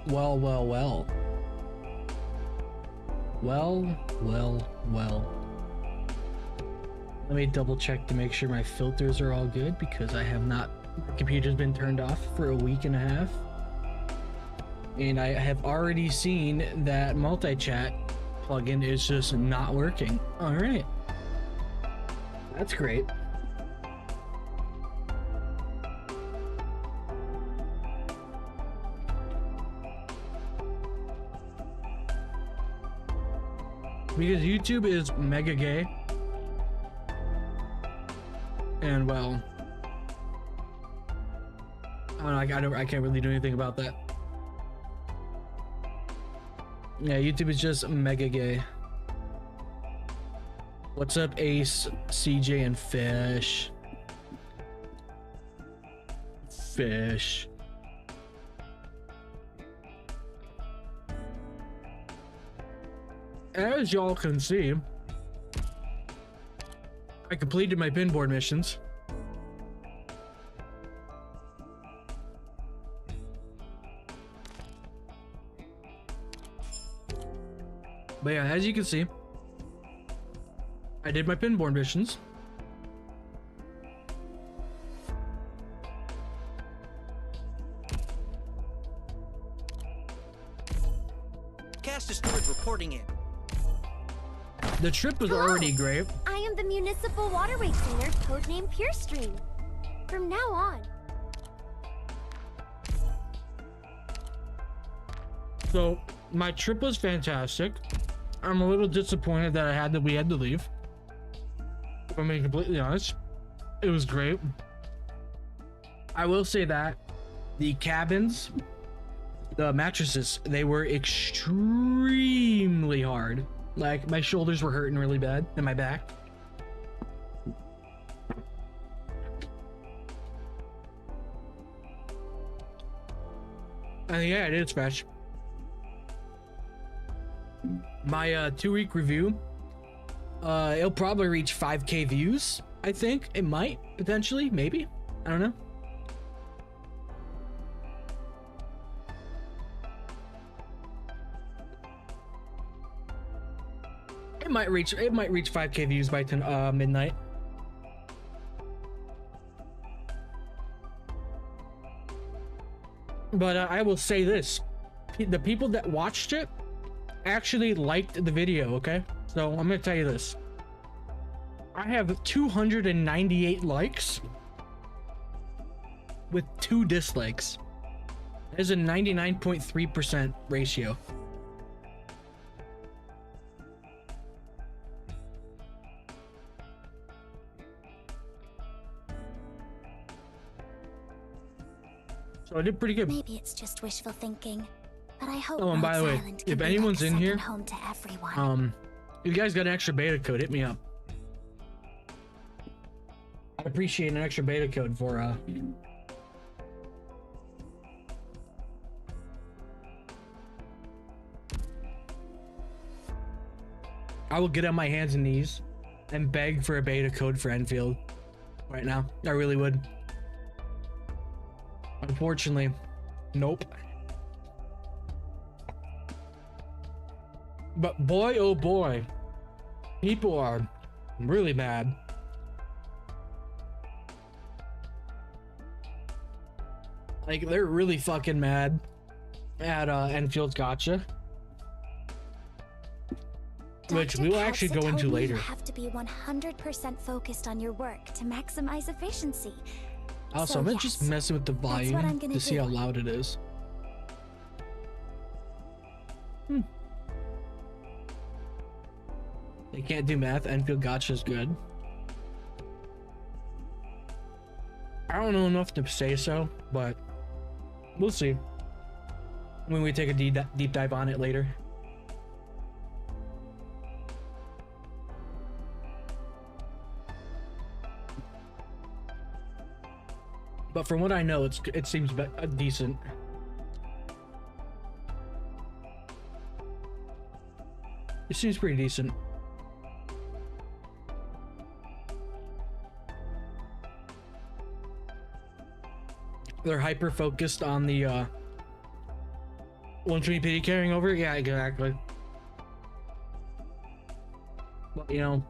Well, well, well. Well, well, well. Let me double check to make sure my filters are all good because I have not, my computer's been turned off for a week and a half. And I have already seen that multi-chat plugin is just not working. All right. That's great. Because YouTube is mega gay. And well, I can't really do anything about that. Yeah, YouTube is just mega gay. What's up, Ace, CJ, and Fish? Fish. As y'all can see, I completed my pinboard missions. But yeah, as you can see, I did my pinboard missions. Cast destroyed reporting in. The trip was Hello. already great. I am the municipal waterway cleaner, codenamed PureStream. From now on. So my trip was fantastic. I'm a little disappointed that we had to leave. If I'm being completely honest, it was great. I will say that the cabins, the mattresses, they were extremely hard. Like my shoulders were hurting really bad and my back. And yeah, it is fresh. My 2-week review, it'll probably reach 5K views. I think it might potentially, maybe, I don't know. It might reach 5K views by midnight. But I will say this, the people that watched it actually liked the video, okay? So I'm gonna tell you this. I have 298 likes with 2 dislikes. That is a 99.3% ratio. So I did pretty good. Maybe it's just wishful thinking, but I hope. Oh, and by the way, if anyone's in here, home to everyone. if you guys got an extra beta code, hit me up. I'd appreciate an extra beta code for I will get on my hands and knees and beg for a beta code for Enfield right now. I really would. Unfortunately, nope. But boy, oh boy, people are really mad. Like, they're really fucking mad at Enfield's gatcha. Which we will actually go into later. You have to be 100% focused on your work to maximize efficiency. Also, So, I'm gonna yes, just messing with the what I'm volume gonna to see how do. loud it is. They can't do math. Enfield Gotcha is good. I don't know enough to say so, but we'll see when we take a deep dive on it later. But from what I know, it seems decent. It seems pretty decent. They're hyper focused on the 120 pity carrying over? Yeah, exactly. But you know,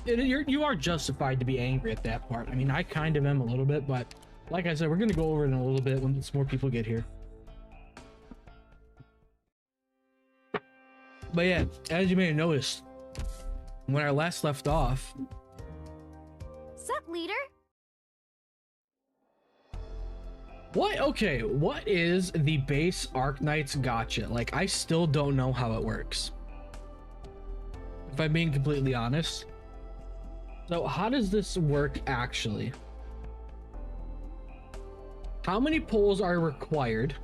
you are justified to be angry at that part. I mean, I kind of am a little bit, but like I said, we're gonna go over it in a little bit when more people get here. But yeah, as you may have noticed, when I last left off, Sup, leader? what is the base Arknights gatcha? Like, I still don't know how it works, if I'm being completely honest. So how does this work actually? How many pulls are required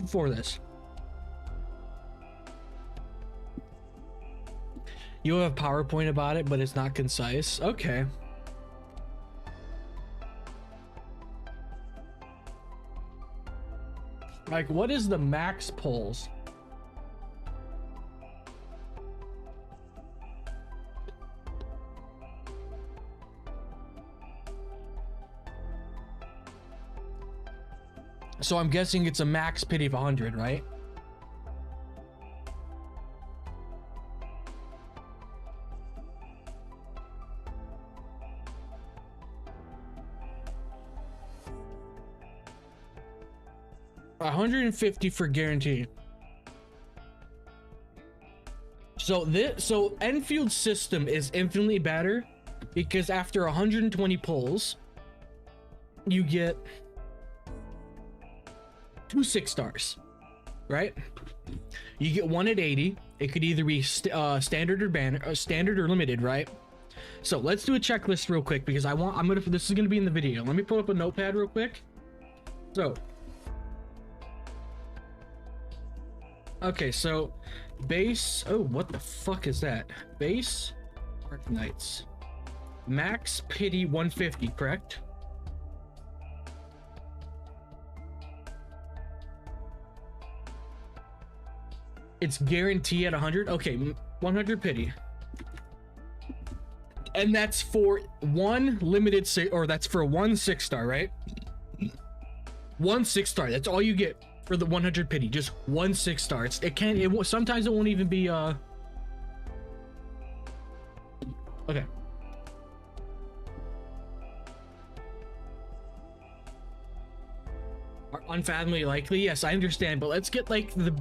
for this? You have a PowerPoint about it, but it's not concise. Okay. Like, what is the max pulls? So I'm guessing it's a max pity of 100, right? $150 for guarantee. So Enfield's system is infinitely better because after 120 pulls, you get 2 6-stars, right? You get one at 80. It could either be standard or banner, standard or limited, right? So let's do a checklist real quick because this is gonna be in the video. Let me pull up a notepad real quick. So, okay, so base. Oh, what the fuck is that? Base Arknights, max pity 150, correct? It's guaranteed at 100. Okay, 100 pity, and that's for one limited that's for one 6-star, right? One 6-star. That's all you get for the 100 pity. Just one 6-star. Sometimes it won't even be okay. Unfathomably likely, yes, I understand, but let's get like the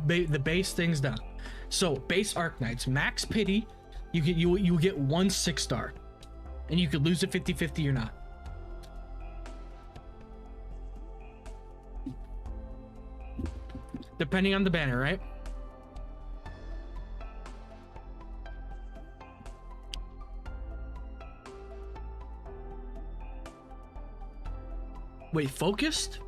base things down. So base Arknights, max pity, you get one 6-star, and you could lose it 50-50 or not. Depending on the banner, right? Wait, focused?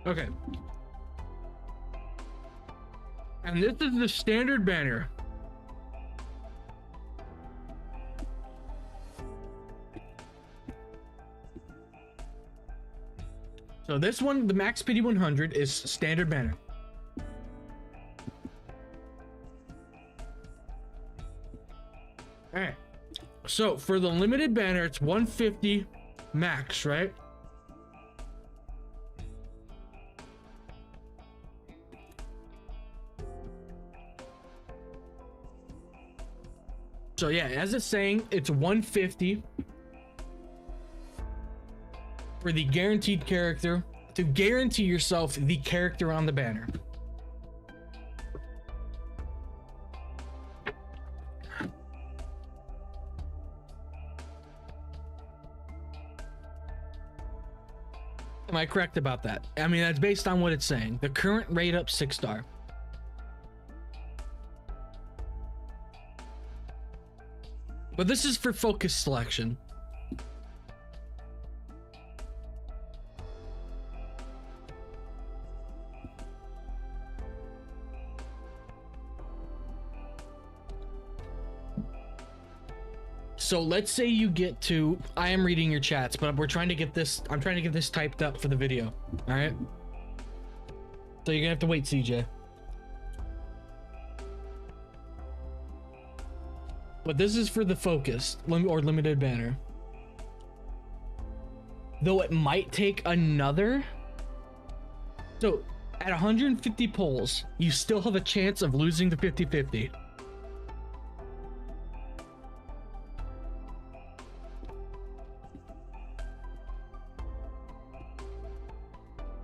Okay. And this is the standard banner. So this one, the max pity 100, is standard banner. All right. So for the limited banner, it's 150 max, right? So yeah, as it's saying, it's 150 for the guaranteed character to guarantee yourself the character on the banner. Am I correct about that? I mean, that's based on what it's saying. The current rate up 6-star. But this is for focus selection. So let's say you get to, I am reading your chats, but we're trying to get this, I'm trying to get this typed up for the video. All right. So you're gonna have to wait, CJ. But this is for the focused or limited banner. Though it might take another. So at 150 pulls, you still have a chance of losing the 50-50.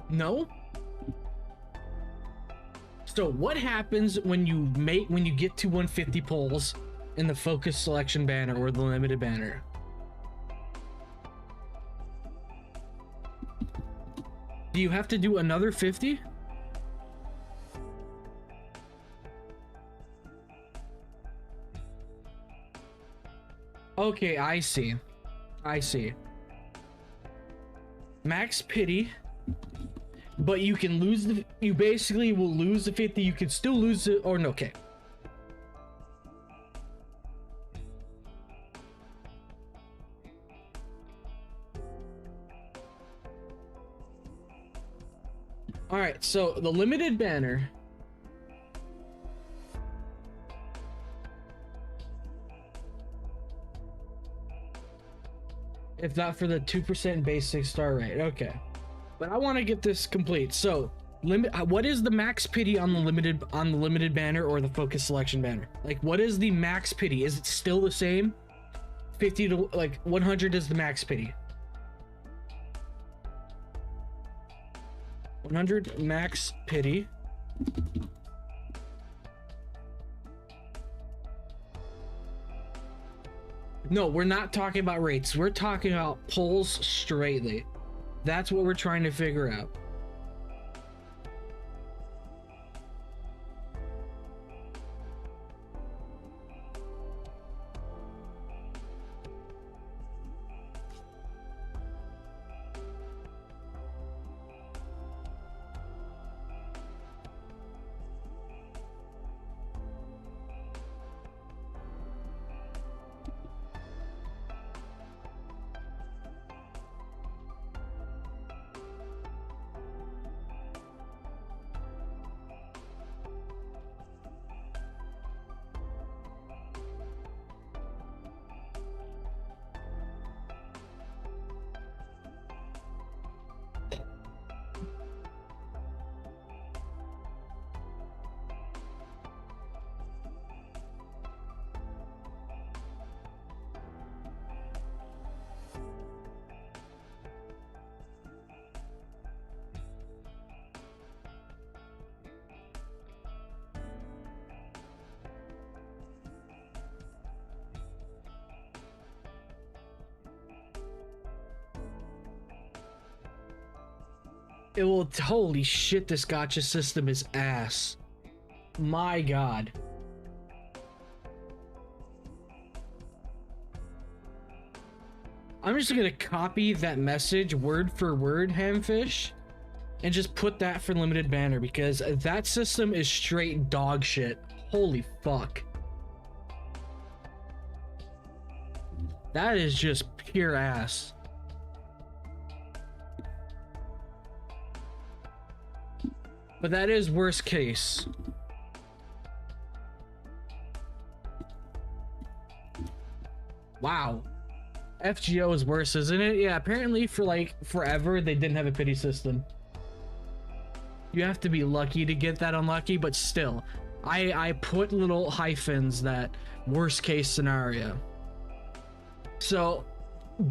No? So what happens when you get to 150 pulls in the focus selection banner or the limited banner? Do you have to do another 50? Okay, I see. I see. Max pity. But you can lose the, you basically will lose the 50, you can still lose it, or no, okay. Alright, so the limited banner. If not for the 2% basic star rate, okay. But I want to get this complete. So, what is the max pity on the limited banner or the focus selection banner? Like, what is the max pity? Is it still the same? 50 to like 100 is the max pity. 100 max pity. No, we're not talking about rates. We're talking about pulls straightly. That's what we're trying to figure out. It will, holy shit, this gacha system is ass. My god. I'm just gonna copy that message word for word, Hamfish, and just put that for limited banner because that system is straight dog shit. Holy fuck. That is just pure ass. But that is worst case. Wow. FGO is worse, isn't it? Yeah, apparently for like forever they didn't have a pity system. You have to be lucky to get that unlucky, but still. I put little hyphens that worst case scenario. So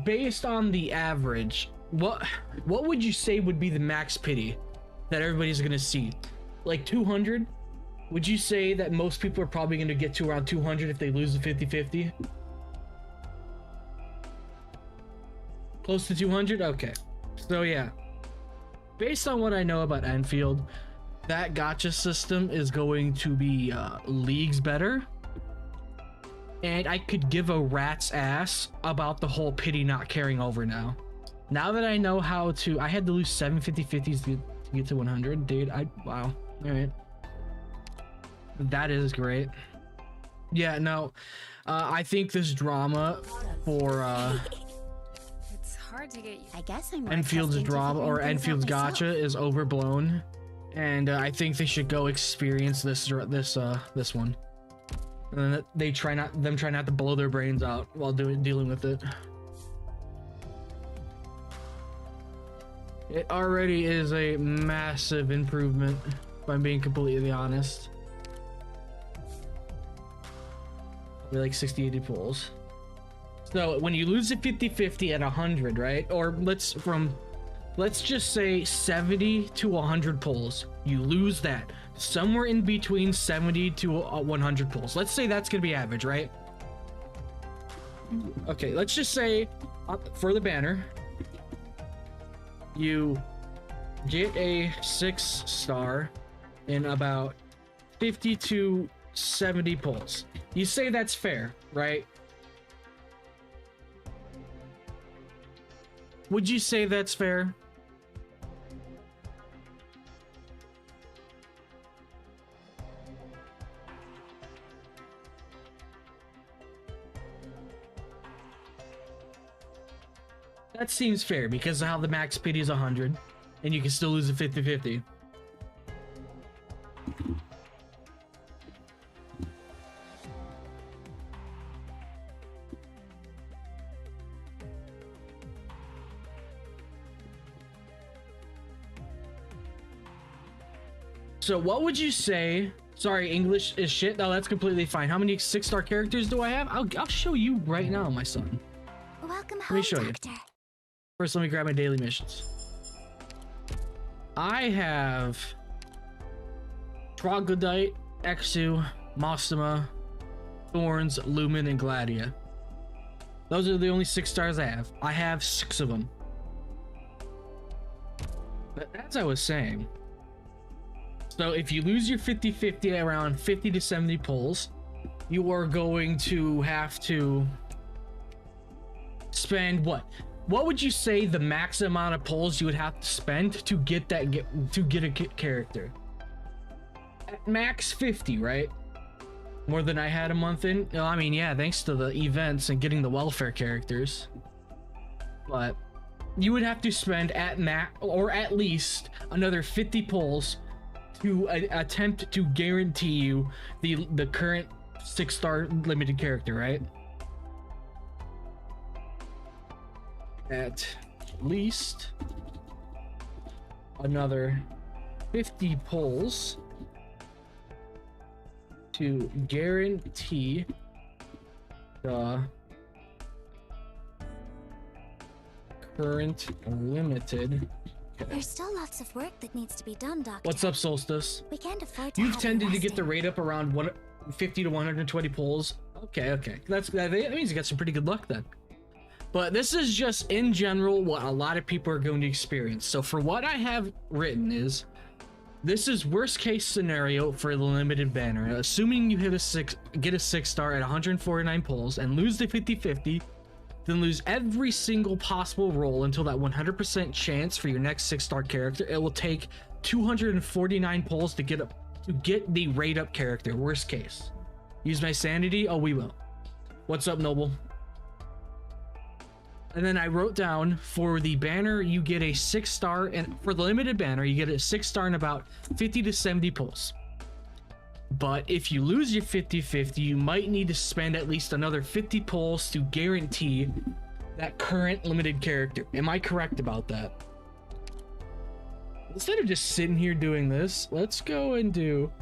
based on the average, what would you say would be the max pity that everybody's gonna see? Like 200? Would you say that most people are probably gonna get to around 200 if they lose the 50-50? Close to 200? Okay. So yeah. Based on what I know about Enfield, that gacha system is going to be leagues better. And I could give a rat's ass about the whole pity not carrying over now. Now that I know how to, I had to lose 7 50-50s to get to 100, dude. Wow. All right. That is great. Yeah, no. I think this drama for It's hard to get. I guess I'm Enfield's drama or Enfield's gacha is overblown. and I think they should go experience this one. And then they try not to blow their brains out while dealing with it. It already is a massive improvement, if I'm being completely honest. Probably like 60-80 pulls. So when you lose a 50-50 at 100, right? Or let's just say 70 to 100 pulls. You lose that. Somewhere in between 70 to 100 pulls. Let's say that's gonna be average, right? Okay, let's just say for the banner, you get a 6-star in about 50 to 70 pulls. You say that's fair, right? Would you say that's fair? That seems fair because of how the max pity is 100 and you can still lose a 50-50. So what would you say? Sorry, English is shit. No, that's completely fine. How many 6-star characters do I have? I'll show you right now, my son. Welcome Let home, me show Doctor. you. First, let me grab my daily missions. I have Troglodyte, Exu, Mostima, Thorns, Lumen, and Gladia. Those are the only 6 stars I have. I have 6 of them. But as I was saying, so if you lose your 50-50 around 50 to 70 pulls, you are going to have to spend what? What would you say the max amount of pulls you would have to spend to get a character? At max 50, right? More than I had a month in. No, I mean, yeah, thanks to the events and getting the welfare characters. But you would have to spend at max or at least another 50 pulls to attempt to guarantee you the current 6-star limited character, right? At least another 50 pulls to guarantee the current limited. There's still lots of work that needs to be done, Doctor. What's up, Solstice? We can't afford to You've have tended you to get the resting. rate up around 50 to 120 pulls. Okay. That means you got some pretty good luck then. But this is just in general what a lot of people are going to experience. So for what I have written is, this is worst case scenario for the limited banner. Assuming you get a 6-star at 149 pulls and lose the 50-50, then lose every single possible roll until that 100% chance for your next 6-star character. It will take 249 pulls to get the rate up character. Worst case. Use my sanity. Oh, we will. What's up, Noble? And then I wrote down for the banner, you get a 6-star, and for the limited banner, you get a 6-star in about 50 to 70 pulls. But if you lose your 50-50, you might need to spend at least another 50 pulls to guarantee that current limited character. Am I correct about that? Instead of just sitting here doing this, let's go and do...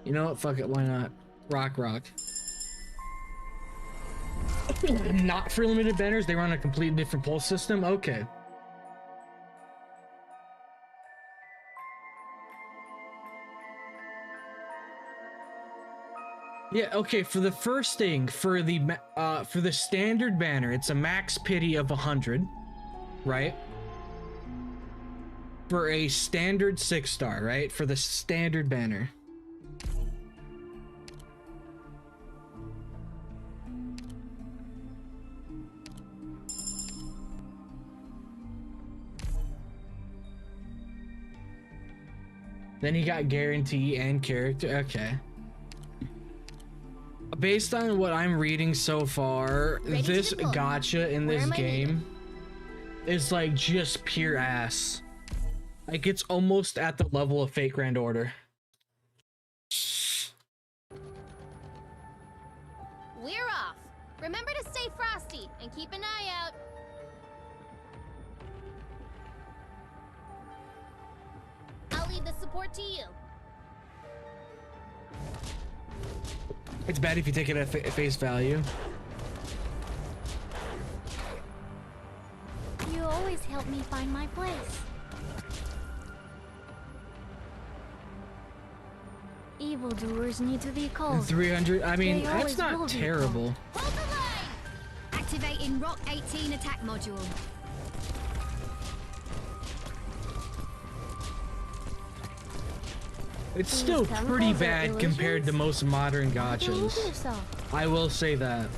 You know what? Fuck it. Why not? Rock. Not for limited banners. They run a completely different pulse system. Okay. Yeah, okay, for the first thing, for the standard banner, it's a max pity of 100, right? For a standard 6-star, right? For the standard banner. Then you got guarantee and character. Okay. Based on what I'm reading so far, this gacha in this game is like just pure ass. Like it's almost at the level of Fake Grand Order. We're off. Remember to stay frosty and keep an eye out. I'll leave the support to you. It's bad if you take it at face value. You always help me find my place. Evildoers need to be called. 300. I mean, They that's always will not be terrible. Hold the line! Activating Rock 18 attack module. It's still pretty bad compared to most modern gachas. Yourself. I will say that.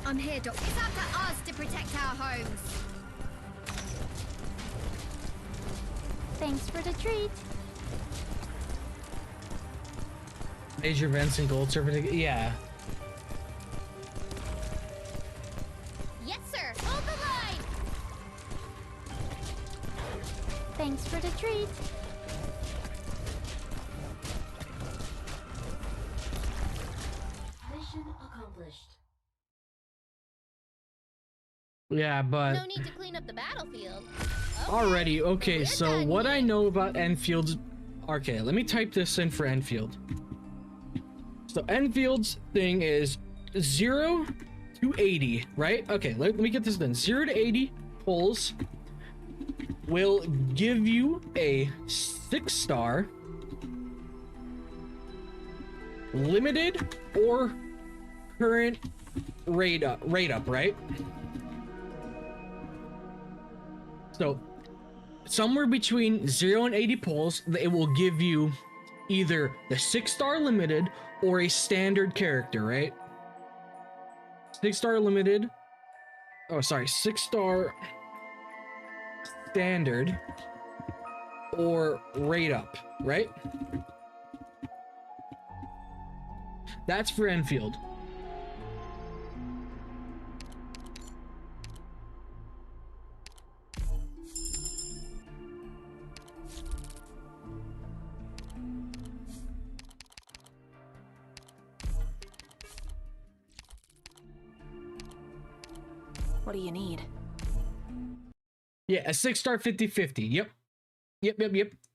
I'm here, Doc. It's up to us to protect our homes. Thanks for the treat. Major events and gold certificate. Yeah. Yes, sir. Hold the line. Thanks for the treat. Mission accomplished. Yeah, but No need to clean up the battlefield. already, okay, We're so done what I here. know about Enfield's... Okay, let me type this in for Enfield. So Enfield's thing is 0 to 80, right? Okay, let me get this done. 0 to 80 pulls will give you a 6-star limited or current rate up, right? So somewhere between 0 and 80 pulls, it will give you either the 6-star limited or a standard character, right? 6-star limited. Oh, sorry, 6-star standard or rate up, right? That's for Enfield. What do you need? Yeah, a 6-star 50/50. Yep.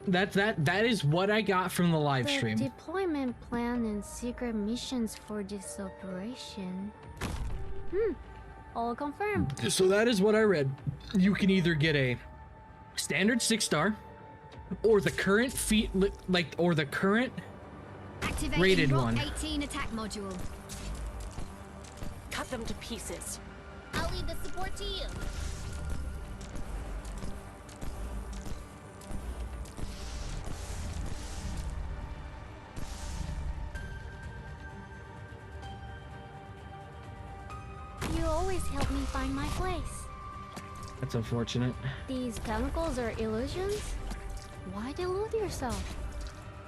That is what I got from the live The stream. deployment plan and secret missions for this operation. All confirmed. So that is what I read. You can either get a standard 6-star or the current or the current Activating rated Rock one. 18 attack module. Cut them to pieces. I'll leave the support to you. You always help me find my place. That's unfortunate. These chemicals are illusions? Why delude yourself?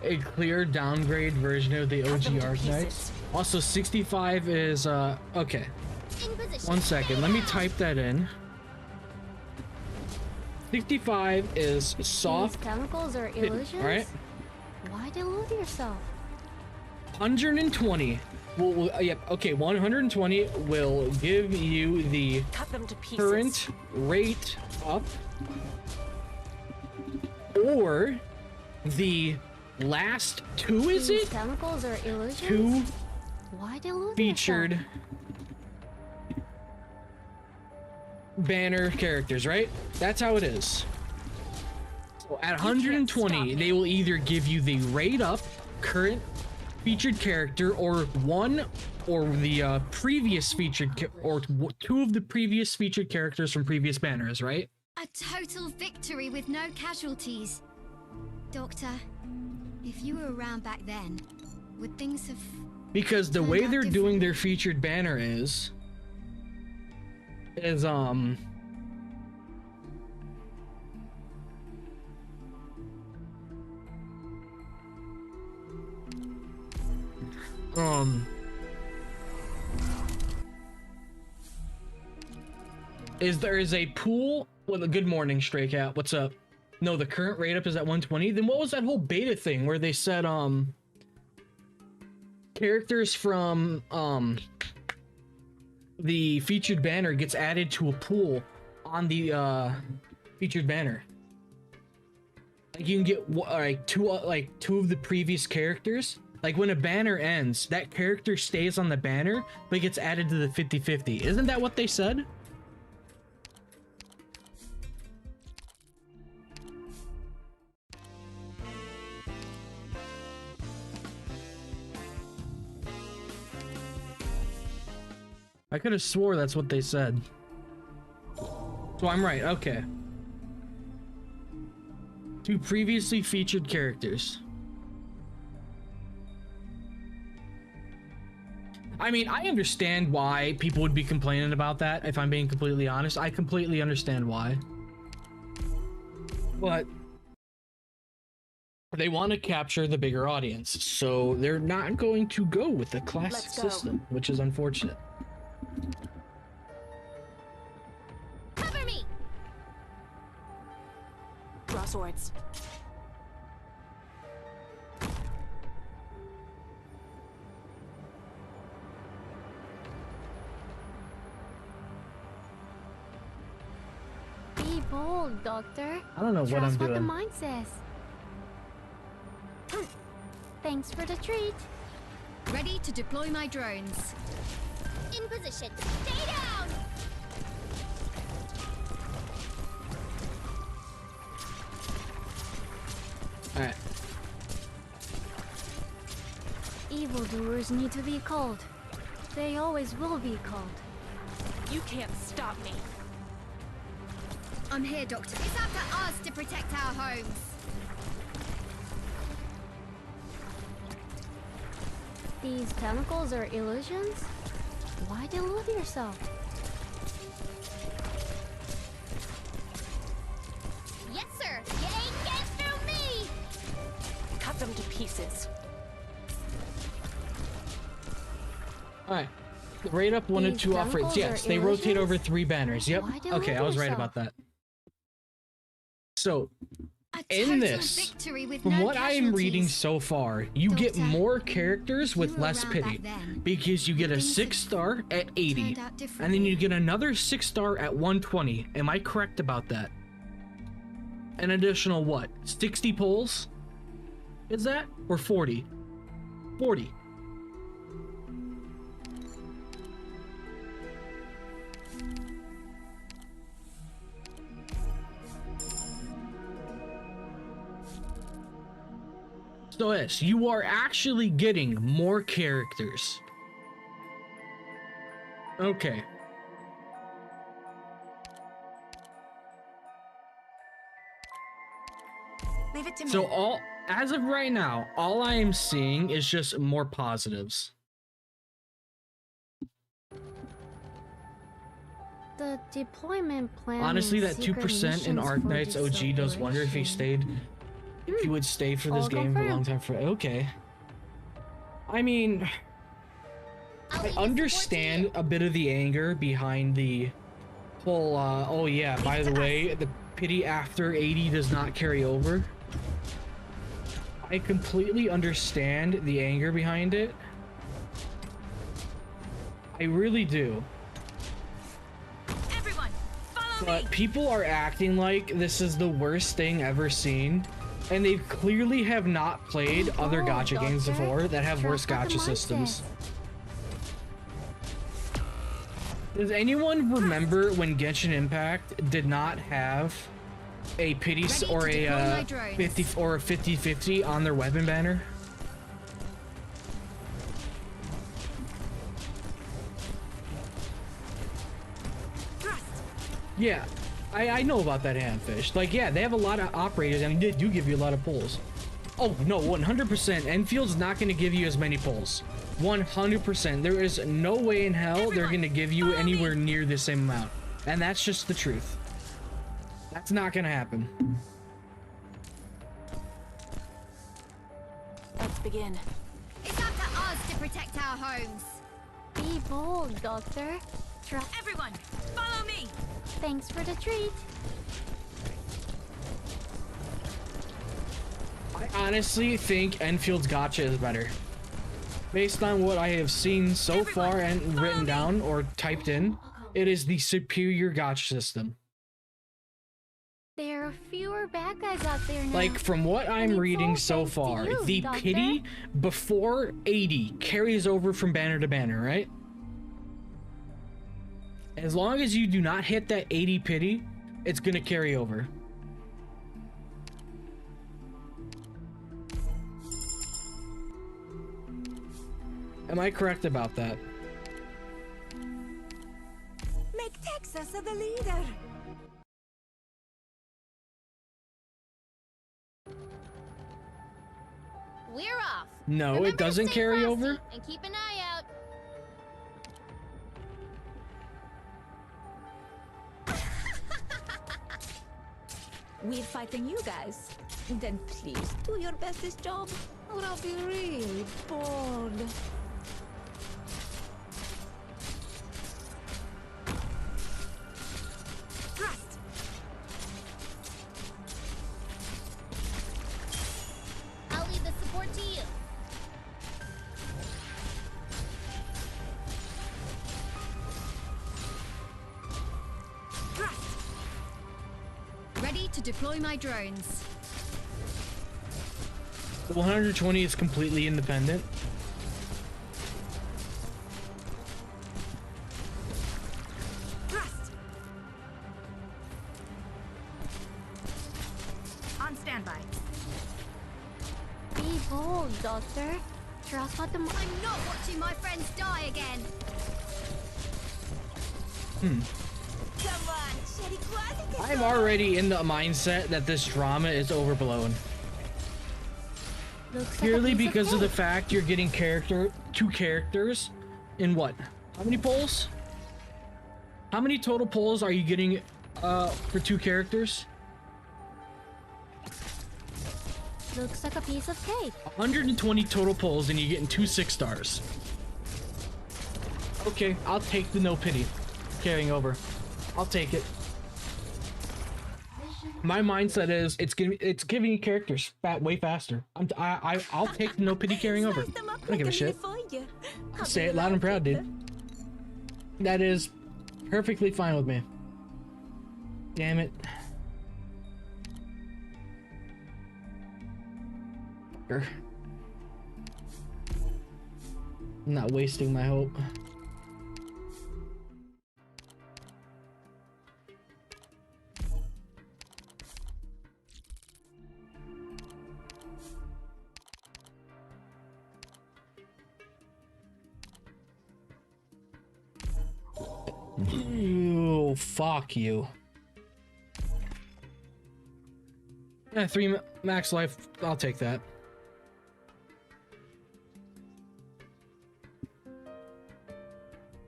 A clear downgrade version of the OG them to Arknights. pieces. Also 65 is okay. In position. 1 second, let me type that in. 65 is soft. These chemicals are illusions? Alright. Why delude yourself? 120 yep, okay, 120 will give you the Cut them to pieces. current rate up or the last two, is These it? chemicals are illusions? Two Why delude featured yourself? banner characters, right? That's how it is. At 120, they will either give you the rate up current featured character or one or the previous featured or two of the previous featured characters from previous banners, right? A total victory with no casualties. Doctor, if you were around back then, would things have... Because the way they're doing their featured banner is there is a pool. Well, good morning, Stray Cat. What's up? No, the current rate up is at 120. Then what was that whole beta thing where they said characters from the featured banner gets added to a pool on the featured banner? Like you can get two of the previous characters. Like when a banner ends, that character stays on the banner but gets added to the 50-50. Isn't that what they said? I could have swore that's what they said. So I'm right, okay. Two previously featured characters. I mean, I understand why people would be complaining about that, if I'm being completely honest. I completely understand why. But they want to capture the bigger audience, so they're not going to go with the classic system, which is unfortunate. Cover me. Draw swords. Be bold, Doctor. I don't know what I'm Trust what the doing. mind says. Thanks for the treat. Ready to deploy my drones. In position. Stay down. Alright. Evildoers need to be called. They always will be called. You can't stop me. I'm here, Doctor. It's up to us to protect our homes. These tentacles are illusions? Why delude yourself? Yes, sir. You ain't getting through me. Cut them to pieces. Alright. The rate up 1 and 2 off rates. Yes, they rotate over 3 banners. Yep. Okay, I was right about that. So, in this, from what I am reading so far, you get more characters with less pity, because you get a 6-star at 80, and then you get another 6-star at 120. Am I correct about that? An additional what? 60 pulls? Is that? Or 40? 40. So yes, you are actually getting more characters. Okay. Leave it to me. So as of right now, all I am seeing is just more positives. The deployment plan. Honestly, that secret 2% in missions for Arknights this OG does wonder if he stayed. If you would stay for this All game for a long confirmed. time. Okay. I mean, I'll I leave understand a bit of the anger behind the whole, oh yeah, by the way, the pity after 80 does not carry over. I completely understand the anger behind it. I really do. Everyone, follow me. But people are acting like this is the worst thing ever seen. And they clearly have not played other gacha games before that have worse gacha systems. Does anyone remember when Genshin Impact did not have a pity or a 50 or a 50-50 on their weapon banner? Yeah, I know about that handfish. Like, yeah, they have a lot of operators and they do give you a lot of pulls. Oh, no, 100%. Enfield's not going to give you as many pulls. 100%. There is no way in hell they're going to give you anywhere near the same amount. And that's just the truth. That's not going to happen. Let's begin. It's up to us to protect our homes. Be bold, Doctor. Everyone, follow me. Thanks for the treat. I honestly think Enfield's gatcha is better. Based on what I have seen so far and written down or typed in, it is the superior gatcha system. There are fewer bad guys out there now. Like, from what I'm reading so far, the pity before 80 carries over from banner to banner, right? As long as you do not hit that 80 pity, it's gonna carry over. Am I correct about that? Make Texas the leader. We're off. No, Remember it to doesn't stay carry frosty over. And keep an eye out. We're fighting you guys. Then please do your bestest job, or I'll be really bored. Thrust. I'll leave the support to you. Thrust. Ready to deploy my drones. The 120 is completely independent. Thrust. On standby. Be bold, Doctor. Trust what the I'm not watching my friends die again. Come on, Sherry Quasi. I'm already in the mindset that this drama is overblown. looks like a Purely piece because of the cake. fact you're getting two characters in what? How many polls? How many total polls are you getting for 2 characters? Looks like a piece of cake. 120 total polls and you're getting 2 6 stars. Okay, I'll take the no pity carrying over. I'll take it. My mindset is it's giving you characters way faster. I'll take the no pity carrying over. I don't give a shit. Say it loud and proud, dude. That is perfectly fine with me. Damn it. Fucker. I'm not wasting my hope. Oh, fuck you. Yeah, 3 max life. I'll take that.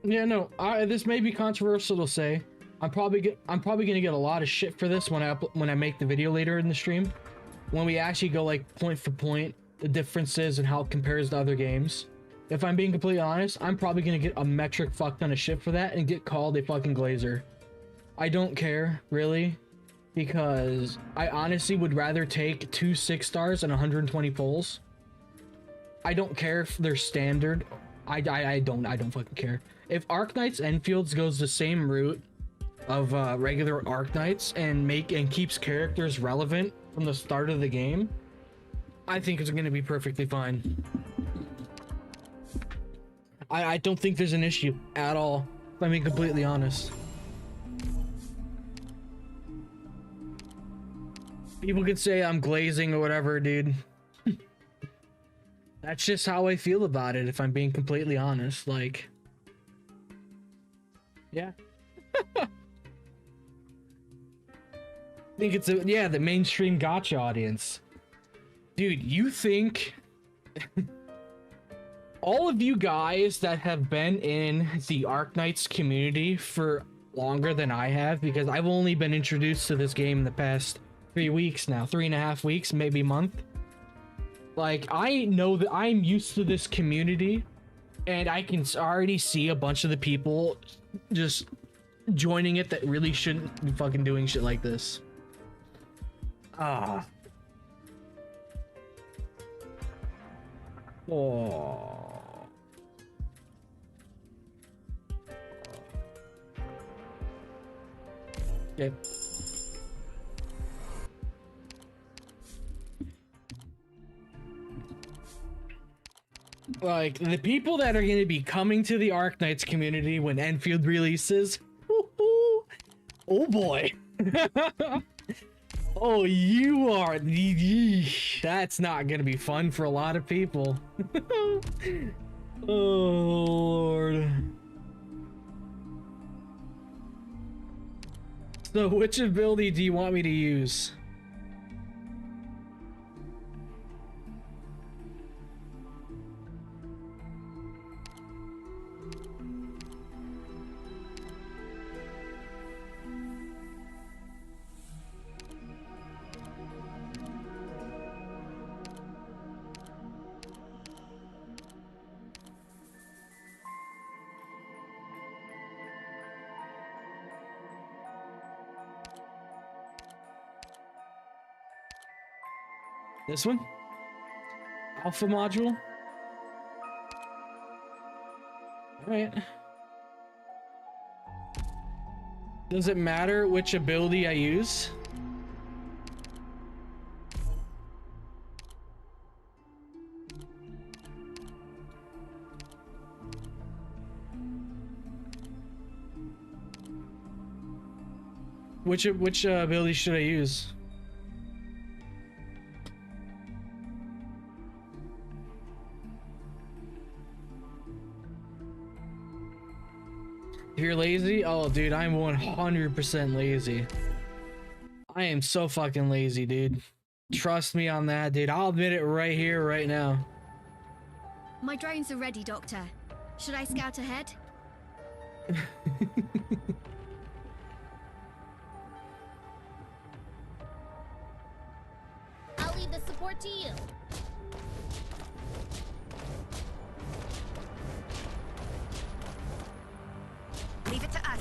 Yeah, no. This may be controversial to say. I'm probably gonna get a lot of shit for this when I make the video later in the stream, when we actually go like point for point, the differences and how it compares to other games. If I'm being completely honest, I'm probably gonna get a metric fuck ton of shit for that and get called a fucking glazer. I don't care, really, because I honestly would rather take 2 6 stars and 120 polls. I don't care if they're standard. I don't fucking care. If Arknights Endfields goes the same route of regular Arknights and keeps characters relevant from the start of the game, I think it's gonna be perfectly fine. I don't think there's an issue at all, if I'm being completely honest. People could say I'm glazing or whatever, dude. That's just how I feel about it, if I'm being completely honest. Like, yeah. I think it's yeah, the mainstream gotcha audience. Dude, you think all of you guys that have been in the Arknights community for longer than I have, because I've only been introduced to this game in the past 3 weeks now, 3.5 weeks, maybe a month. Like, I know that I'm used to this community, and I can already see a bunch of the people just joining it that really shouldn't be fucking doing shit like this. Ah. Oh. Okay. Like, the people that are going to be coming to the Arknights community when Enfield releases, oh boy. Oh, you are, that's not going to be fun for a lot of people. Oh Lord. So which ability do you want me to use? This one? Alpha module? Alright. Does it matter which ability I use? Which ability should I use? If you're lazy, oh dude, I'm 100% lazy. I am so fucking lazy, dude. Trust me on that, dude. I'll admit it right here, right now. My drones are ready, Doctor. Should I scout ahead? I'll leave the support to you. Leave it to us.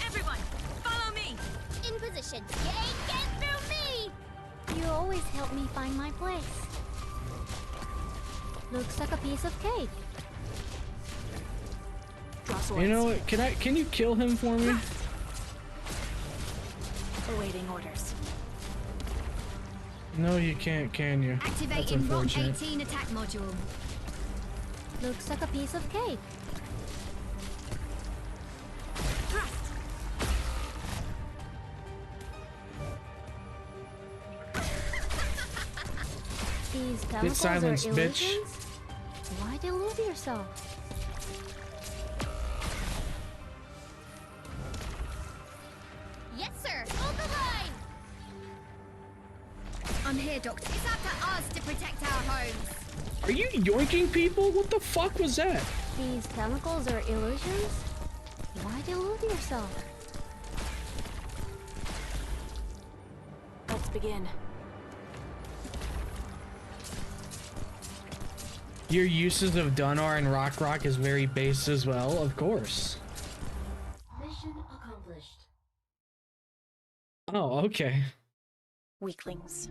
Everyone, follow me! In position. You ain't getting through me! You always help me find my place. Looks like a piece of cake. You know what? Can you kill him for me? Awaiting orders. No, you can't, can you? That's Activating Rock unfortunate. 18 attack module. Looks like a piece of cake. These chemicals silence, are bitch. illusions? Why delude yourself? Yes, sir. Hold the line! I'm here, Doctor. It's up to us to protect our homes. Are you yoinking people? What the fuck was that? These chemicals are illusions? Why delude yourself? Let's begin. Your uses of Dunnar and Rock is very base as well, of course. Mission accomplished. Oh, okay. Weaklings.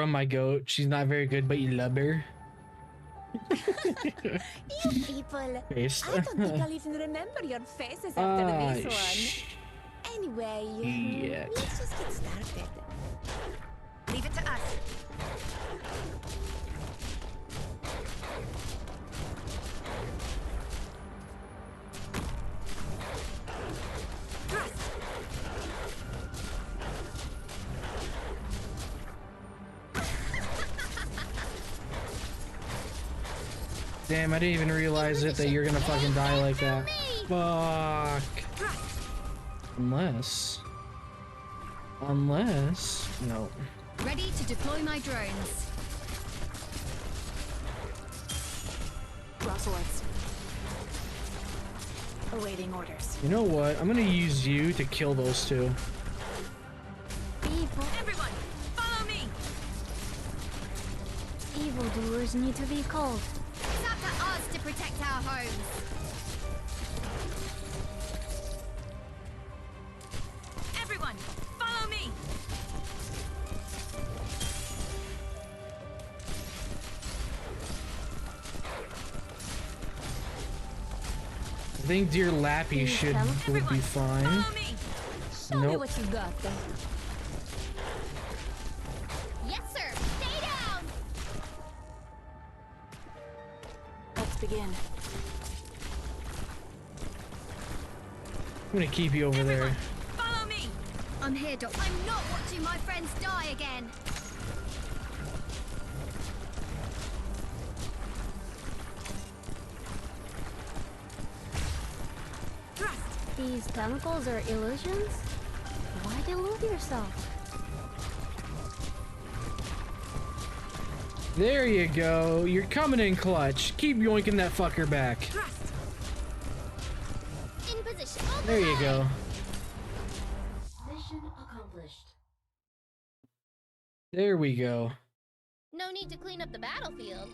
on my goat. She's not very good, but you love her. You people. Face. I don't think I'll even remember your faces after this one. Anyway, Shit. let's just get started. Leave it to us. Damn, I didn't even realize it that you're gonna fucking die like that. Fuck. Unless. No. Ready to deploy my drones. Crosswords. Awaiting orders. You know what? I'm gonna use you to kill those two. People. Everyone, follow me. Evildoers need to be called. It's up to us to protect our homes. Everyone, follow me. I think Dear Lappy would be fine. Follow me. Show me Nope. what you got. Yes, sir. Stay down. Let's begin. I'm gonna keep you over there. Follow me. I'm here, Doc. I'm not watching my friends die again. These chemicals are illusions? Why delude yourself? There you go. You're coming in clutch. Keep yoinking that fucker back. In position. Hold the There you line. go. Mission accomplished. There we go. No need to clean up the battlefield.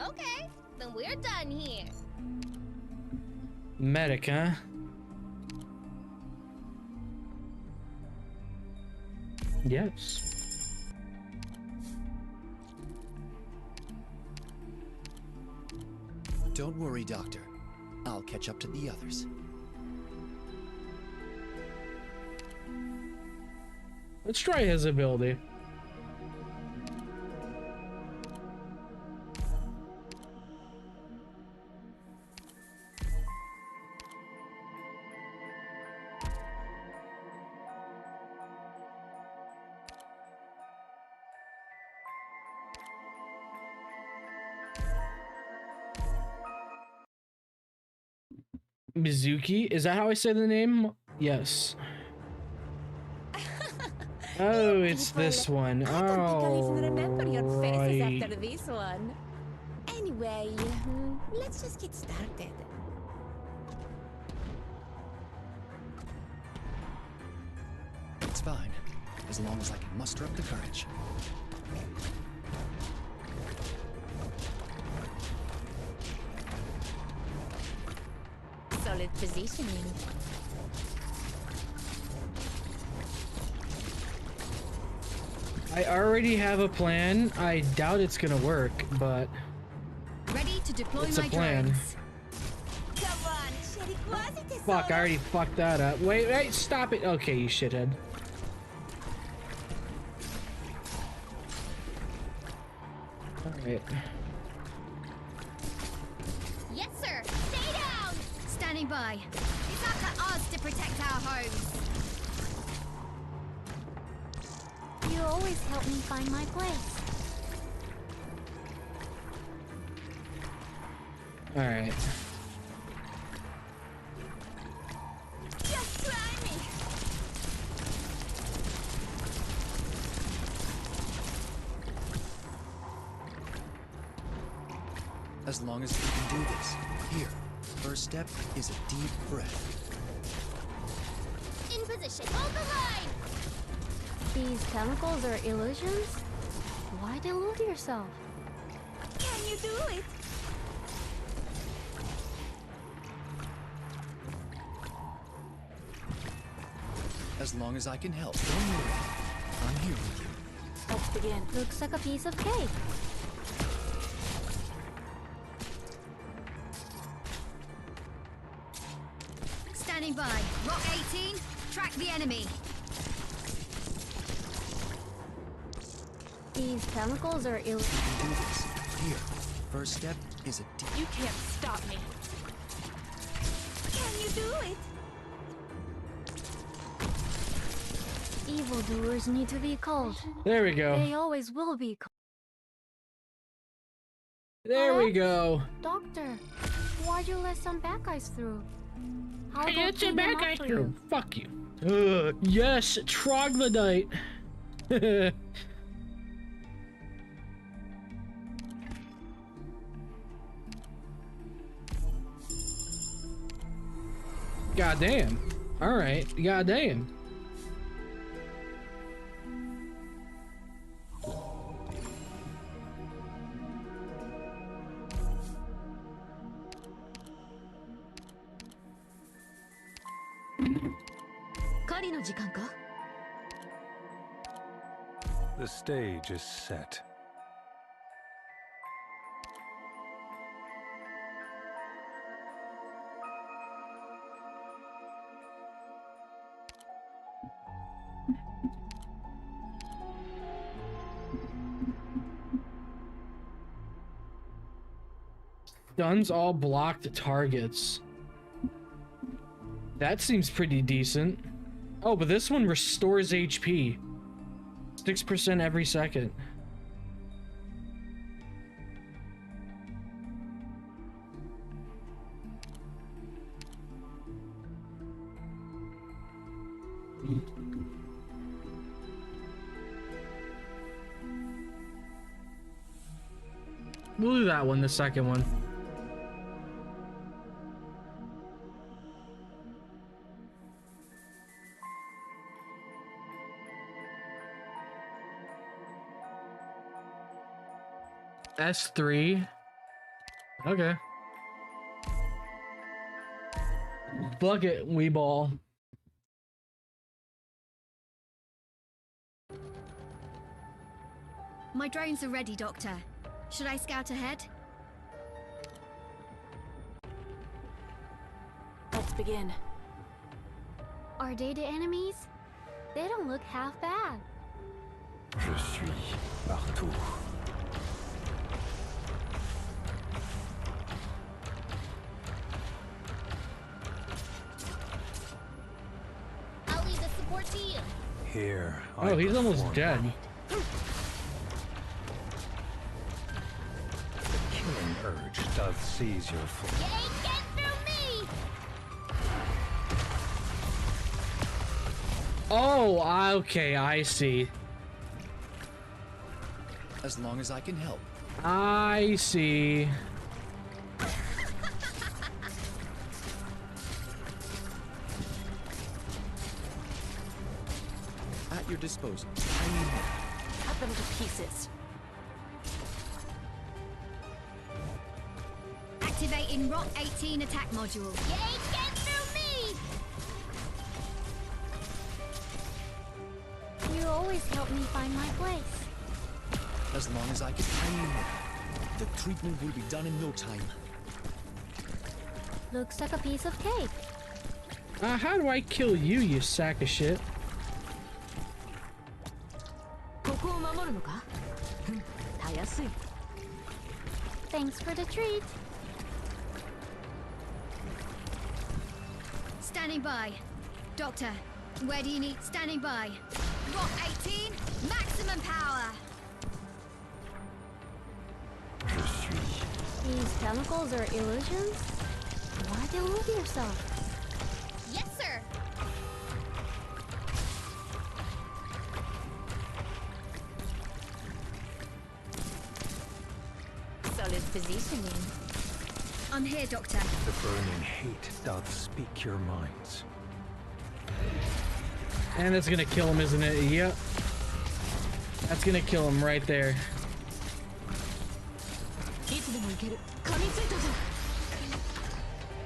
Okay, then we're done here. Medic, huh? Yes. Don't worry, Doctor. I'll catch up to the others. Let's try his ability. Mizuki? Is that how I say the name? Yes. Oh, it's this one. I don't think I'll Oh, even remember your faces right. after this one. Anyway, let's just get started. It's fine, as long as I can muster up the courage. Solid positioning. I already have a plan. I doubt it's gonna work, but Ready to deploy it's a my plan. drones. Come on, Sherry, quasi Fuck, I already fucked that up. Wait, stop it. Okay, you shithead. Alright. Yes, sir. Stay down. Standing by. It's up to us to protect our homes. You always help me find my place. Alright. Just try me. As long as we can do this. Here, first step is a deep breath. In position. Hold the line. These chemicals are illusions? Why delude yourself? Can you do it? As long as I can help, don't worry. I'm here with you. Let's begin. begin. Looks like a piece of cake. Standing by. Rock 18. Track the enemy. These chemicals are ill. You can do this. Here. First step is a deep. You can't stop me. Can you do it? Evildoers need to be culled. There we go. They always will be culled. There we go. Doctor, why'd you let some bad guys through? I'll go It's a clean them bad up guy for through. you. Fuck you. Yes, troglodyte. Goddamn. All right. Goddamn. The stage is set. Stuns all blocked targets. That seems pretty decent. Oh, but this one restores HP. 6% every second. We'll do that one, the second one. S3. Okay. Bucket wee ball. My drones are ready, Doctor. Should I scout ahead? Let's begin. Are they the enemies? They don't look half bad. Je suis partout. I'll lead the support team. Here. Oh, he's almost dead. The killing urge doth seize your You flesh. ain't get through me. Oh, okay, I see. As long as I can help. I see. At your disposal. I need help. Cut them to pieces. Activating Rock 18 attack module. You ain't get through me. You always help me find my place. As long as I can. I need help. The treatment will be done in no time. Looks like a piece of cake. How do I kill you, you sack of shit? ここを守るのか？たやすい。 Thanks for the treat. Standing by. Doctor, where do you need? Standing by. Rock 18, maximum power. Je suis. These chemicals are illusions? Why delude yourself? Yes, sir. Solid positioning. I'm here, Doctor. The burning hate doth speak your minds. And that's gonna kill him, isn't it? Yep. That's gonna kill him right there. いつでもいける。噛みついたぞ。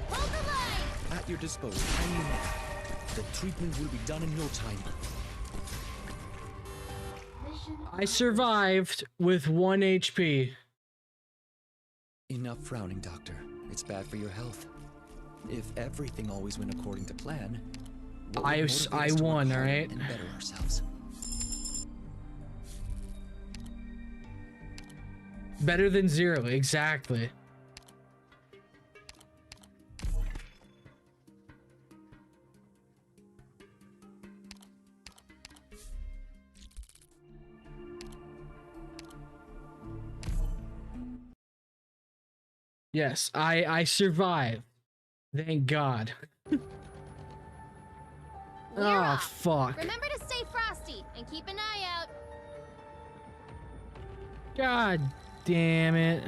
Hold the line. At your disposal. I need help. The treatment will be done in no time. The I survived with 1 HP. Enough frowning, Doctor. It's bad for your health. If everything always went according to plan, what would motivate I us to work won, harder alright? and better ourselves. Better than 0, exactly. Yes, I survived. Thank God. We're Oh, off. fuck. Remember to stay frosty and keep an eye out. God damn it.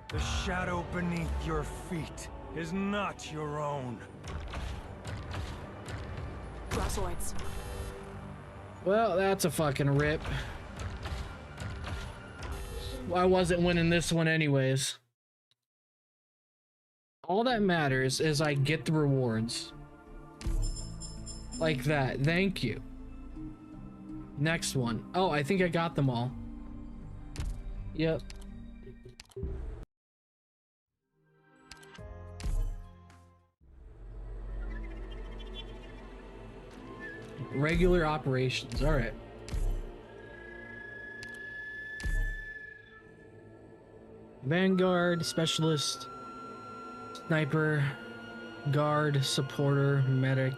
The shadow beneath your feet is not your own. Crosswords. Well, that's a fucking rip. I wasn't winning this one anyways. All that matters is I get the rewards. Like that. Thank you. Next one. Oh, I think I got them all. Yep. Regular operations. All right. Vanguard, specialist, sniper, guard, supporter, medic.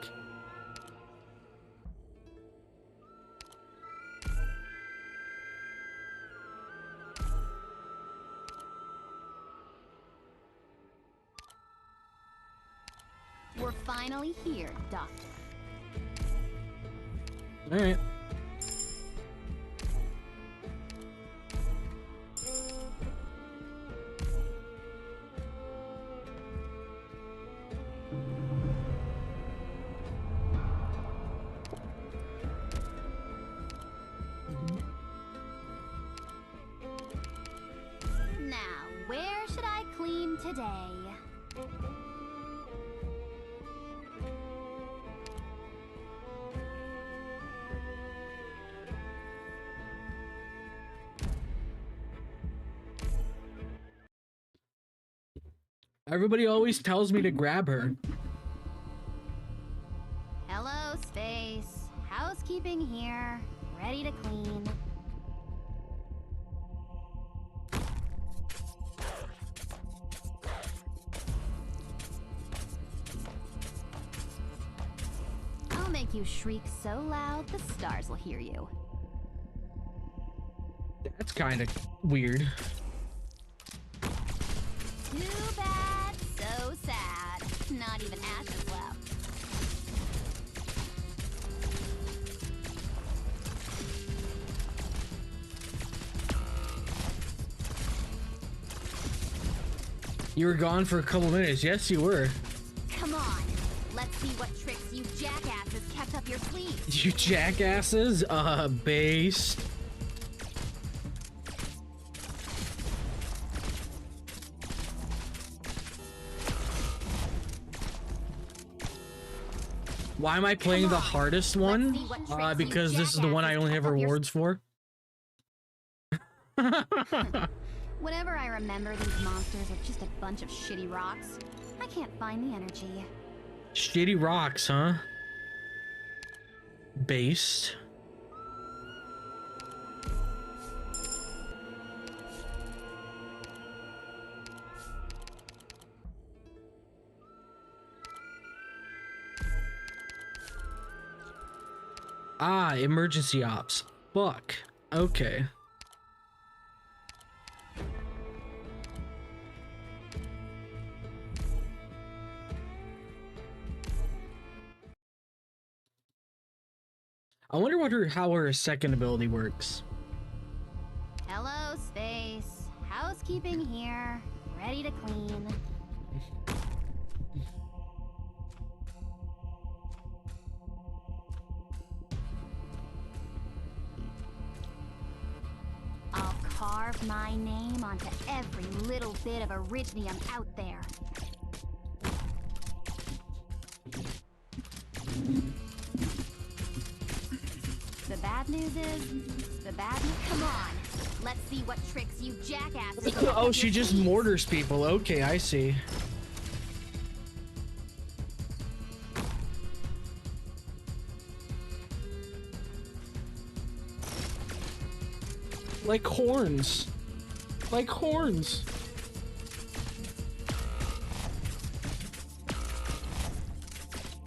We're finally here, Doctor. All right. Now, where should I clean today? Everybody always tells me to grab her. Hello, space. Housekeeping here. Ready to clean. I'll make you shriek so loud the stars will hear you. That's kind of weird. Too bad, so sad. Not even ashes left. You were gone for a couple minutes. Yes, you were. Come on, let's see what tricks you jackasses kept up your sleeves. You jackasses? Based. Why am I playing the hardest one? Because this is the one I only have rewards for. Whenever I remember these monsters are just a bunch of shitty rocks, I can't find the energy. Shitty rocks, huh? Based. Ah, emergency ops. Fuck. Okay. I wonder how her second ability works. Hello, space. Housekeeping here. Ready to clean. I'll carve my name onto every little bit of Originium out there. The bad news is, come on. Let's see what tricks you jackasses. Oh, she just mortars people. Okay, I see. Like horns. Like horns.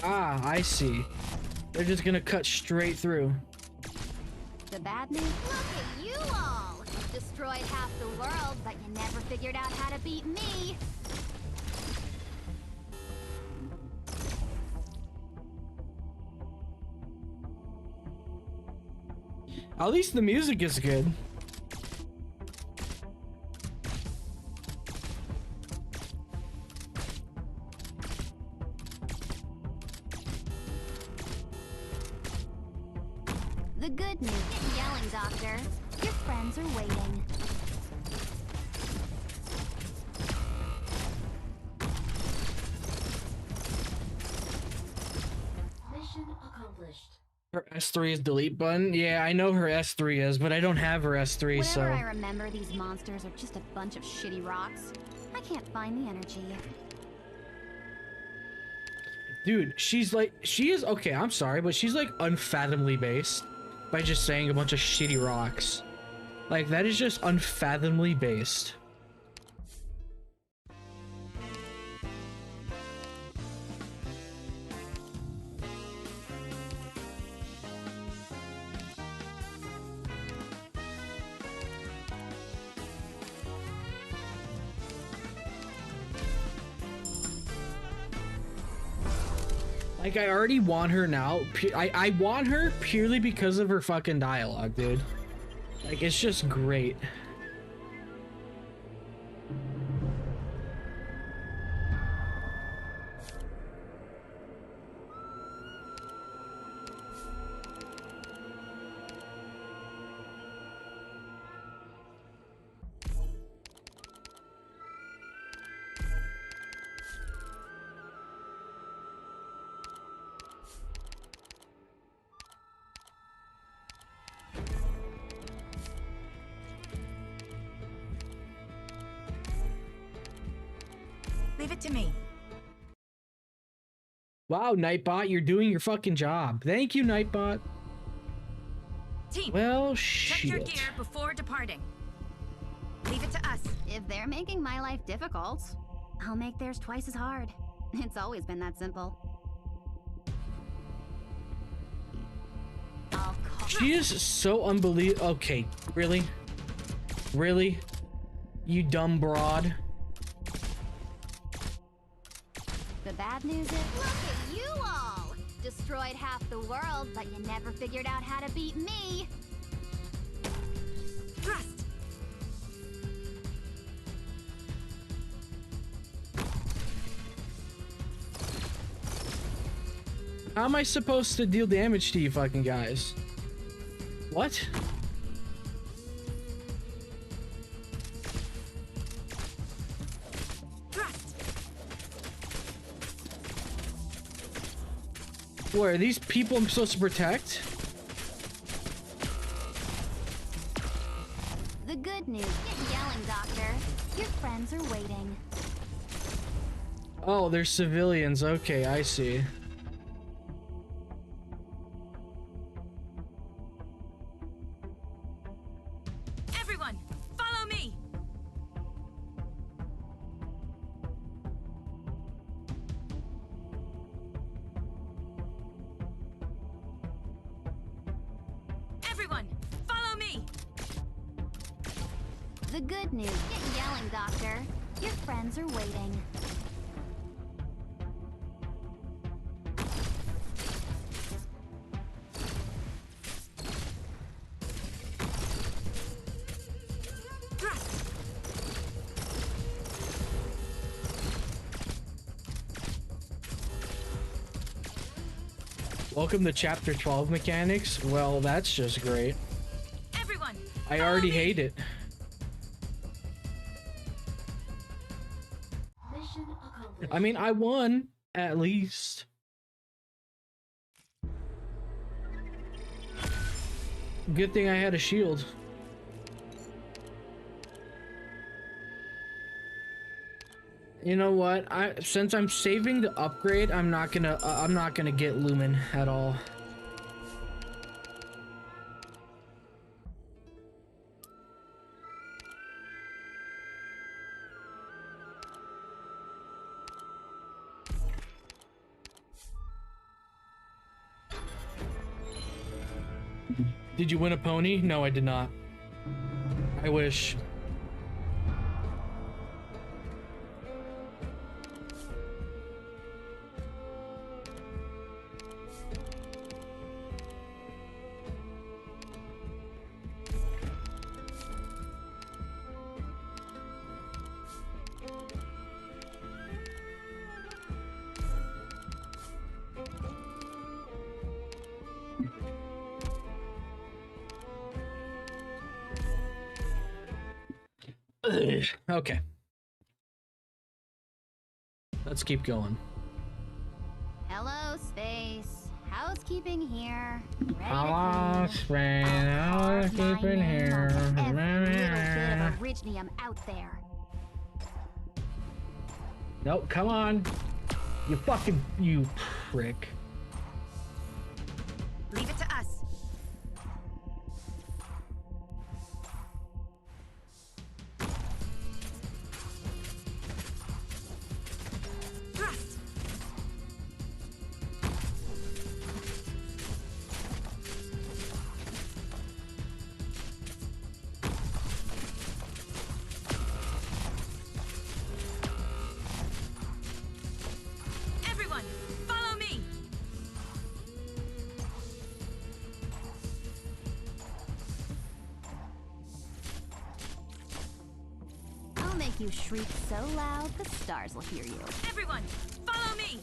Ah, I see. They're just gonna cut straight through. The bad news? Look at you all! Destroyed half the world, but you never figured out how to beat me! At least the music is good. The good news. Quit yelling, Doctor. Your friends are waiting. Mission accomplished. Her S3 is delete button. Yeah, I know her S3 is, but I don't have her S3, so. Whenever I remember these monsters are just a bunch of shitty rocks, I can't find the energy. Dude, she's like, she is, okay, I'm sorry, but she's like unfathomably based by just saying a bunch of shitty rocks. Like, that is just unfathomably based. Like, I already want her now. I want her purely because of her fucking dialogue, dude. Like, it's just great. Leave it to me. Wow, Nightbot, you're doing your fucking job. Thank you, Nightbot. Team, Well, check your shit. gear before departing. Leave it to us. If they're making my life difficult, I'll make theirs twice as hard. It's always been that simple. I'll call. She is so unbelievable. Okay, really? Really? You dumb broad. The bad news is, look at you all! Destroyed half the world, but you never figured out how to beat me! Thrust. How am I supposed to deal damage to you fucking guys? What? What, are these people I'm supposed to protect? The good news. Quit yelling, Doctor. Your friends are waiting. Oh, they're civilians. Okay, I see. Everyone, follow me. Everyone, follow me. The good news. Quit yelling, Doctor. Your friends are waiting. Welcome to Chapter 12 mechanics. Well, that's just great. Everyone, I already hate it. Mission accomplished. I mean, I won, at least. Good thing I had a shield. You know what? Since I'm saving the upgrade, I'm not gonna get Lumen at all. Did you win a pony? No, I did not. I wish. Okay. Let's keep going. Hello, space. Housekeeping here. Hello, Spain. Housekeeping here. Every little bit of Originium out there. Nope, come on. You prick. Leave it to us. Thrust. Everyone, follow me. I'll make you shriek so loud the stars will hear you. Everyone, follow me.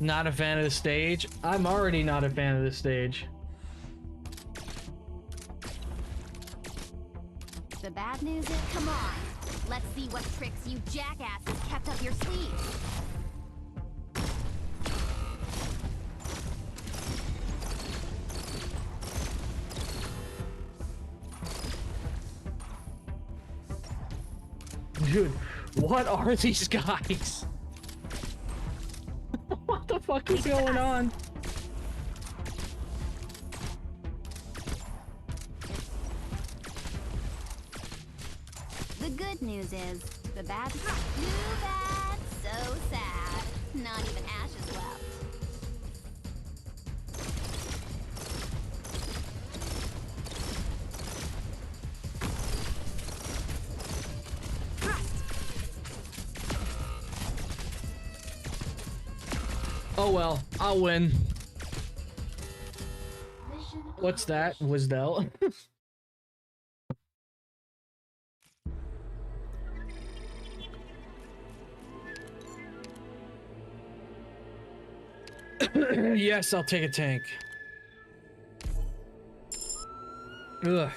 Not a fan of the stage? I'm already not a fan of the stage. The bad news is, come on. Let's see what tricks you jackasses kept up your sleeves. Dude, what are these guys? What the fuck is going on? The good news is, the bad too bad, so sad. Not even ashes left. Oh well, I'll win. What's that? Wisdell? Yes, I'll take a tank. Ugh.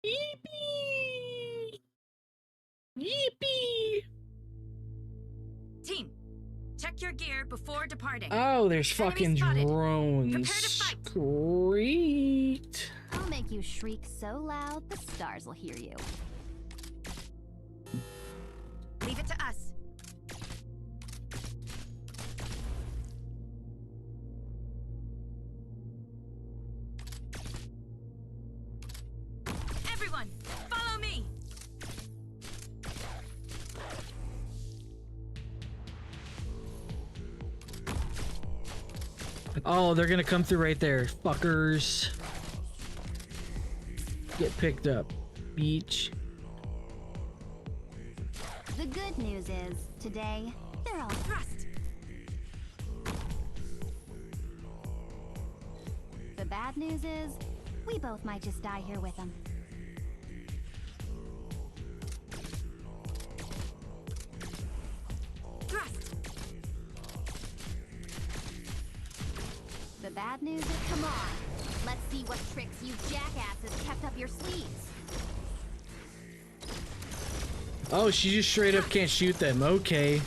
Yippee! Yippee! Team, check your gear before departing. Oh, there's fucking spotted. drones. Prepare to fight. Great. I'll make you shriek so loud the stars will hear you. Leave it to us. Everyone, follow me. Oh, they're gonna come through right there. Fuckers. Get picked up. Beach. The good news is, today, they're all Thrust. The bad news is, we both might just die here with them. Thrust. bad news is, come on. Let's see what tricks you jackasses kept up your sleeves. Oh, she just straight up can't shoot them. Okay.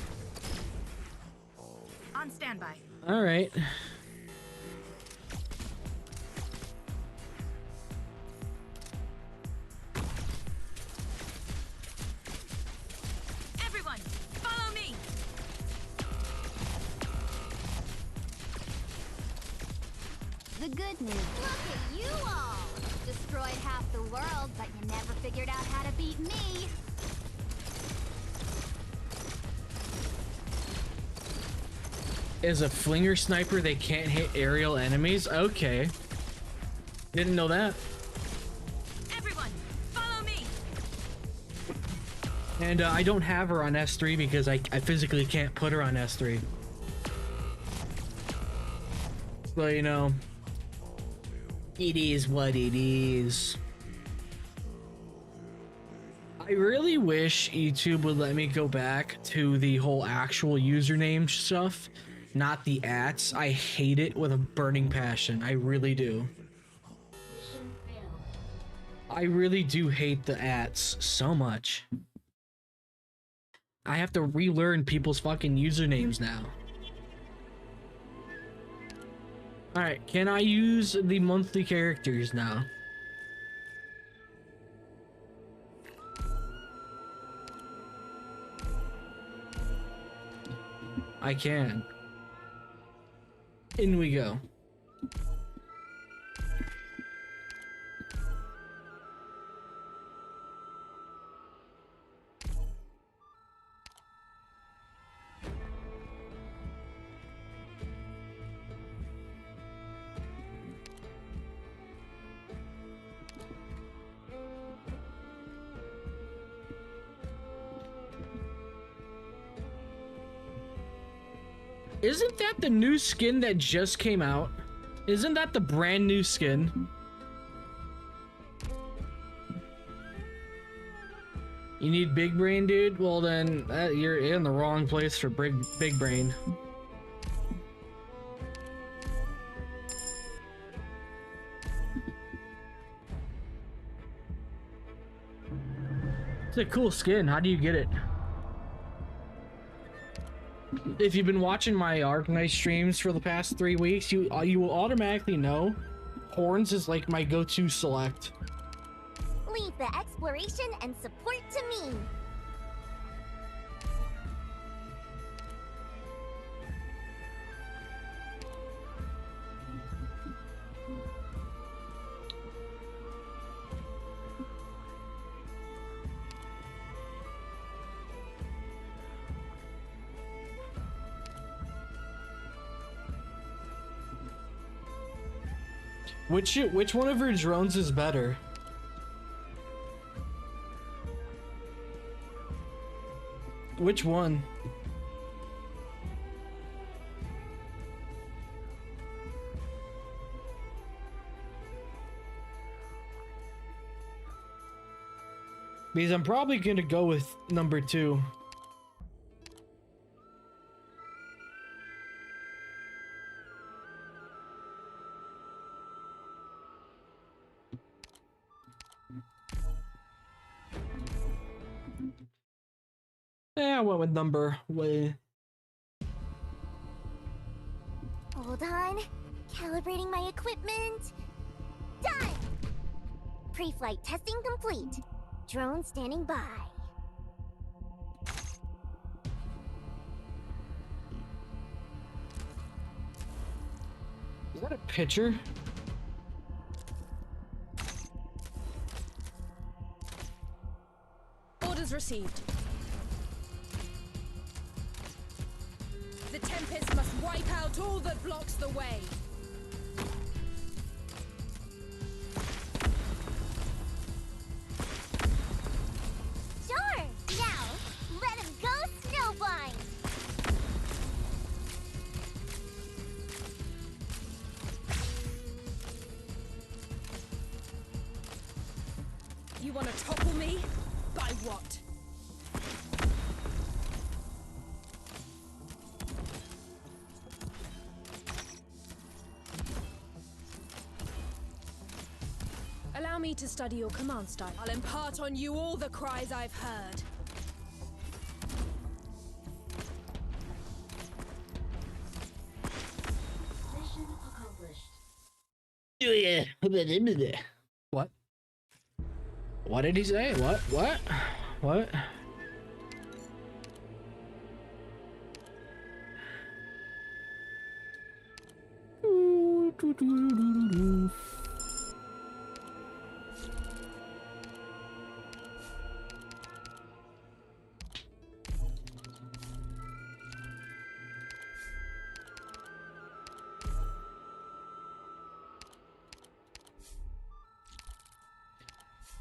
On standby. All right. Everyone, follow me. The good news. Look at you all! Destroyed half the world, but you never figured out how to beat me. As a flinger sniper, they can't hit aerial enemies? Okay. Didn't know that. Everyone, follow me. And I don't have her on S3 because I physically can't put her on S3. But you know, it is what it is. I really wish YouTube would let me go back to the whole actual username stuff, not the ats. I hate it with a burning passion. I really do. I really do hate the ats so much. I have to relearn people's fucking usernames now. Alright, can I use the monthly characters now? I can. In we go. Isn't that the new skin that just came out? Isn't that the brand new skin? You need big brain, dude? Well then, you're in the wrong place for big brain. It's a cool skin. How do you get it? If you've been watching my Arknights streams for the past 3 weeks, you will automatically know Horns is like my go-to select. Leave the exploration and support to me. Which one of her drones is better? Which one? Because I'm probably gonna go with number 2. Yeah, I went with number way. Hold on. Calibrating my equipment. Done! Pre-flight testing complete. Drone standing by. Is that a picture? Orders received. The Tempest must wipe out all that blocks the way. Sure! Now, let him go snowblind! You want to topple me? By what? me to study your command style. I'll impart on you all the cries I've heard. Mission accomplished. What? What did he say? What? What? What?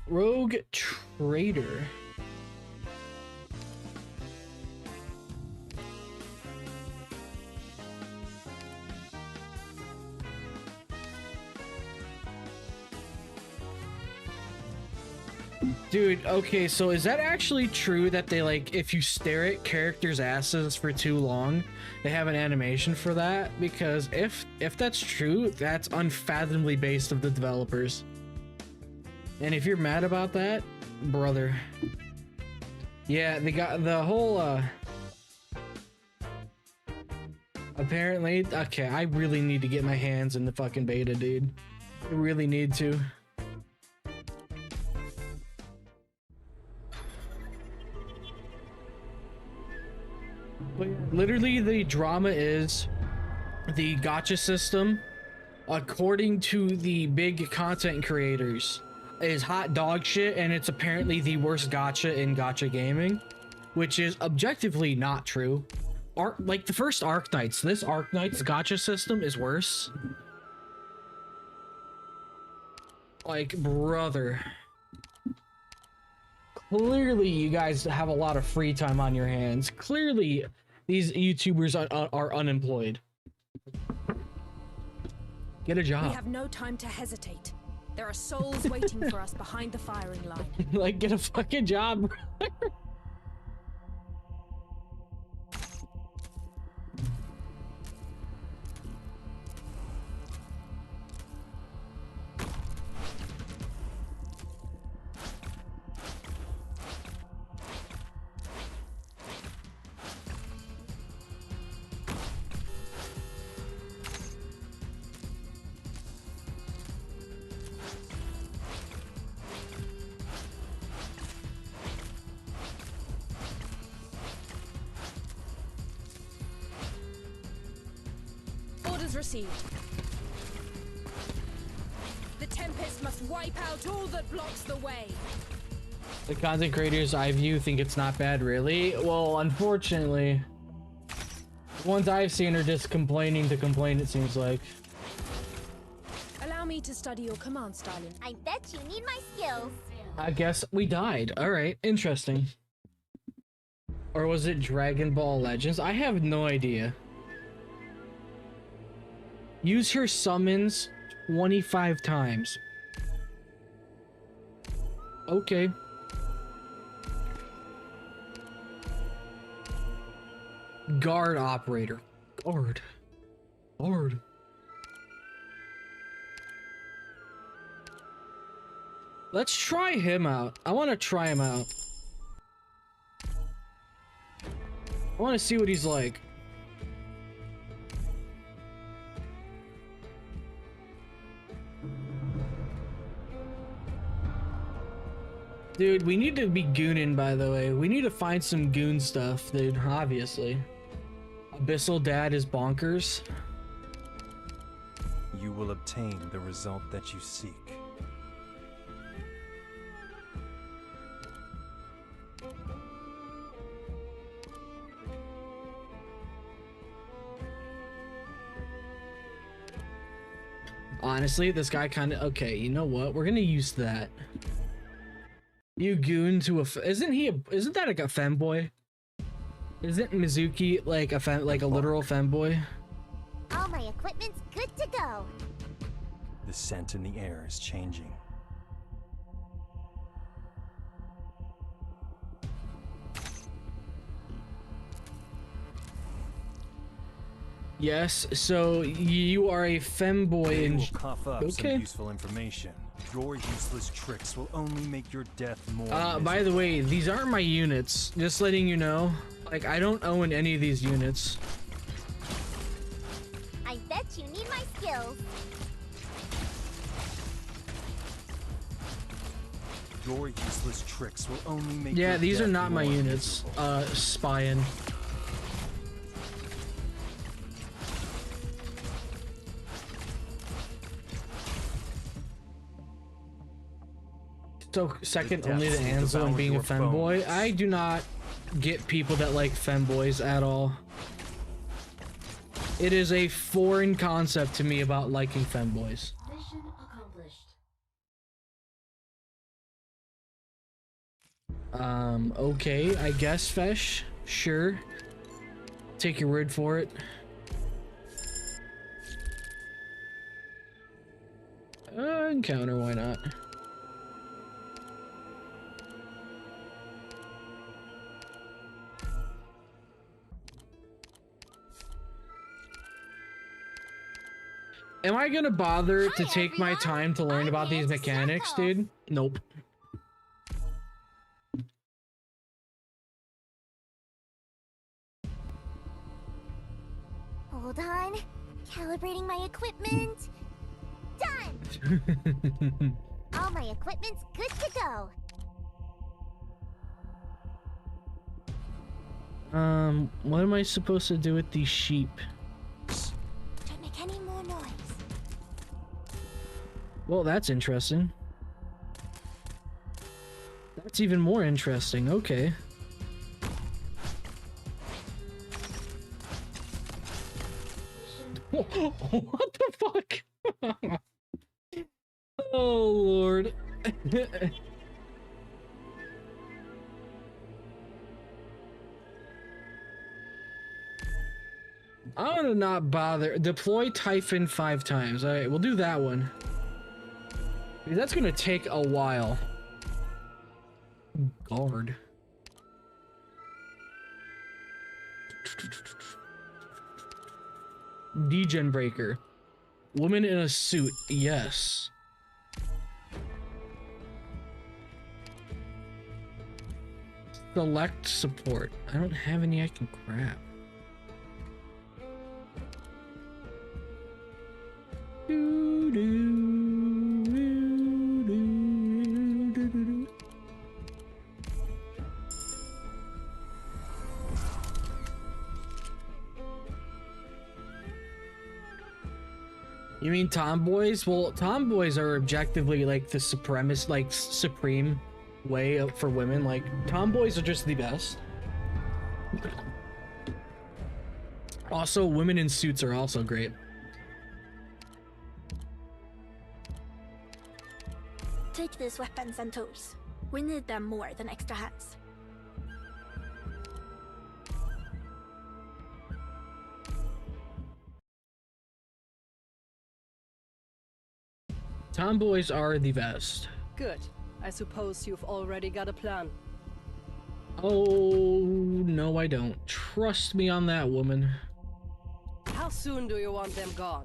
Rogue Trader. Dude, okay, so is that actually true that they, like, if you stare at characters' asses for too long, they have an animation for that? Because if that's true, that's unfathomably based of the developers. And if you're mad about that, brother. Yeah, they got the whole, apparently, okay, I really need to get my hands in the fucking beta, dude. I really need to. But yeah, literally, the drama is the gacha system, according to the big content creators, is hot dog shit, and it's apparently the worst gacha in gacha gaming, which is objectively not true. Like the first Arknights, this Arknights gacha system is worse. Like, brother. Clearly, you guys have a lot of free time on your hands. Clearly, these YouTubers are unemployed. Get a job. We have no time to hesitate. There are souls waiting for us behind the firing line. Like, get a fucking job. Orders received. The Tempest must wipe out all that blocks the way. The content creators I view think it's not bad, really? Well, unfortunately, the ones I've seen are just complaining to complain, it seems like. Allow me to study your command styling. I bet you need my skills. I guess we died. Alright, interesting. Or was it Dragon Ball Legends? I have no idea. Use her summons 25 times. Okay. Guard operator. Guard. Guard. Let's try him out. I want to try him out. I want to see what he's like. Dude, we need to be gooning, by the way. We need to find some goon stuff, dude, obviously. Abyssal Dad is bonkers. You will obtain the result that you seek. Honestly, this guy kind of... Okay, you know what? We're gonna use that. You goon to a... Isn't that like a femboy? Isn't Mizuki like a literal femboy? All my equipment's good to go. The scent in the air is changing. Yes, so you are a femboy You and... will cough up some Okay. useful information. Your useless tricks will only make your death more By the way, these aren't my units. Just letting you know. Like, I don't own any of these units. I bet you need my skills. Your useless tricks will only make Yeah, your these are death not my more units. miserable. Spying. So second only to depths will Ansel and devour being a your femboy. bones. I do not get people that like femboys at all. It is a foreign concept to me about liking femboys. Mission accomplished. Okay, I guess, Fesh. Sure. Take your word for it. Encounter, why not? Am I gonna bother to Hi, take my everyone. time to learn I'm about these Nancy mechanics, Circle. dude? Nope. Hold on. Calibrating my equipment. Done! All my equipment's good to go. What am I supposed to do with these sheep? Don't make any more noise. Well, that's interesting. That's even more interesting. Okay. What the fuck? Oh, Lord. I'm gonna not bother. Deploy Typhon 5 times. Alright, we'll do that one. That's gonna take a while. Guard. Degen Breaker. Woman in a suit. Yes. Select support. I don't have any I can grab. You mean tomboys? Well, tomboys are objectively like the supremacist, like supreme way for women. Like tomboys are just the best. Also, women in suits are also great. Take these weapons and tools. We need them more than extra hands. Tomboys are the best. Good. I suppose you've already got a plan. Oh, no, I don't. Trust me on that, woman. How soon do you want them gone?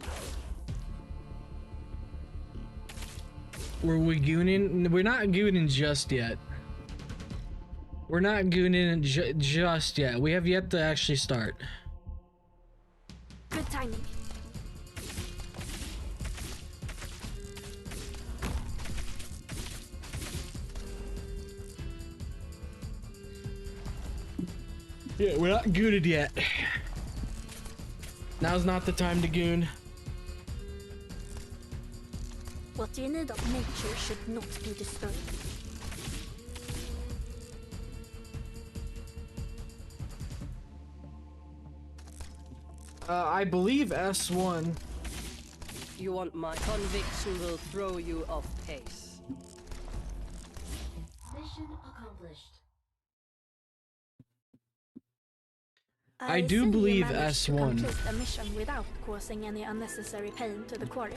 Were we gooning? We're not gooning just yet. We're not gooning just yet. We have yet to actually start. Good timing. Yeah, we're not gooted yet. Now's not the time to goon. What you need of nature should not be disturbed. I believe S1. You want my conviction will throw you off pace. Mission accomplished. I do see you believe managed to S1. complete the mission without causing any unnecessary pain to the quarry.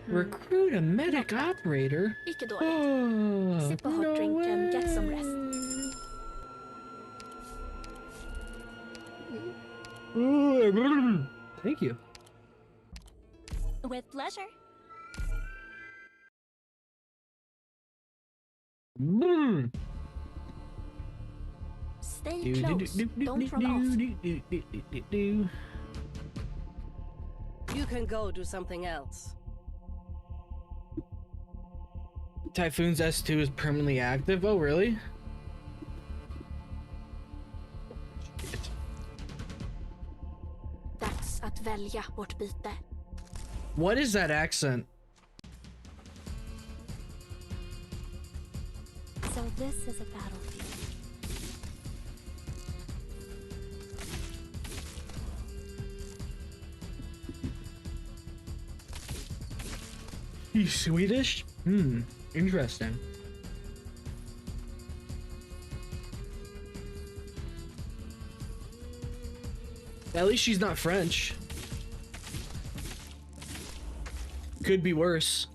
Recruit a medic operator? Icke dåligt. Oh, Sip a hot drink and get some rest. Thank you. With pleasure. Stay close. Don't run off. You can go do something else. Typhoon's S2 is permanently active. Oh, really? Dags att välja vårt byte. What is that accent? So this is a battlefield. He's Swedish? Interesting. At least she's not French. Could be worse.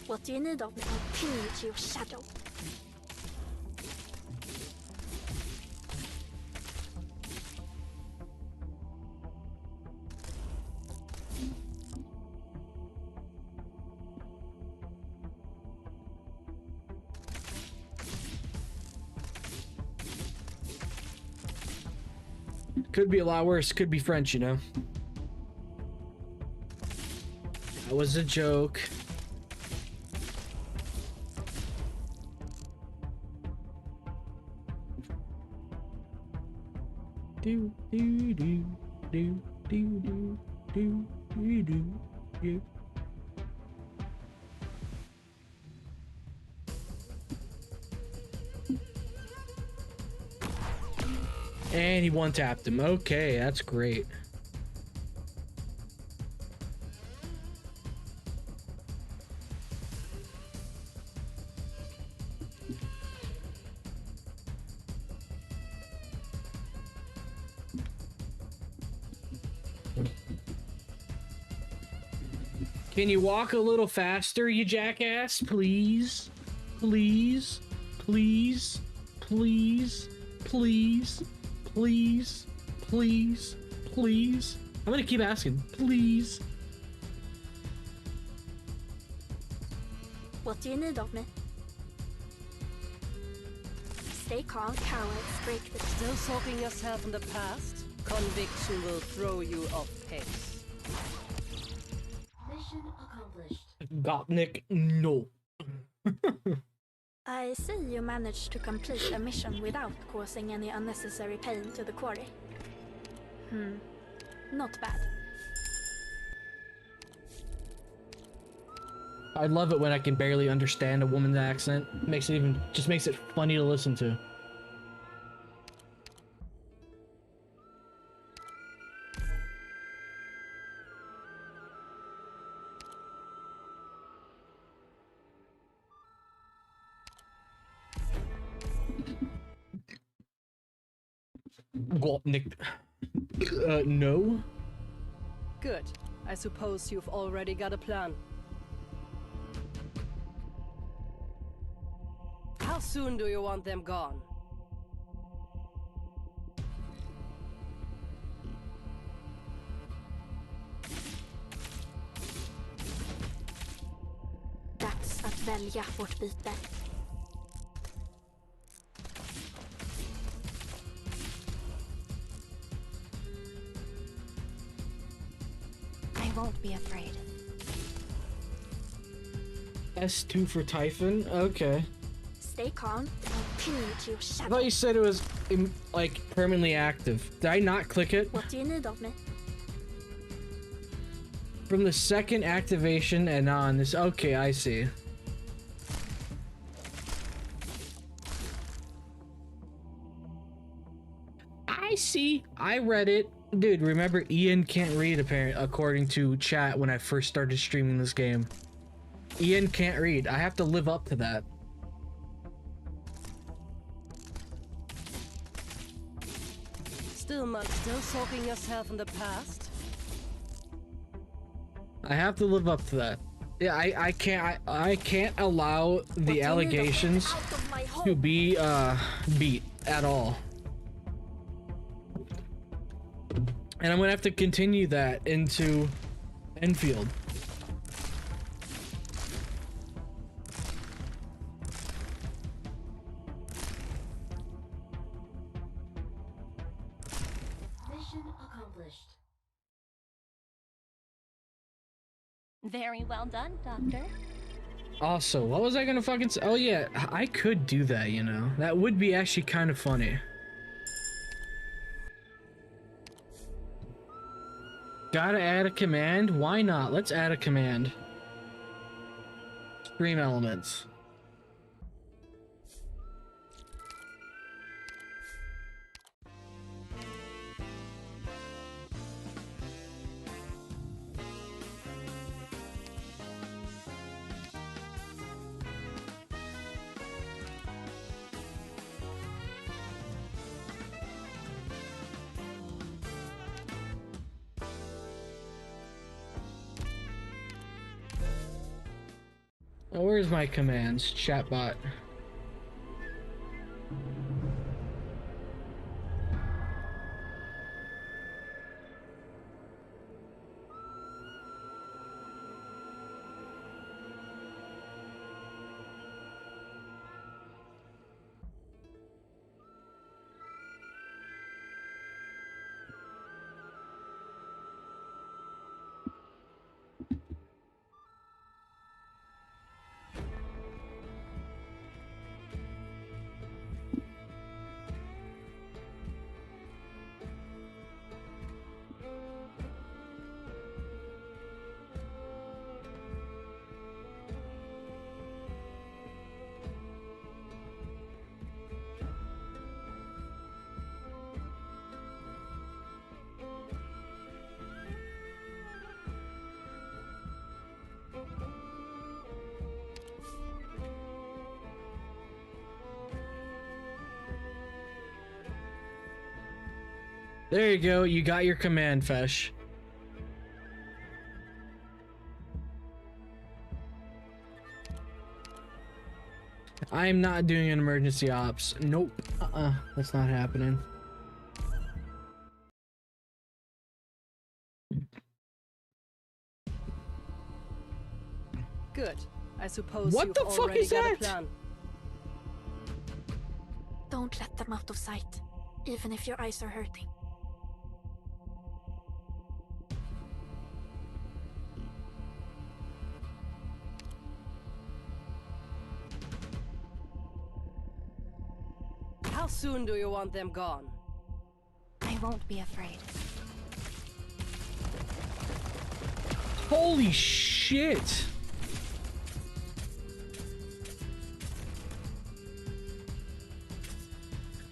What do you need of me? I'll pin you to your shadow. Could be a lot worse. Could be French, you know. That was a joke. Do do do do do do do do do do. And he one-tapped him. Okay, that's great. Can you walk a little faster, you jackass? Please? Please? Please? Please? Please? Please? Please? Please? I'm gonna keep asking. Please? What do you need of me? Stay calm, cowards. Break the... Still soaking yourself in the past? Conviction will throw you off pace. Mission accomplished. Gopnik, no. I see you managed to complete a mission without causing any unnecessary pain to the quarry. Not bad. I love it when I can barely understand a woman's accent. Makes it even, just makes it funny to listen to. Gopnik. No. Good. I suppose you've already got a plan. How soon do you want them gone? Dags att välja vårt byte. I won't be afraid. S2 for Typhon? Okay. Stay calm. I'll pin you to your I shadow. thought you said it was, like, permanently active. Did I not click it? What do you need of me? From the second activation and on this. Okay, I see. I see. I read it. Dude, remember Ian can't read according to chat when I first started streaming this game. Ian can't read. I have to live up to that. Still soaking yourself in the past? I have to live up to that. Yeah, I can't allow the allegations to be beat at all. And I'm gonna have to continue that into Enfield. Mission accomplished. Very well done, Doctor. Also, what was I gonna fucking say? Oh yeah, I could do that, you know. That would be actually kind of funny. Gotta add a command? Why not? Let's add a command. Stream elements. Oh, where's my commands? Chatbot. There you go, you got your command, Fesh. I am not doing an emergency ops. Nope. That's not happening. Good. I suppose What you've the fuck already is got that? a plan. Don't let them out of sight, even if your eyes are hurting. How soon do you want them gone? I won't be afraid. Holy shit!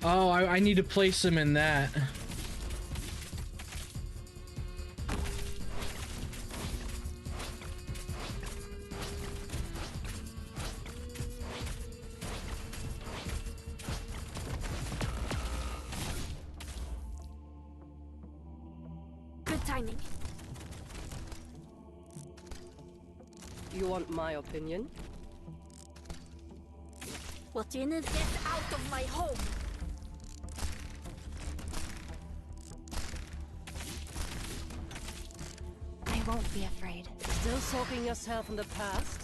Oh, I need to place them in that. Good timing. You want my opinion? What you need, get out of my home! I won't be afraid. Still soaking yourself in the past?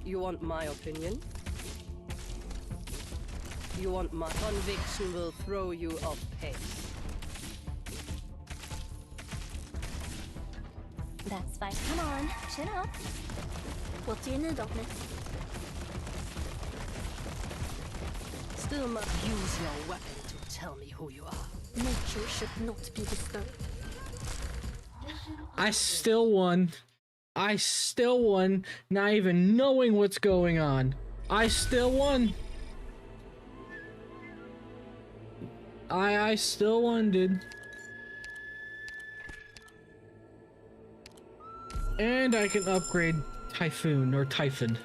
You want my opinion? You want my conviction will throw you off pace. That's fine. Come on, chin up. What do you need of me? Still must use your weapon to tell me who you are. Nature should not be disturbed. I still won. I still won, not even knowing what's going on. I still won. I still won, dude. And I can upgrade Typhoon or Typhon.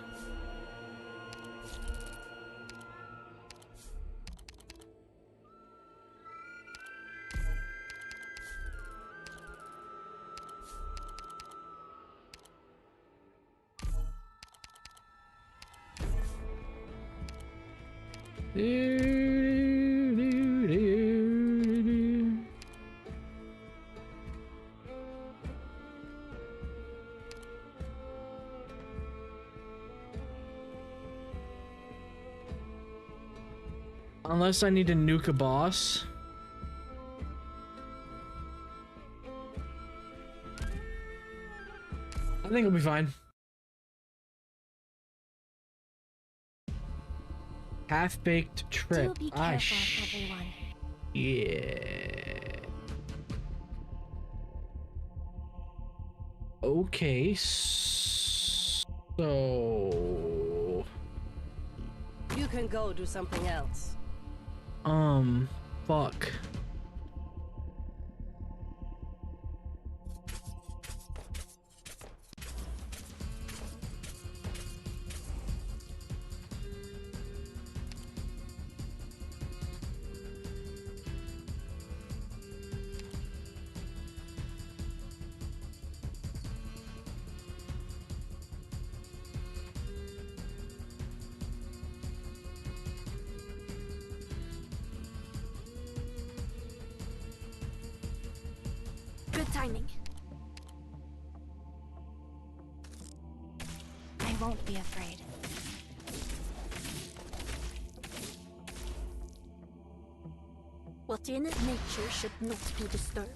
Unless I need to nuke a boss. I think it'll be fine. Half-baked trip. Do be careful, everyone. Yeah. Okay. So. You can go do something else. Fuck. Good timing. I won't be afraid. What's in nature should not be disturbed.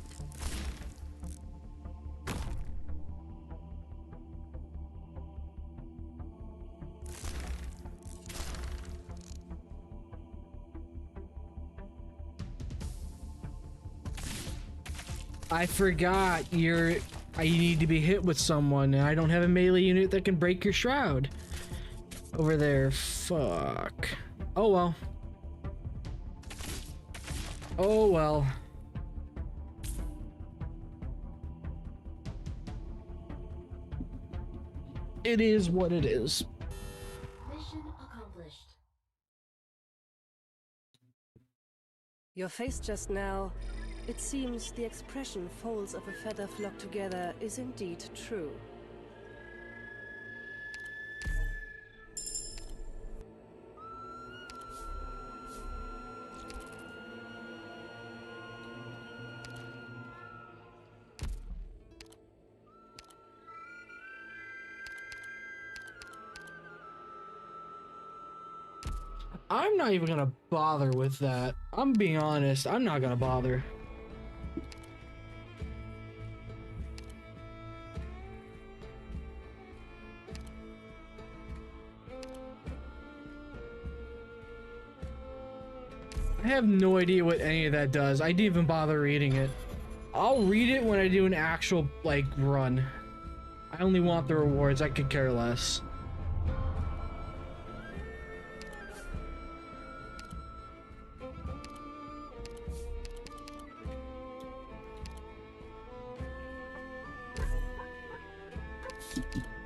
I forgot I need to be hit with someone, and I don't have a melee unit that can break your shroud. Over there, fuck. Oh well. Oh well. It is what it is. Mission accomplished. Your face just now, it seems the expression folds of a feather flock together is indeed true. I'm not even gonna bother with that. I'm being honest, I'm not gonna bother. I have no idea what any of that does. I didn't even bother reading it. I'll read it when I do an actual, like, run. I only want the rewards, I could care less.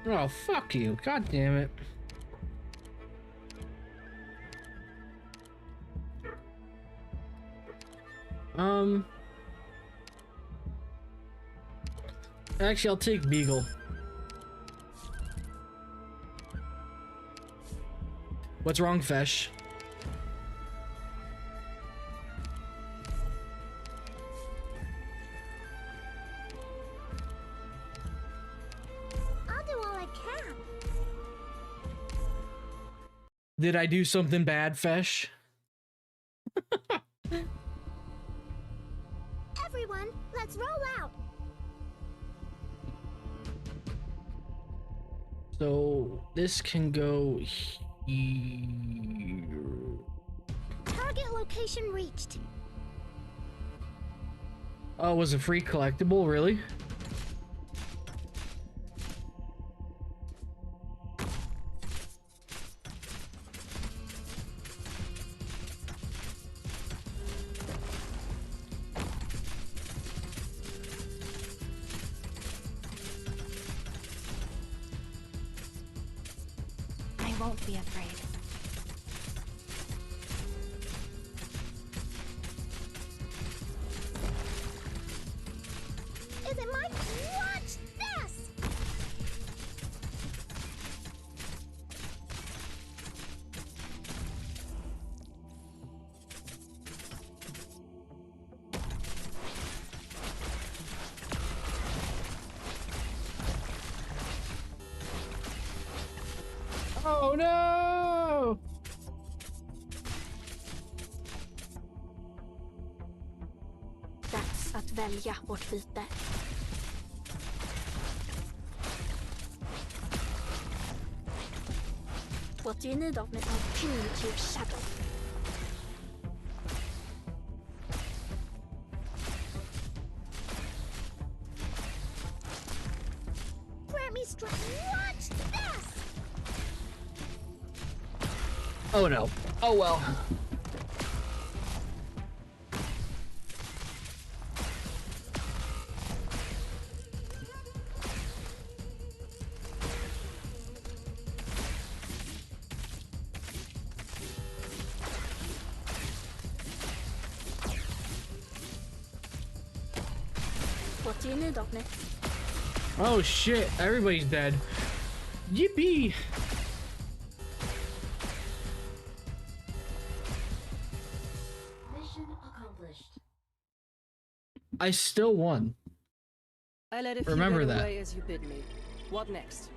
Oh, fuck you. God damn it. Actually, I'll take Beagle. What's wrong, Fesh? I'll do all I can. Did I do something bad, Fesh? Everyone, let's roll out. So this can go here. Target location reached. Oh, was a free collectible, really? I won't be afraid. Is it my watch this? Oh no! Dags att välja vårt byte. What do you need of me? I'll pin you to your shadow. Grant me strength. Watch this! Oh no. Oh well. What do you need of me? Oh shit, everybody's dead. Yippee! Mission accomplished. I still won. I let a few Remember get that. away as you bid me. What next?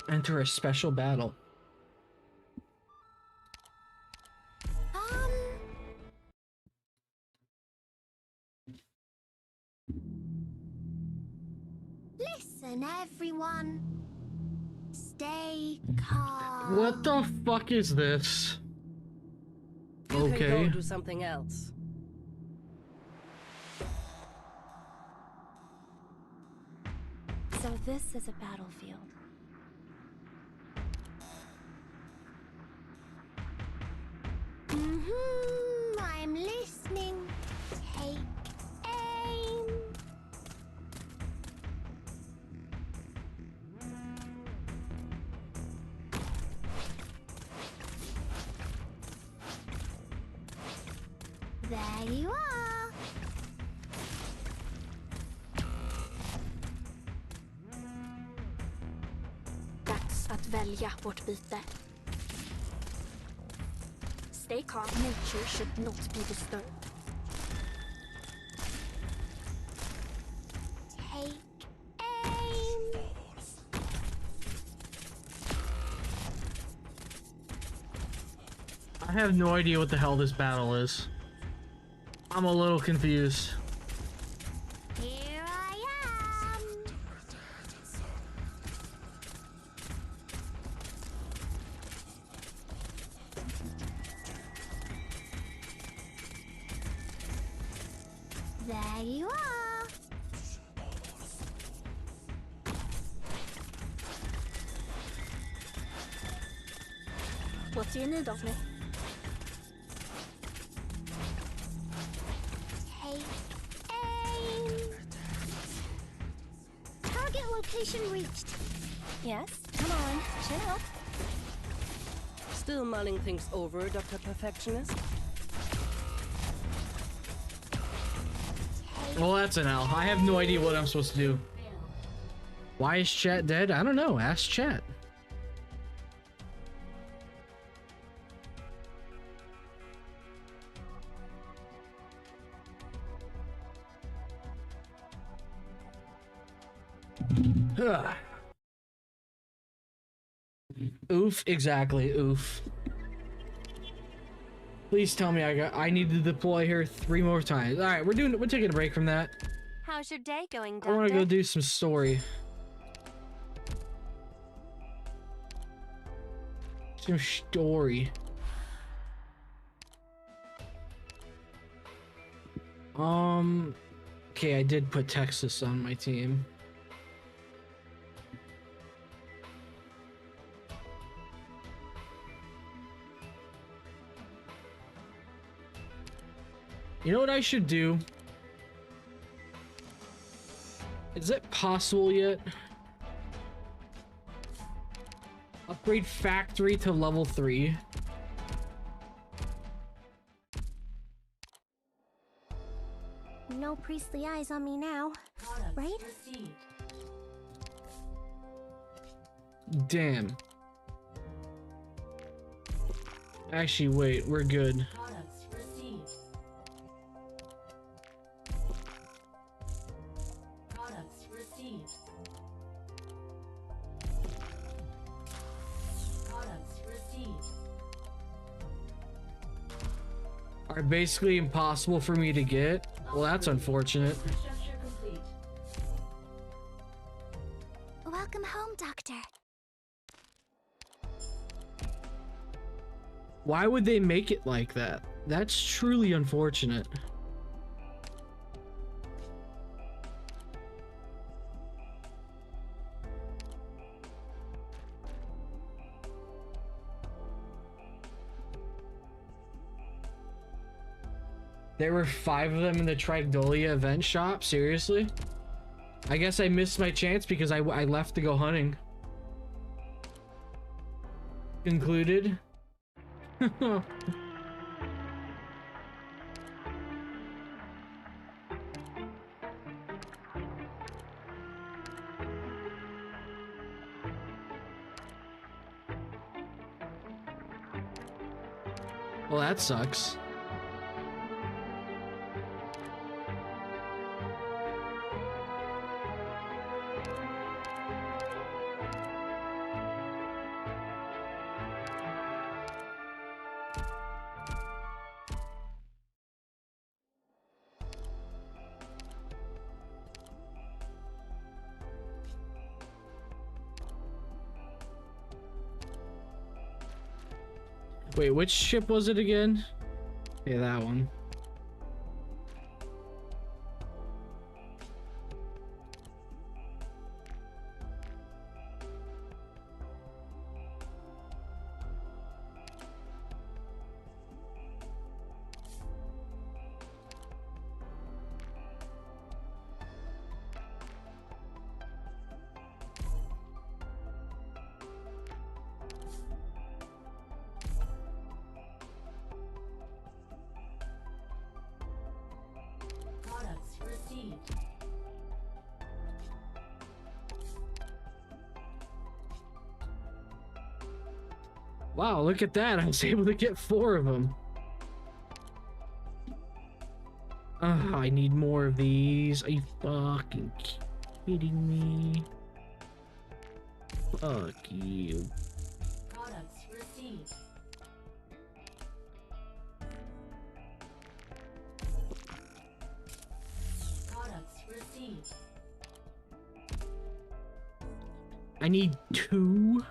Enter a special battle. Listen, everyone. Stay calm. What the fuck is this? You can Okay. go do something else. So this is a battlefield. I'm listening. Take aim. There you are. Dags att välja vårt byte. Stay calm. Nature should not be disturbed. Take aim. I have no idea what the hell this battle is. I'm a little confused. Here I am. There you are. What do you need of me? Take aim. Target location reached. Yes, come on, chill. Still mulling things over, Dr. Perfectionist? Well, that's an L. I have no idea what I'm supposed to do. Why is chat dead? I don't know. Ask chat. Ugh. Oof, exactly. Oof. Please tell me I need to deploy here 3 more times. All right, we're taking a break from that. How's your day going, I Doctor? want to go do some story. Some story. Okay, I did put Texas on my team. You know what I should do? Is it possible yet? Upgrade factory to level 3. No priestly eyes on me now, right? Damn. Actually, wait, we're good. Products received. Products received. Products received. Are basically impossible for me to get. Well, that's unfortunate. Structure complete. Welcome home, Doctor. Why would they make it like that? That's truly unfortunate. There were 5 of them in the Trigdolia event shop? Seriously? I guess I missed my chance because I left to go hunting. Concluded. Well, that sucks. Wait, which ship was it again? Yeah, that one. Products received. Wow, look at that. I was able to get 4 of them. I need more of these. Are you fucking kidding me? Fuck you. Products received. Products received. I need 2.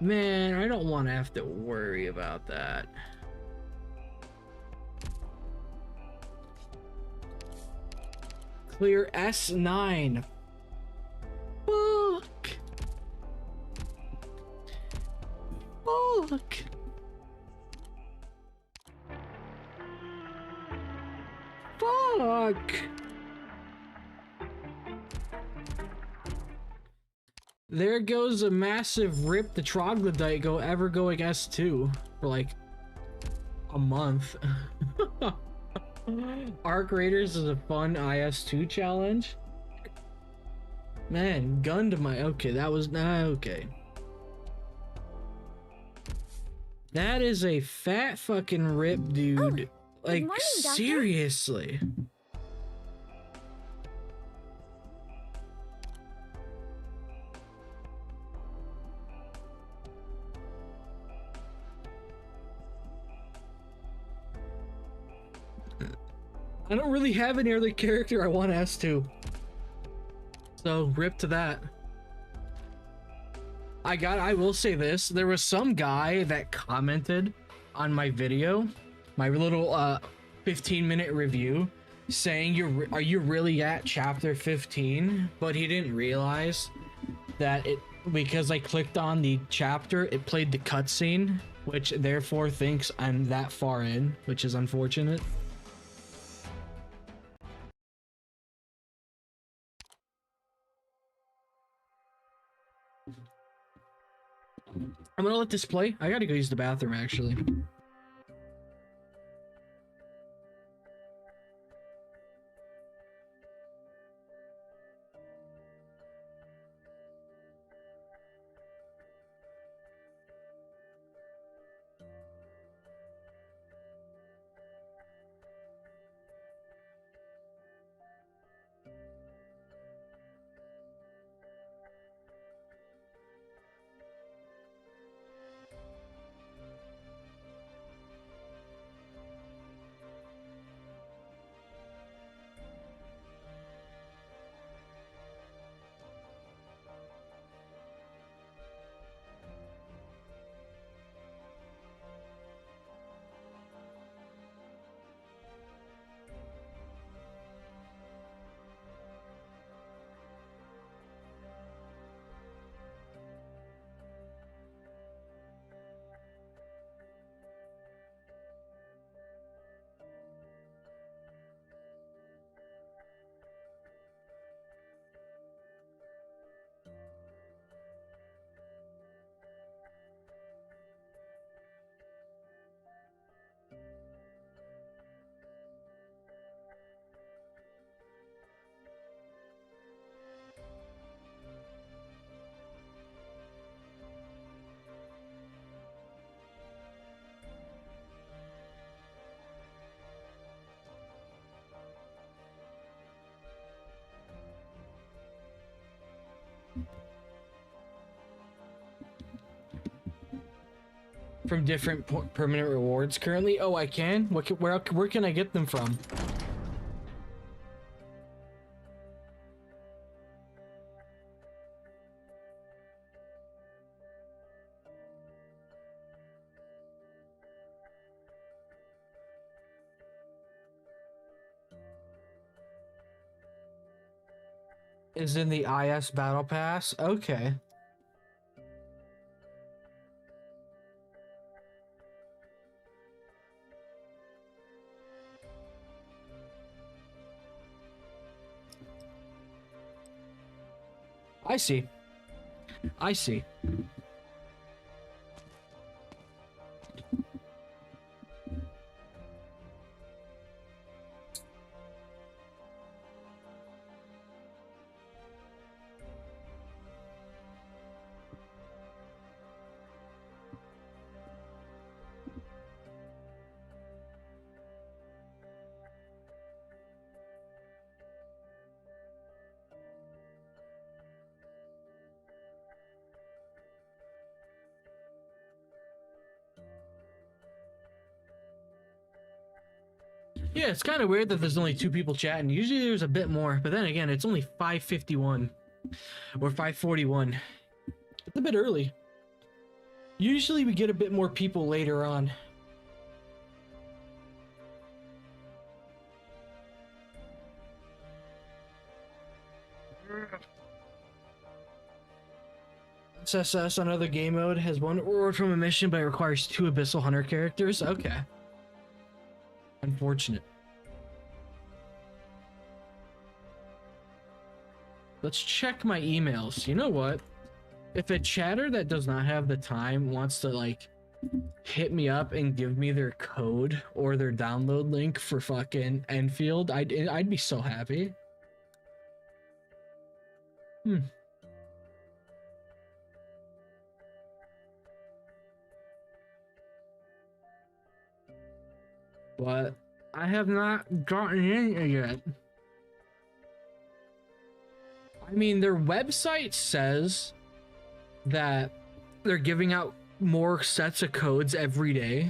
Man, I don't want to have to worry about that. Clear S9. Fuck. Fuck. Fuck. There goes a massive rip the troglodyte ever going S2 for like a month. Arc Raiders is a fun IS2 challenge. Man, gun to my... Okay, that was... okay. That is a fat fucking rip, dude. Like, morning, Doctor. seriously. I don't really have any other character I want S2. So, rip to that. I will say this. There was some guy that commented on my video, my little 15-minute review, saying, are you really at chapter 15? But he didn't realize that because I clicked on the chapter, it played the cutscene, which therefore thinks I'm that far in, which is unfortunate. I'm gonna let this play. I gotta go use the bathroom, actually. from different permanent rewards currently. Oh, I can? Where can I get them from? Is in the IS Battle Pass? Okay. I see. I see. Yeah, it's kind of weird that there's only 2 people chatting. Usually there's a bit more, but then again, it's only 5:51 or 5:41. It's a bit early. Usually we get a bit more people later on. SSS on other game mode has 1 reward from a mission, but it requires 2 Abyssal Hunter characters. Okay. Unfortunate. Let's check my emails. You know what? If a chatter that does not have the time wants to like hit me up and give me their code or their download link for fucking Enfield, I'd be so happy. But I have not gotten in yet. I mean, their website says that they're giving out more sets of codes every day.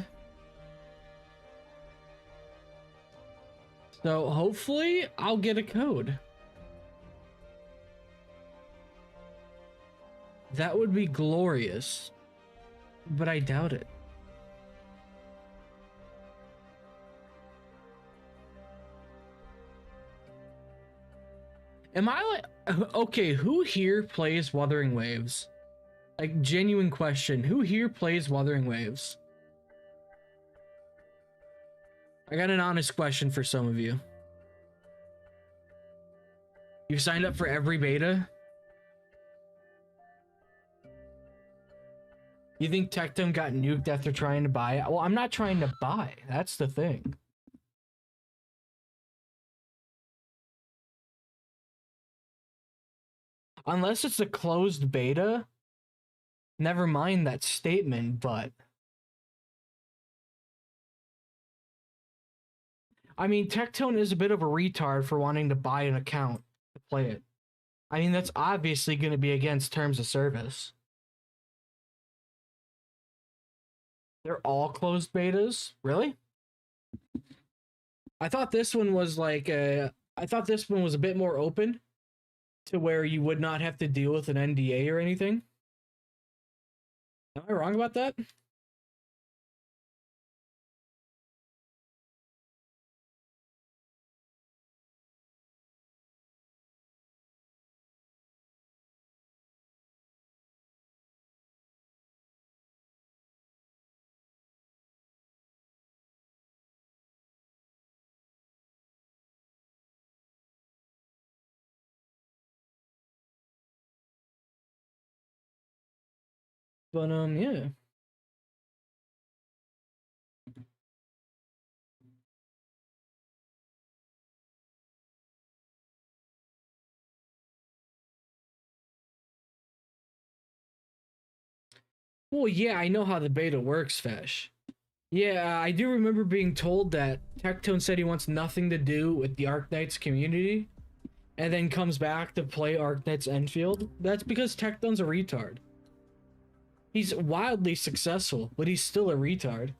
So hopefully I'll get a code. That would be glorious, but I doubt it. Am I like, okay, who here plays Wuthering Waves? Like, genuine question, who here plays Wuthering Waves? I got an honest question for some of you. You signed up for every beta? You think Tectum got nuked after trying to buy it? Well, I'm not trying to buy. That's the thing. Unless it's a closed beta, never mind that statement, but... I mean, Tectone is a bit of a retard for wanting to buy an account to play it. I mean, that's obviously going to be against terms of service. They're all closed betas? Really? I thought this one was like I thought this one was a bit more open to where you would not have to deal with an NDA or anything. Am I wrong about that? But yeah. Well, yeah, I know how the beta works, Fesh. Yeah, I do remember being told that Tectone said he wants nothing to do with the Arknights community, and then comes back to play Arknights Endfield. That's because Tectone's a retard. He's wildly successful, but he's still a retard.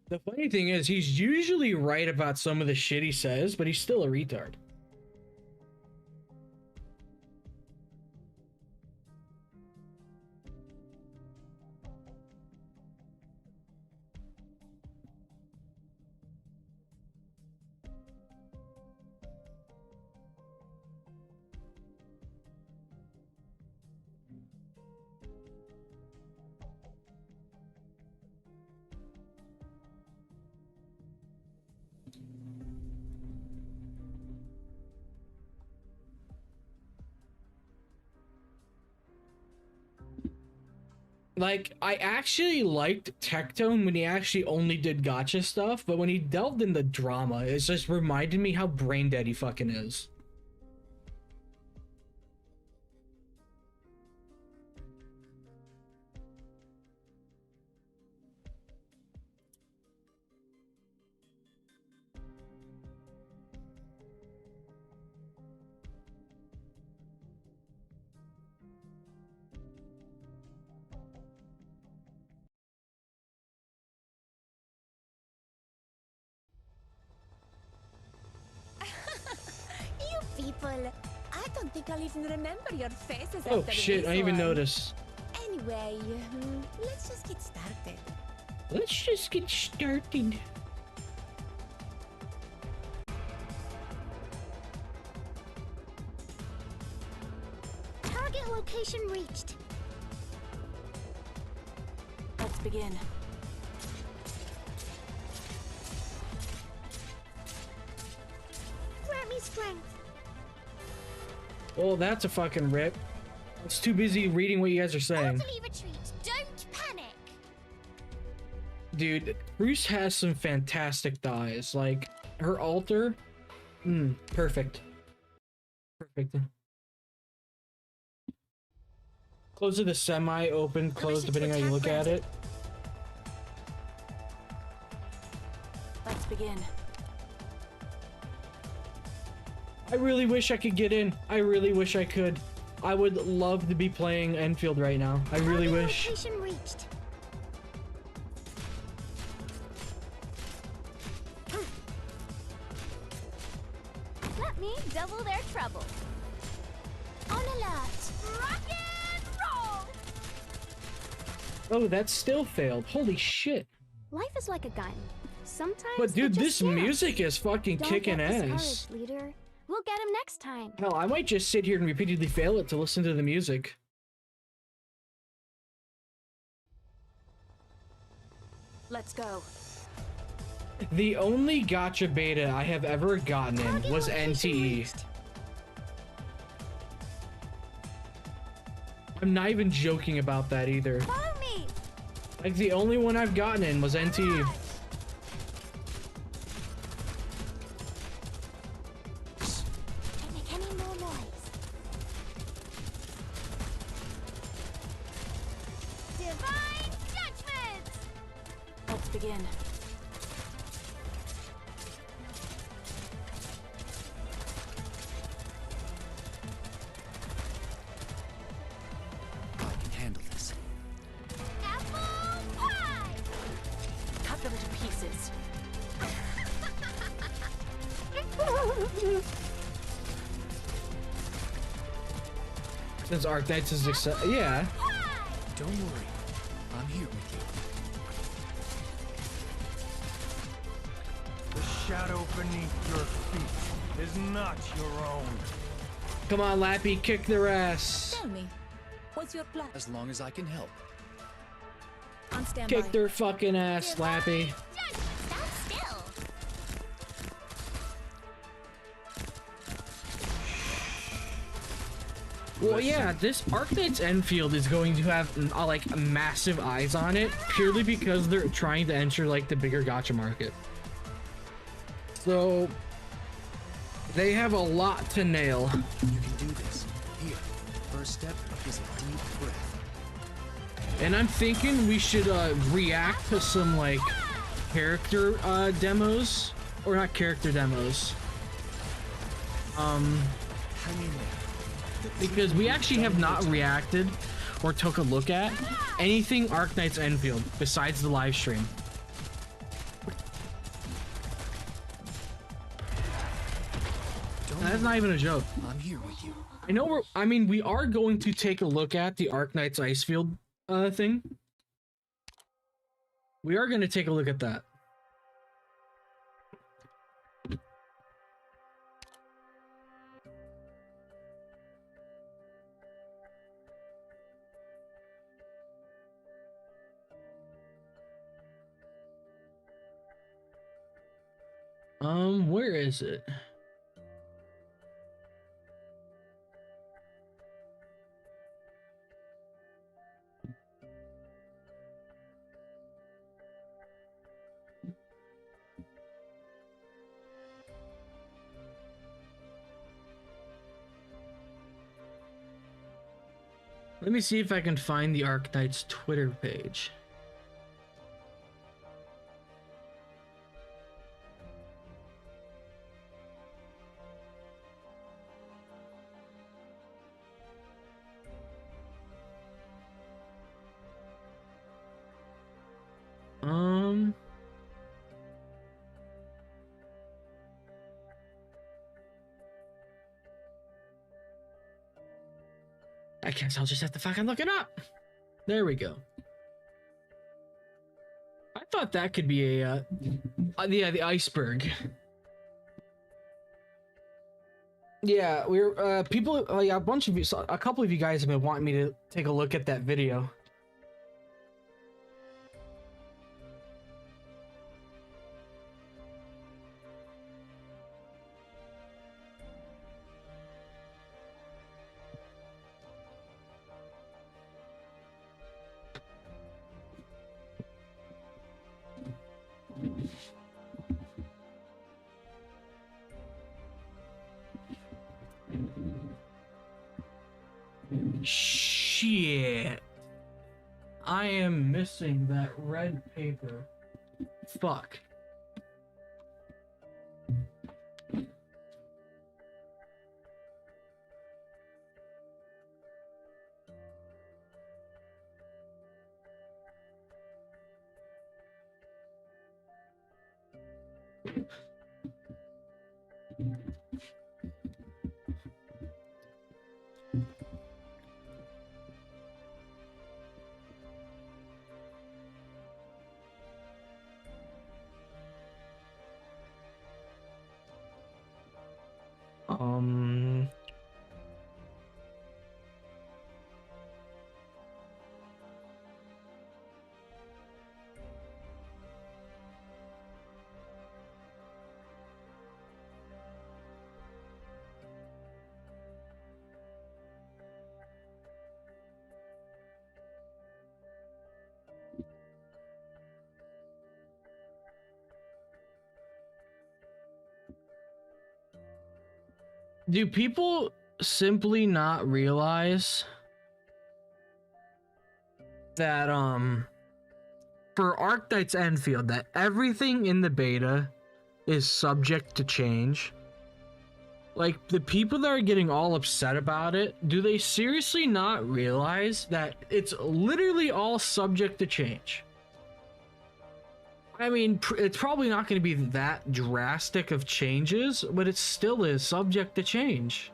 The funny thing is, he's usually right about some of the shit he says, but he's still a retard. Like, I actually liked Tectone when he actually only did gotcha stuff, but when he delved into drama, it just reminded me how brain dead he fucking is. People, I don't think I'll even remember your faces. Oh after shit, this I didn't even one. notice. Anyway, let's just get started. Let's just get started. Target location reached. Let's begin. Grant me strength. Oh, that's a fucking rip. I was too busy reading what you guys are saying. Orderly retreat. Don't panic. Dude, Bruce has some fantastic dies. Like, her altar. Perfect. Perfect. Close to the semi-open, close depending how you look at it. Let's begin. I really wish I could get in. I really wish I could. I would love to be playing Enfield right now. I really wish. Location reached. Let me double their trouble. On alert. Rock and roll! Oh, that still failed. Holy shit. Life is like a gun. Sometimes. But they dude, just this snap. music is fucking Don't kicking get ass. discouraged, leader. We'll get him next time. Hell, I might just sit here and repeatedly fail it to listen to the music. Let's go. The only gacha beta I have ever gotten in Target was location NTE. reached. I'm not even joking about that either. Follow me. Like, the only one I've gotten in was NTE. Don't make any more noise. Divine judgment! Let's begin. I can handle this. Apple pie! Cut them to pieces. Since Arknights is yeah. Don't worry. I'm here with you. The shadow beneath your feet is not your own. Come on, Lappy, kick their ass. Tell me, what's your plan? As long as I can help. On standby. Kick their fucking ass, Lappy. Stand still! Well, yeah, this Arknights Endfield is going to have like massive eyes on it purely because they're trying to enter like the bigger gacha market. So they have a lot to nail. You can do this. Here, first step is a deep breath. And I'm thinking we should react to some like character demos, or not character demos. Because we actually have not reacted or took a look at anything Arknights Endfield besides the live stream. That's not even a joke. I'm here with you. I know we are going to take a look at the Arknights Icefield thing. We are going to take a look at that. Where is it? Let me see if I can find the Arknights Twitter page. I guess I'll just have to fucking look it up. There we go. I thought that could be a, yeah, the Iceberd. Yeah, we're, people, yeah, a bunch of you, a couple of you guys have been wanting me to take a look at that video. Shit. I am missing that red paper. Fuck. Do people simply not realize that, for Arknights Endfield, that everything in the beta is subject to change? Like, the people that are getting all upset about it, do they seriously not realize that it's literally all subject to change? I mean, it's probably not going to be that drastic of changes, but it still is subject to change.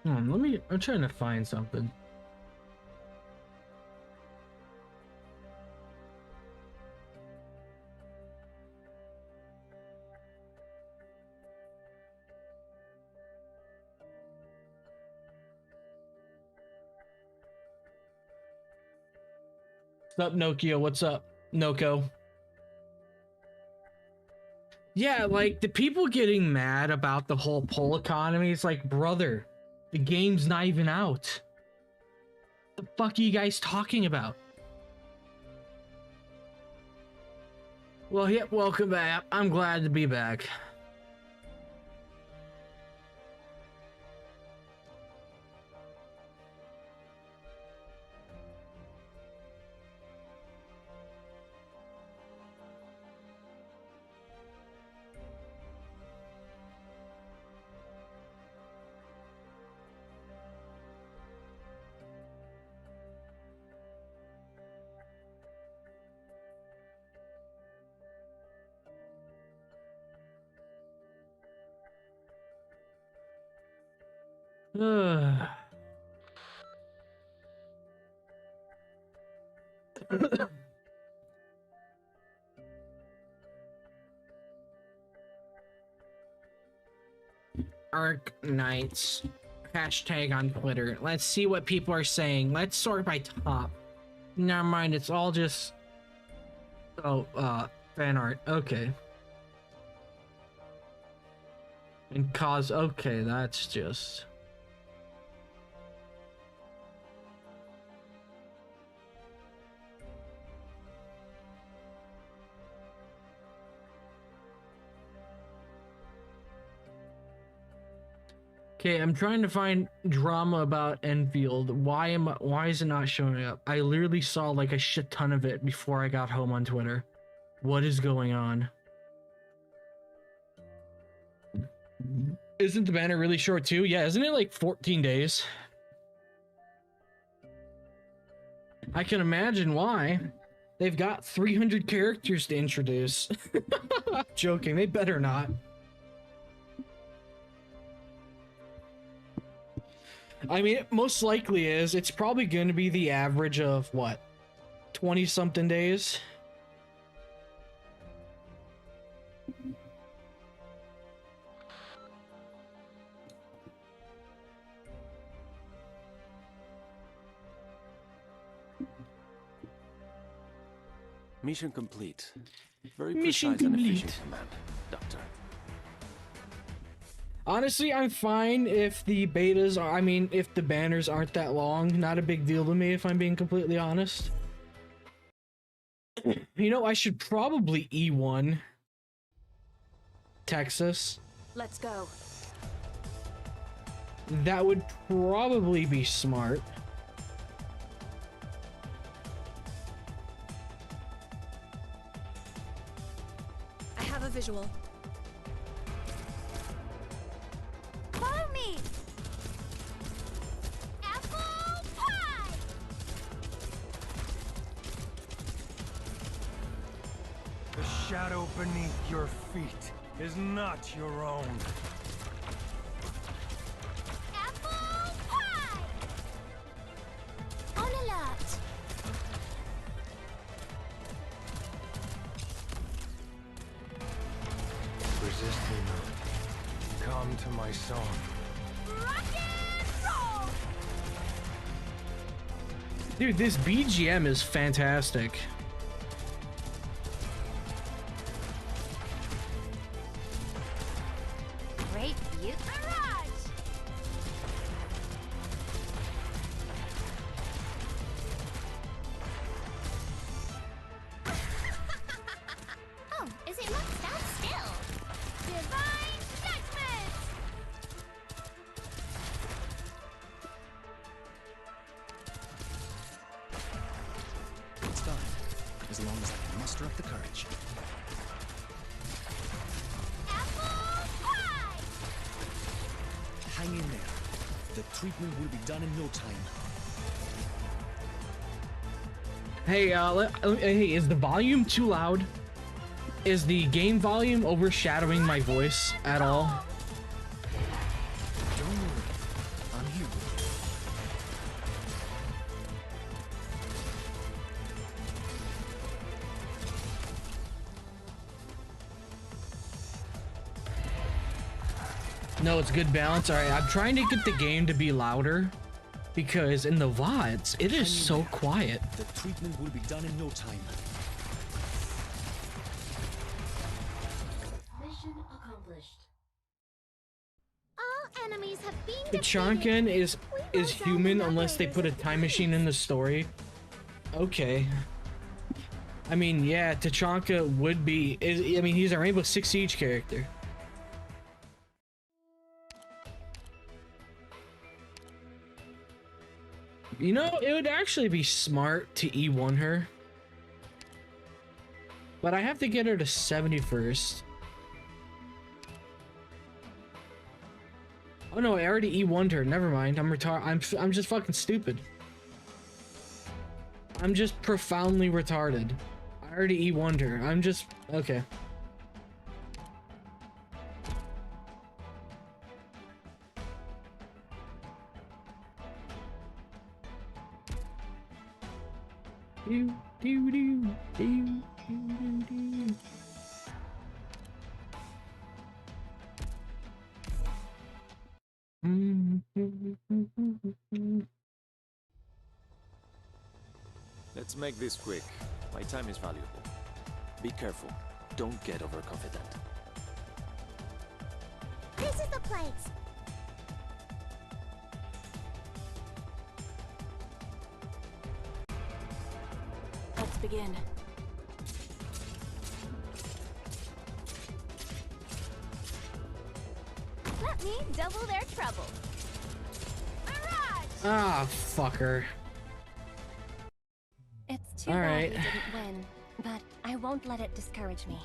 I'm trying to find something. What's up, Nokia? What's up, Noko? Yeah, like, the people getting mad about the whole poll economy, it's like, brother, the game's not even out. The fuck are you guys talking about? Well, yeah, welcome back. I'm glad to be back. Arknights. Hashtag on Twitter. Let's see what people are saying. Let's sort by top. Never mind, it's all just... Oh, fan art. Okay. And cause... Okay, that's just... Okay, I'm trying to find drama about Enfield. Why is it not showing up? I literally saw like a shit ton of it before I got home on Twitter. What is going on? Isn't the banner really short too? Yeah, isn't it like 14 days? I can imagine why. They've got 300 characters to introduce. Joking, they better not. I mean, it most likely is. It's probably going to be the average of, what, 20-something days? Mission complete. Very precise and efficient command, Doctor. Honestly, I'm fine if the betas are, I mean, if the banners aren't that long. Not a big deal to me, if I'm being completely honest. You know, I should probably E1 Texas. Let's go. That would probably be smart. I have a visual. Follow me! Apple pie! The shadow beneath your feet is not your own. Apple pie! On alert! Resist me not. Come to my song. Rock and roll! Dude, this BGM is fantastic. Great view. Mirage! Oh, is it not stand still? Divine judgment! It's fine, as long as I can muster up the courage. Apple pie! Hang in there. The treatment will be done in no time. Hey, hey, is the volume too loud? Is the game volume overshadowing my voice at all? Don't worry. I'm here No, it's good balance. All right, I'm trying to get the game to be louder because in the VODs, it is so quiet. The treatment will be done in no time. Mission accomplished. All enemies have been Tachanka is human unless they put a time machine in the story. Okay. I mean, yeah, Tachanka would be. I mean, he's a Rainbow Six Siege character. You know, it would actually be smart to E1 her. But I have to get her to 70 first. Oh no, I already E1'd her. Never mind. I'm just fucking stupid. I'm just profoundly retarded. I already E1'd her. I'm just okay. Do do do do do do. Let's make this quick. My time is valuable. Be careful. Don't get overconfident. This is the place. Let's begin. Let me double their trouble. Mirage! Ah, fucker. It's too All bad right. we didn't win, but I won't let it discourage me.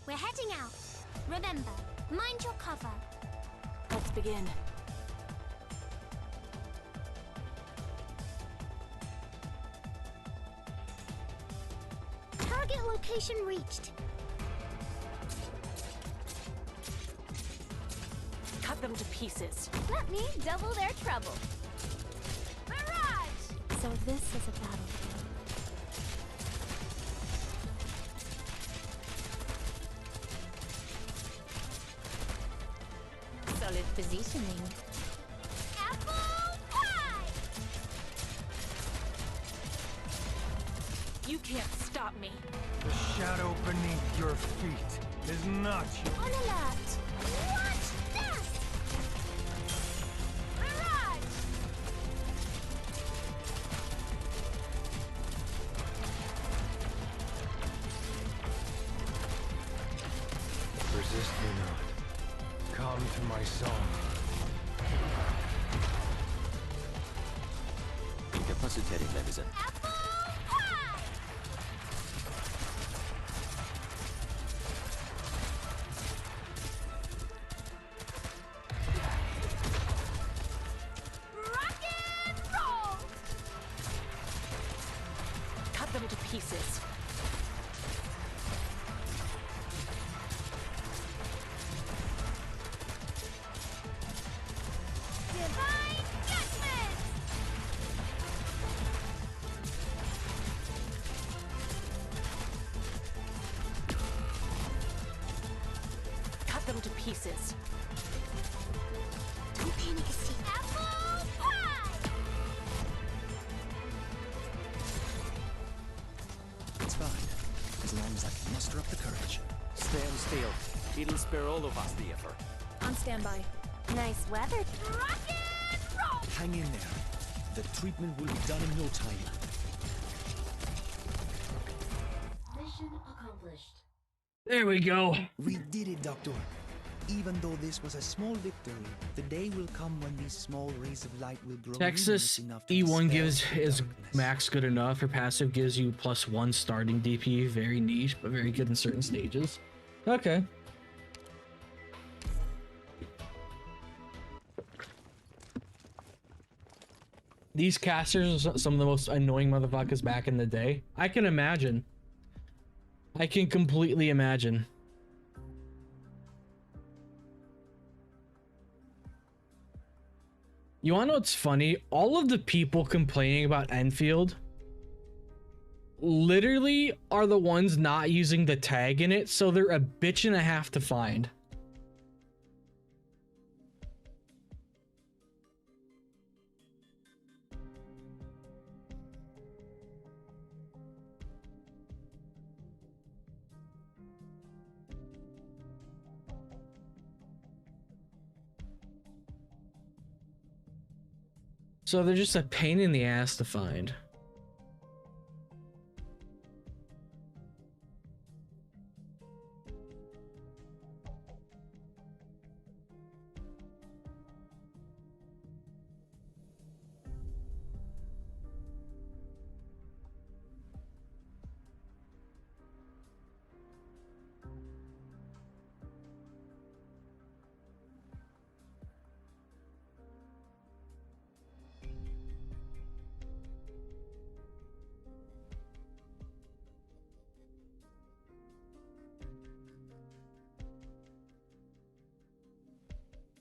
We're heading out. Remember, mind your cover. Let's begin. Target location reached. Cut them to pieces. Let me double their trouble. Mirage! So this is a battlefield. Solid positioning. Apple pie! You can't stop me. The shadow beneath your feet is not your... On alert! Watch this! Mirage! Resist me not. Come to my song. Incapacitating Levison. Apple pie! Rock and roll! Cut them to pieces. Divine judgment! Cut them to pieces. Don't panic, Steve. Apple pie! It's fine, as long as I can muster up the courage. Stand still. It'll spare all of us the effort. On standby. Nice weather. Rock and roll! Hang in there. The treatment will be done in no time. Mission accomplished. There we go. We did it, Doctor. Even though this was a small victory, the day will come when these small rays of light will grow Texas luminous enough to E1 dispel gives the is darkness. max good enough. Her passive gives you +1 starting DP. Very niche, but very good in certain stages. Okay. These casters are some of the most annoying motherfuckers back in the day. I can imagine. I can completely imagine. You wanna know what's funny? All of the people complaining about Enfield literally are the ones not using the tag in it, so they're a bitch and a half to find. So they're just a pain in the ass to find.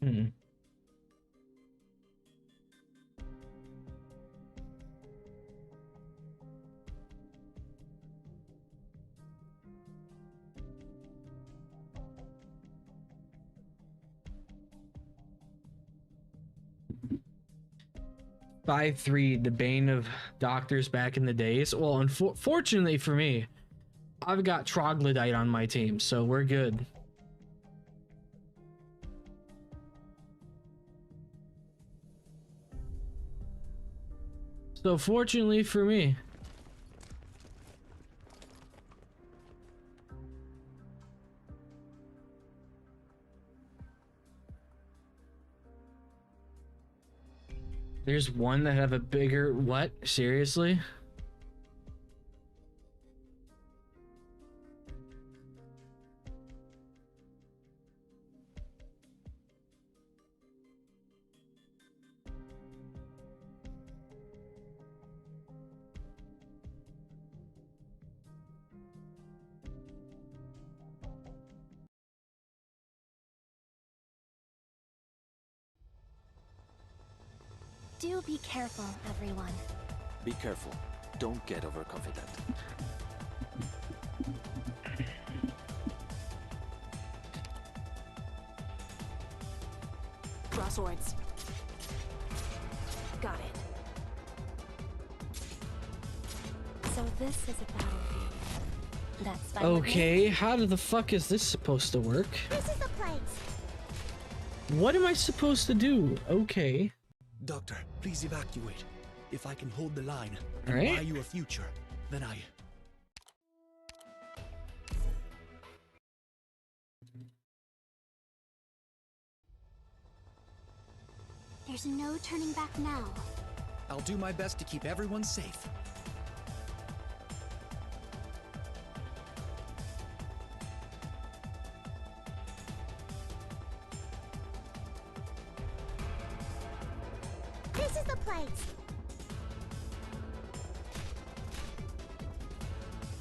Hmm. Five three, the bane of doctors back in the days. Well, unfortunately for me, I've got Troglodyte on my team, so we're good. So fortunately for me. There's one that have a bigger what? Seriously? Do be careful, everyone. Be careful. Don't get overconfident. Draw swords. Got it. So this is a battlefield. That's fine. Okay, how the fuck is this supposed to work? This is the place. What am I supposed to do? Okay. Doctor, please evacuate. If I can hold the line All and right. buy you a future, then I... There's no turning back now. I'll do my best to keep everyone safe. This is the place.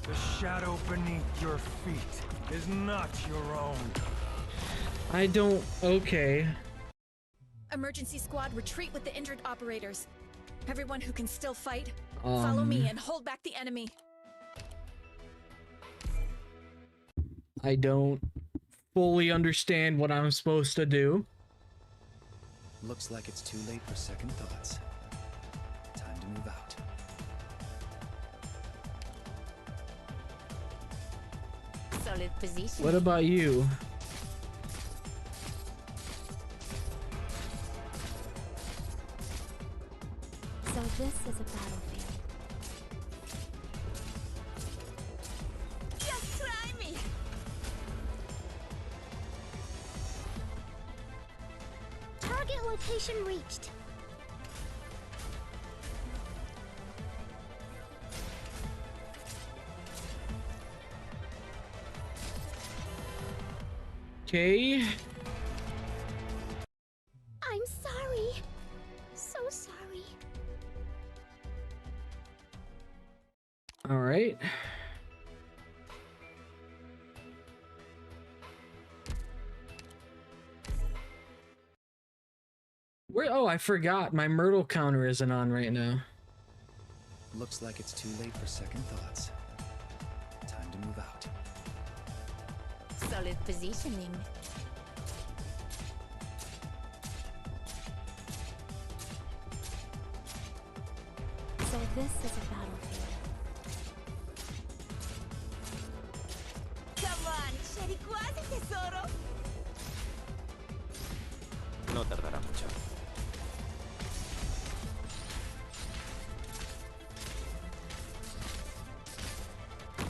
The shadow beneath your feet is not your own. I don't... Okay. Emergency squad, retreat with the injured operators. Everyone who can still fight, follow me and hold back the enemy. I don't fully understand what I'm supposed to do. Looks like it's too late for second thoughts. Time to move out. Solid position. What about you? So this is a battlefield. Just try me. Target location reached. Okay. I'm sorry. So sorry. All right. Where Oh, I forgot. My Myrtle counter isn't on right now. Looks like it's too late for second thoughts. Time to move out. Solid positioning. So this is a battlefield. Come on, c'eri quasi, tesoro. No tardará mucho.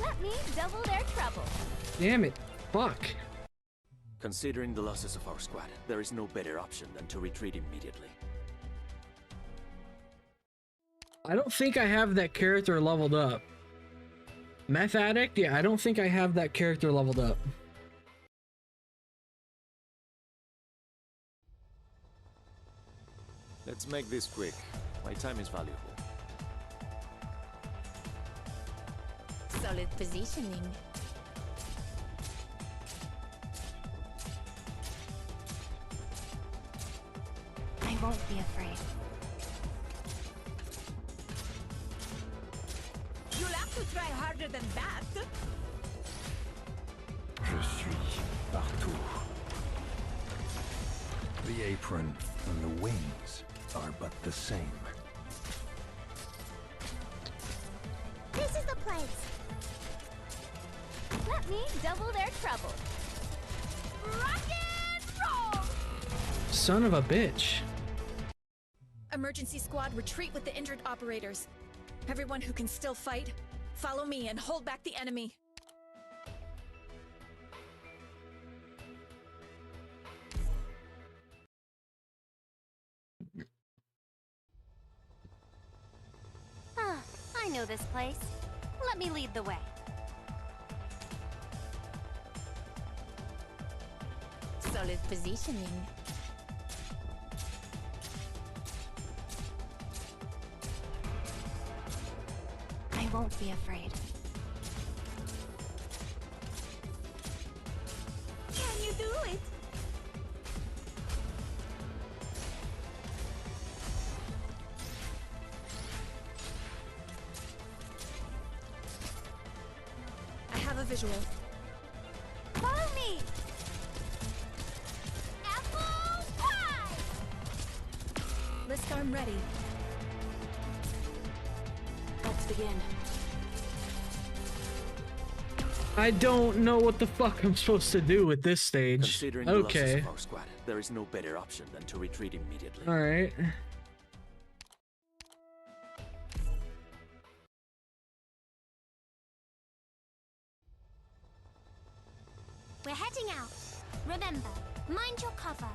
Let me double their trouble. Damn it. Fuck. Considering the losses of our squad, there is no better option than to retreat immediately. I don't think I have that character leveled up. Meth Addict? Yeah, I don't think I have that character leveled up. Let's make this quick. My time is valuable. Solid positioning. I won't be afraid. You'll have to try harder than that. Je suis partout. The apron and the wings are but the same. This is the place. Let me double their trouble. Rock and roll! Son of a bitch. Emergency squad, retreat with the injured operators. Everyone who can still fight, follow me and hold back the enemy. I know this place. Let me lead the way. Solid positioning. I won't be afraid. Can you do it? I have a visual. Follow me! Apple pie! List arm ready. Let's begin. I don't know what the fuck I'm supposed to do with this stage. Considering the losses Okay. of our squad, there is no better option than to retreat immediately. Alright. We're heading out. Remember, mind your cover.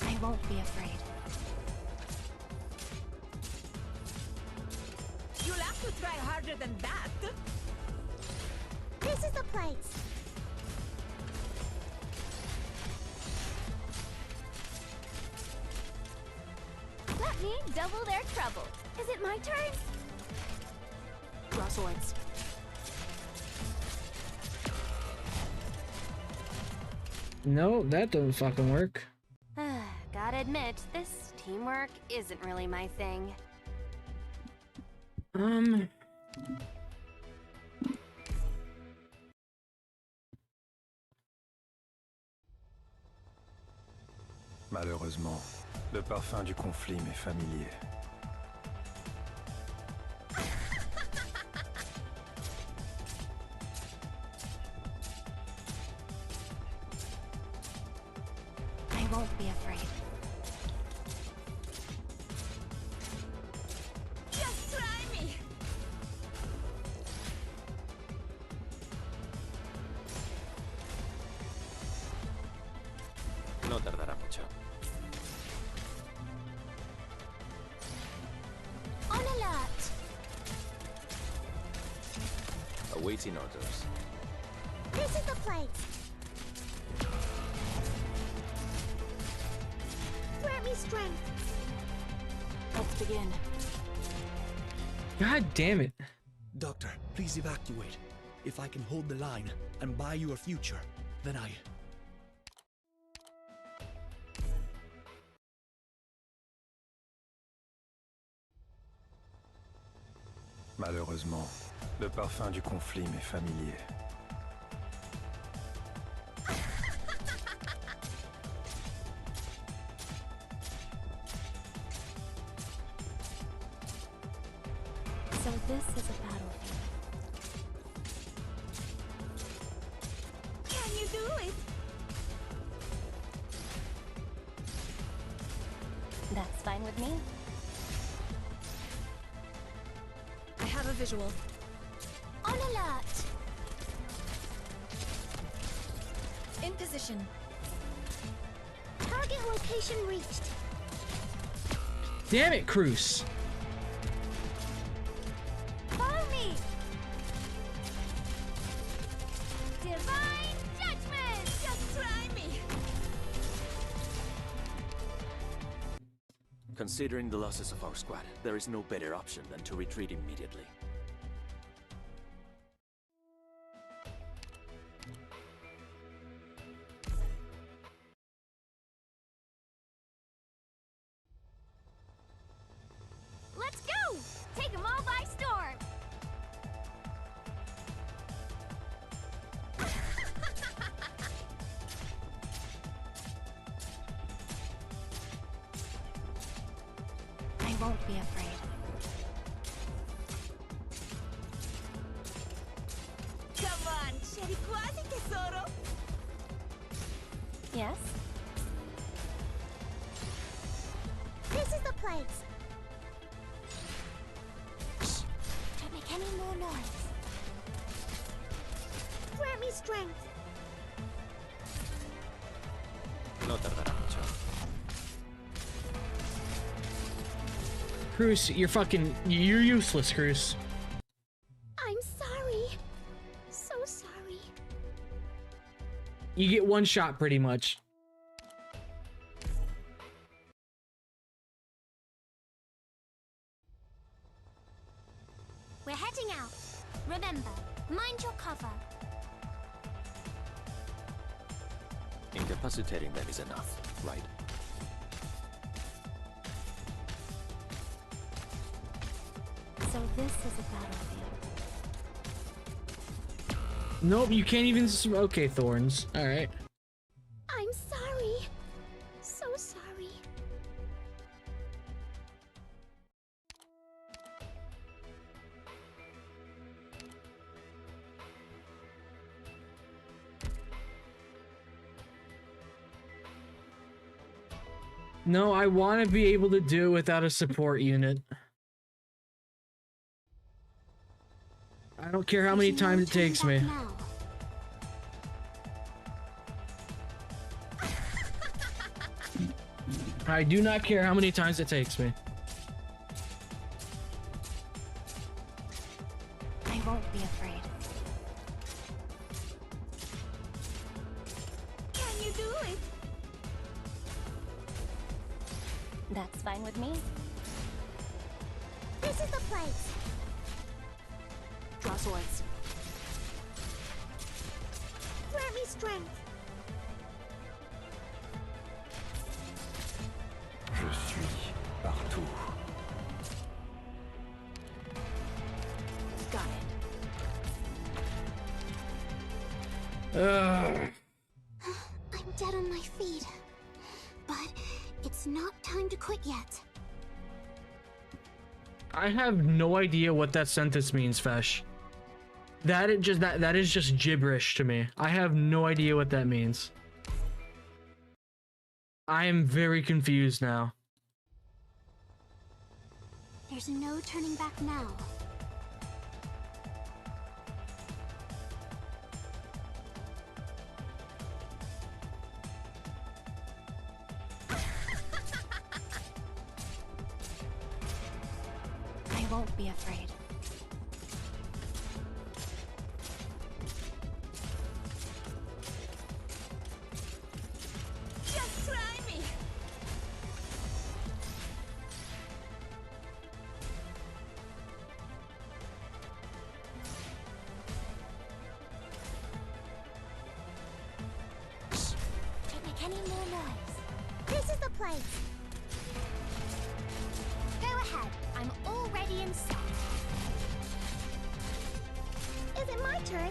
I won't be afraid. You'll have to try harder than that. This is the place. Let me double their trouble. Is it my turn? Draw swords. No, that doesn't fucking work. Gotta admit, this teamwork isn't really my thing. Malheureusement, le parfum du conflit m'est familier. I won't be afraid. Just try me. No tardará mucho. On alert! Awaiting orders. This is the place. Grant me strength. Let's begin. God damn it. Doctor, please evacuate. If I can hold the line and buy you a future, then I... Malheureusement, le parfum du conflit m'est familier. So this is a battlefield. Can you do it? That's fine with me. I have a visual. On alert! In position. Target location reached. Damn it, Cruz. Follow me! Divine judgment! Just try me! Considering the losses of our squad, there is no better option than to retreat immediately. Let's go! Take them all by storm! I won't be afraid. Come on, c'eri quasi tesoro. Yes? This is the place! Shh! Don't make any more noise. Grant me strength! No tardará mucho. Cruz, you're useless, Cruz. I'm sorry. So sorry. You get one shot pretty much. We're heading out. Remember, mind your cover. Incapacitating them is enough, right? So this is a battlefield. Nope, you can't even. Okay, Thorns. All right. I'm sorry. So sorry. No, I want to be able to do it without a support unit. I don't care how many times it takes me. I do not care how many times it takes me. I won't be afraid. Can you do it? That's fine with me. This is the place. Draw swords. Grant me strength. Je suis partout. Got it. I'm dead on my feet. But it's not time to quit yet. I have no idea what that sentence means, Fesh. That is just gibberish to me. I have no idea what that means. I am very confused now. There's no turning back now. I won't be afraid. Just try me. any more noise. This is the place. Go ahead. I'm already in set. Is it my turn?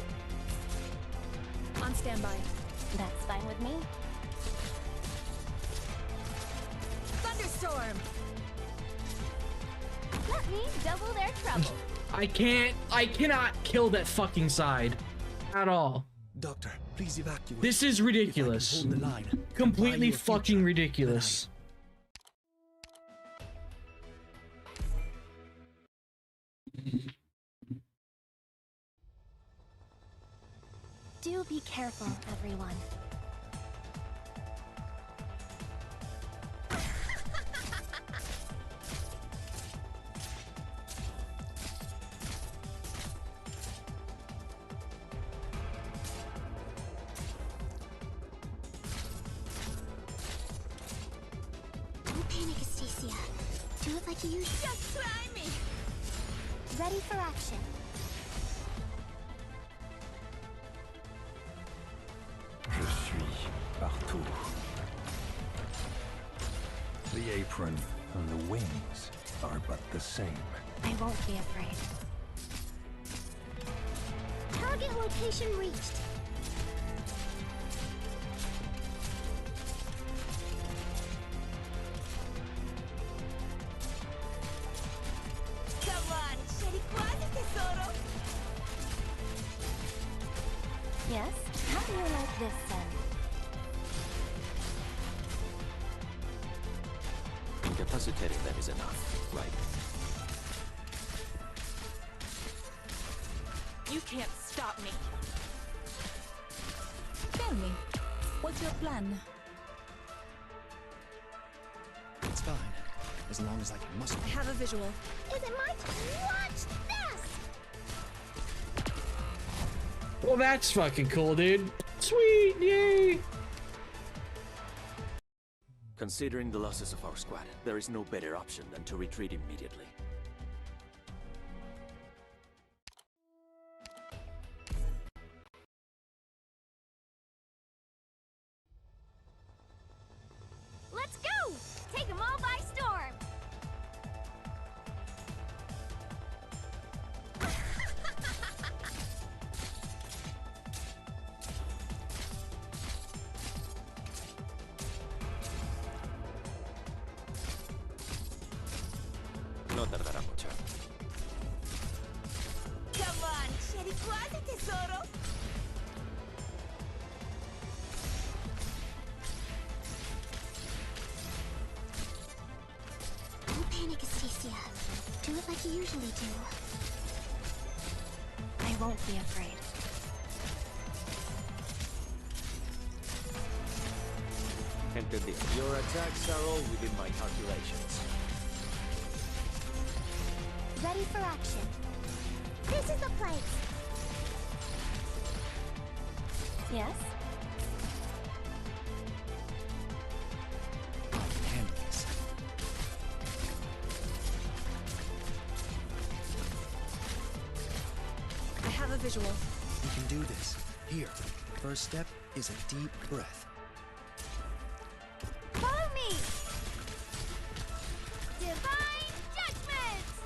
On standby. That's fine with me. Thunderstorm! Let me double their trouble. I cannot kill that fucking side at all. Doctor, please evacuate. This is ridiculous. Hold the line. Completely fucking ridiculous. Do be careful, everyone. Don't panic, Astacia. Do it like you usually. Just try me! Ready for action. Je suis partout. The apron and the wings are but the same. I won't be afraid. Target location reached. Come on, scegli quasi tesoro! Yes? How do you like this, then? Incapacitating them is enough, right? You can't stop me. Tell me, what's your plan? It's fine, as long as I can muscle. I have a visual. Is it my turn? Watch this! Well, that's fucking cool, dude. Sweet, yay! Considering the losses of our squad, there is no better option than to retreat immediately. Let's go! Take them all by storm! No tardará mucho. Come on, scegli quasi tesoro! Don't panic, Astacia. Do it like you usually do. I won't be afraid. Entendido. Your attacks are all within my calculations. Ready for action. This is the place. Yes? Handle this. I have a visual. You can do this. Here, first step is a deep breath. Follow me! Divine Judgments!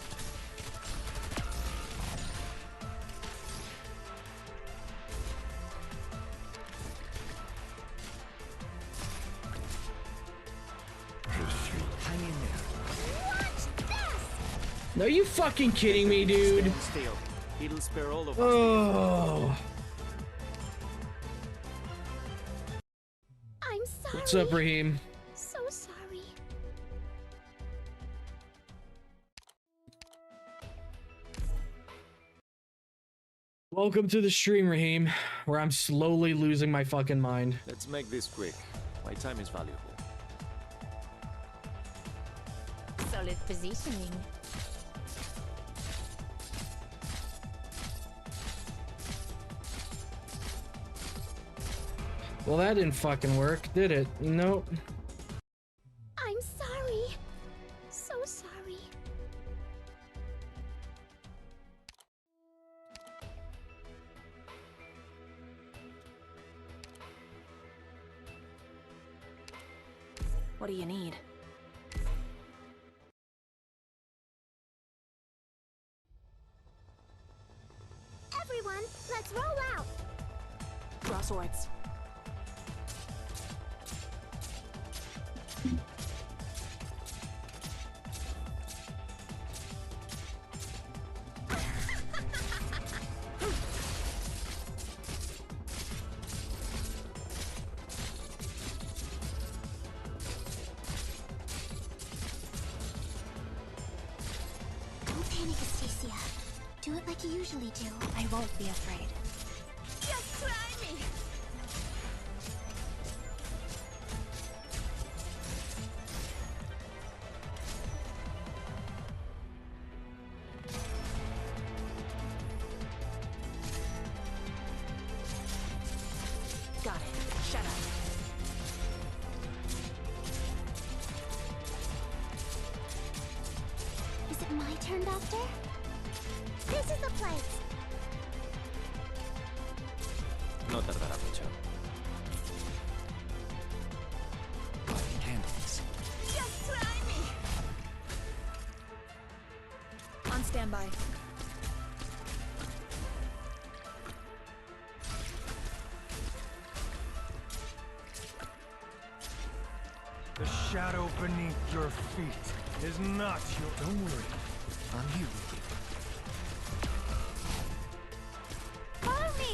Hang in there. Watch this! Are you fucking kidding me, dude? Stand still. It'll spare all of us. Oh. I'm sorry. What's up, Raheem? So sorry. Welcome to the stream, Raheem, where I'm slowly losing my fucking mind. Let's make this quick. My time is valuable. Solid positioning. Well, that didn't fucking work, did it? Nope. I'm sorry. So sorry. What do you need? Everyone, let's roll out! Draw swords. Don't panic, Astacia. Do it like you usually do. I won't be afraid. Just try me! Got it. Shut up. Is it my turn, Doctor? This is the place! No tardará mucho. Handle this. Just try me! On standby. The shadow beneath your feet is not your... Don't worry. I'm here with you. Follow me!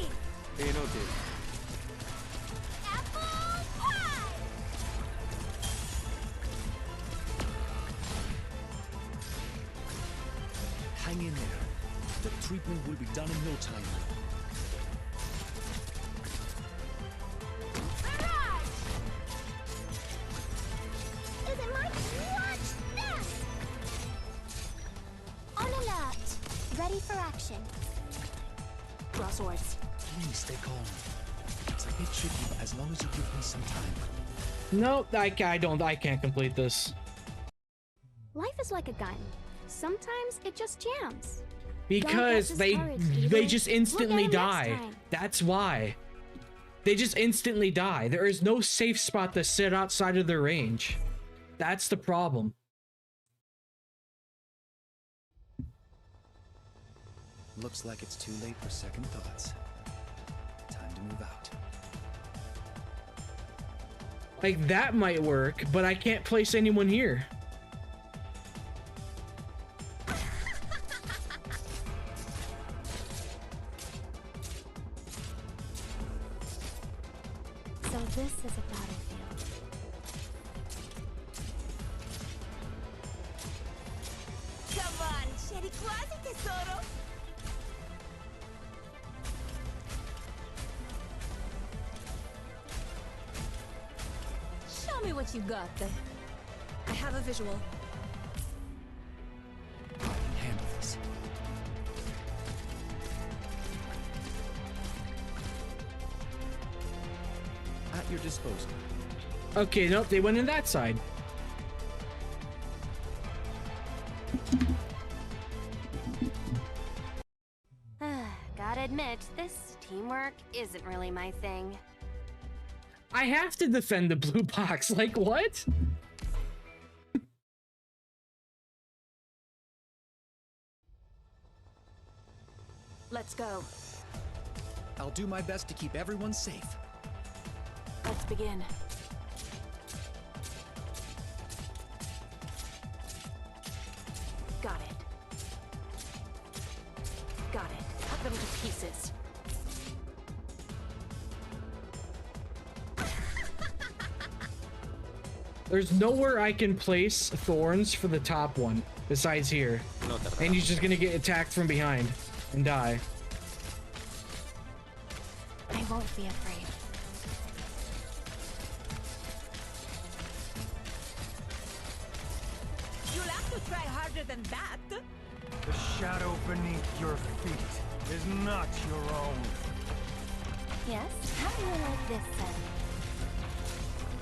Inútil. Apple pie! Hang in there. The treatment will be done in no time. Mirage! Is it my... Watch this! On alert. Ready for action. Draw swords. Please stay calm. It's a bit tricky, but as long as you give me some time. Nope, I can't complete this. Life is like a gun. Sometimes it just jams. Because Don't they discourage, just We'll instantly get 'em next die. time. That's why. They just instantly die. There is no safe spot to sit outside of their range. That's the problem. Looks like it's too late for second thoughts. Time to move out. Like, that might work, but I can't place anyone here. So this is a battlefield. Come on, Sherry quasi tesoro! Show me what you got there. I have a visual. I can handle this. At your disposal. Okay, nope, they went in that side. Gotta admit, this teamwork isn't really my thing. I have to defend the blue box. Like, what? Let's go. I'll do my best to keep everyone safe. Let's begin. Got it. Got it. Cut them to pieces. There's nowhere I can place thorns for the top one besides here. And he's just gonna get attacked from behind and die. I won't be afraid. You'll have to try harder than that. The shadow beneath your feet is not your own. Yes? How do you like this then?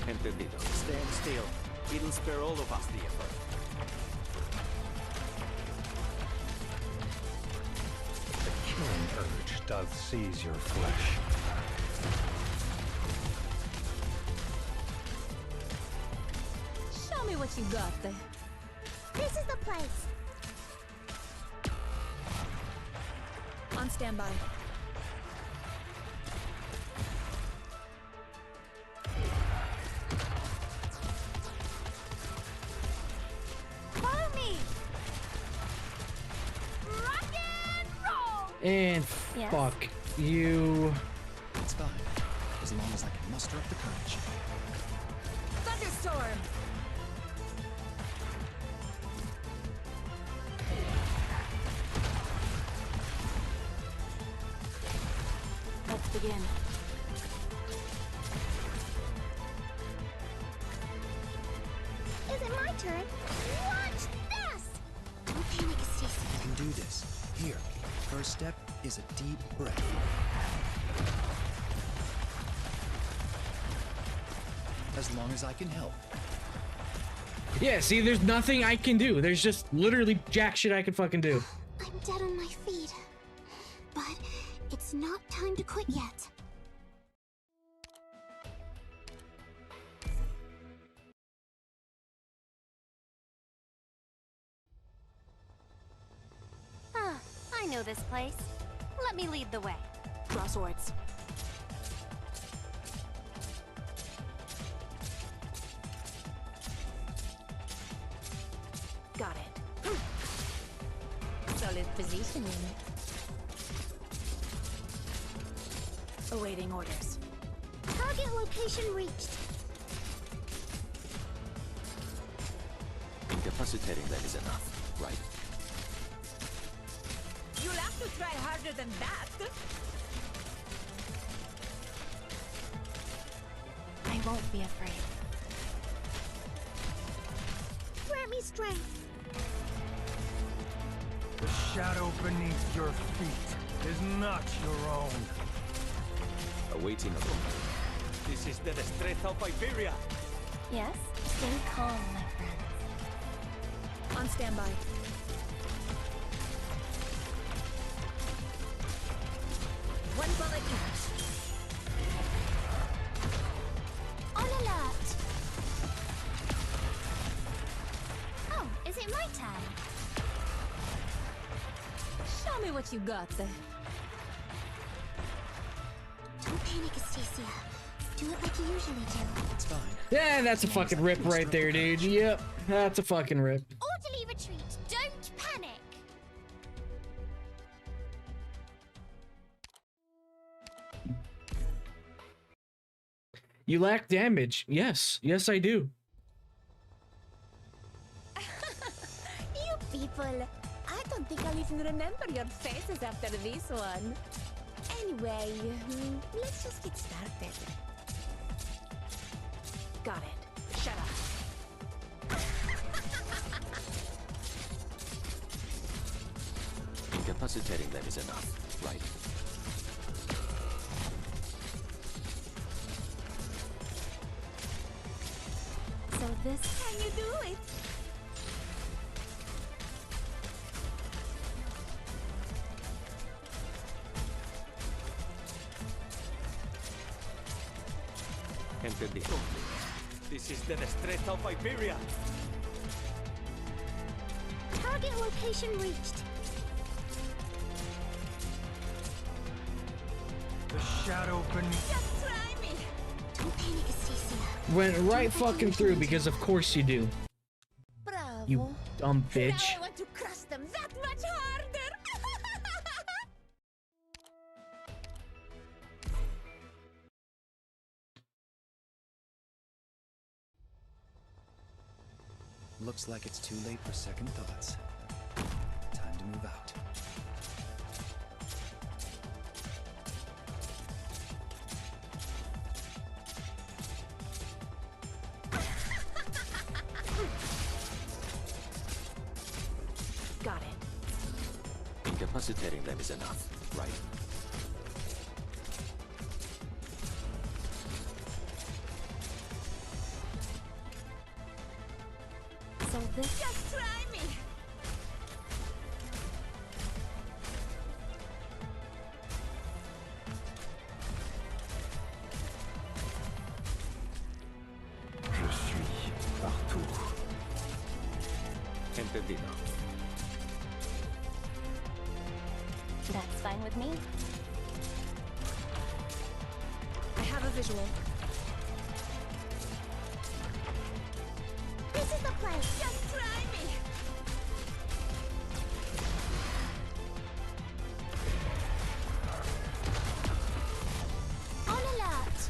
Entendido. Stand still. It'll spare all of us the effort. The killing urge doth seize your flesh. me what you got there. This is the place. On standby. Follow me. Rock and roll. And Yes? fuck you. It's fine, as long as I can muster up the courage. Thunderstorm. Let's begin. Is it my turn? Watch this! Don't panic, Stacy. You can do this. Here, first step is a deep breath. As long as I can help. Yeah, see, there's nothing I can do. There's just literally jack shit I can fucking do. I'm dead on my feet. But it's not time to quit yet. Ah, I know this place. Let me lead the way. Draw swords. Got it. Solid positioning. Awaiting orders. Target location reached. Incapacitating them is enough, right? You'll have to try harder than that. I won't be afraid. Grant me strength. The shadow beneath your feet is not your own. Awaiting a moment. This is the destreza of Iberia. Yes? Stay calm, my friends. On standby. One bullet each. On alert. Oh, is it my turn? Show me what you got there. Don't panic, Astacia. Do it like you usually do. It's fine. Yeah, that's a fucking rip right there, dude. Yep, that's a fucking rip. Orderly retreat. Don't panic. You lack damage. Yes, yes, I do. You people, I don't think I'll even remember your faces after this one. Anyway, let's just get started. Got it. Shut up. Incapacitating them is enough, right? So this... Can you do it? Entendido. This is the destreza of Iberia. Target location reached. The shadow beneath. Just try me. Don't panic, Astacia. Went right fucking through because of course you do. Bravo. You dumb bitch. Now I want to crush them that much harder. Looks like it's too late for second thoughts. Time to move out. Got it. Incapacitating them is enough, right? So this... Just try me. Je suis partout. Entendido. That's fine with me. I have a visual. This is the place. Just try me. On alert.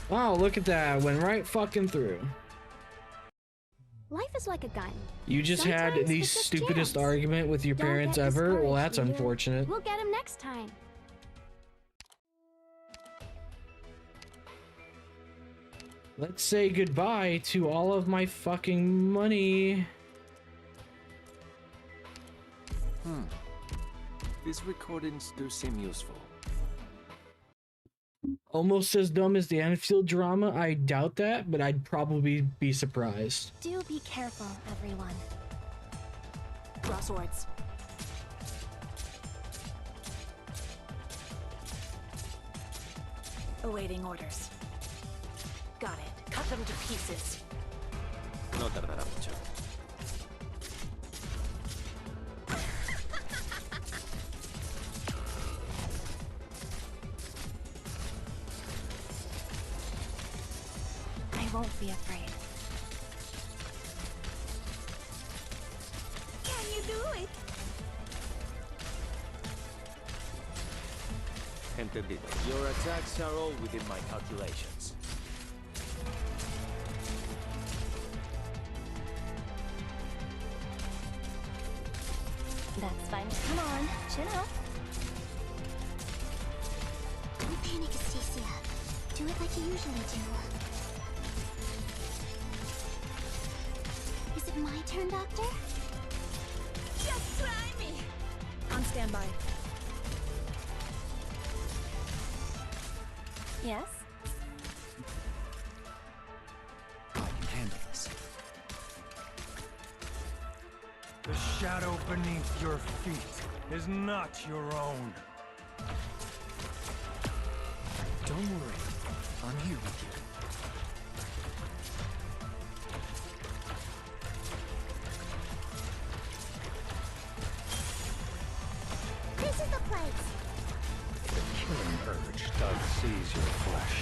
Wow, look at that. Went right fucking through. Life is like a gun. You just had Sometimes the it's just stupidest chance. argument with your Don't parents get ever. Well, discouraged, that's leader. unfortunate. We'll get him next time. Let's say goodbye to all of my fucking money. These recordings do seem useful. Almost as dumb as the Enfield drama. I doubt that, but I'd probably be surprised. Do be careful, everyone. Draw swords. Awaiting orders. Got it. Cut them to pieces. No tardará mucho. I won't be afraid. Can you do it? Entendido. Your attacks are all within my calculations. That's fine. Come on, chill out. Don't panic, Astacia. Do it like you usually do. Is it my turn, Doctor? Just try me. On standby. Yes? I can handle this. The shadow beneath your feet is not your own. Don't worry. I'm here with you. This is the place. The killing urge does seize your flesh.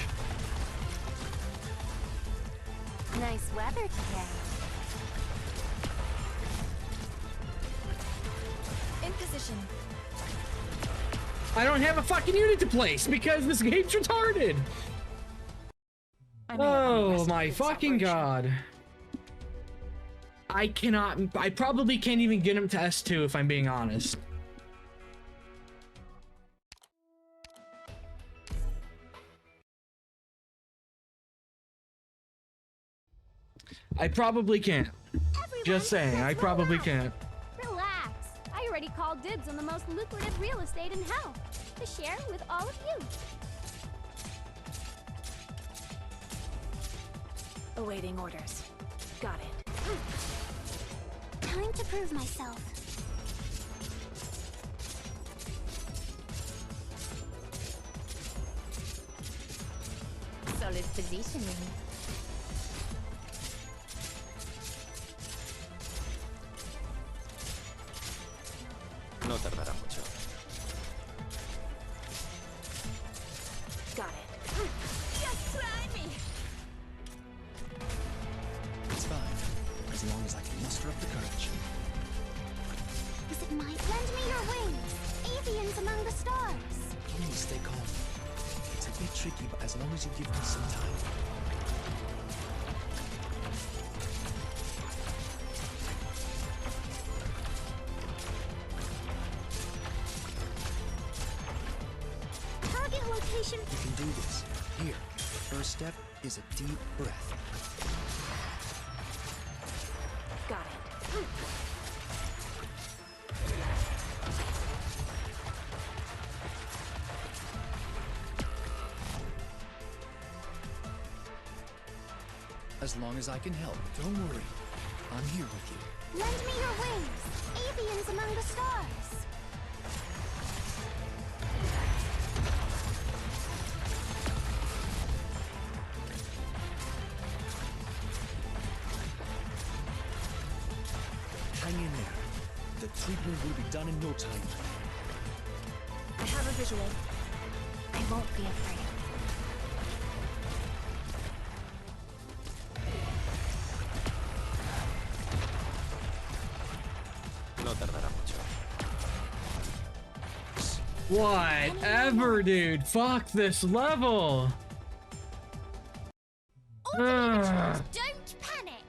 Nice weather today. In position. I don't have a fucking unit to place because this game's retarded. Oh my fucking god. I probably can't even get him to S2 if I'm being honest. I probably can't. Just saying, I probably can't. Relax. I already called dibs on the most lucrative real estate in hell to share with all of you. Awaiting orders. Got it. Time to prove myself. Solid positioning. No tardará mucho. Got it. Just try me. It's fine, as long as I can muster up the courage. Is it my... Lend me your wings. Avians among the stars. Please stay calm. It's a bit tricky, but as long as you give me some time. Target location. You can do this. Here, the first step is a deep breath. Got it. As long as I can help, don't worry. I'm here with you. Lend me your wings. Avians among the stars. Hang in there. The treatment will be done in no time. I have a visual. I won't be afraid. No tardará mucho. Whatever, dude. Fuck this level. Don't panic.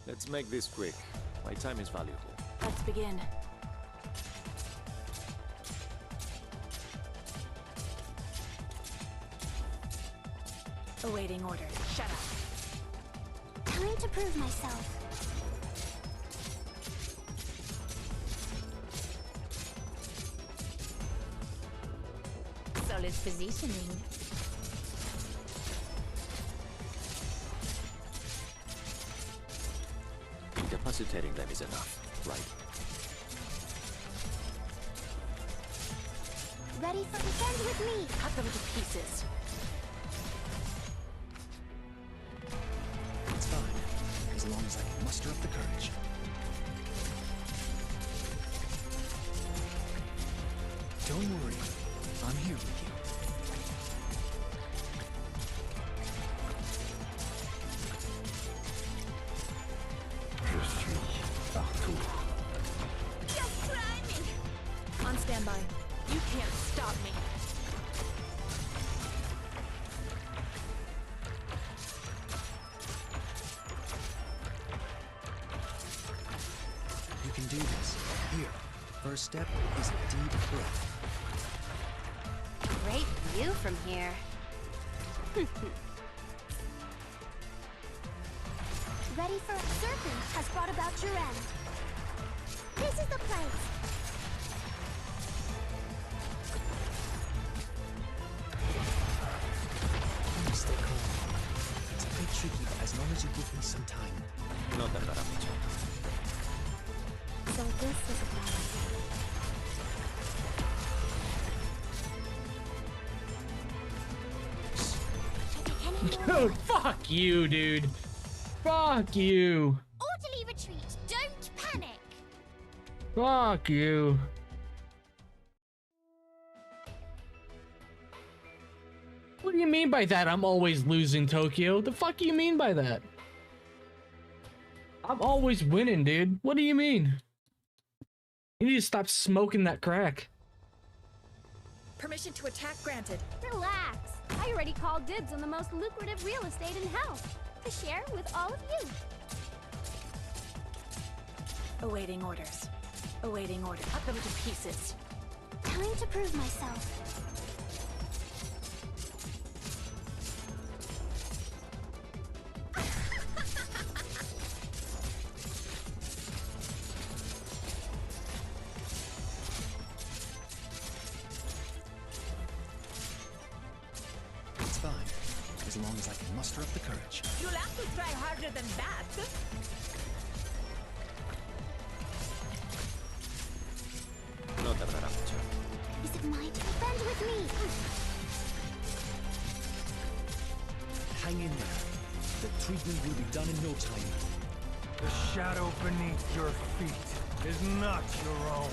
Let's make this quick. My time is valuable. Let's begin. Awaiting orders. Shut up. Time to prove myself. Solid positioning. Incapacitating them is enough, right? Ready for defend with me. Cut them to pieces. It's fine, as long as I can muster up the courage. Don't worry, I'm here with you. Just try me. On standby. You can't stop me. You can do this. Here, first step is a deep breath. Great view from here. Ready for a serpent has brought about your end. This is the place. Please stay calm. It's a bit tricky, but as long as you give me some time. No tardará mucho. So this is a battlefield. Dude, fuck you, dude. Fuck you. Orderly retreat. Don't panic. Fuck you. What do you mean by that? I'm always losing, Tokyo. The fuck do you mean by that? I'm always winning, dude. What do you mean? You need to stop smoking that crack. Permission to attack granted. Relax. I already called dibs on the most lucrative real estate in hell. To share with all of you. Awaiting orders. Awaiting orders. Cut them to pieces. Time to prove myself. It's fine, as long as I can muster up the courage. You'll have to try harder than that. No tardará mucho. Is it my turn? Bend with me. Hang in there. The treatment will be done in no time. The shadow beneath your feet is not your own.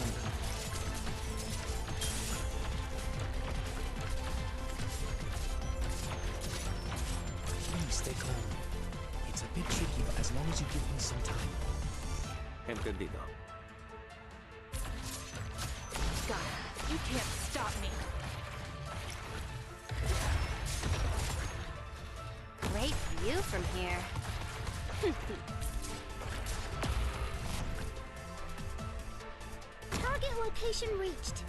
Please stay calm. It's a bit tricky, but as long as you give me some time. Entendido. Got it. You can't stop me. Great view from here. Target location reached.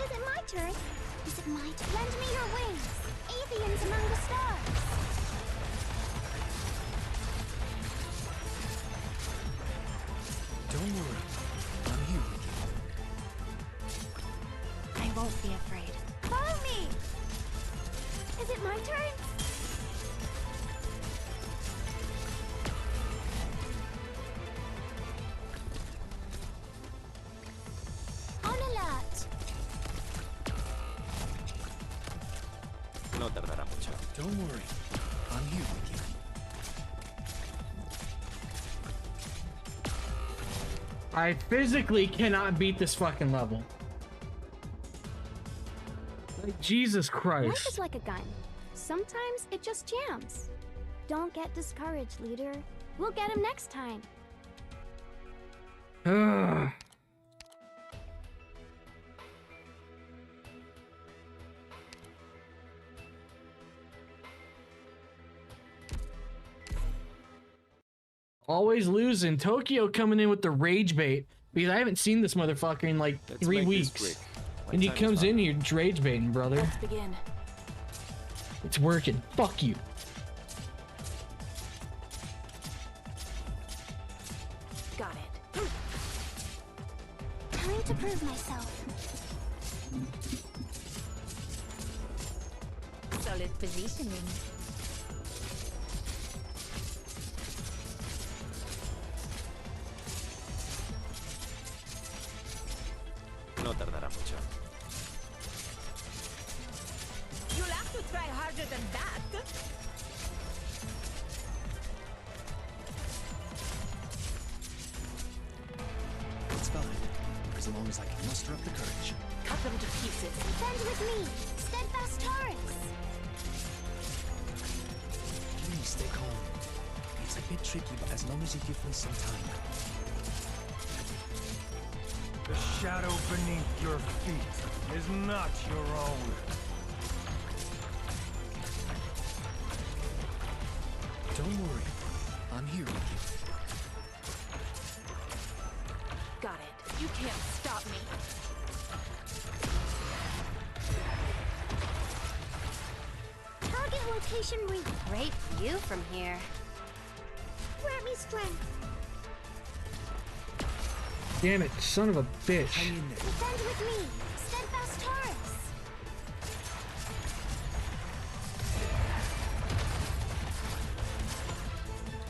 Is it my turn? Is it my turn? Lend me your wings. Avians among the stars. Don't worry. I'm here with you. I won't be afraid. Follow me. Is it my turn? On alert. Don't worry. I'm here with you. I physically cannot beat this fucking level. Like, Jesus Christ. Life is like a gun. Sometimes it just jams. Don't get discouraged, leader. We'll get him next time. Ugh. Always losing. Tokyo coming in with the rage bait because I haven't seen this motherfucker in like 3 weeks. And he comes in here rage baiting, brother. Let's begin. It's working. Fuck you. Got it. Time to prove myself. Solid positioning. No tardará mucho. You'll have to try harder than that. It's fine, as long as I can muster up the courage. Cut them to pieces. Bend with me, steadfast Taurus. Please stay calm. It's a bit tricky, but as long as you give me some time. The shadow beneath your feet is not your own. Don't worry. I'm here with you. Got it. You can't stop me. Target location read. Great view from here. Grant me strength. Damn it, son of a bitch. Hang in there. Defend with me, steadfast Taurus.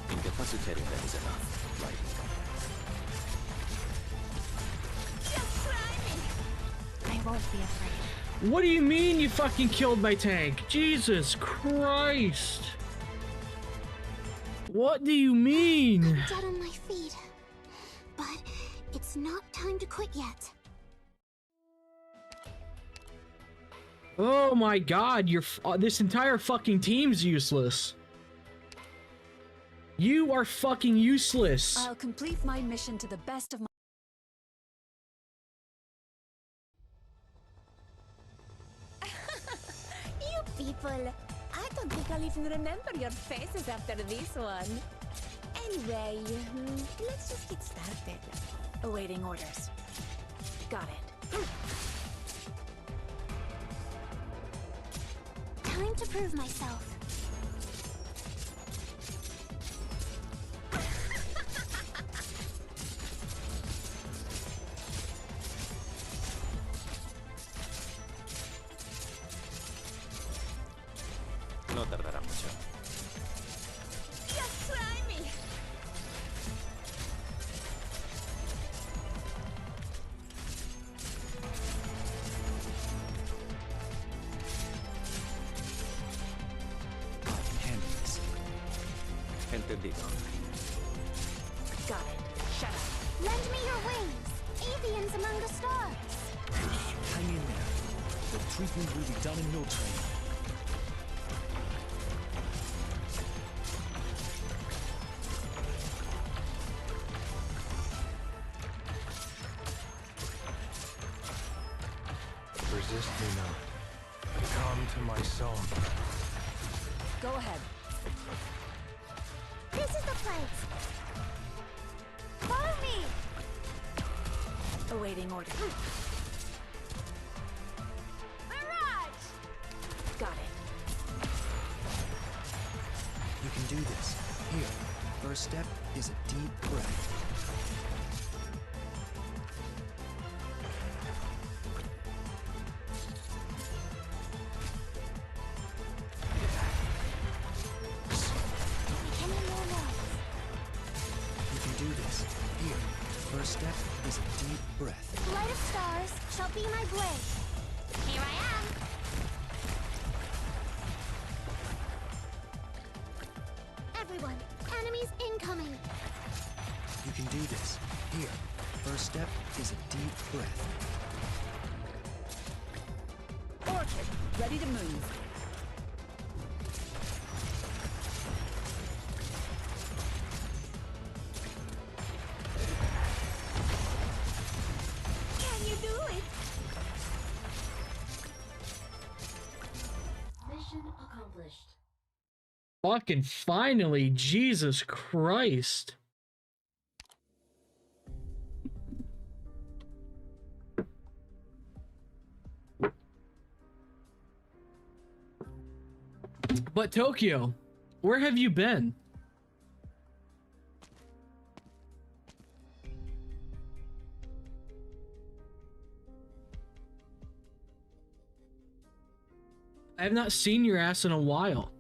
Incapacitating them is enough, right? Just try me. I won't be afraid. What do you mean you fucking killed my tank? Jesus Christ. What do you mean? I'm dead on my feet. But it's not time to quit yet. Oh my god, this entire fucking team's useless. You are fucking useless. I'll complete my mission to the best of my... You people, I don't think I'll even remember your faces after this one. Anyway, let's just get started. Awaiting orders. Got it. Time to prove myself. No tardará mucho. Just try me. I can handle this. Entendido. Got it. Shut up. Lend me your wings, avians among the stars. Hang in there. The treatment will be done in no time. Resist me not. Come to my song. Go ahead. This is the place. Follow me. Awaiting orders. Mirage. Got it. You can do this. Here, first step is a deep breath. You can do this. Here, first step is a deep breath. Light of stars shall be my blade. Here I am. everyone! Enemies incoming! You can do this. Here, first step is a deep breath. Orchid, ready to move. Can you do it? Mission accomplished. Fucking finally, Jesus Christ. But Tokyo, where have you been? I have not seen your ass in a while.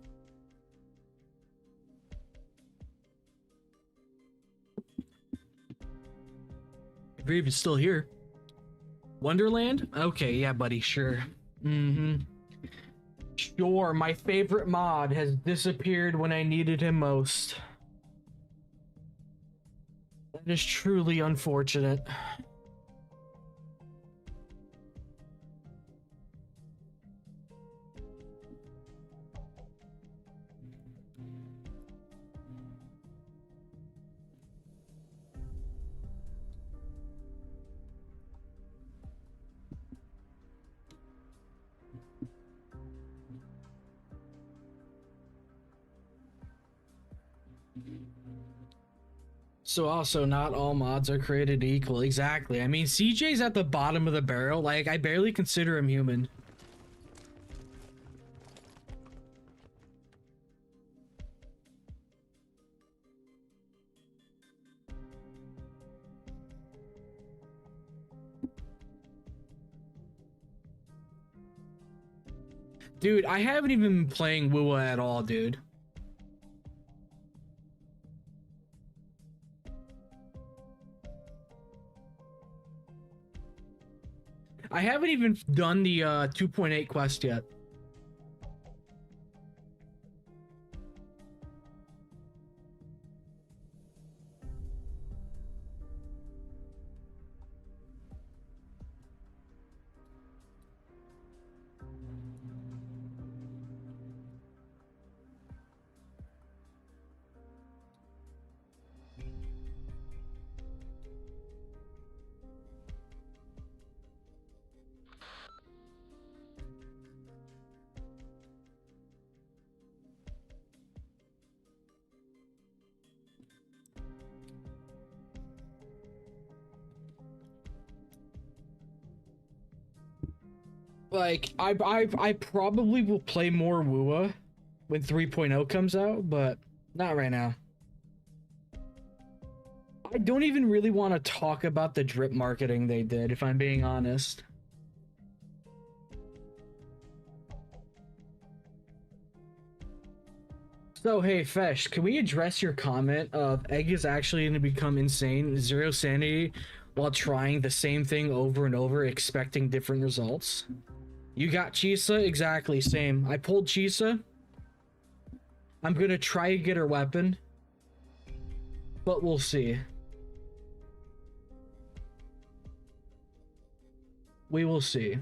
If you're even still here. Wonderland? Okay, yeah, buddy, sure. Mm-hmm. Sure, my favorite mod has disappeared when I needed him most. That is truly unfortunate. So also, not all mods are created equal. Exactly. I mean, CJ's at the bottom of the barrel. Like, I barely consider him human. Dude, I haven't even been playing WoA at all, dude. I haven't even done the 2.8 quest yet. Like, I probably will play more WoA when 3.0 comes out, but not right now. I don't even really want to talk about the drip marketing they did, if I'm being honest. So, hey, Fesh, can we address your comment of Egg is actually going to become insane, zero sanity, while trying the same thing over and over, expecting different results? You got Chisa? Exactly, same. I pulled Chisa. I'm going to try to get her weapon, but we'll see. We will see.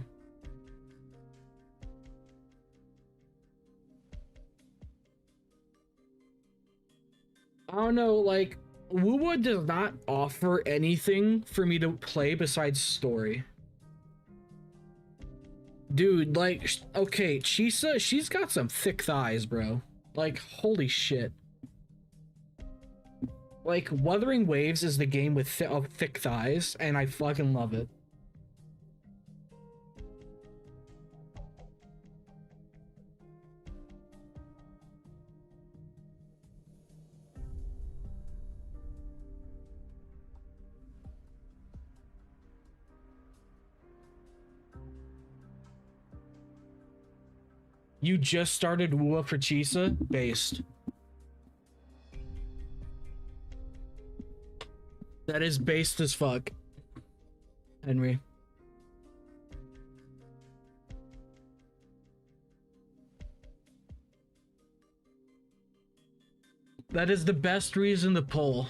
I don't know, like, WoW does not offer anything for me to play besides story. Dude, like, okay, Chisa, she's got some thick thighs, bro. Like, holy shit. Like, Wuthering Waves is the game with thick thighs, and I fucking love it. You just started WoA for Chisa? Based. That is based as fuck, Henry. That is the best reason to pull.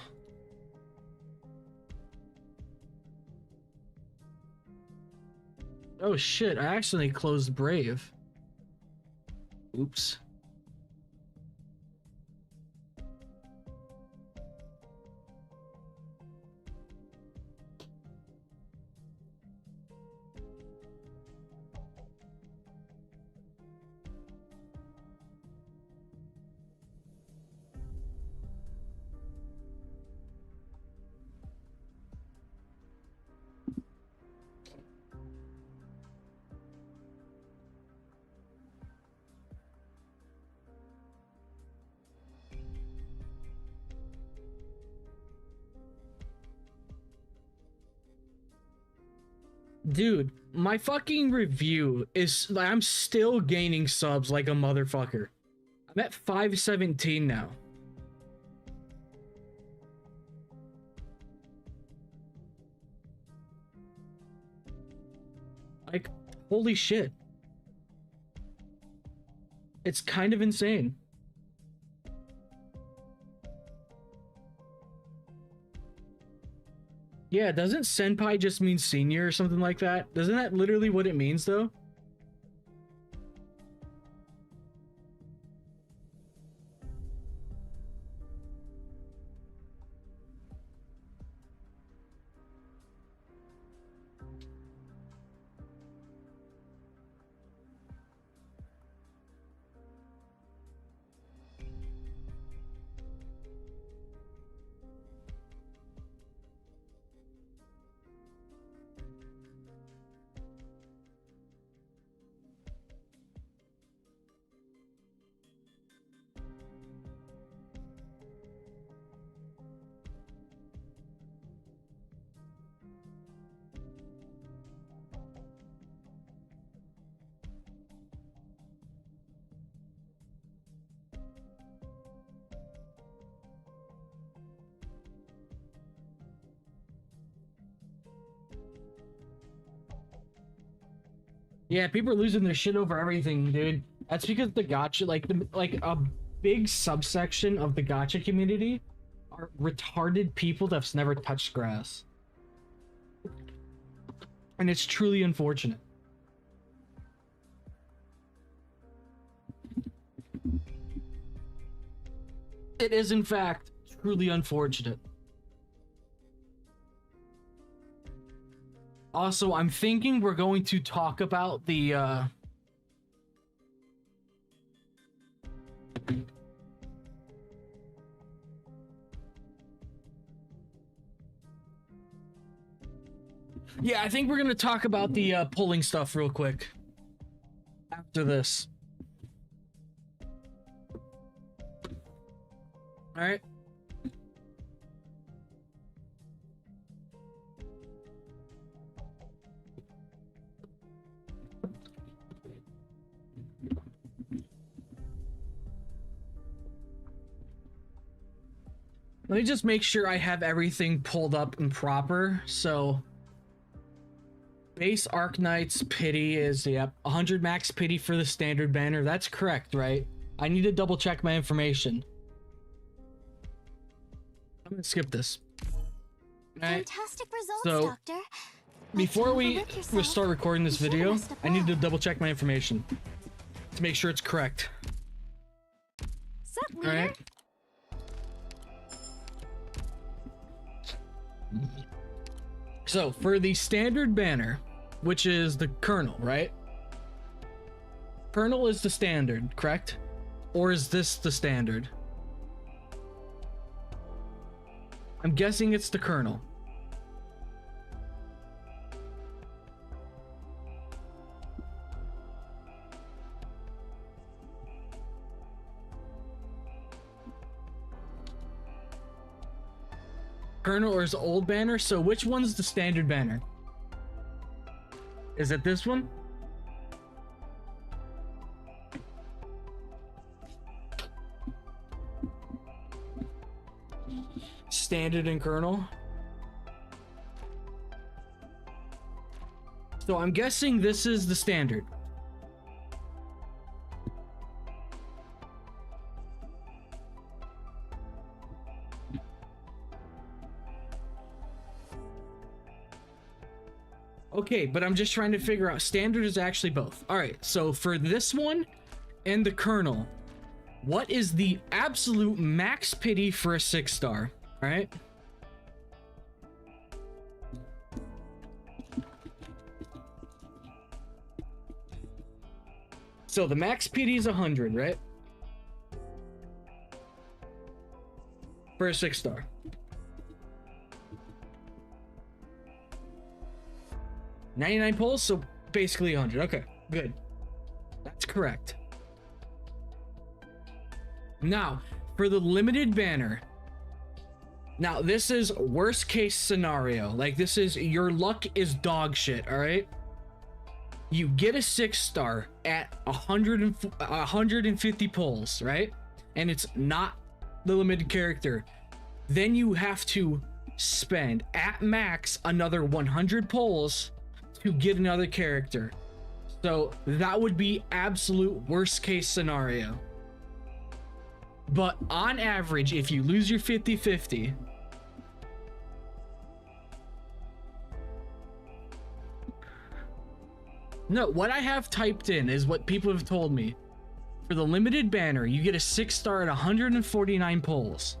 Oh shit, I accidentally closed Brave. Oops. Dude, my fucking review is like I'm still gaining subs like a motherfucker. I'm at 517 now. Like, holy shit. It's kind of insane. Yeah, doesn't senpai just mean senior or something like that? Isn't that literally what it means though? Yeah, people are losing their shit over everything, dude. That's because the gacha, like a big subsection of the gacha community are retarded people that's never touched grass. And it's truly unfortunate. It is, in fact, truly unfortunate. Also, I'm thinking we're going to talk about the, yeah, I think we're going to talk about the, pulling stuff real quick. After this. Alright. Let me just make sure I have everything pulled up and proper. So, base Arknights pity is, yep, 100 max pity for the standard banner. That's correct, right? I need to double check my information. I'm gonna skip this. Right. Fantastic results, So, Doctor. before we start recording this video, I need to double check my information to make sure it's correct. Sup, leader? All right. So, for the standard banner, which is the Colonel, right? Colonel is the standard, correct? Or is this the standard? I'm guessing it's the Colonel. Colonel or is old banner? So which one's the standard banner? Is it this one? Standard and Colonel. So I'm guessing this is the standard. Okay, but I'm just trying to figure out. Standard is actually both. All right, so for this one and the Colonel, what is the absolute max pity for a 6-star? All right. So the max pity is 100, right? For a 6-star. $99 pulls, so basically 100. Okay, good. That's correct. Now, for the limited banner. Now, this is worst case scenario. Like, this is your luck is dog shit, all right? You get a 6-star at 150 pulls, right? And it's not the limited character. Then you have to spend at max another 100 pulls to get another character. So that would be absolute worst case scenario. But on average, if you lose your 50-50, no, what I have typed in is what people have told me. For the limited banner, you get a 6-star at 149 pulls.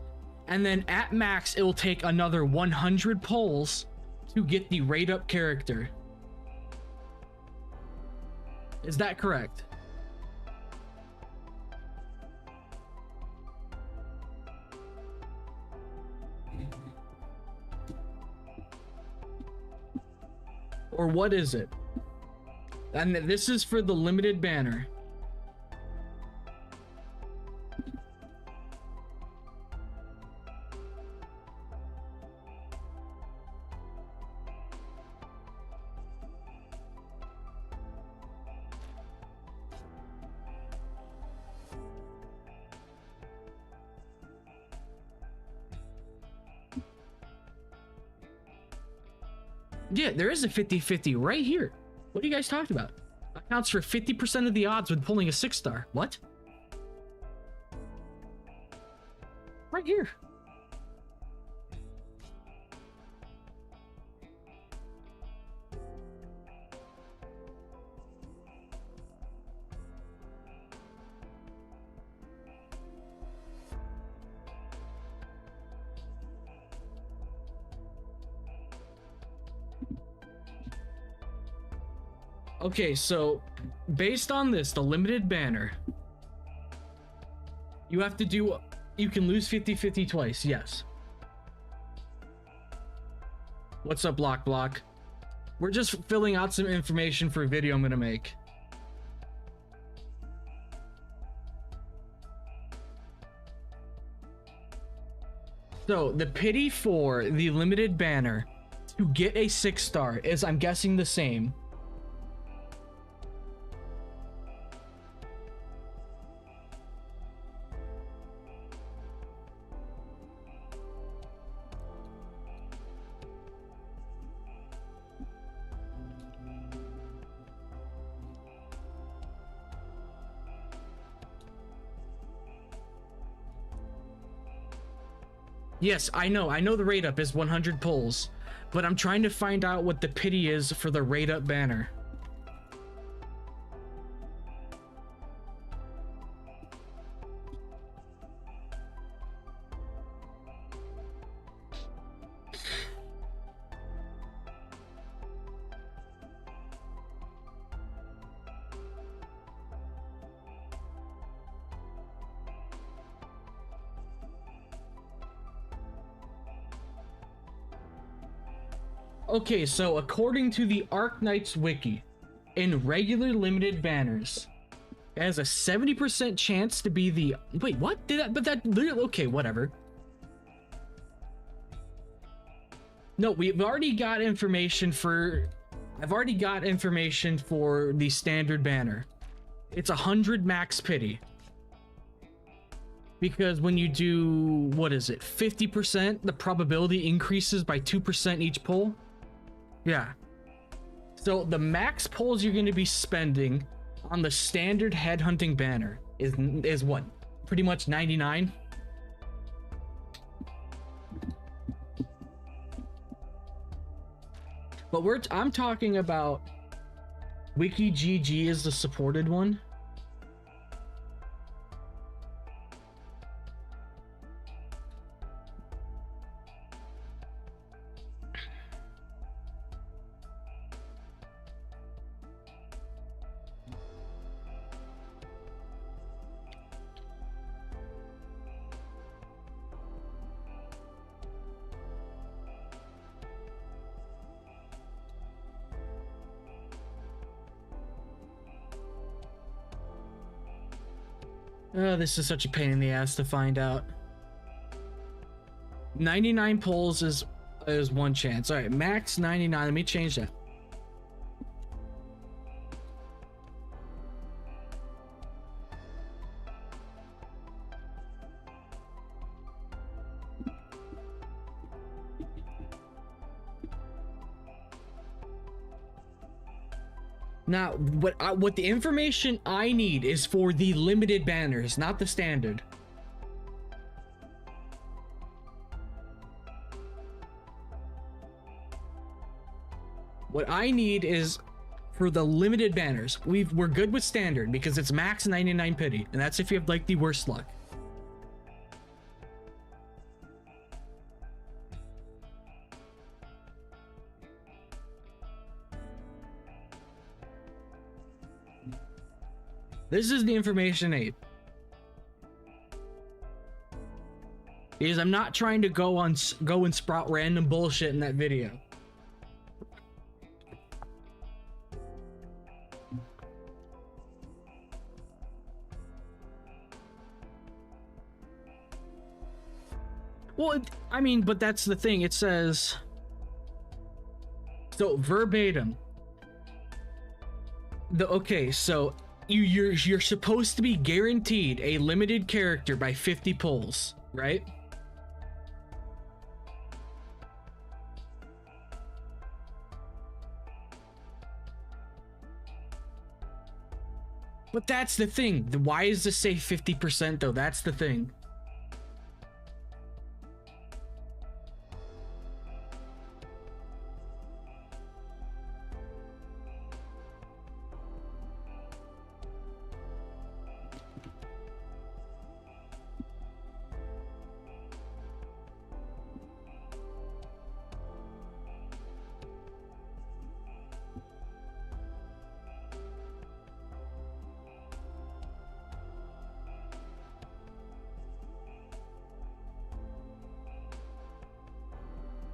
And then at max, it will take another 100 pulls to get the rate up character. Is that correct? Or what is it? And this is for the limited banner. Yeah, there is a 50-50 right here. What are you guys talking about? Accounts for 50% of the odds when pulling a 6-star. What? Right here. Okay, so based on this, the limited banner, you have to do, you can lose 50-50 twice, yes. What's up, Block? We're just filling out some information for a video I'm gonna make. So the pity for the limited banner to get a 6-star is, I'm guessing, the same. Yes, I know the rate up is 100 pulls, but I'm trying to find out what the pity is for the rate up banner. Okay, so according to the Arknights wiki, in regular limited banners, it has a 70% chance to be the... Wait, what? Okay, whatever. No, we've already got information for... I've already got information for the standard banner. It's 100 max pity. Because when you do, what is it, 50%, the probability increases by 2% each pull. Yeah. So the max pulls you're going to be spending on the standard headhunting banner is what? Pretty much 99. But I'm talking about Wiki GG is the supported one. Oh, this is such a pain in the ass to find out. 99 pulls is one chance. All right, max 99. Let me change that. Now, what the information I need is for the limited banners, not the standard. What I need is for the limited banners. We're good with standard because it's max 99 pity, and that's if you have like the worst luck. This is the information I need. Because I'm not trying to go and sprout random bullshit in that video. Well, I mean, but that's the thing. It says, so verbatim. Okay, so you're supposed to be guaranteed a limited character by 50 pulls, right? But that's the thing. Why does this say 50% though? That's the thing.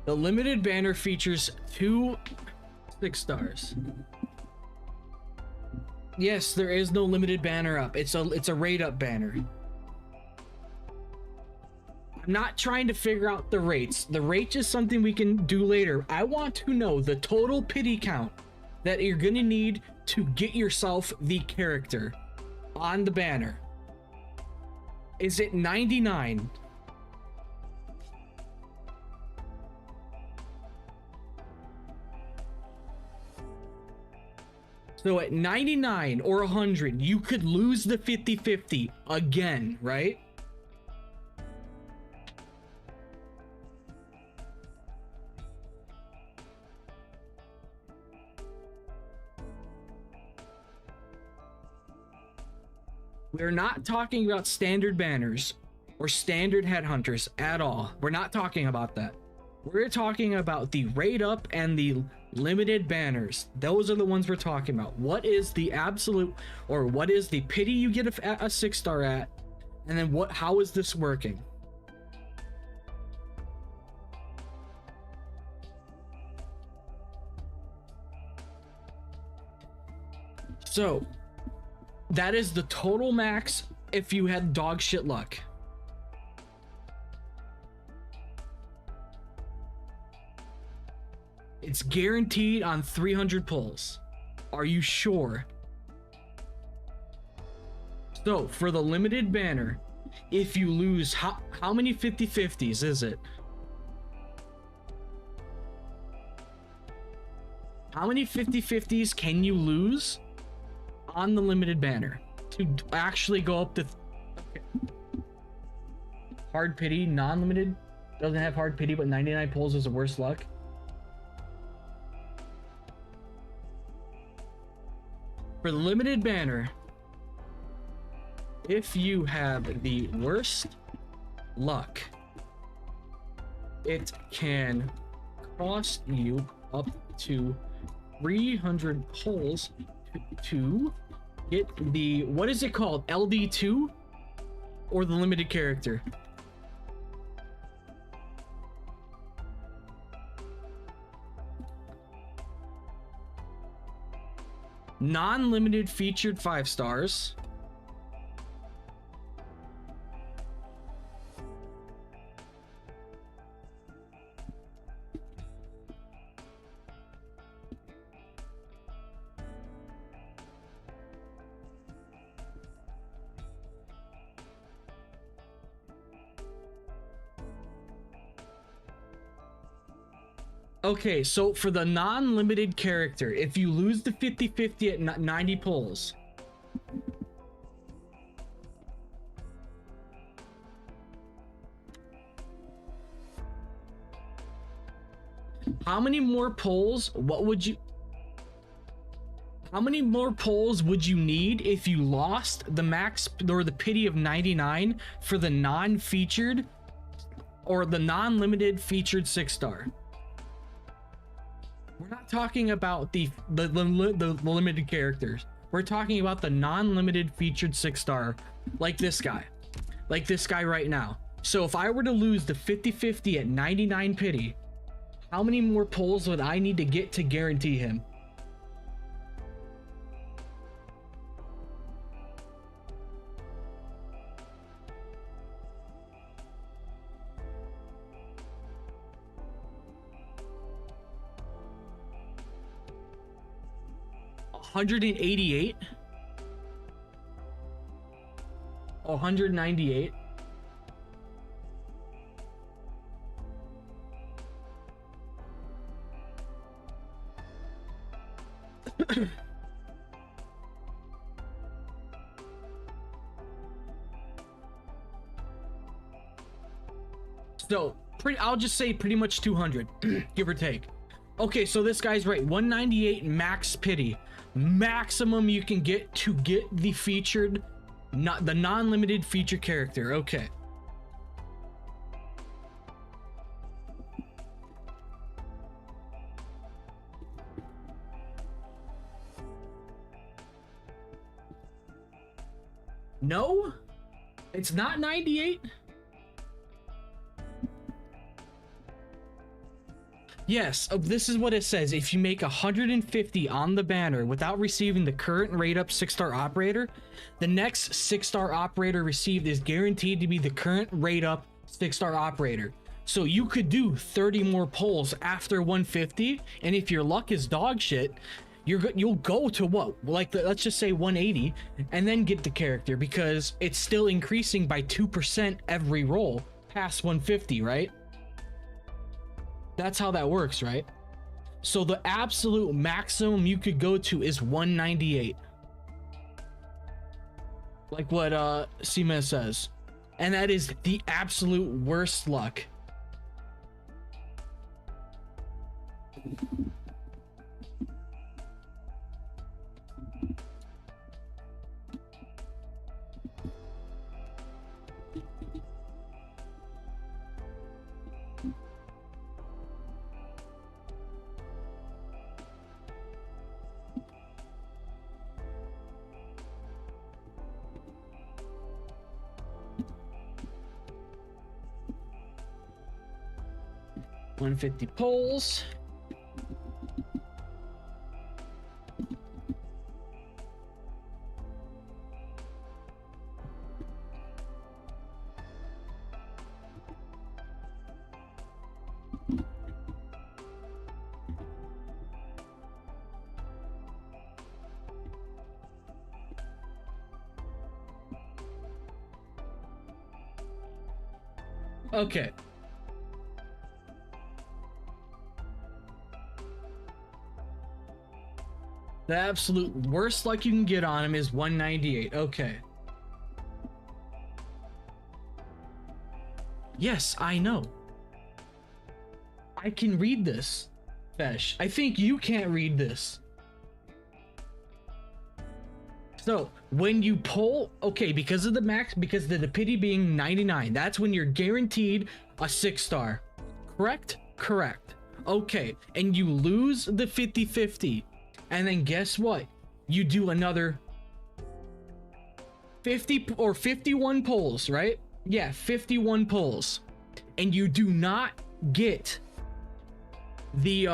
The limited banner features 2 6 stars. Yes, there is no limited banner up. It's a rate up banner. I'm not trying to figure out the rates. The rate is something we can do later. I want to know the total pity count that you're gonna need to get yourself the character on the banner. Is it 99? So at 99 or 100, you could lose the 50-50 again, right? We're not talking about standard banners or standard headhunters at all. We're not talking about that. We're talking about the rate up and the limited banners. Those are the ones we're talking about. What is the absolute, or what is the pity you get a 6-star at, and then how is this working? So that is the total max if you had dog shit luck. It's guaranteed on 300 pulls. Are you sure? So for the limited banner, if you lose, how many 50-50s is it? How many 50-50s can you lose on the limited banner to actually go up to hard pity? Non-limited doesn't have hard pity, but 99 pulls is the worst luck. For the limited banner, if you have the worst luck, it can cost you up to 300 pulls to get the, what is it called, LD2 or the limited character? Non-limited featured 5 stars. Okay, so for the non-limited character, if you lose the 50-50 at 90 pulls, how many more pulls, how many more pulls would you need if you lost the max or the pity of 99 for the non-featured or the non-limited featured 6-star? We're not talking about the limited characters. We're talking about the non-limited featured 6-star, like this guy right now. So if I were to lose the 50-50 at 99 pity, how many more pulls would I need to get to guarantee him? $188, 198. So I'll just say pretty much 200, give or take. Okay, so this guy's right. 198 max pity. Maximum you can get to get the featured, not the non-limited feature character. Okay. No, it's not 98. Yes, this is what it says. If you make 150 on the banner without receiving the current rate up 6-star operator, the next 6-star operator received is guaranteed to be the current rate up 6-star operator. So you could do 30 more pulls after 150, and if your luck is dog shit, you'll go to what, like let's just say 180, and then get the character, because it's still increasing by 2% every roll past 150, right? That's how that works, right? So the absolute maximum you could go to is 198. Like what Seema says. And that is the absolute worst luck. $150 pulls. Okay. The absolute worst luck you can get on him is 198. Okay. Yes, I know. I can read this, Fesh. I think you can't read this. So when you pull, okay, because of the max, because the pity being 99, that's when you're guaranteed a 6-star. Correct? Correct. Okay, and you lose the 50-50, and then guess what? You do another 50 or 51 pulls, right? Yeah, 51 pulls, and you do not get the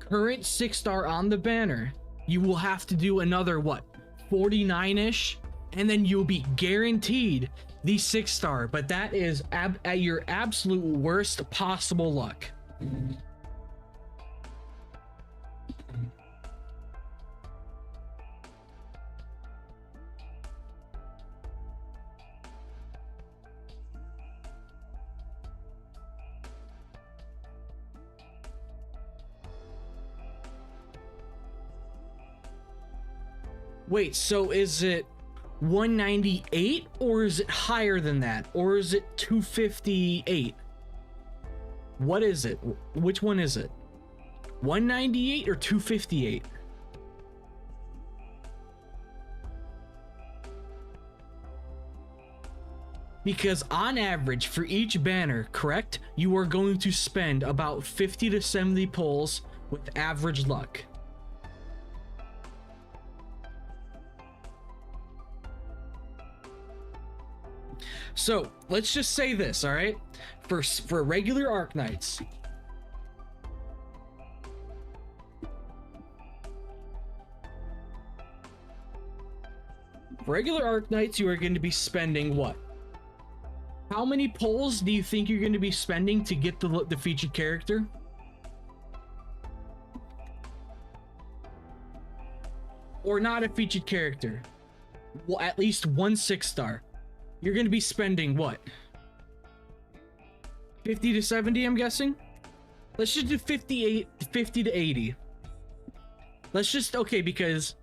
current 6-star on the banner. You will have to do another, what, 49-ish, and then you'll be guaranteed the 6-star, but that is at your absolute worst possible luck. Wait, so is it 198 or is it higher than that? Or is it 258? What is it? Which one is it? 198 or 258? Because on average for each banner, correct, you are going to spend about 50 to 70 pulls with average luck. So let's just say this, all right? For regular Arknights, you are going to be spending what? How many pulls do you think you're going to be spending to get the featured character? Or not a featured character? Well, at least one 6-star. You're going to be spending what? 50 to 70, I'm guessing? Let's just do 50 to 80. Let's just, okay, because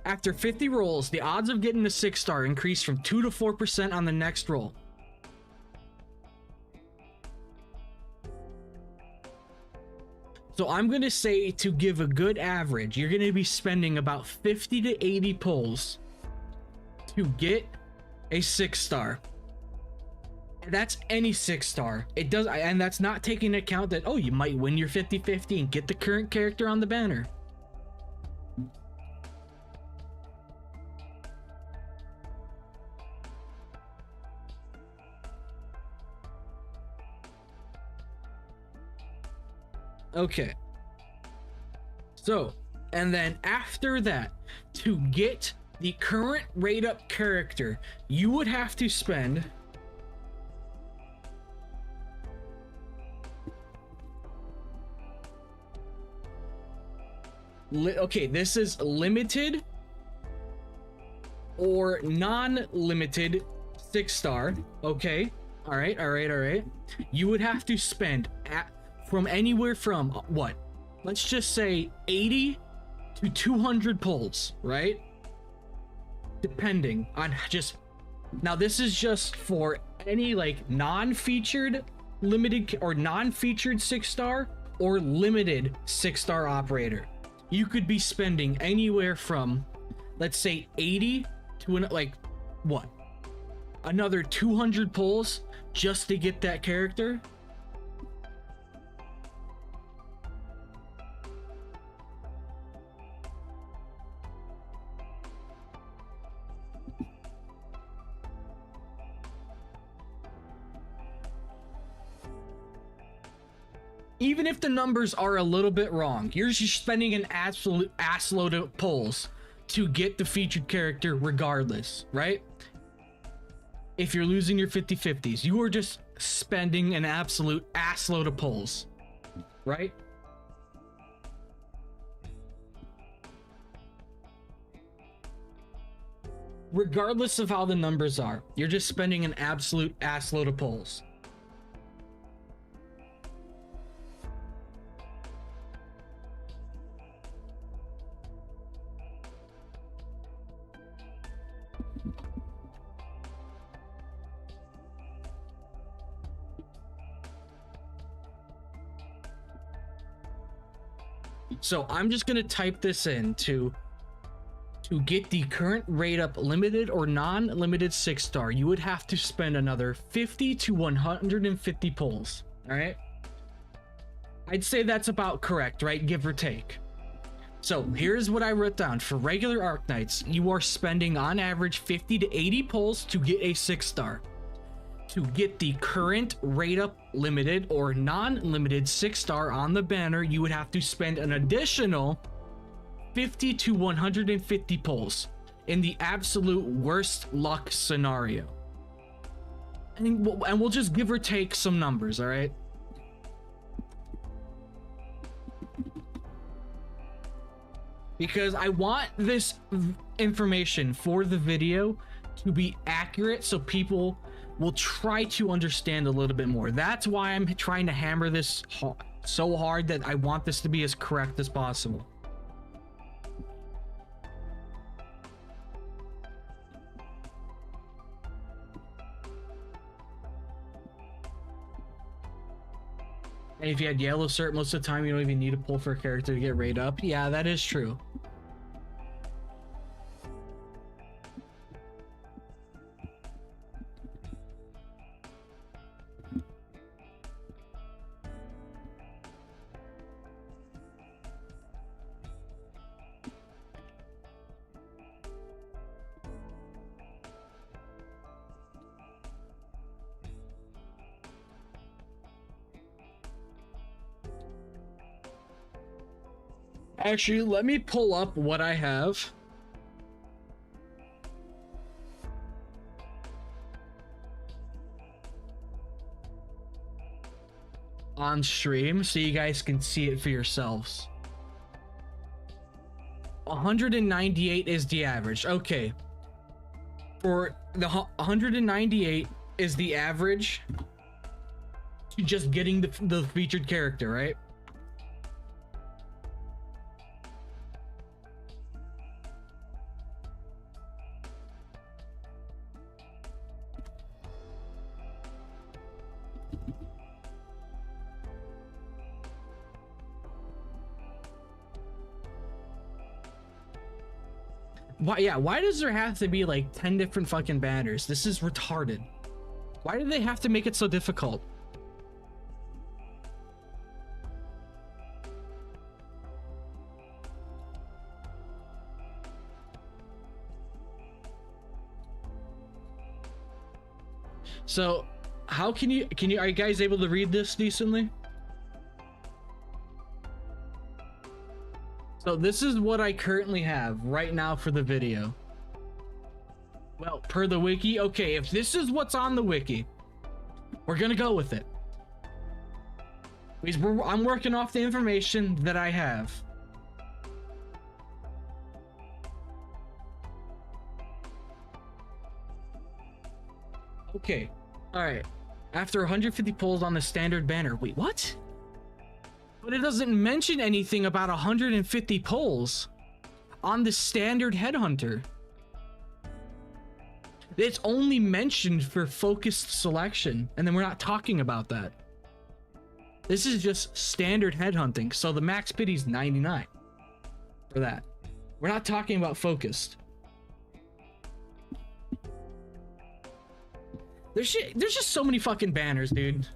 after 50 rolls, the odds of getting a 6-star increase from 2 to 4% on the next roll. So I'm going to say, to give a good average, you're going to be spending about 50 to 80 pulls to get a 6-star. And that's any 6-star. It does, and that's not taking into account that, oh, you might win your 50-50 and get the current character on the banner. Okay. So, and then after that, to get the current rate up character, you would have to spend okay, this is limited or non-limited 6-star. Okay, all right. You would have to spend from anywhere from what? Let's just say 80 to 200 pulls, right? Depending on just, now this is just for any like non-featured limited or non-featured 6-star or limited 6-star operator. You could be spending anywhere from, let's say, 80 to like what, another 200 pulls just to get that character. Even if the numbers are a little bit wrong, you're just spending an absolute assload of pulls to get the featured character regardless, right? If you're losing your 50-50s, you are just spending an absolute assload of pulls, right? Regardless of how the numbers are, you're just spending an absolute assload of pulls. So I'm just gonna type this in to To get the current rate up limited or non-limited 6-star, you would have to spend another 50 to 150 pulls. All right. I'd say that's about correct, right? Give or take. So here's what I wrote down. For regular Arknights, you are spending on average 50 to 80 pulls to get a 6-star. To get the current rate up limited or non-limited 6-star on the banner, you would have to spend an additional 50 to 150 pulls in the absolute worst luck scenario. And we'll just give or take some numbers, all right? Because I want this information for the video to be accurate so people will try to understand a little bit more. That's why I'm trying to hammer this so hard, that I want this to be as correct as possible. And if you had yellow cert, most of the time you don't even need to pull for a character to get rate up. Yeah, that is true. Actually, let me pull up what I have. On stream so you guys can see it for yourselves. 198 is the average. Okay. For the 198 is the average to just getting the featured character, right? Why does there have to be like 10 different fucking banners? This is retarded. Why do they have to make it so difficult? So, how can you are you guys able to read this decently? So this is what I currently have right now for the video. Well, per the wiki, okay, if this is what's on the wiki, we're gonna go with it. Because I'm working off the information that I have. Okay, alright. After 150 pulls on the standard banner, wait, what? But it doesn't mention anything about 150 pulls on the standard headhunter. It's only mentioned for focused selection, and then we're not talking about that. This is just standard headhunting, so the max pity's 99 for that. We're not talking about focused. There's just so many fucking banners, dude.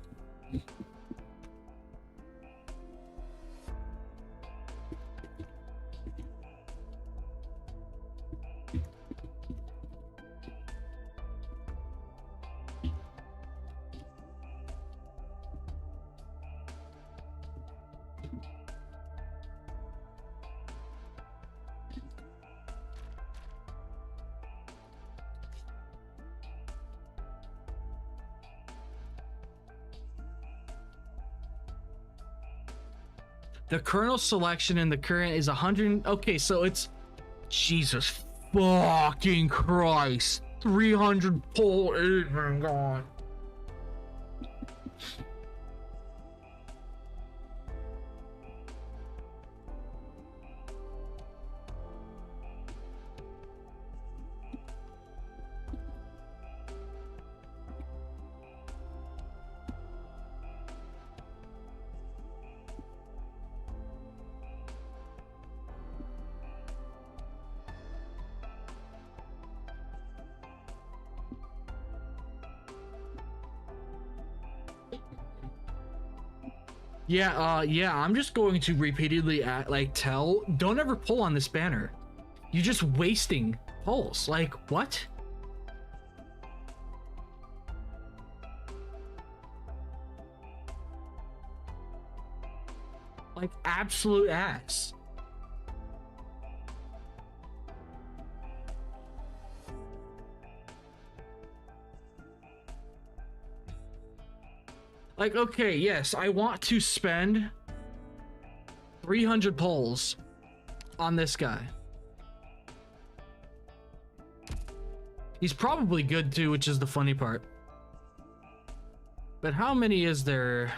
The kernel selection in the current is 100. Okay, so it's Jesus fucking Christ. 300 pull. Oh my God. Yeah, I'm just going to repeatedly don't ever pull on this banner. You're just wasting pulls. Like, what? Like, absolute ass. Like, okay, yes, I want to spend 300 pulls on this guy. He's probably good too, which is the funny part. But how many is there?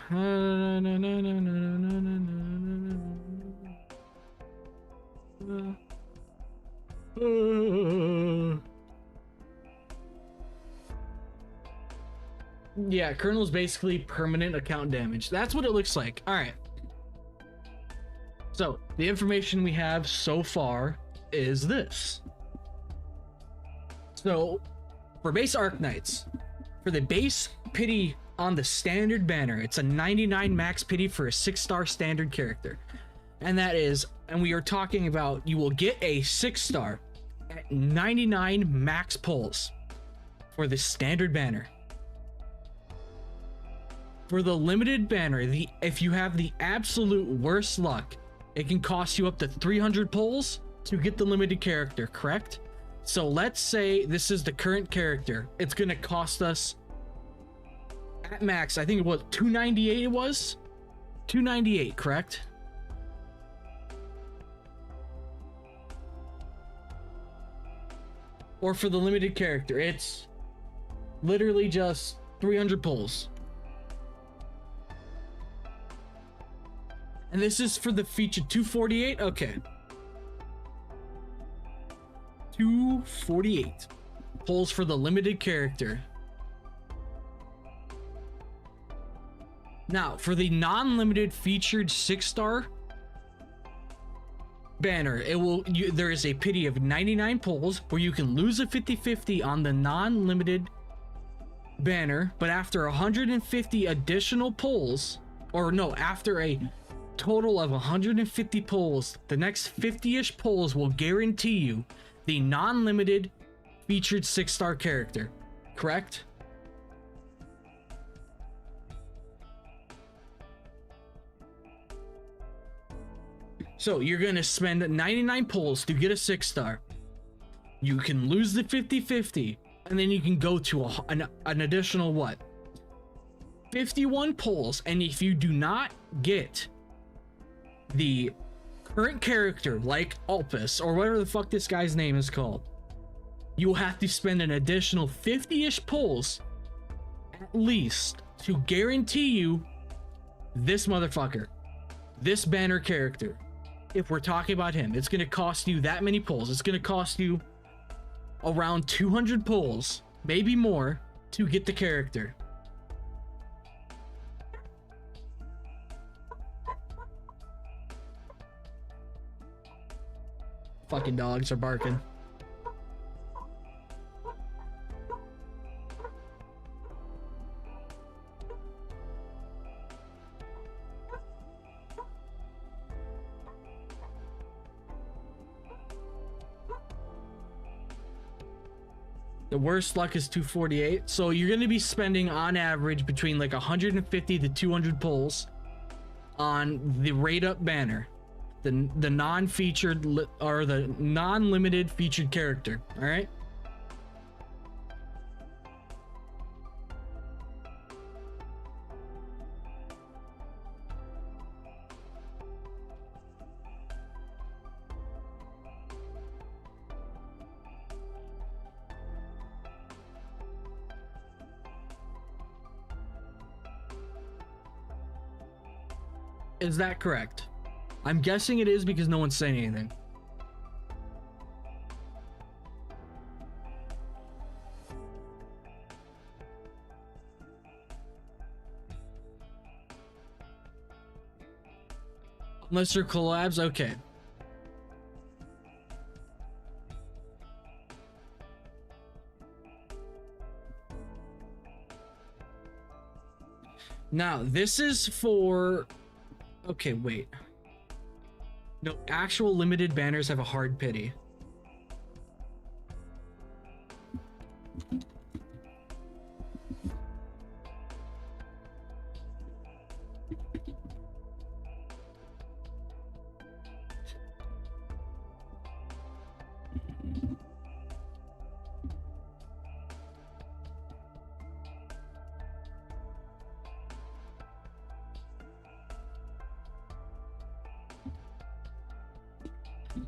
Yeah, Colonel's basically permanent account damage. That's what it looks like. All right. So the information we have so far is this. So for base Arknights, for the base pity on the standard banner, it's a 99 max pity for a 6-star standard character. And that is, and we are talking about, you will get a 6-star at 99 max pulls for the standard banner. For the limited banner, if you have the absolute worst luck, it can cost you up to 300 pulls to get the limited character, correct? So let's say this is the current character. It's gonna cost us at max, I think it was 298 it was? 298, correct? Or for the limited character, it's literally just 300 pulls. And this is for the feature 248? Okay. 248 pulls for the limited character. Now, for the non-limited featured 6-star banner, there is a pity of 99 pulls where you can lose a 50-50 on the non-limited banner, but after 150 additional pulls, or no, after a total of 150 pulls, the next 50-ish pulls will guarantee you the non-limited featured 6-star character, correct? So you're gonna spend 99 pulls to get a 6-star. You can lose the 50-50, and then you can go to an additional what? 51 pulls, and if you do not get the current character like Alpus or whatever the fuck this guy's name is called, you will have to spend an additional 50-ish pulls at least to guarantee you this motherfucker, this banner character. If we're talking about him, it's gonna cost you that many pulls. It's gonna cost you around 200 pulls, maybe more, to get the character. Fucking dogs are barking. The worst luck is 248. So you're going to be spending on average between like 150 to 200 pulls on the rate up banner. The non-featured or the non-limited featured character. All right. Is that correct? I'm guessing it is because no one's saying anything. Unless they're collabs, okay. Now, this is for Okay, wait. No, actual limited banners have a hard pity.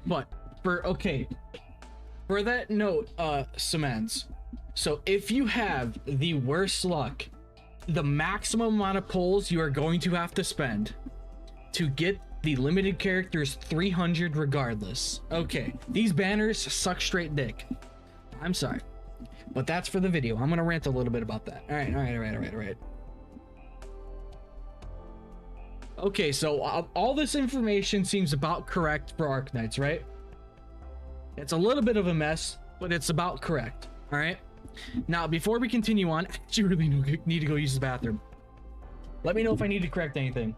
But for that note, Samantha, so if you have the worst luck, the maximum amount of pulls you are going to have to spend to get the limited characters 300 regardless. Okay, these banners suck straight dick. I'm sorry, but that's for the video. I'm gonna rant a little bit about that. All right. Okay, so all this information seems about correct for Arknights, right? It's a little bit of a mess, but it's about correct. All right. Now, before we continue on, I actually really need to go use the bathroom. Let me know if I need to correct anything.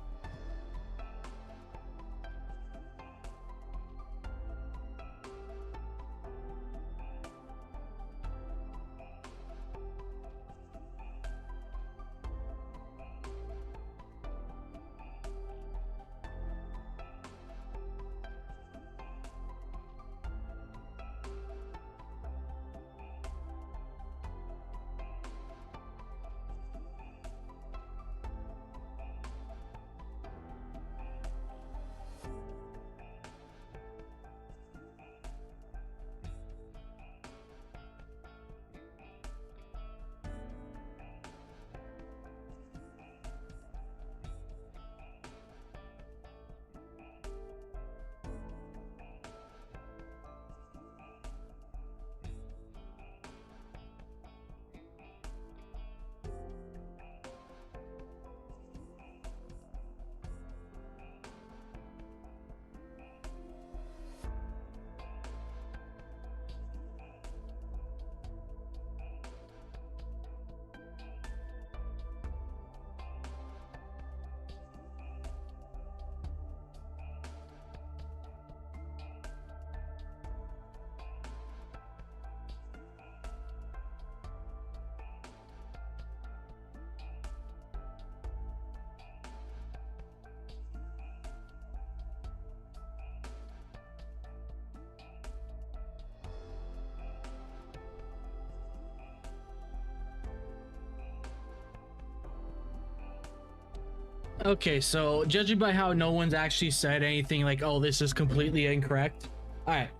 Okay, so judging by how no one's actually said anything like, oh, this is completely incorrect. All right,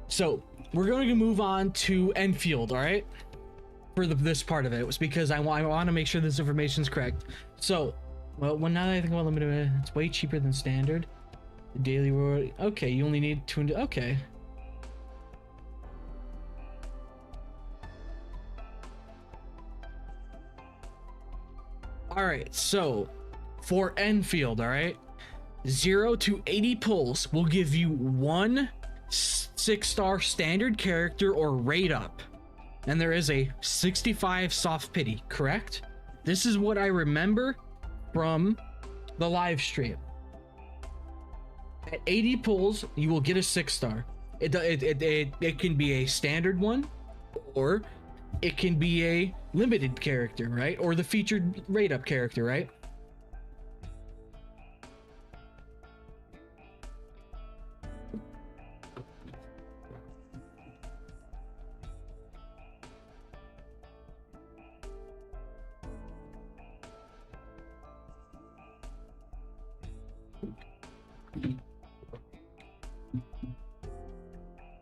so we're going to move on to Enfield, all right? For this part of it, was because I want to make sure this information is correct. So, well, now that I think about limited, it's way cheaper than standard. The daily reward, okay, you only need 200, okay. All right, so for Enfield, all right, 0 to 80 pulls will give you 1 6-star standard character or rate up, and there is a 65 soft pity, correct? This is what I remember from the live stream. At 80 pulls, you will get a 6-star. It can be a standard one, or it can be a limited character, right? Or the featured rate up character, right?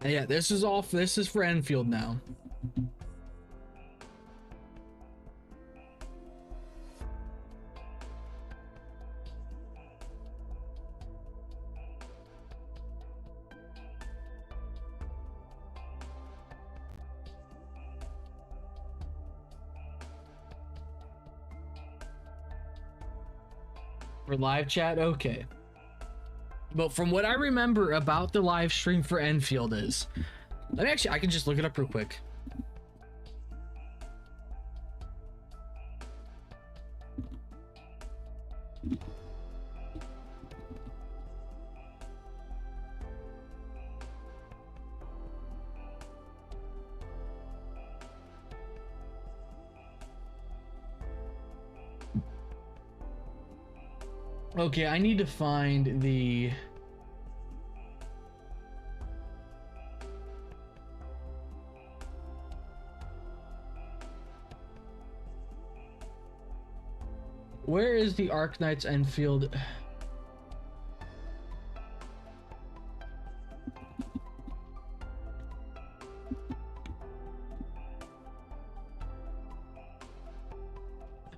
Yeah, this is for Enfield now. For live chat, okay. But from what I remember about the live stream for Enfield is, I can just look it up real quick. Okay, I need to find the... Where is the Arknights Endfield?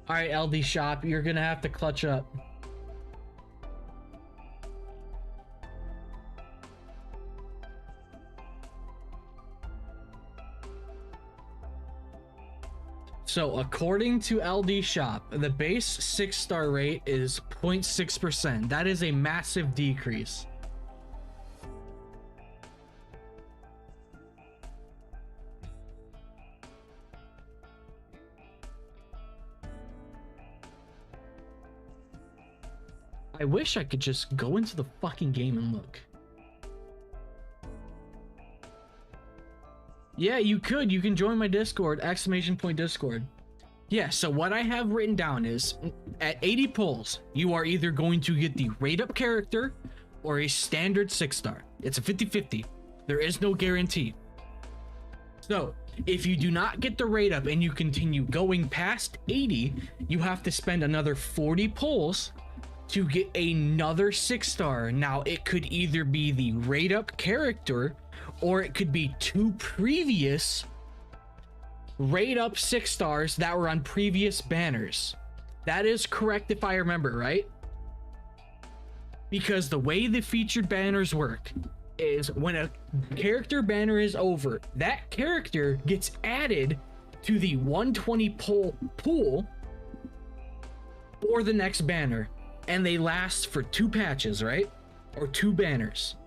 Alright, LD Shop, you're gonna have to clutch up. So, according to LD Shop, the base 6-star rate is 0.6%. That is a massive decrease. I wish I could just go into the fucking game and look. Yeah, you could. You can join my Discord, !Discord. Yeah, so what I have written down is, at 80 pulls, you are either going to get the rate up character or a standard 6-star. It's a 50-50. There is no guarantee. So, if you do not get the rate up and you continue going past 80, you have to spend another 40 pulls to get another 6-star. Now, it could either be the rate up character or it could be 2 previous rate up 6-stars that were on previous banners. That is correct if I remember, right? Because the way the featured banners work is when a character banner is over, that character gets added to the 120 pool for the next banner, and they last for 2 patches, right? Or 2 banners,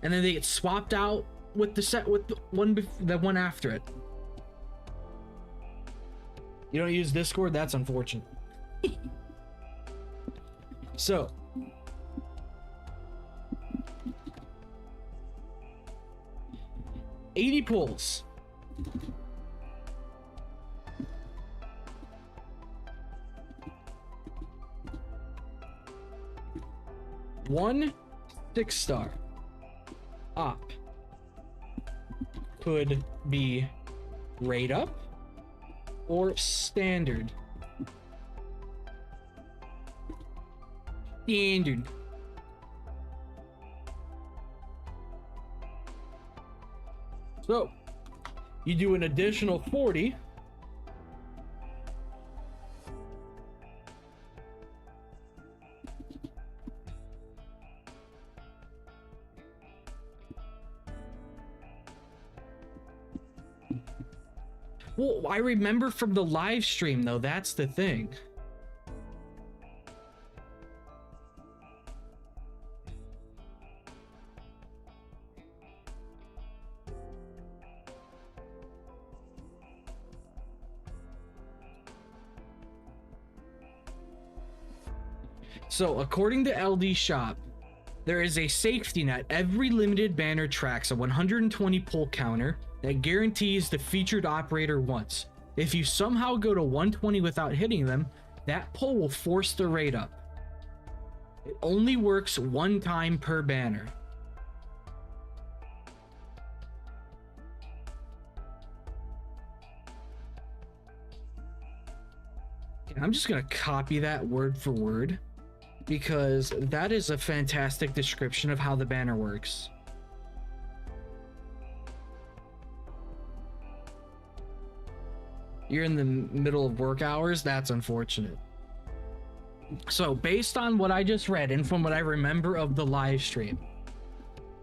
and then they get swapped out with the one after it. You don't use Discord? That's unfortunate. So, $80 pulls. One 6-star op could be rate up or standard. Standard. So, you do an additional 40. Well, I remember from the live stream, though, that's the thing. So, according to LD Shop, there is a safety net. Every limited banner tracks a 120 pull counter that guarantees the featured operator once. If you somehow go to 120 without hitting them, that pull will force the rate up. It only works 1 time per banner. And I'm just gonna copy that word for word, because that is a fantastic description of how the banner works. You're in the middle of work hours? That's unfortunate. So, based on what I just read and from what I remember of the live stream,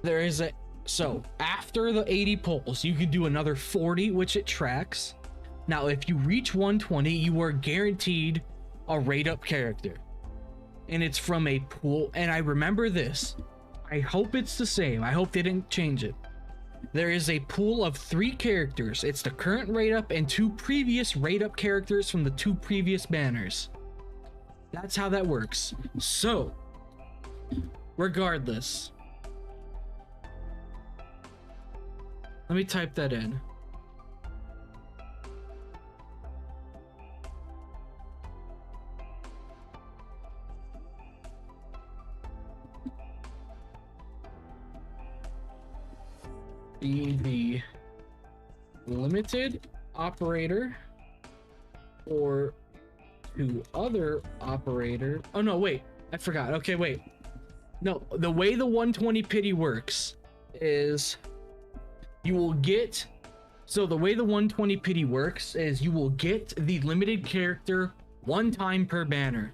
there is a... So, after the 80 pulls, you can do another 40, which it tracks. Now, if you reach 120, you are guaranteed a rate-up character. And it's from a pool, and I remember this. I hope it's the same. I hope they didn't change it. There is a pool of 3 characters. It's the current rate up and 2 previous rate up characters from the 2 previous banners. That's how that works. So, regardless, let me type that in. be the limited operator or to other operator. Oh no, wait, I forgot. Okay, wait. No, the way the 120 pity works is you will get, so the way the 120 pity works is you will get the limited character one time per banner.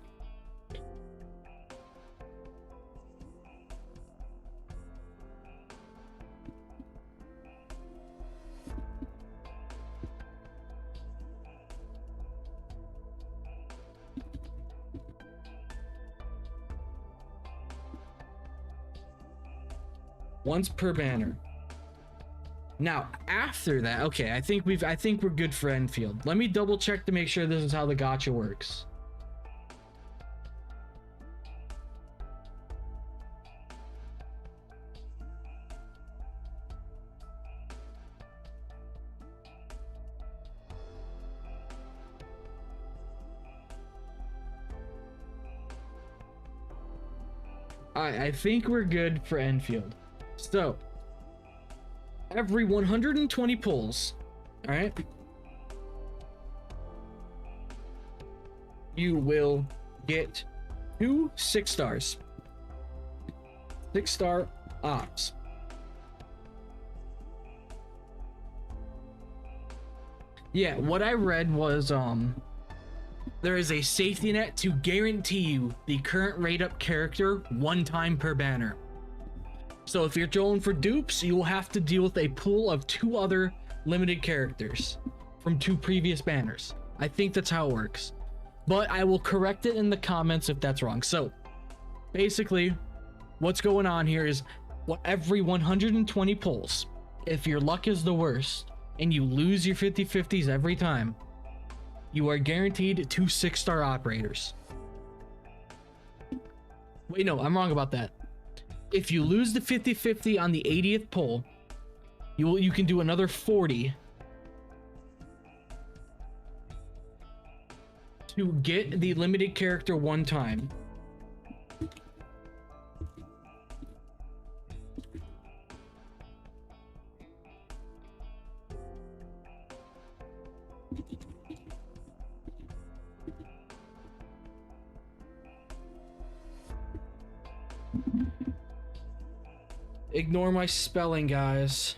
Once per banner. Now, after that, okay, I think we're good for Enfield. Let me double check to make sure this is how the gacha works. I think we're good for Enfield. So, every 120 pulls, all right, you will get 2 6 stars. 6-star ops. Yeah, what I read was there is a safety net to guarantee you the current rate up character one time per banner. So if you're going for dupes, you will have to deal with a pool of 2 other limited characters from 2 previous banners. I think that's how it works, but I will correct it in the comments if that's wrong. So basically what's going on here is every 120 pulls, if your luck is the worst and you lose your 50/50s every time, you are guaranteed 2 6-star operators. Wait, no, I'm wrong about that. If you lose the 50/50 on the 80th pull, you can do another 40 to get the limited character one time. Ignore my spelling, guys.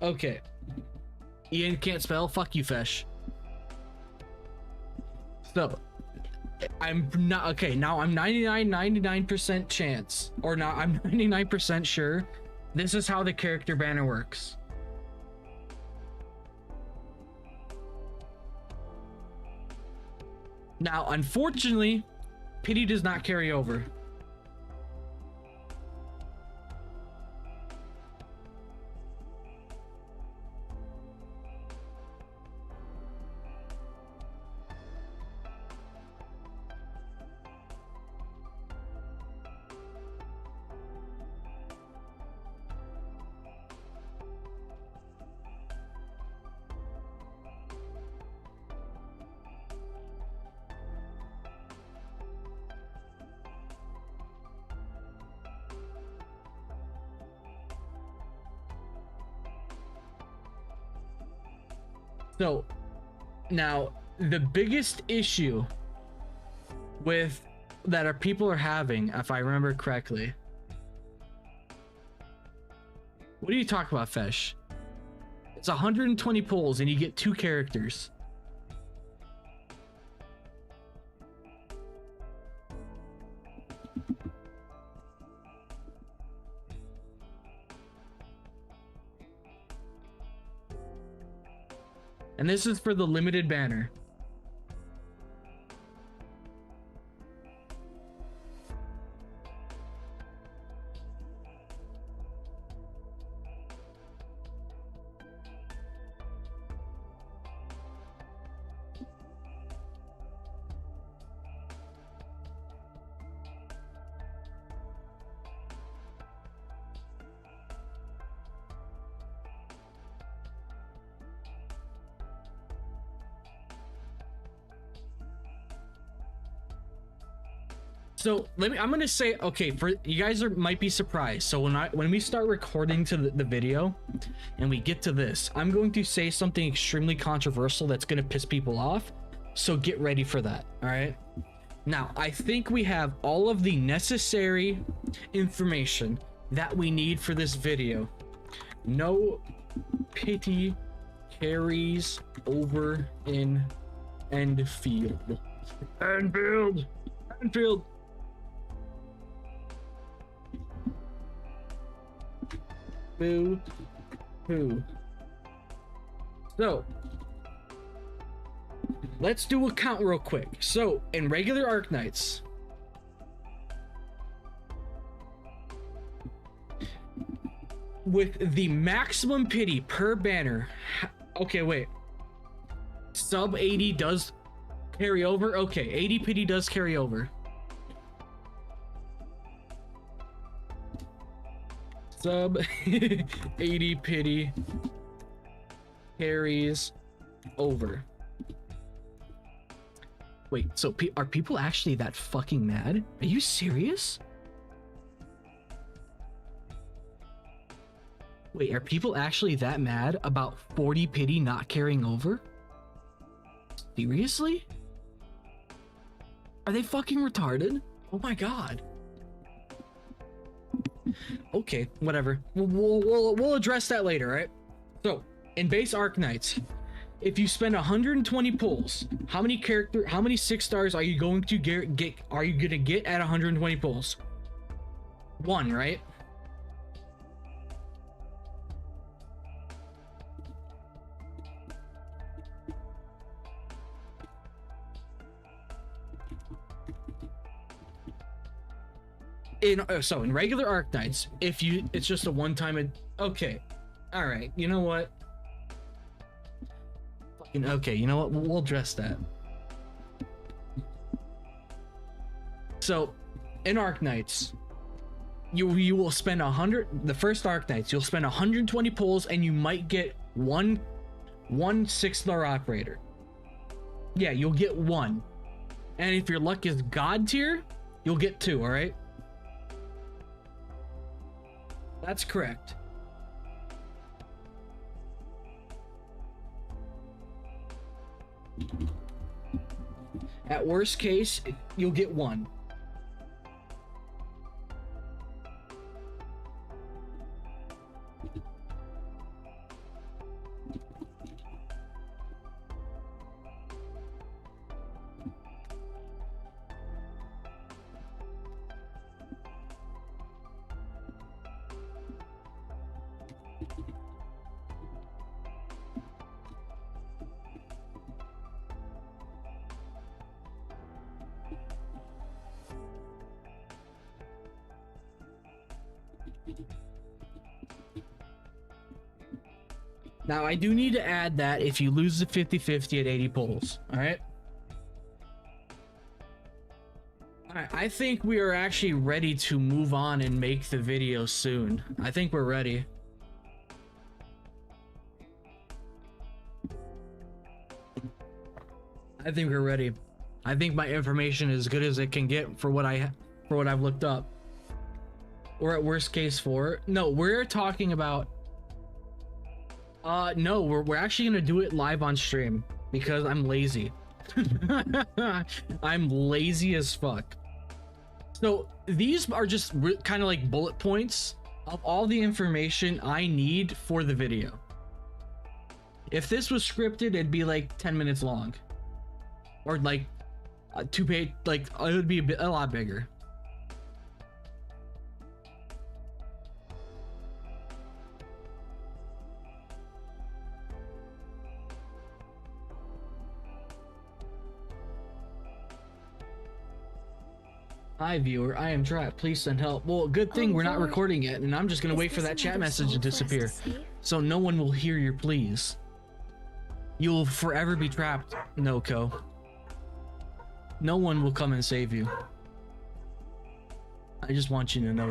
Okay. Ian can't spell? Fuck you, Fesh. So, I'm not, okay, now I'm 99% chance, or not, I'm 99% sure this is how the character banner works. Now, unfortunately, pity does not carry over. So, now, the biggest issue with that people are having, if I remember correctly. What are you talking about, Fesh? It's 120 pulls and you get 2 characters. And this is for the limited banner. So I'm gonna say, okay, for you guys might be surprised. So when we start recording to the video and we get to this, I'm going to say something extremely controversial that's gonna piss people off. So get ready for that. All right. Now, I think we have all of the necessary information that we need for this video. No pity carries over in Endfield. Endfield. Endfield. Boo hoo. So let's do a count real quick. So in regular Arknights, with the maximum pity per banner, okay, wait, sub 80 does carry over. Okay, 80 pity does carry over. Sub 80 pity carries over. Wait, so are people actually that fucking mad? Are you serious? Wait, are people actually that mad about 40 pity not carrying over? Seriously? Are they fucking retarded? Oh my god. Okay, whatever. We'll address that later, right? So, in base Arknights, if you spend 120 pulls, how many 6 stars are you going to get at 120 pulls? 1, right? So in regular Arknights, it's just a one-time. Okay, all right. You know what? Okay, you know what? We'll address that. So, in Arknights, you will spend 100. The first Arknights, you'll spend 120 pulls, and you might get one 6-star operator. Yeah, you'll get 1, and if your luck is God tier, you'll get 2. All right. That's correct. At worst case, you'll get 1. Now, I do need to add that if you lose the 50-50 at 80 pulls, all right? All right, I think we are actually ready to move on and make the video soon. I think we're ready. I think we're ready. I think my information is as good as it can get for what I've looked up. Or at worst case 4. No, we're talking about no, we're actually gonna do it live on stream because I'm lazy. I'm lazy as fuck. So these are just kind of like bullet points of all the information I need for the video. If this was scripted, it'd be like 10 minutes long, or like 2 page, like it would be a lot bigger. Hi viewer, I am trapped. Please send help. Well, good thing we're not recording it, and I'm just gonna wait for that chat message to disappear, so no one will hear your pleas. You'll forever be trapped, Noko. No one will come and save you. I just want you to know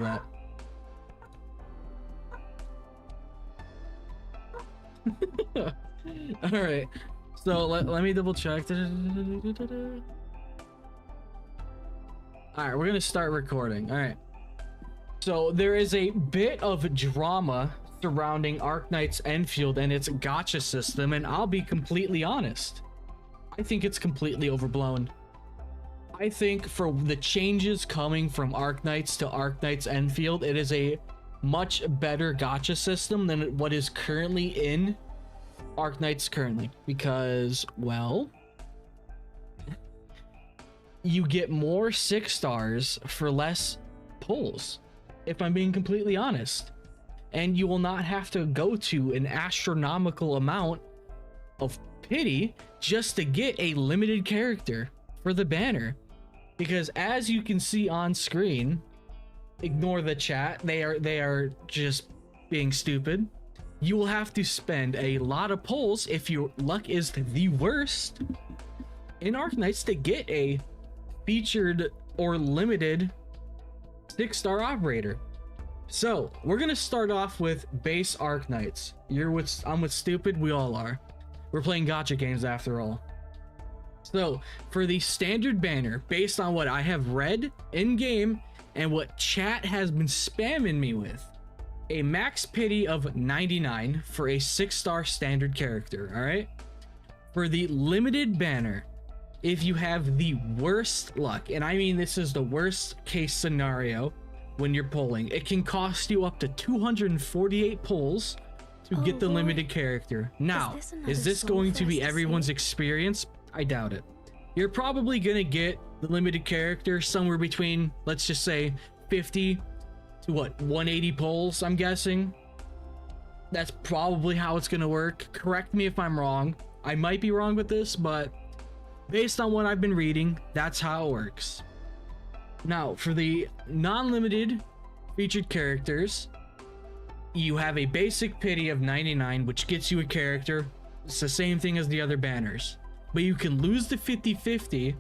that. All right, so let me double check. All right, we're gonna start recording. All right. So there is a bit of drama surrounding Arknights Endfield and its gatcha system, and I'll be completely honest. I think it's completely overblown. I think for the changes coming from Arknights to Arknights Endfield, it is a much better gatcha system than what is currently in Arknights currently, because, well, you get more 6 stars for less pulls, if I'm being completely honest. And you will not have to go to an astronomical amount of pity just to get a limited character for the banner. Because as you can see on screen, ignore the chat, they are just being stupid. You will have to spend a lot of pulls if your luck is the worst in Arknights to get a featured or limited 6-star operator. So we're gonna start off with base Arknights. I'm with stupid, we all are. We're playing gacha games after all. So for the standard banner, based on what I have read in game and what chat has been spamming me with, a max pity of 99 for a 6-star standard character. All right, for the limited banner, if you have the worst luck, and I mean this is the worst case scenario when you're pulling, it can cost you up to 248 pulls to get the limited character. Now, is this going to be everyone's experience? I doubt it. You're probably gonna get the limited character somewhere between, let's just say, 50 to 180 pulls, I'm guessing. That's probably how it's gonna work. Correct me if I'm wrong. I might be wrong with this, but based on what I've been reading, that's how it works. Now, for the non-limited featured characters, you have a basic pity of 99, which gets you a character. It's the same thing as the other banners. But you can lose the 50-50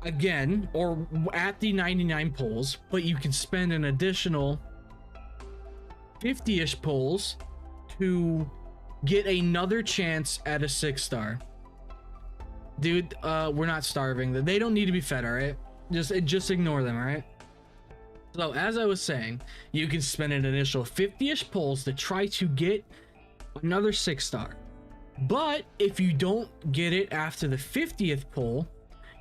again, or at the 99 pulls, but you can spend an additional 50-ish pulls to get another chance at a 6-star. Dude, we're not starving. They don't need to be fed, all right? Just ignore them, all right? So as I was saying, you can spend an initial 50-ish pulls to try to get another 6-star. But if you don't get it after the 50th pull,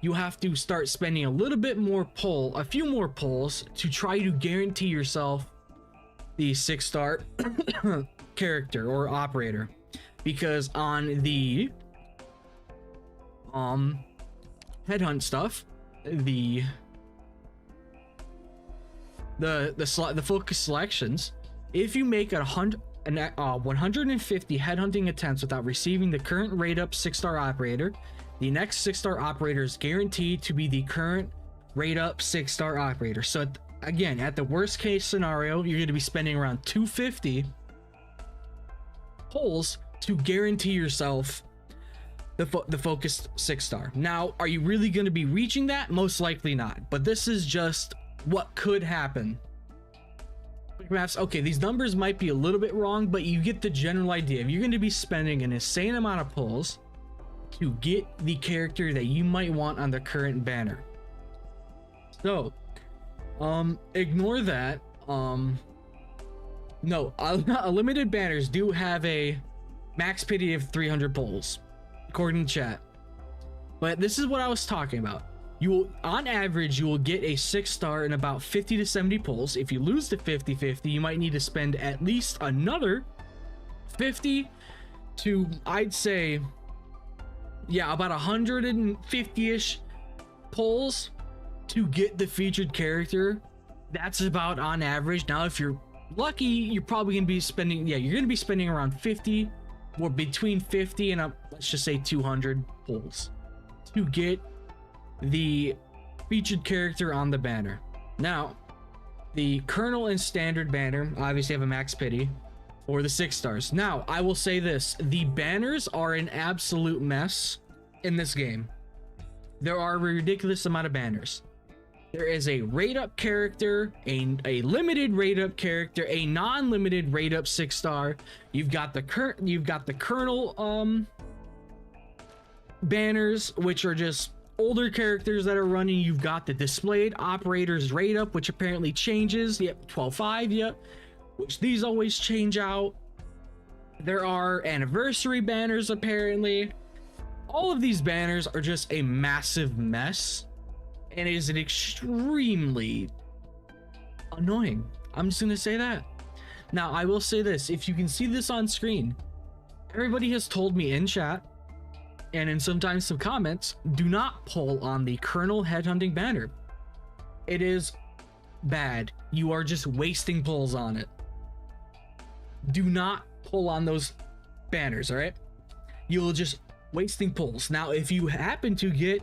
you have to start spending a little bit more a few more pulls to try to guarantee yourself the 6-star character or operator. Because on the headhunt stuff, the focus selections, if you make 150 headhunting attempts without receiving the current rate up 6-star operator, the next 6-star operator is guaranteed to be the current rate up 6-star operator. So again, at the worst case scenario, you're going to be spending around 250 pulls to guarantee yourself the focused 6-star. Now, are you really going to be reaching that? Most likely not, but this is just what could happen. Perhaps, okay, these numbers might be a little bit wrong, but you get the general idea. If you're going to be spending an insane amount of pulls to get the character that you might want on the current banner. So, ignore that. No, limited banners do have a max pity of 300 pulls, according to chat. But this is what I was talking about. You will, on average, you will get a 6-star in about 50 to 70 pulls. If you lose to 50-50, you might need to spend at least another 50 to, I'd say, yeah, about 150-ish pulls to get the featured character. That's about on average. Now, if you're lucky, you're probably going to be spending, you're going to be spending around 50 or between 50 and let's just say 200 pulls to get the featured character on the banner. Now, the Colonel and Standard banner obviously have a max pity for the 6-stars. Now, I will say this, the banners are an absolute mess in this game. There are a ridiculous amount of banners. There is a rate up character, a limited rate up character, a non-limited rate up 6-star. You've got the Colonel banners, which are just older characters that are running. You've got the displayed operators rate up, which apparently changes. Yep, 12.5, yep. Which these always change out. There are anniversary banners, apparently. All of these banners are just a massive mess. And it is an extremely annoying. I'm just gonna say that. Now, I will say this. If you can see this on screen, everybody has told me in chat and in sometimes some comments, do not pull on the Colonel Headhunting banner. It is bad. You are just wasting pulls on it. Do not pull on those banners, all right? You'll just wasting pulls. Now, if you happen to get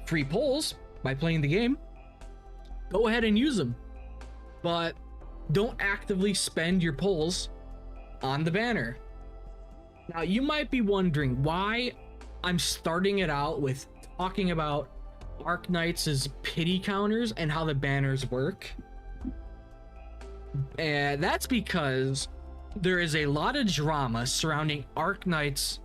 free pulls by playing the game, go ahead and use them. But don't actively spend your pulls on the banner. Now, you might be wondering why I'm starting it out with talking about Arknights' pity counters and how the banners work. And that's because there is a lot of drama surrounding Arknights'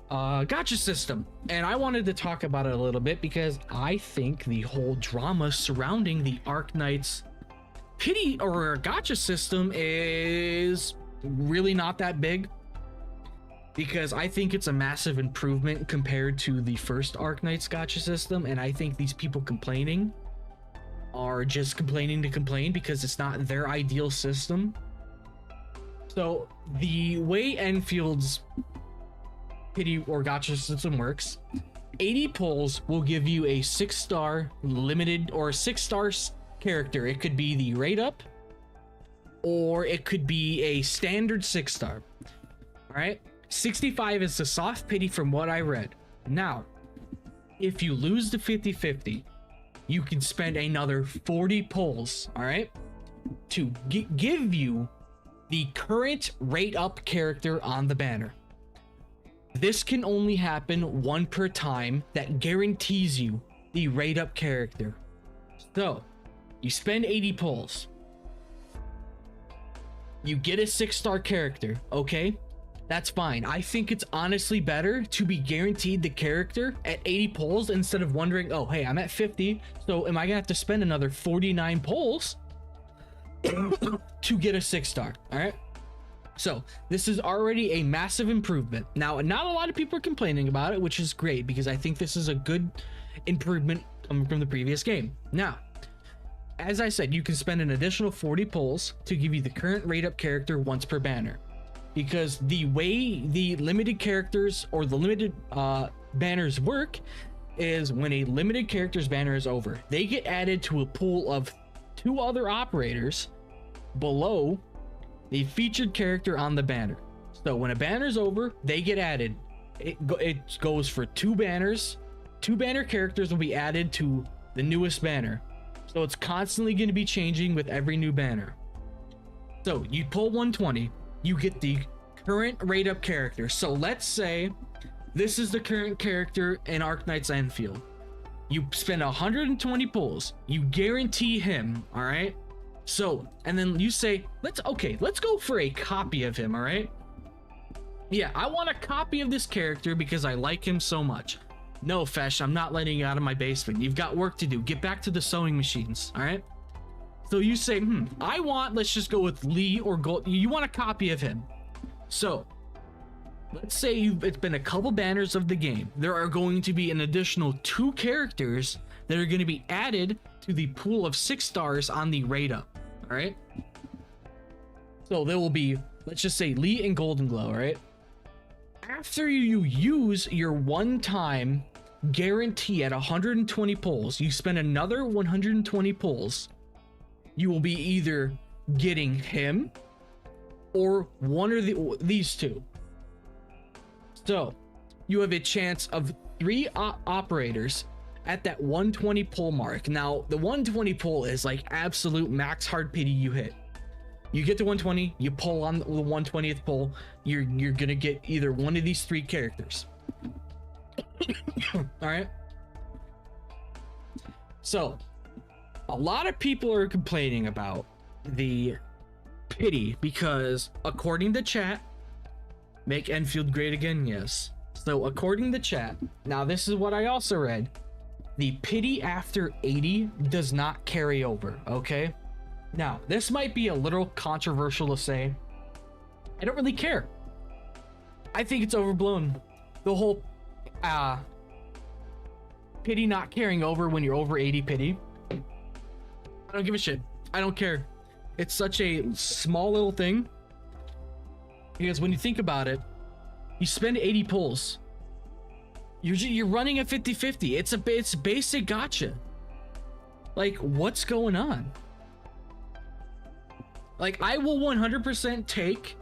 gacha system. And I wanted to talk about it a little bit because I think the whole drama surrounding the Arknights' pity or gacha system is really not that big, because I think it's a massive improvement compared to the first Arknights gacha system. And I think these people complaining are just complaining to complain because it's not their ideal system. So the way Enfield's pity or gacha system works, 80 pulls will give you a 6-star limited or 6-star character. It could be the rate up, or it could be a standard 6-star. All right, 65 is the soft pity from what I read. Now, if you lose the 50-50, you can spend another 40 pulls, all right, to give you the current rate up character on the banner. This can only happen one per time that guarantees you the rate up character. So you spend 80 pulls, you get a 6-star character, okay? That's fine. I think it's honestly better to be guaranteed the character at 80 pulls instead of wondering, oh, hey, I'm at 50, so am I gonna have to spend another 49 pulls to get a 6-star, all right? So this is already a massive improvement. Now, not a lot of people are complaining about it, which is great because I think this is a good improvement coming from the previous game. Now, as I said, you can spend an additional 40 pulls to give you the current rate up character once per banner, because the way the limited characters or the limited banners work is when a limited characters banner is over, they get added to a pool of 2 other operators below the featured character on the banner. So when a banner's over, they get added. It goes for 2 banners. 2 banner characters will be added to the newest banner. So it's constantly going to be changing with every new banner. So you pull 120, you get the current rate up character. So let's say this is the current character in Arknights Endfield. You spend 120 pulls, you guarantee him, all right? So, and then you say, let's go for a copy of him, all right? Yeah, I want a copy of this character because I like him so much. No, Fesh, I'm not letting you out of my basement. You've got work to do. Get back to the sewing machines, all right? So you say, I want, let's just go with Lee or Gold. You want a copy of him. So let's say it's been a couple banners of the game. There are going to be an additional 2 characters that are going to be added to the pool of 6 stars on the rate up. All right. So there will be, let's just say Lee and Golden Glow. All right. After you use your one-time guarantee at 120 pulls, you spend another 120 pulls. You will be either getting him or one of these 2. So you have a chance of 3 operators at that 120 pull mark. Now, the 120 pull is like absolute max hard pity you hit. You get to 120, you pull on the 120th pull, you're gonna get either one of these 3 characters. All right. So a lot of people are complaining about the pity because according to chat, make Enfield great again, yes. So according to chat, now this is what I also read. the pity after 80 does not carry over, okay? Now, this might be a little controversial to say. I don't really care. I think it's overblown. The whole pity not carrying over when you're over 80 pity. I don't give a shit. I don't care. It's such a small little thing. Because when you think about it, you spend 80 pulls. You're running a 50-50. It's basic gacha. Like, what's going on? Like, I will 100% take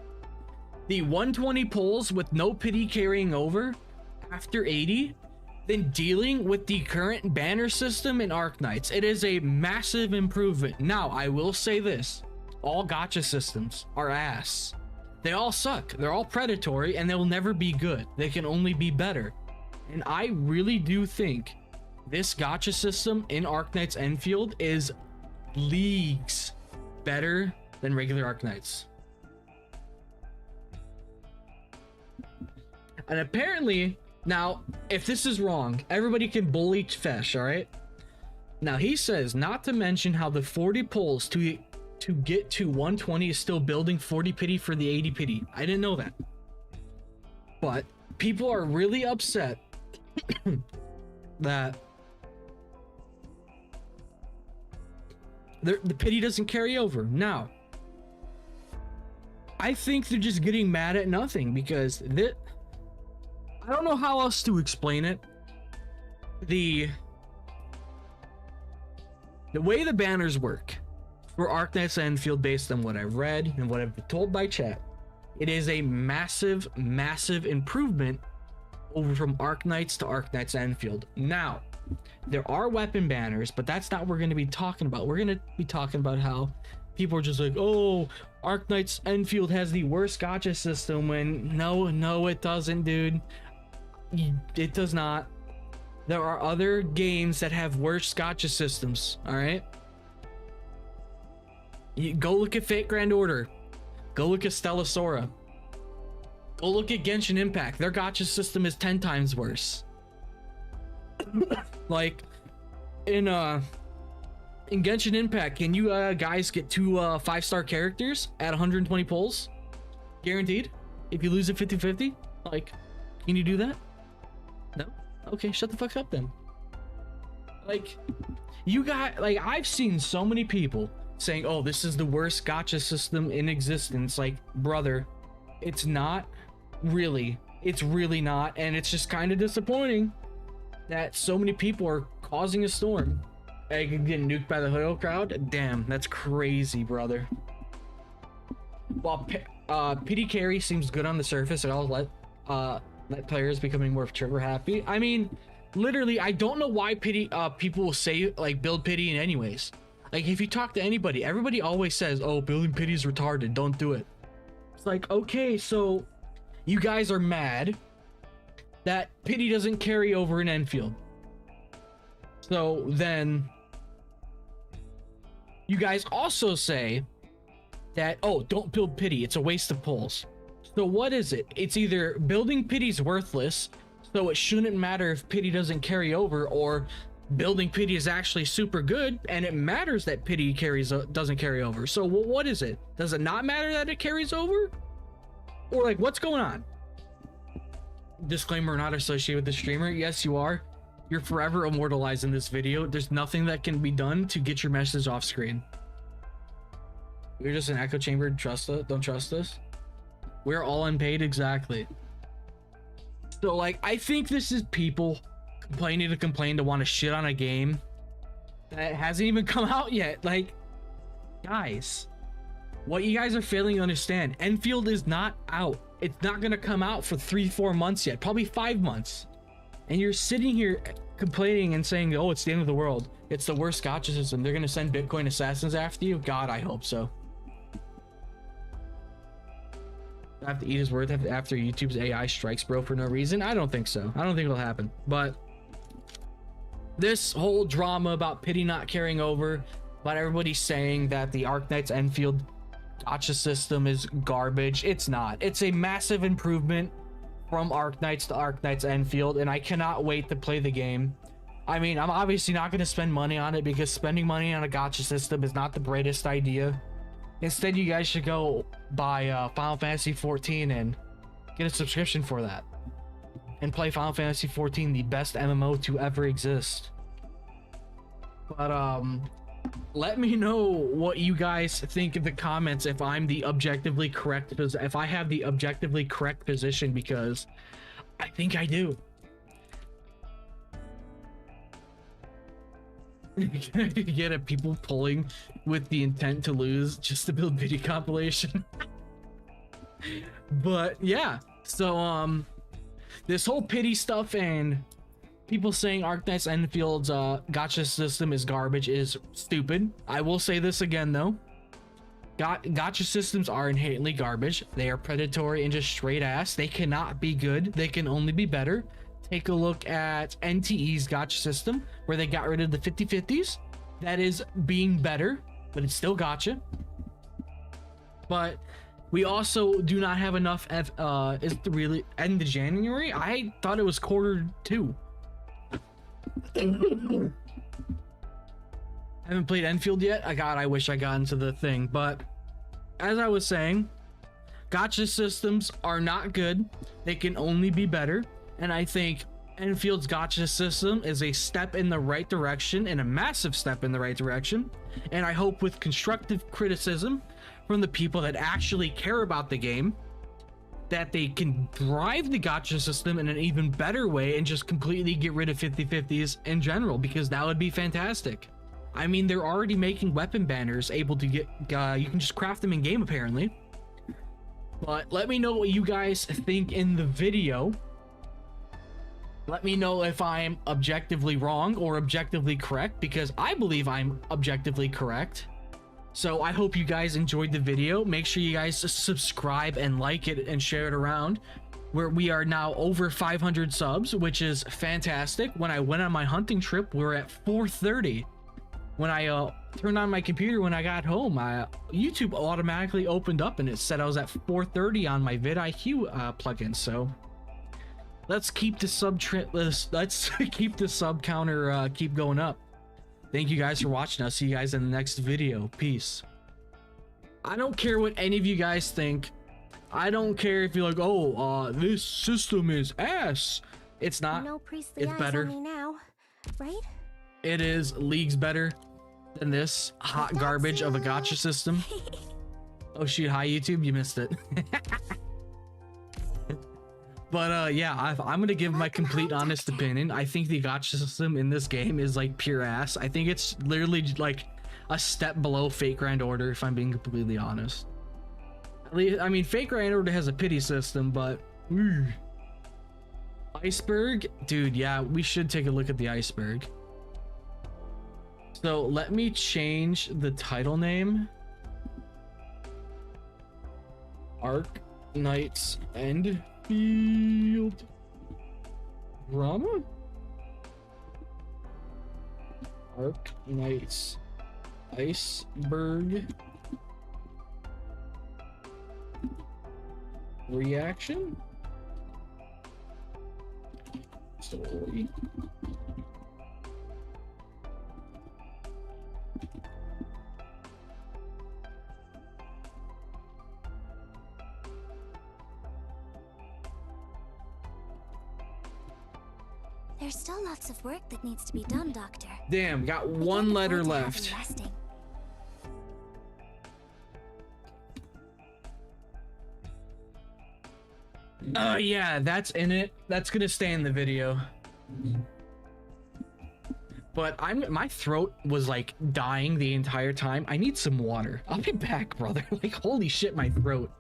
the 120 pulls with no pity carrying over after 80 than dealing with the current banner system in Arknights. It is a massive improvement. Now, I will say this. All gacha systems are ass. They all suck. They're all predatory and they'll never be good. They can only be better. And I really do think this gacha system in Arknights Endfield is leagues better than regular Arknights. And apparently, now, if this is wrong, everybody can bully Fesh, alright? Now, he says not to mention how the 40 pulls to get to 120 is still building 40 pity for the 80 pity. I didn't know that. But people are really upset that the pity doesn't carry over. Now, I think they're just getting mad at nothing because I don't know how else to explain it. The way the banners work for Arknights Endfield, based on what I've read and what I've been told by chat, it is a massive, massive improvement over from Arknights to Arknights Endfield. Now, there are weapon banners, but that's not what we're going to be talking about. We're going to be talking about how people are just like, oh, Arknights Endfield has the worst gacha system, when no, it doesn't, dude. It does not. There are other games that have worse gacha systems, all right? Go look at Fate Grand Order. Go look at Stellasora. Go look at Genshin Impact. Their gacha system is 10 times worse. Like, in Genshin Impact, can you guys get 2 5-star characters at 120 pulls? Guaranteed? If you lose a 50-50? Like, can you do that? No? Okay, shut the fuck up then. Like, I've seen so many people saying, oh, this is the worst gacha system in existence. Like, brother, it's not really. It's really not, and it's just kind of disappointing that so many people are causing a storm. I can get nuked by the Hoyo crowd. Damn, that's crazy, brother. While pity carry seems good on the surface, it all let players becoming more trigger happy. I mean, literally, I don't know why people will say like build pity in anyways. Like, if you talk to anybody, everybody always says, oh, building pity is retarded, don't do it. It's like, okay, so you guys are mad that pity doesn't carry over in Enfield. So then you guys also say that, oh, don't build pity, it's a waste of pulls. So what is it? It's either building pity's worthless, so it shouldn't matter if pity doesn't carry over, or building pity is actually super good and it matters that pity doesn't carry over. So what is it? Does it not matter that it carries over? Or like, what's going on? Disclaimer, not associated with the streamer. Yes, you are. You're forever immortalized in this video. There's nothing that can be done to get your message off screen. We're just an echo chamber. Trust us. Don't trust us. We're all unpaid. Exactly. So like, I think this is people complaining to complain to want to shit on a game that hasn't even come out yet. Like, guys, what you guys are failing to understand, Enfield is not out. It's not gonna come out for 3-4 months yet, probably 5 months, and you're sitting here complaining and saying, oh, it's the end of the world, it's the worst gacha system, they're gonna send Bitcoin assassins after you. God, I hope so. I have to eat his worth after YouTube's AI strikes bro for no reason. I don't think so. I don't think it'll happen. But this whole drama about pity not carrying over, about everybody saying that the Arknights Endfield gacha system is garbage, it's not. It's a massive improvement from Arknights to Arknights Endfield, and I cannot wait to play the game. I mean, I'm obviously not going to spend money on it because spending money on a gacha system is not the greatest idea. Instead, you guys should go buy Final Fantasy 14 and get a subscription for that. And play Final Fantasy 14, the best MMO to ever exist. But, let me know what you guys think in the comments if I'm the objectively correct, if I have the objectively correct position, because I think I do. Get it, people pulling with the intent to lose just to build video compilation. But yeah, so this whole pity stuff and people saying Arknights Endfield's gacha system is garbage is stupid. I will say this again though. Gacha systems are inherently garbage. They are predatory and just straight ass. They cannot be good. They can only be better. Take a look at NTE's gacha system where they got rid of the 50/50s. That is being better, but it's still gacha. But we also do not have enough is it really end of January? I thought it was Q2. I haven't played Enfield yet. I wish I got into the thing, but as I was saying, gacha systems are not good. They can only be better. And I think Enfield's gacha system is a step in the right direction, and a massive step in the right direction. And I hope with constructive criticism from the people that actually care about the game, that they can drive the gacha system in an even better way and just completely get rid of 50/50s in general, because that would be fantastic. I mean, they're already making weapon banners able to get, you can just craft them in game apparently. But let me know what you guys think in the video. Let me know if I'm objectively wrong or objectively correct, because I believe I'm objectively correct. So I hope you guys enjoyed the video. Make sure you guys subscribe and like it and share it around. Where we are now over 500 subs, which is fantastic. When I went on my hunting trip, we were at 430. When I turned on my computer when I got home, YouTube automatically opened up and it said I was at 430 on my vidIQ plugin. So let's keep the let's keep the sub counter keep going up. Thank you guys for watching. I'll see you guys in the next video. Peace. I don't care what any of you guys think. I don't care if you're like, oh, this system is ass. It's not. No priestly It's eyes better. on me now, right? It is leagues better than this hot garbage of a gacha system. Oh shoot, hi YouTube, you missed it. But yeah, I'm gonna give my complete honest opinion. I think the gacha system in this game is like pure ass. I think it's literally like a step below Fate Grand Order, if I'm being completely honest. At least, I mean, Fate Grand Order has a pity system, but Iceberd, dude, yeah, we should take a look at the Iceberd. So let me change the title name. Arknights Endfield Drama? Arknights Iceberd Reaction? Story. There's still lots of work that needs to be done, Doctor. Damn, got one letter left. Resting. Oh yeah, that's in it. That's gonna stay in the video. But my throat was like dying the entire time. I need some water. I'll be back, brother. Like, holy shit, my throat.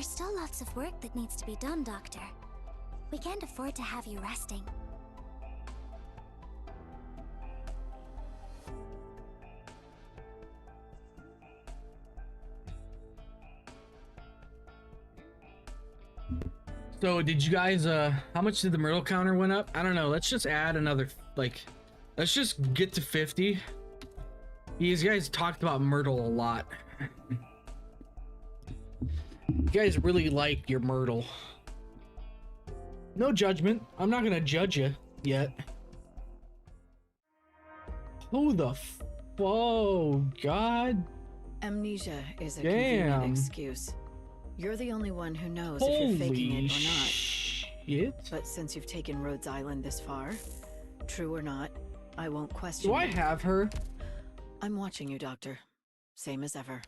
There's still lots of work that needs to be done, Doctor. We can't afford to have you resting. So did you guys how much did the Myrtle counter went up? I don't know. Let's just add another, like, let's just get to 50. These guys talked about Myrtle a lot. You guys really like your Myrtle. No judgment. I'm not gonna judge you yet. Who the oh god. Amnesia is a Damn. convenient excuse. You're the only one who knows if Holy you're faking it or not. Shit. But since you've taken Rhodes Island this far, true or not, I won't question Do I you. have her? I'm watching you, Doctor. Same as ever.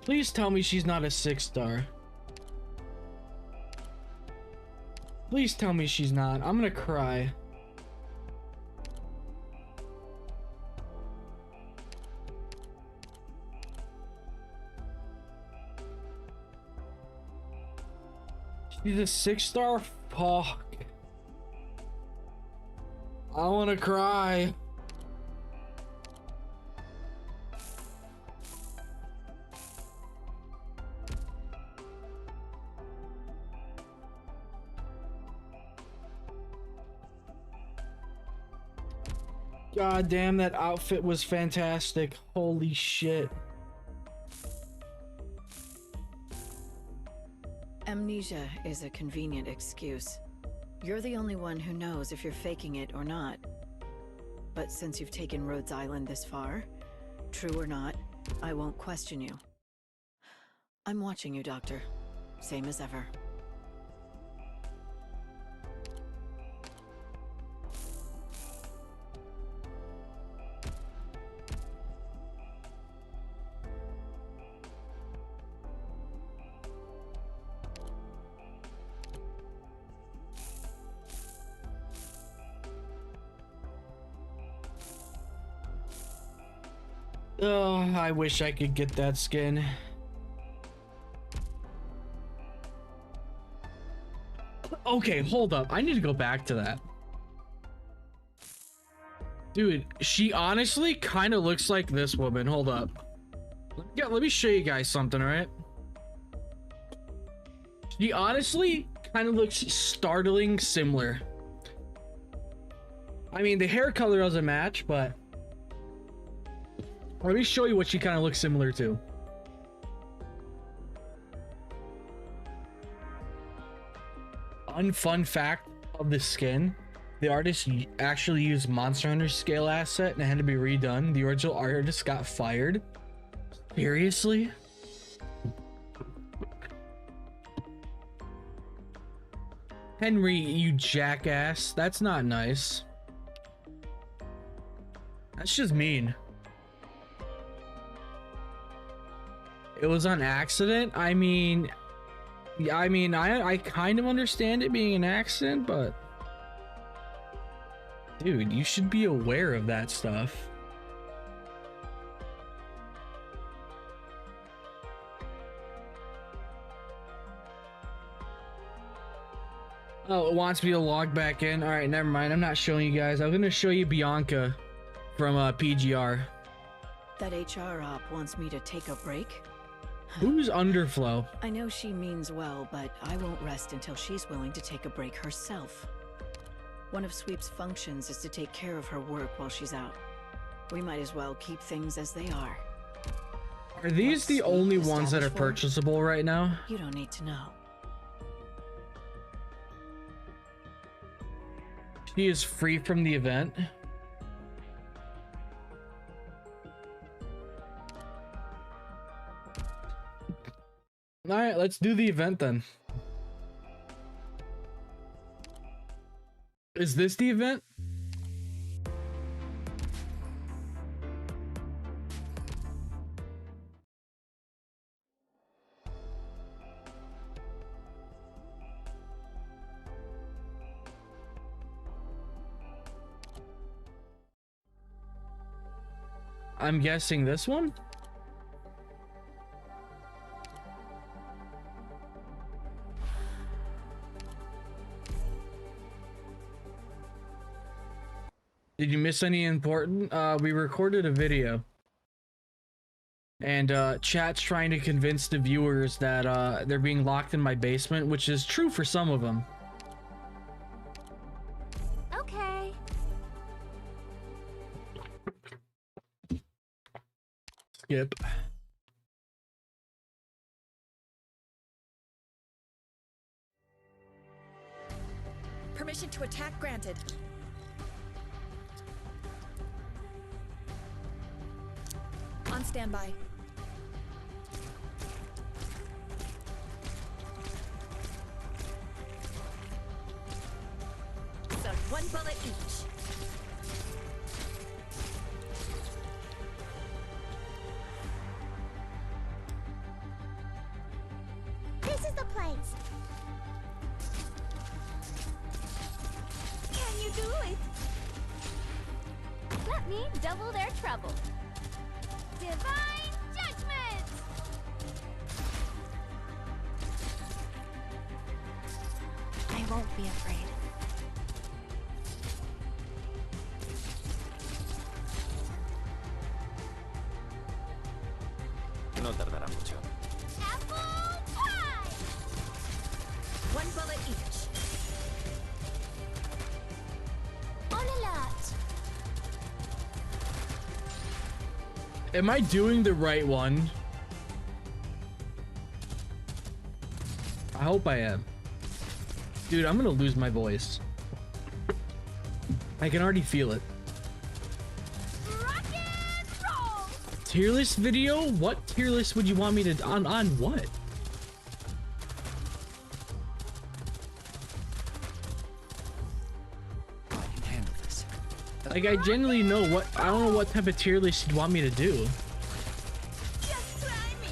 Please tell me she's not a 6-star. Please tell me she's not. I'm gonna cry. She's a 6-star? Fuck. I wanna cry. God damn, that outfit was fantastic. Holy shit. Amnesia is a convenient excuse. You're the only one who knows if you're faking it or not. But since you've taken Rhodes Island this far, true or not, I won't question you. I'm watching you, Doctor. Same as ever. Oh, I wish I could get that skin. Okay, hold up. I need to go back to that. Dude, she honestly kind of looks like this woman. Hold up. Let me show you guys something, alright? She honestly kind of looks startling similar. I mean, the hair color doesn't match, but let me show you what she kind of looks similar to. Unfun fact of the skin: the artist actually used Monster Hunter scale asset and it had to be redone. The original artist got fired. Seriously? Henry, you jackass. That's not nice. That's just mean. It was on accident. I mean, I kind of understand it being an accident, but dude, you should be aware of that stuff. Oh, it wants me to log back in. All right, never mind. I'm not showing you guys. I'm gonna show you Bianca from PGR. That HR op wants me to take a break? Who's Underflow? I know she means well, but I won't rest until she's willing to take a break herself. One of Sweep's functions is to take care of her work while she's out. We might as well keep things as they are. Are these the only ones that are established for? purchasable right now? You don't need to know. She is free from the event. All right, let's do the event then. Is this the event? I'm guessing this one? Did you miss any important? We recorded a video. And chat's trying to convince the viewers that they're being locked in my basement, which is true for some of them. Okay. Skip. Permission to attack granted. On standby. So 1 bullet each. This is the place. Can you do it? Let me double their trouble. Divine Judgment! I won't be afraid. No tardará mucho. Apple pie! 1 bullet each. On alert. Am I doing the right one? I hope I am. Dude, I'm gonna lose my voice. I can already feel it. Tier list video? What tier list would you want me to on what? I can handle this. Like I genuinely know what I don't know what type of tier list you'd want me to do. Just try me.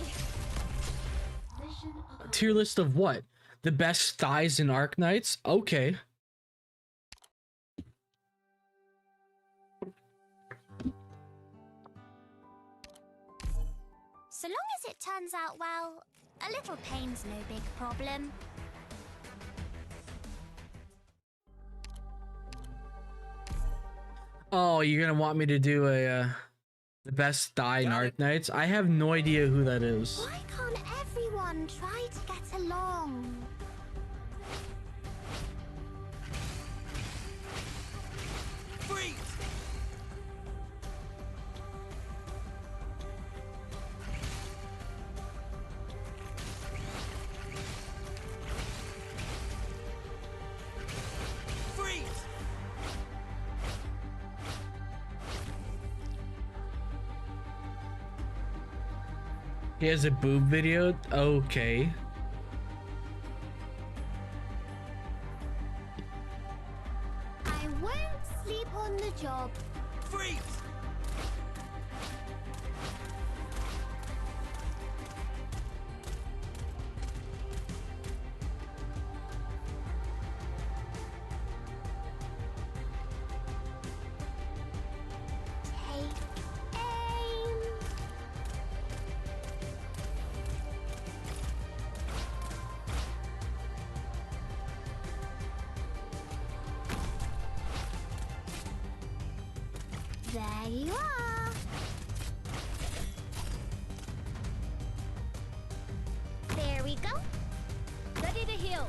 A tier list of what? The best thighs in Arknights? Okay. So long as it turns out well, a little pain's no big problem. Oh, you're gonna want me to do a the best thigh in Arknights? I have no idea who that is. Why can't everyone try to get along? Freeze! Freeze! He has a boob video? Okay. I won't sleep on the job. Freeze! Take aim. There you are. There we go. Ready to heal.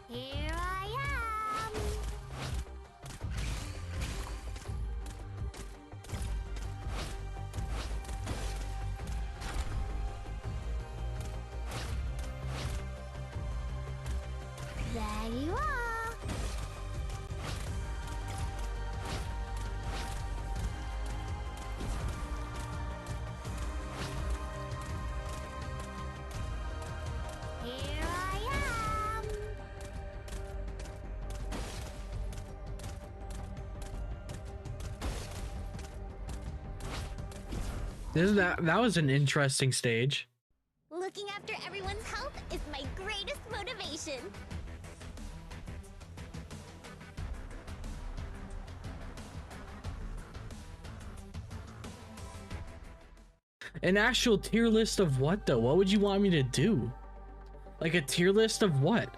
Here I am. There you are. Here I am. That was an interesting stage. Looking after everyone's health is my greatest motivation. An actual tier list of what though? What would you want me to do? Like a tier list of what?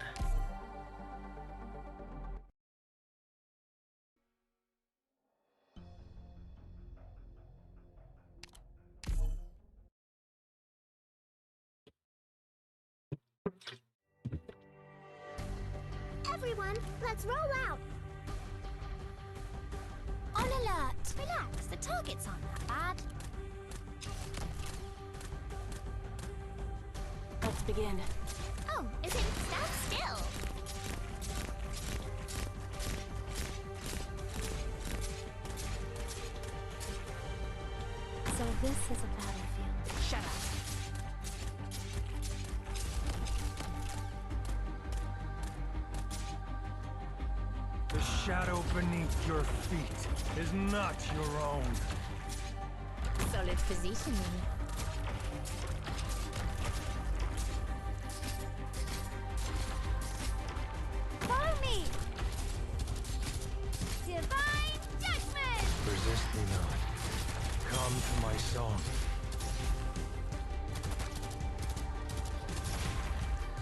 Everyone, let's roll out. On alert. Relax, the target's aren't that bad. Let's begin. Oh, is it stand still? So this is a battlefield. Shut up. The shadow beneath your feet is not your own. Solid positioning. Follow me! Divine Judgment! Resist me not. Come to my song.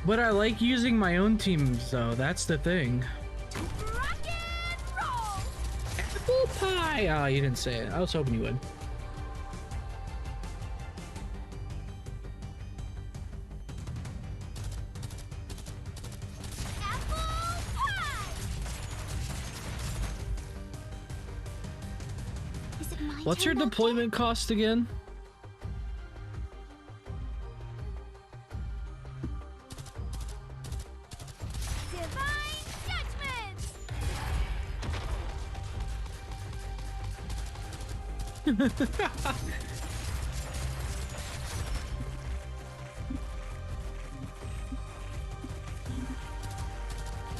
But I like using my own teams though, that's the thing. Apple pie! Oh, you didn't say it. I was hoping you would. What's your deployment cost again? Divine Judgment!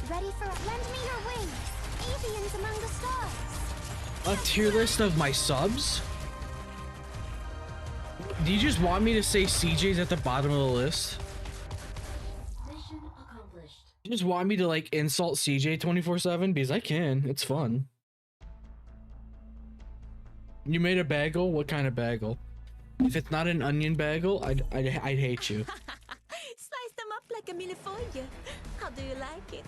Ready for it? Lend me your wings. Avians among the stars. A tier list of my subs? Do you just want me to say CJ's at the bottom of the list? Mission accomplished. You just want me to like insult CJ 24/7? Because I can. It's fun. You made a bagel? What kind of bagel? If it's not an onion bagel, I'd hate you. Slice them up like a millefeuille. How do you like it?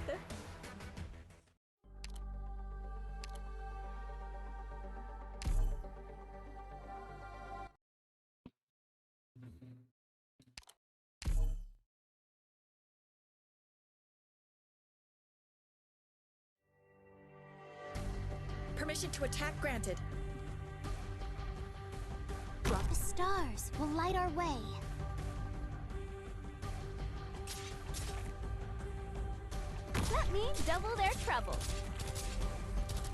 Permission to attack granted. Drop the stars will light our way. Let me double their trouble.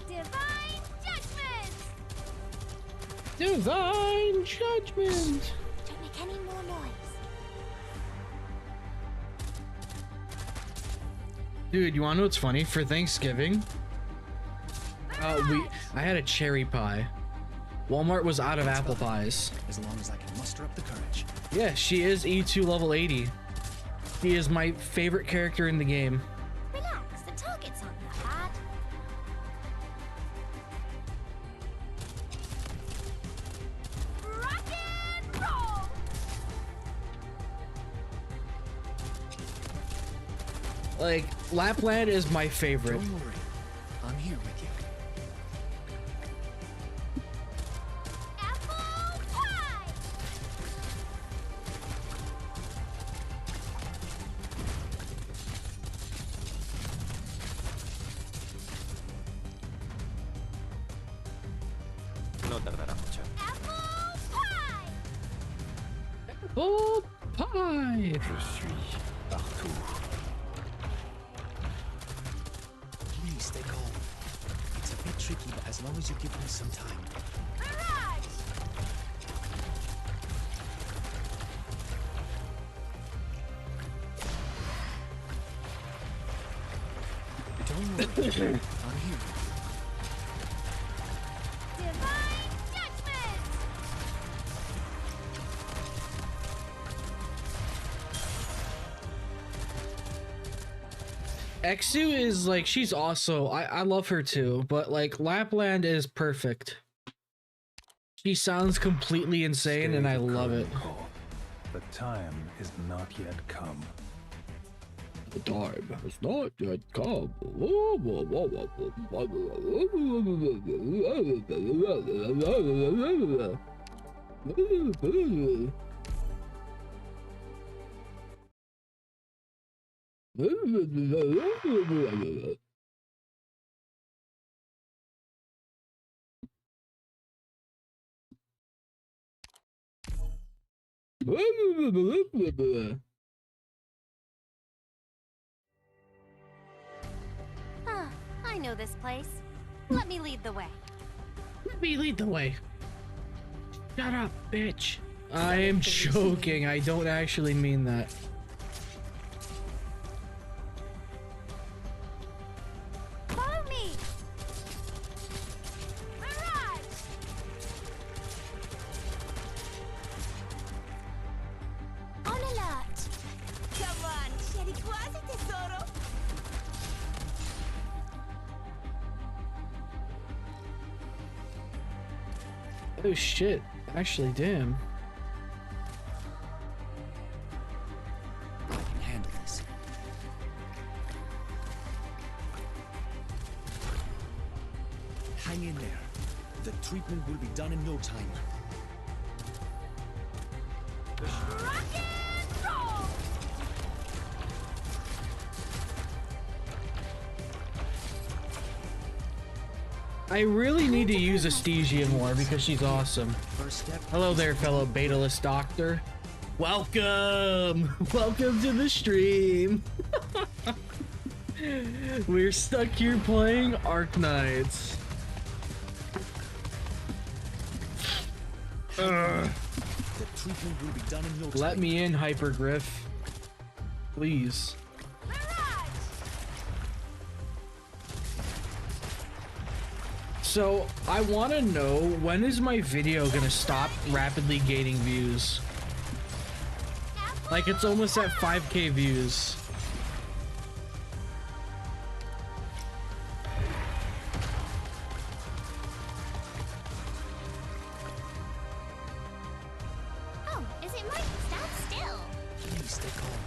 Divine Judgment! Divine Judgment! Don't make any more noise. Dude, you wanna know what's funny? For Thanksgiving, I had a cherry pie. Walmart was out of apple pies. As long as I can muster up the courage. Yeah, she is E2 level 80. She is my favorite character in the game. Relax, the target's aren't that bad. Rock and roll! Like, Lapland is my favorite. Don't worry. I'm here with you. Apple pie! No tardará mucho. Apple pie! Oh, pie! Je suis partout. Please stay calm. It's a bit tricky, but as long as you give me some time. Mirage! Don't worry. I'm here. Divine Judgment! Exu is like, she's also, I love her too, but like Lapland is perfect. She sounds completely insane, and I love it. The time is not yet come. The time has not yet come. Ah, I know this place. Let me lead the way. Let me lead the way. Shut up, bitch. I am joking. I don't actually mean that. Follow me. Mirage. On alert! Come on, scegli quasi tesoro! Oh shit. Actually, damn. I can handle this. Hang in there. The treatment will be done in no time. I really need to use Astesia more because she's awesome. Hello there, fellow Betalist Doctor. Welcome! Welcome to the stream! We're stuck here playing Arknights. The treatment will be done in no time. Let me in, Hypergriff. Please. So, I want to know, when is my video gonna stop rapidly gaining views? Like, it's almost at 5K views. Oh, is it Mike? Stand still. Please stay calm.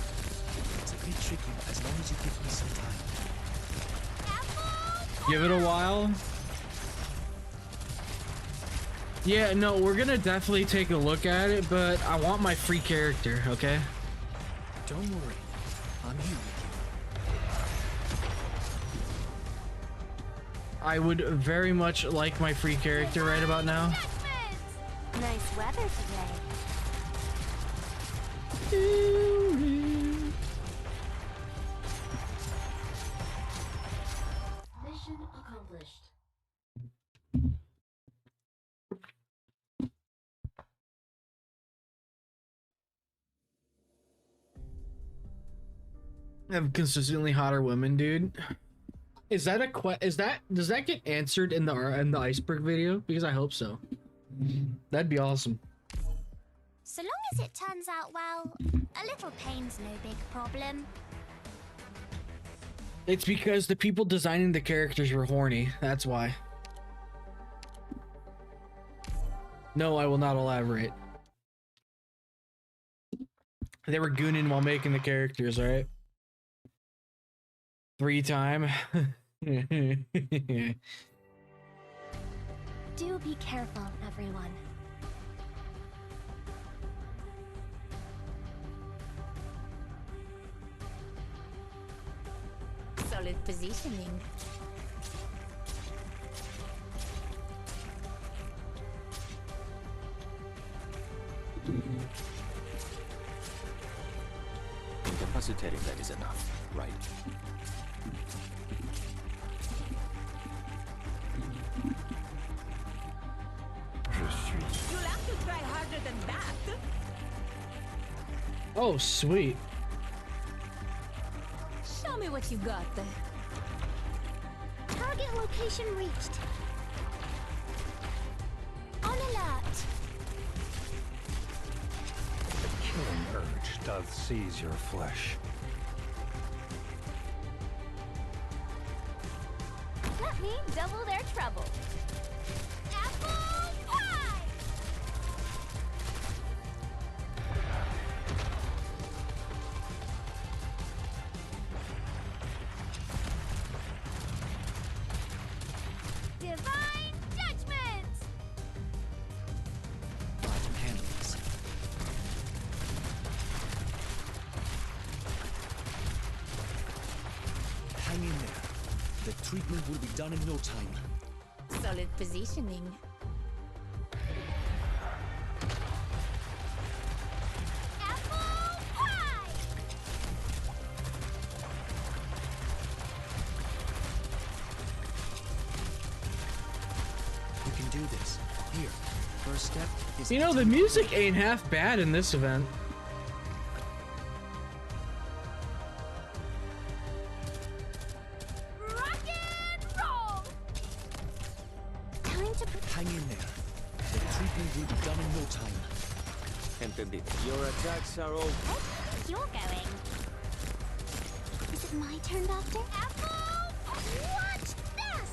It's a bit tricky, but as long as you give me some time. Give it a while. Yeah, no, we're gonna definitely take a look at it, but I want my free character, okay? Don't worry. I'm here with you. I would very much like my free character right about now. Nice weather today. Mission accomplished. Have consistently hotter women, dude. Is that does that get answered in the Iceberd video? Because I hope so. That'd be awesome. So long as it turns out well, a little pain's no big problem. It's because the people designing the characters were horny. That's why. No, I will not elaborate. They were gooning while making the characters, alright? 3-time. Do be careful, everyone. Solid positioning. Incapacitating, that is enough, right? You'll have to try harder than that. Oh, sweet. Show me what you got there. Target location reached. On alert. The killing urge doth seize your flesh. Let me double their trouble. Apple pie! treatment will be done in no time. Solid positioning. You can do this. Here, first step is... You know, the music ain't half bad in this event. Hang in there. The treatment will be done in no time. Entendido. Your attacks are over. You're going. Is it my turn, Doctor? Apple! Watch this!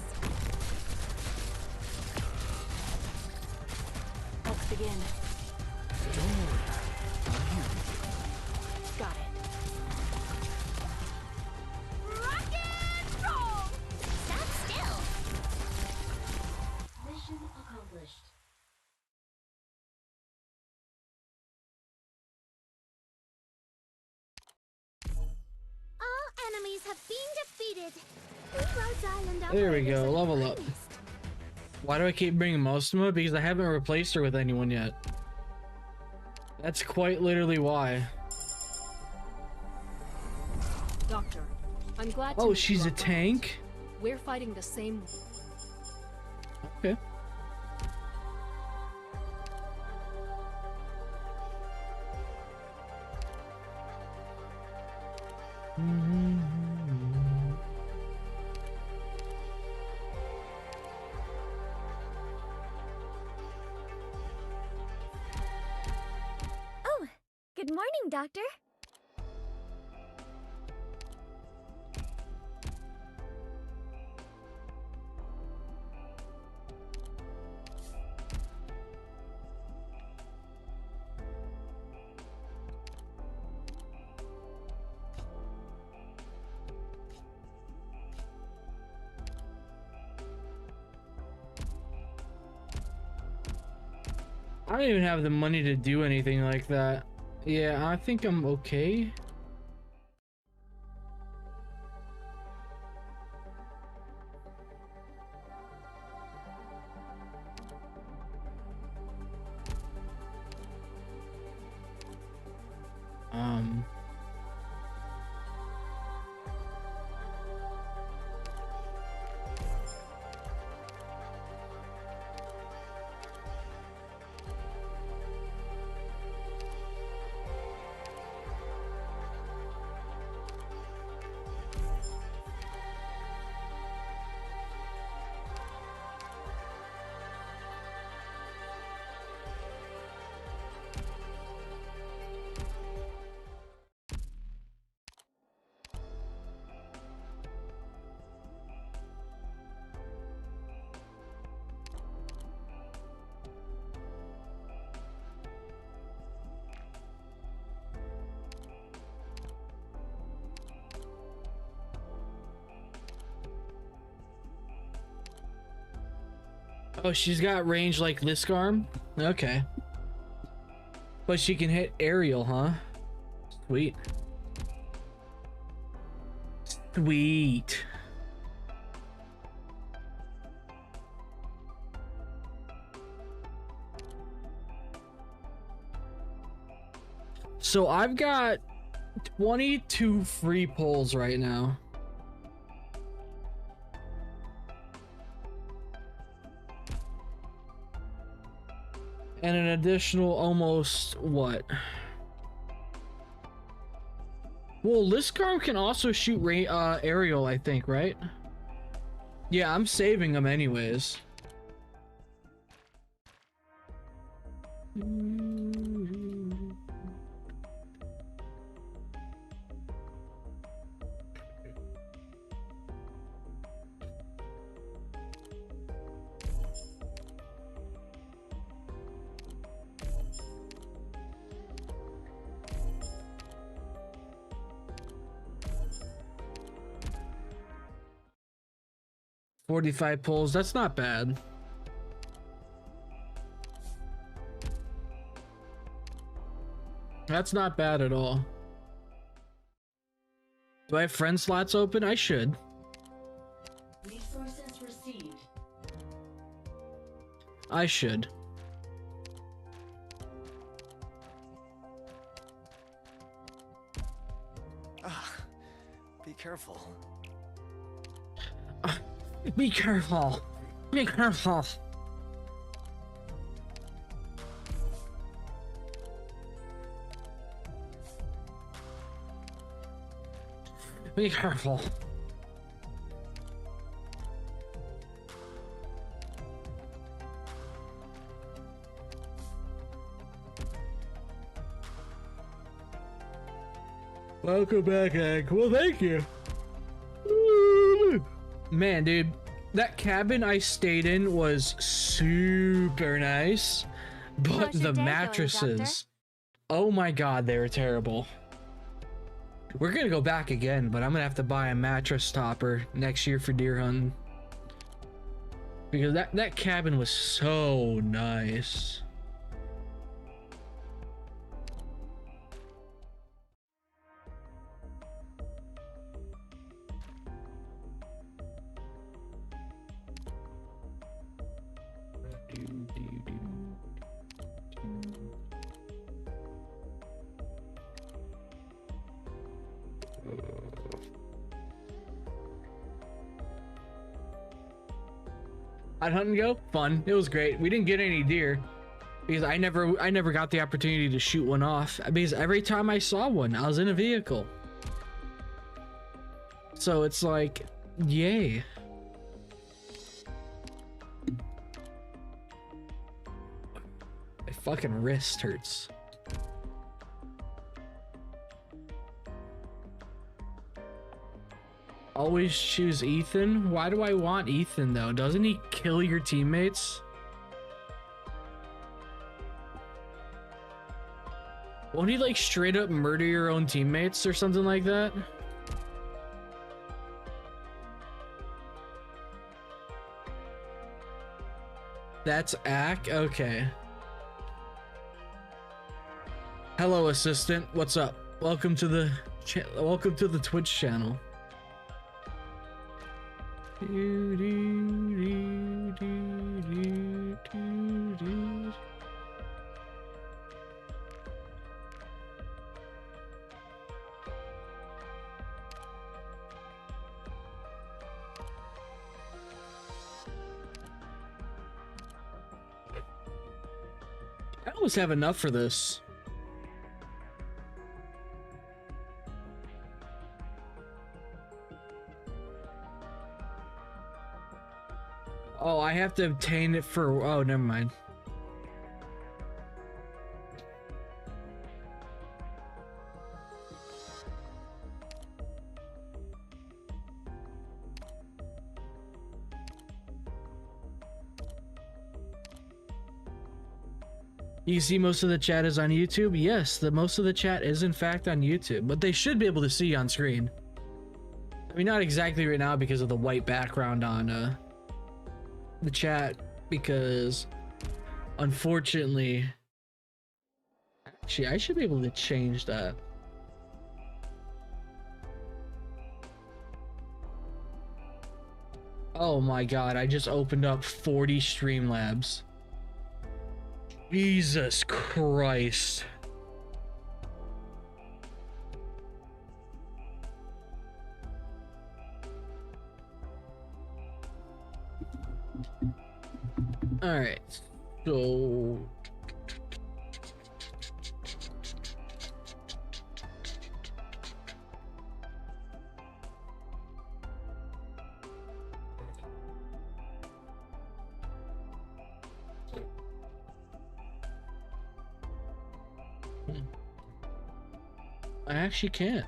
Let's begin. Don't worry. I'm here with you. Got it. Rock and roll! Stand still! Mission accomplished. All enemies have been defeated. Rhodes Island There we operators go, are level up. finest. Why do I keep bringing Mostuma? Because I haven't replaced her with anyone yet. That's quite literally why. Doctor, I'm glad to Oh, meet she's you a on my tank? end. We're fighting the same. Okay. Oh, good morning, Doctor. I don't even have the money to do anything like that. Yeah, I think I'm okay. Oh, she's got range like Liskarm? Okay. But she can hit aerial, huh? Sweet. Sweet. So I've got 22 free pulls right now. And an additional almost what? Well, Liskarm can also shoot aerial, I think, right? Yeah, I'm saving them anyways. $45 pulls, that's not bad. That's not bad at all. Do I have friend slots open? I should. I should. Be careful. Be careful. Be careful. Be careful. Welcome back, Egg. Well, thank you. Man, dude, that cabin I stayed in was super nice, but the mattresses, oh my god, they were terrible. We're gonna go back again, but I'm gonna have to buy a mattress topper next year for deer hunting, because that cabin was so nice. I'd hunt and go, fun. It was great. We didn't get any deer because I never got the opportunity to shoot one off, because every time I saw one, I was in a vehicle. So it's like, yay. My fucking wrist hurts. Always choose Ethan? Why do I want Ethan though? Doesn't he kill your teammates? Won't he like straight up murder your own teammates or something like that? That's Ack? Okay. Hello, assistant. What's up? Welcome to the Twitch channel. I always have enough for this. Oh, I have to obtain it for... Oh, never mind. You see most of the chat is on YouTube? Yes, most of the chat is in fact on YouTube, but they should be able to see on screen. I mean, not exactly right now because of the white background on the chat, because unfortunately, actually I should be able to change that. Oh my god, I just opened up 40 Streamlabs. Jesus Christ. All right, so I actually can't.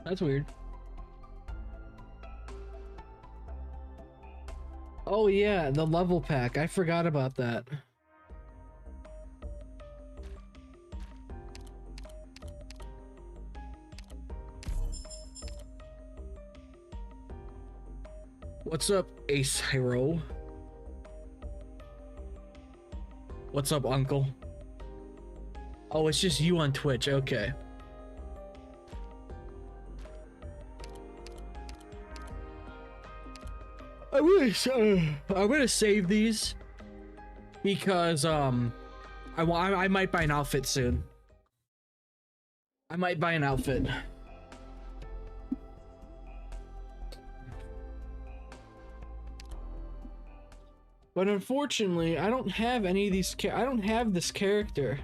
That's weird. Oh yeah, the level pack. I forgot about that. What's up, Ace Hero? What's up, Uncle? Oh, it's just you on Twitch. Okay. I'm gonna save these because I might buy an outfit soon. I might buy an outfit. But unfortunately, I don't have any of these. I don't have this character.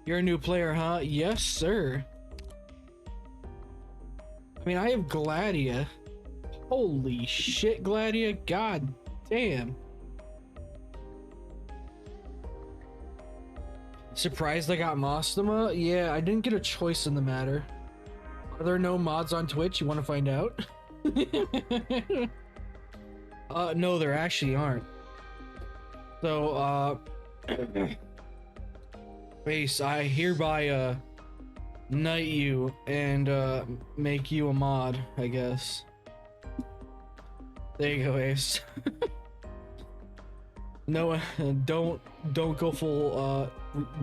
You're a new player, huh? Yes, sir. I mean, I have Gladia. Holy shit, Gladia. God damn. Surprised I got Mostoma? Yeah, I didn't get a choice in the matter. Are there no mods on Twitch? You want to find out? No, there actually aren't. So, Ace, I hereby, knight you and, make you a mod, I guess. There you go, Ace. No, don't go full,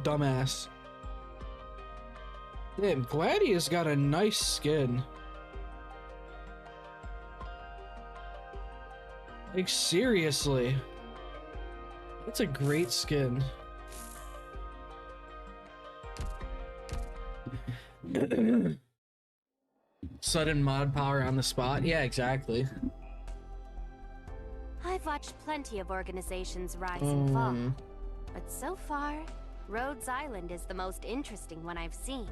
dumbass. Damn, Gladia's got a nice skin. Like, seriously. That's a great skin. Sudden mod power on the spot? Yeah, exactly. I've watched plenty of organizations rise and fall, but so far, Rhodes Island is the most interesting one I've seen.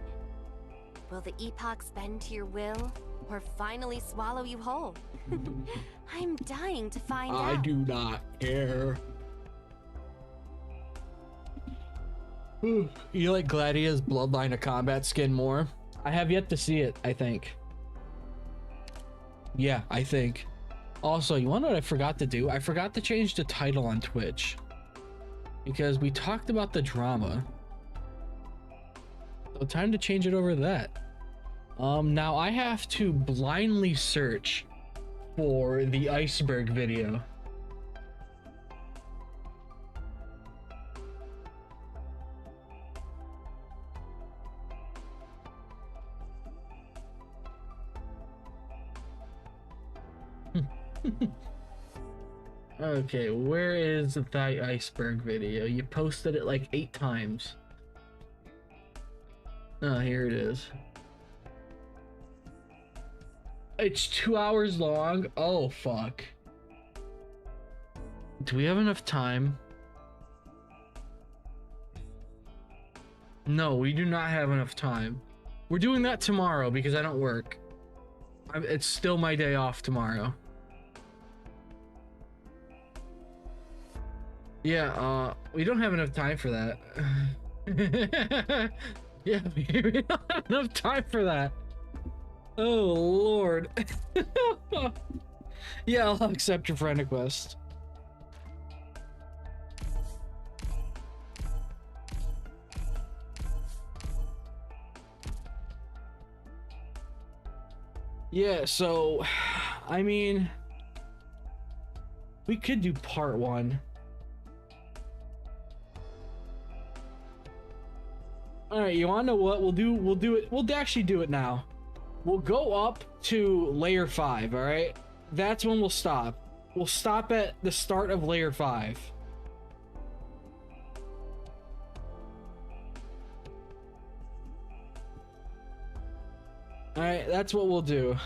Will the epochs bend to your will, or finally swallow you whole? I'm dying to find out. I do not care. You like Gladia's Bloodline of Combat skin more? I have yet to see it, I think. Yeah, I think. Also, you wanna know what I forgot to do? I forgot to change the title on Twitch. Because we talked about the drama. So time to change it over to that. Now I have to blindly search for the Iceberd video. Okay, where is the Iceberd video? You posted it like 8 times. Oh, here it is. It's 2 hours long. Oh, fuck. Do we have enough time? No, we do not have enough time. We're doing that tomorrow because I don't work. It's still my day off tomorrow. Yeah, we don't have enough time for that. Yeah, we don't have enough time for that. Oh, Lord. Yeah, I'll accept your friend request. Yeah, so, I mean, we could do part 1. All right, you wanna know what we'll do? We'll actually do it now. We'll go up to layer 5, all right? That's when we'll stop. We'll stop at the start of layer 5. All right, that's what we'll do.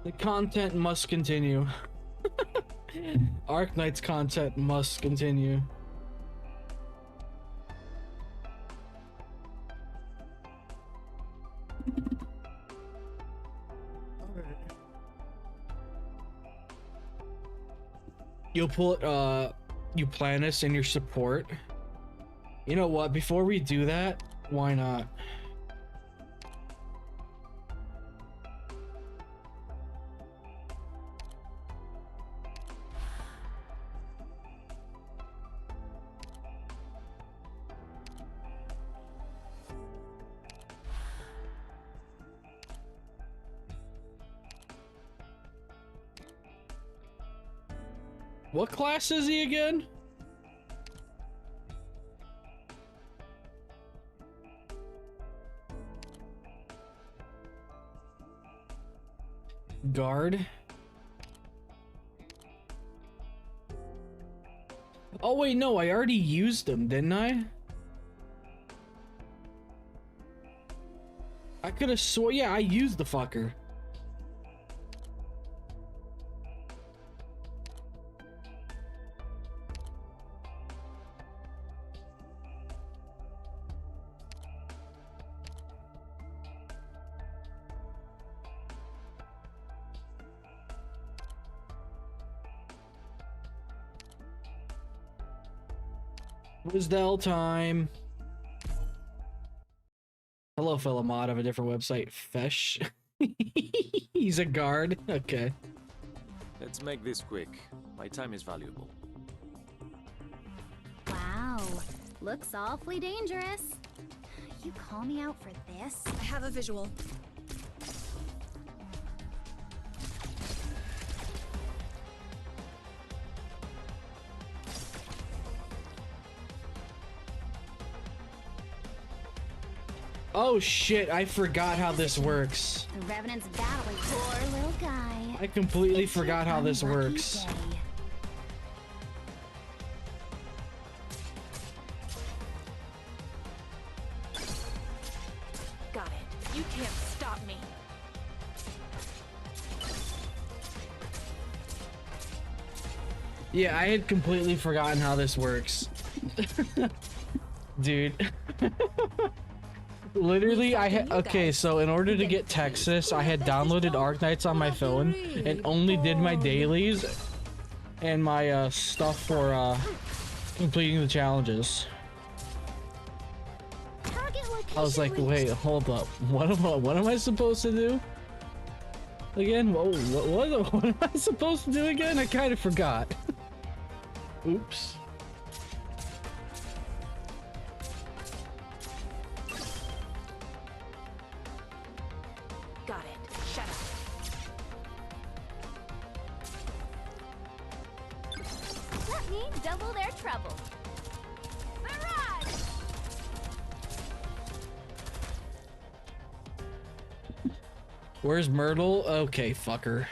The content must continue. Arknights content must continue. You'll put Uplanus in your support. You know what? Before we do that, why not? What class is he again? Guard. Oh wait, no, I already used them, didn't I? I could have swore, yeah, I used the fucker. Wisdell time. Hello, fellow mod of a different website. Fesh. He's a guard. Okay. Let's make this quick. My time is valuable. Wow, looks awfully dangerous. You call me out for this? I have a visual. Oh shit, I forgot how this works. The Revenant's battling. Poor little guy. I completely forgot how this works. Day. Got it. You can't stop me. Yeah, I had completely forgotten how this works. Dude. Literally, I had, okay, so in order to get Texas, I had downloaded Arknights on my phone and only did my dailies and my stuff for completing the challenges. I was like, wait, hold up, what am I supposed to do again? What am I supposed to do again? I kind of forgot. Oops. Double their trouble. Barrage! Where's Myrtle? Okay, fucker.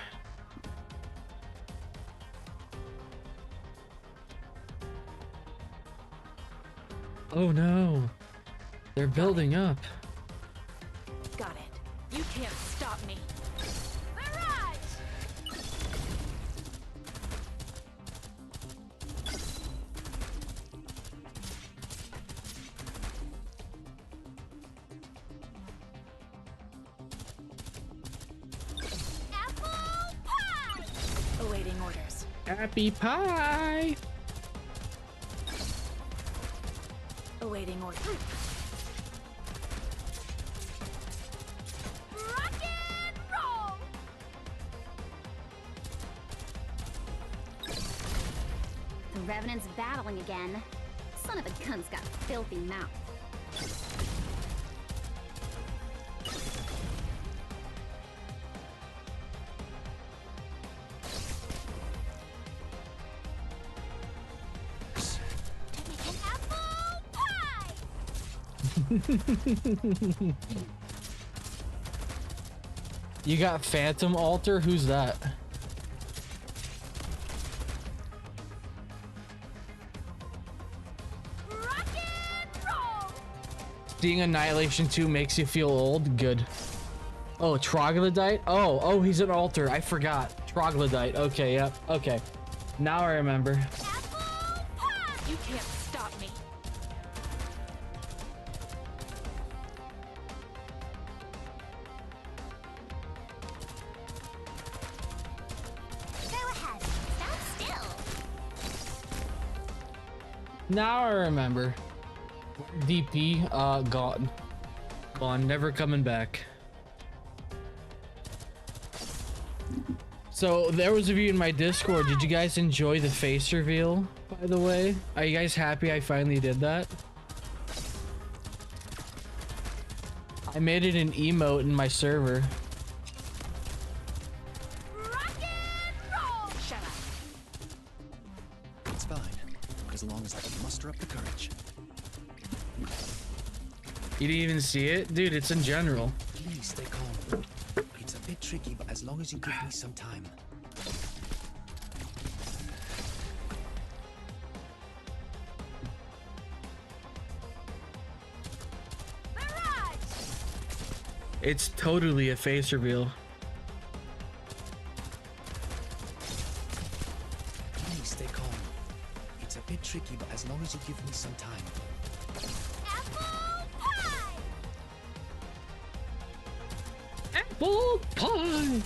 Oh no. They're building up. Got it. You can't stop me. Barrage! Awaiting orders. Happy pie! Awaiting orders. Rock and roll! The Revenant's battling again. Son of a gun's got a filthy mouth. You got Phantom Altar? Who's that? Seeing Annihilation 2 makes you feel old? Good. Oh, Troglodyte? Oh, he's an altar. I forgot. Troglodyte. Okay, yep. Okay. Now I remember. You can't stop me. Go ahead. Stand still. Now I remember. DP, gone. Gone, never coming back. So, there was a view in my Discord. Did you guys enjoy the face reveal, by the way? Are you guys happy I finally did that? I made it an emote in my server. It's fine, as long as I can muster up the courage. You didn't even see it? Dude, it's in general. Please stay calm. It's a bit tricky. tricky, but as long as you give me some time. It's totally a face reveal. Please stay calm. It's a bit tricky, but as long as you give me some time. Apple pie!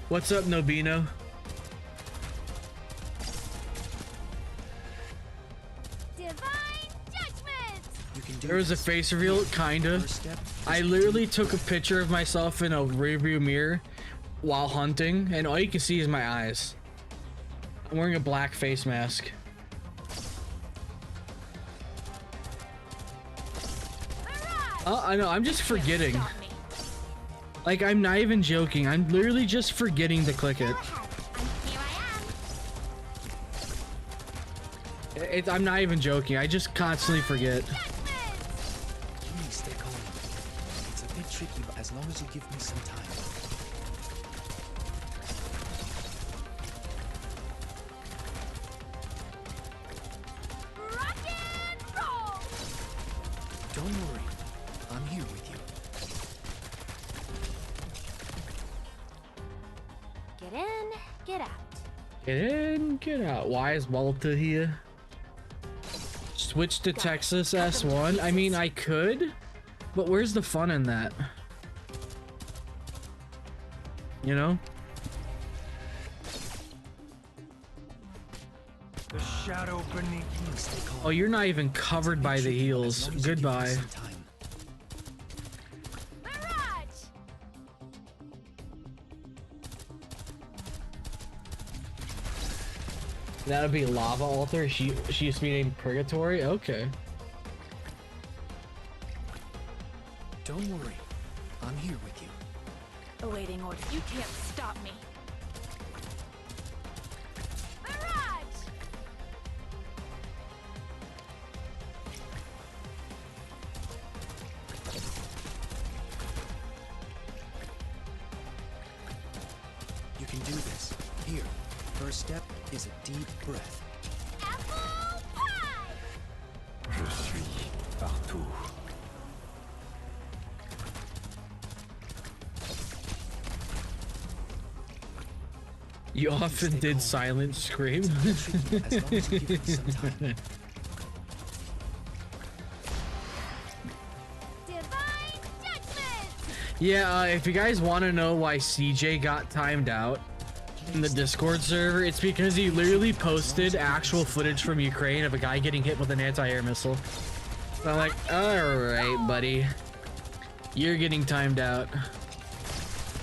What's up, Nobino? There was a face reveal, kinda. I literally took a picture of myself in a rearview mirror while hunting, and all you can see is my eyes. I'm wearing a black face mask. I know, I'm just forgetting. Like, I'm not even joking. I'm literally just forgetting to click it. I'm not even joking. I just constantly forget. Please stay calm. It's a bit tricky, but as long as you give me some time. Don't worry. I'm here with you. Get in, get out. Get in, get out. Why is Walter here? Switch to Texas S1. I mean, I could, but where's the fun in that? You know? The shadow beneath you. Oh, you're not even covered by the heels. Goodbye. That'll be Lava Altar. She used to be named Purgatory. Okay. Don't worry. I'm here with you. Awaiting orders. You can't stop me. You can do this. Here. First step is a deep breath. Je suis partout. You often did silent scream. Yeah, if you guys want to know why CJ got timed out in the Discord server, it's because he literally posted actual footage from Ukraine of a guy getting hit with an anti-air missile. So I'm like, alright, buddy. You're getting timed out.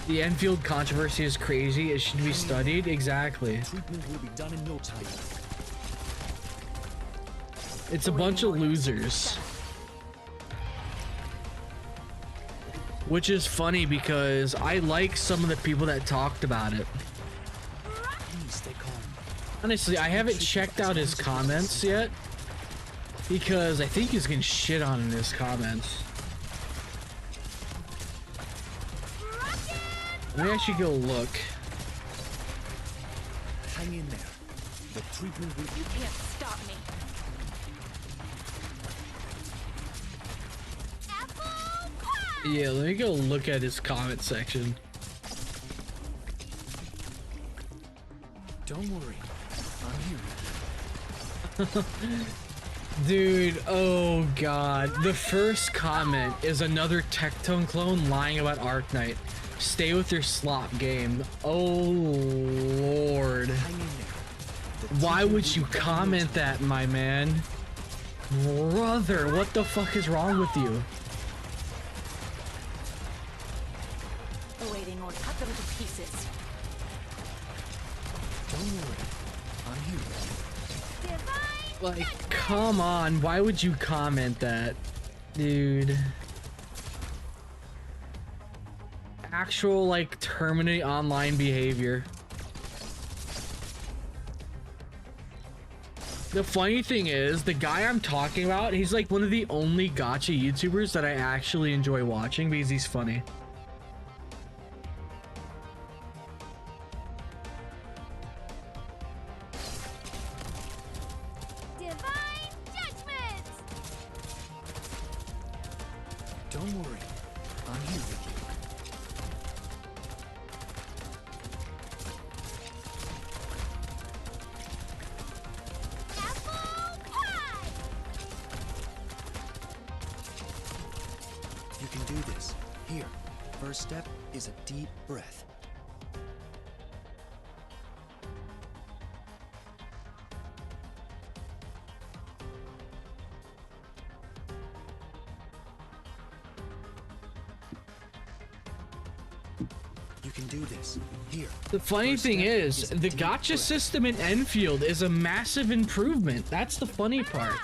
The Enfield controversy is crazy. It should be studied. Exactly. Treatment will be done in no time. It's a bunch of losers. Which is funny because I like some of the people that talked about it. Honestly, I haven't checked out his comments yet because I think he's getting shit on in his comments. Maybe I should go look. Hang in there. The treatment will... You can't stop me. Yeah, let me go look at his comment section. Don't worry. I'm here. Dude, oh god. The first comment is another Tectone clone lying about Arknight. Stay with your slop game. Oh lord. Why would you comment that, my man? Brother, what the fuck is wrong with you? Awaiting orders. Cut them to pieces. Don't worry. I'm here. Like, come on. Why would you comment that? Dude. Actual, like, terminate online behavior. The funny thing is, the guy I'm talking about, he's like one of the only gacha YouTubers that I actually enjoy watching because he's funny. Don't worry. I'm here with you. You can do this. Here. First step is a deep breath. You can do this. Here. The funny thing is, the gacha system in Enfield is a massive improvement. That's the funny part.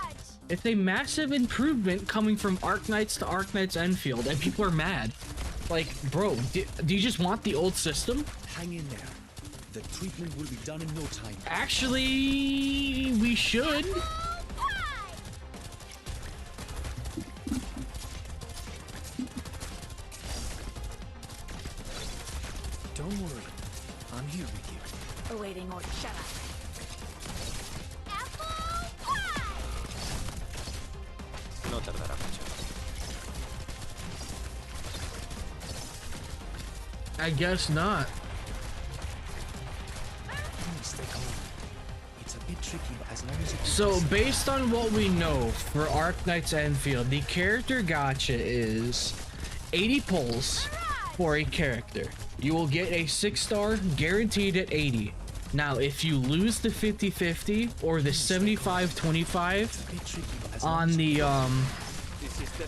It's a massive improvement coming from Arknights to Arknights Endfield, and people are mad. Like, bro, do you just want the old system? Hang in there. The treatment will be done in no time. Actually, we should. Don't worry. I'm here with you. Awaiting order. Shut up. No tardará mucho. I guess not. Stay calm. It's a bit tricky, but as long as you So, based on what we know for Arknights Endfield, the character gacha is 80 pulls for a character. You will get a 6-star guaranteed at 80. Now, if you lose the 50-50 or the 75-25 on the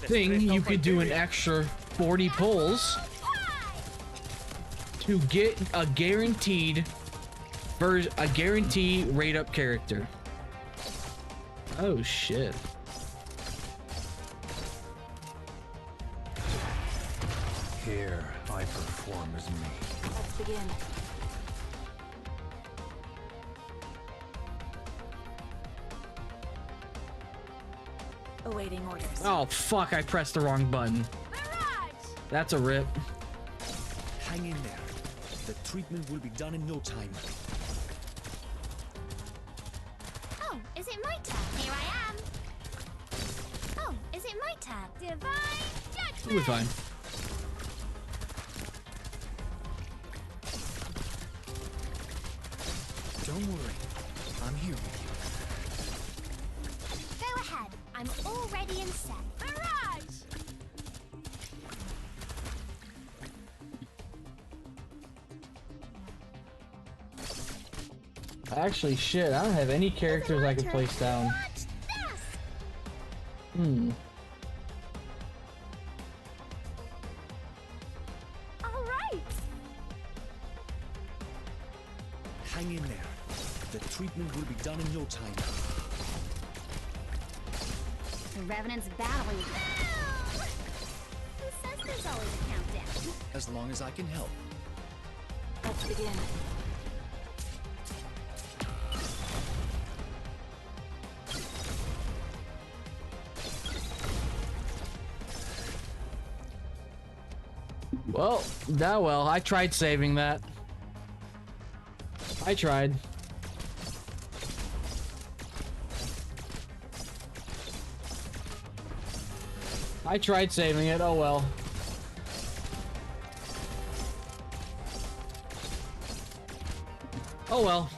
thing, you could do an extra 40 pulls to get a guaranteed rate up character. Oh shit. Here, I perform as me. Let's begin. Awaiting orders. Oh fuck, I pressed the wrong button. That's a rip. hang in there. The treatment will be done in no time. Oh, is it my turn? Here I am. Oh, is it my turn? Divine judgment. We're fine. Don't worry. I'm here with you. Go ahead. I'm all ready and set. Barrage! Actually, shit, I don't have any characters I can place down. All right. Hang in there. The treatment will be done in no time. The Revenant's battling. Who says there's always a countdown? As long as I can help. Let's begin. Well, I tried saving that. I tried. I tried saving it, oh well. Oh well.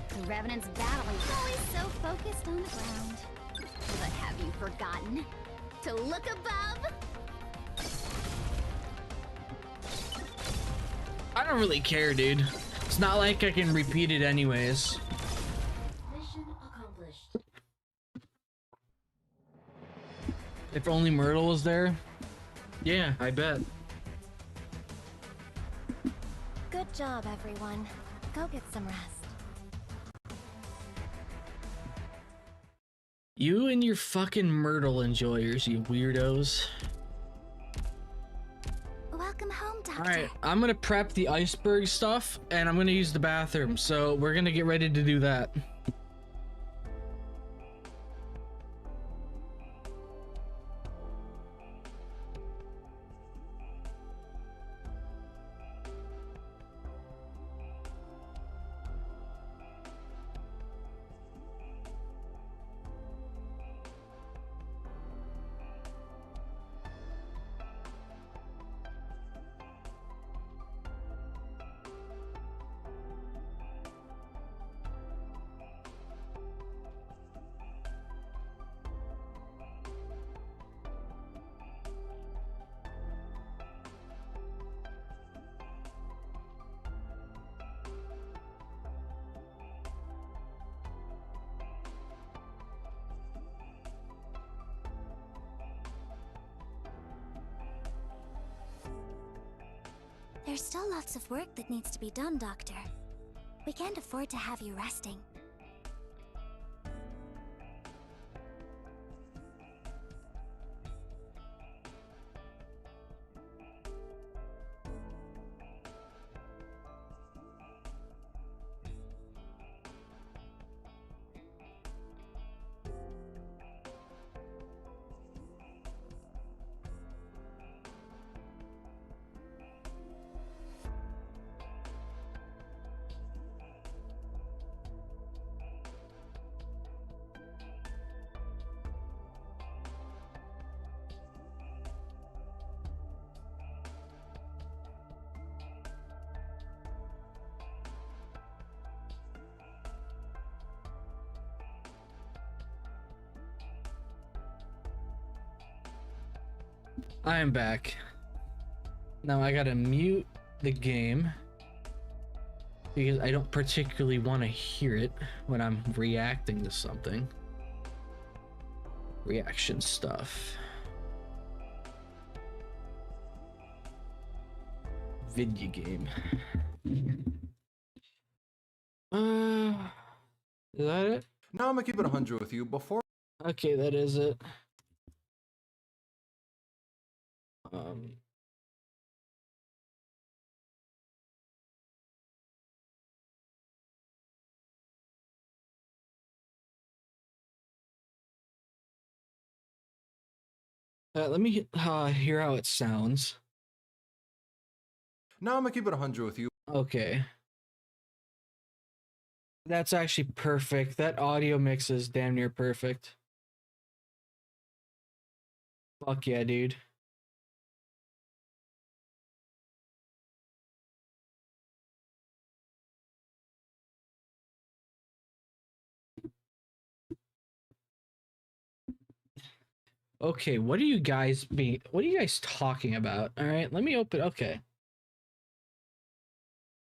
The Revenant's battling. Always so focused on the ground. But have you forgotten to look above? I don't really care, dude. It's not like I can repeat it anyways. Mission accomplished. If only Myrtle was there. Yeah, I bet. Good job, everyone. Go get some rest. You and your fucking Myrtle enjoyers, you weirdos. Welcome home, Doctor. Alright, I'm gonna prep the Iceberd stuff, and I'm gonna use the bathroom, so we're gonna get ready to do that. There's still lots of work that needs to be done, Doctor. We can't afford to have you resting. I am back. Now I gotta mute the game because I don't particularly want to hear it when I'm reacting to something. Reaction stuff. Video game. Is that it? Now I'm gonna keep it 100 with you before. Okay, that is it. Let me hear how it sounds. Now I'm gonna keep it 100 with you. Okay. That's actually perfect. That audio mix is damn near perfect. Fuck yeah, dude. Okay, what are you guys talking about? All right, let me open. Okay.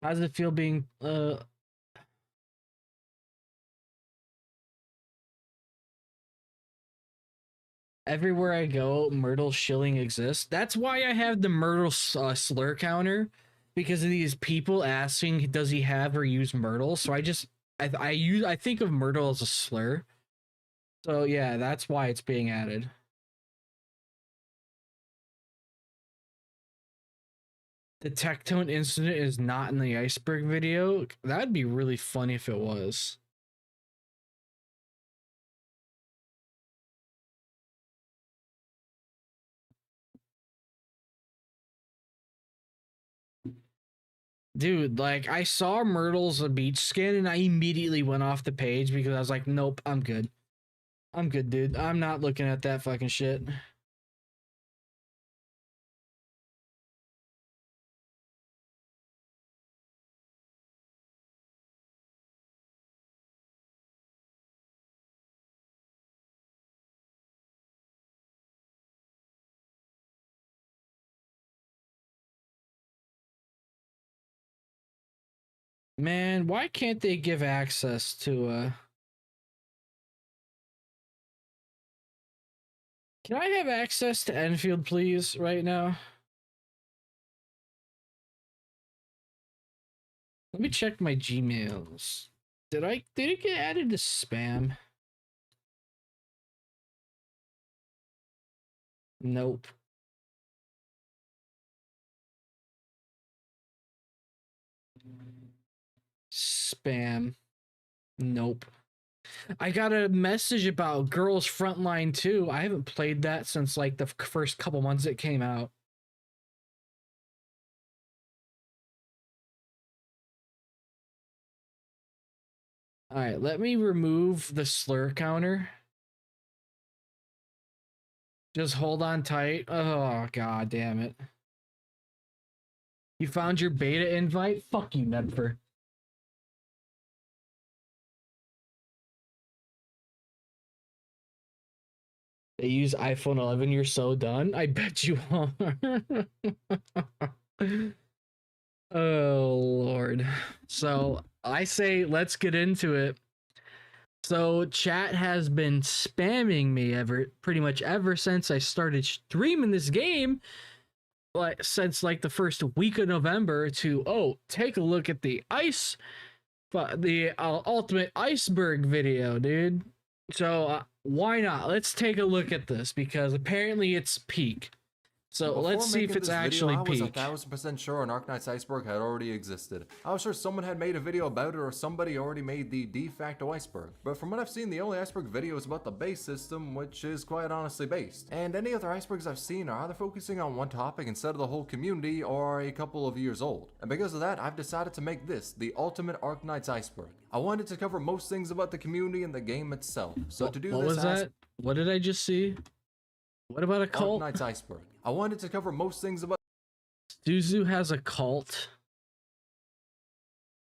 How does it feel being everywhere I go, Myrtle shilling exists? That's why I have the Myrtle slur counter, because of these people asking does he have or use Myrtle. So I think of Myrtle as a slur. So yeah, that's why it's being added. The Tectone incident is not in the Iceberd video. That'd be really funny if it was. Dude, like, I saw Myrtle's a beach skin and I immediately went off the page because I was like, nope, I'm good. I'm good, dude. I'm not looking at that fucking shit. Man, why can't they give access to Can I have access to Enfield, please, right now? Let me check my Gmails. Did it get added to spam? Nope. Spam. Nope. I got a message about Girls Frontline 2. I haven't played that since like the first couple months it came out. All right, let me remove the slur counter. Just hold on tight. Oh, god damn it. You found your beta invite? Fuck you, Medford. They use iPhone 11. You're so done. I bet you are. Oh, Lord. So I say let's get into it. So chat has been spamming me pretty much ever since I started streaming this game, like since like the first week of November to, oh, take a look at the ultimate iceberg video, dude. So why not? Let's take a look at this because apparently it's peak. So Before let's see if making it's this actually video, peak. I was 1000% sure an Arknights Iceberg had already existed. I was sure someone had made a video about it or somebody already made the de facto iceberg. But from what I've seen, the only iceberg video is about the base system, which is quite honestly based. And any other icebergs I've seen are either focusing on one topic instead of the whole community or are a couple of years old. And because of that, I've decided to make this the ultimate Arknights Iceberg. I wanted to cover most things about the community and the game itself. So to do what this, was that? What did I just see? What about a cult? Arknights Iceberg. I wanted to cover most things about. Suzu has a cult.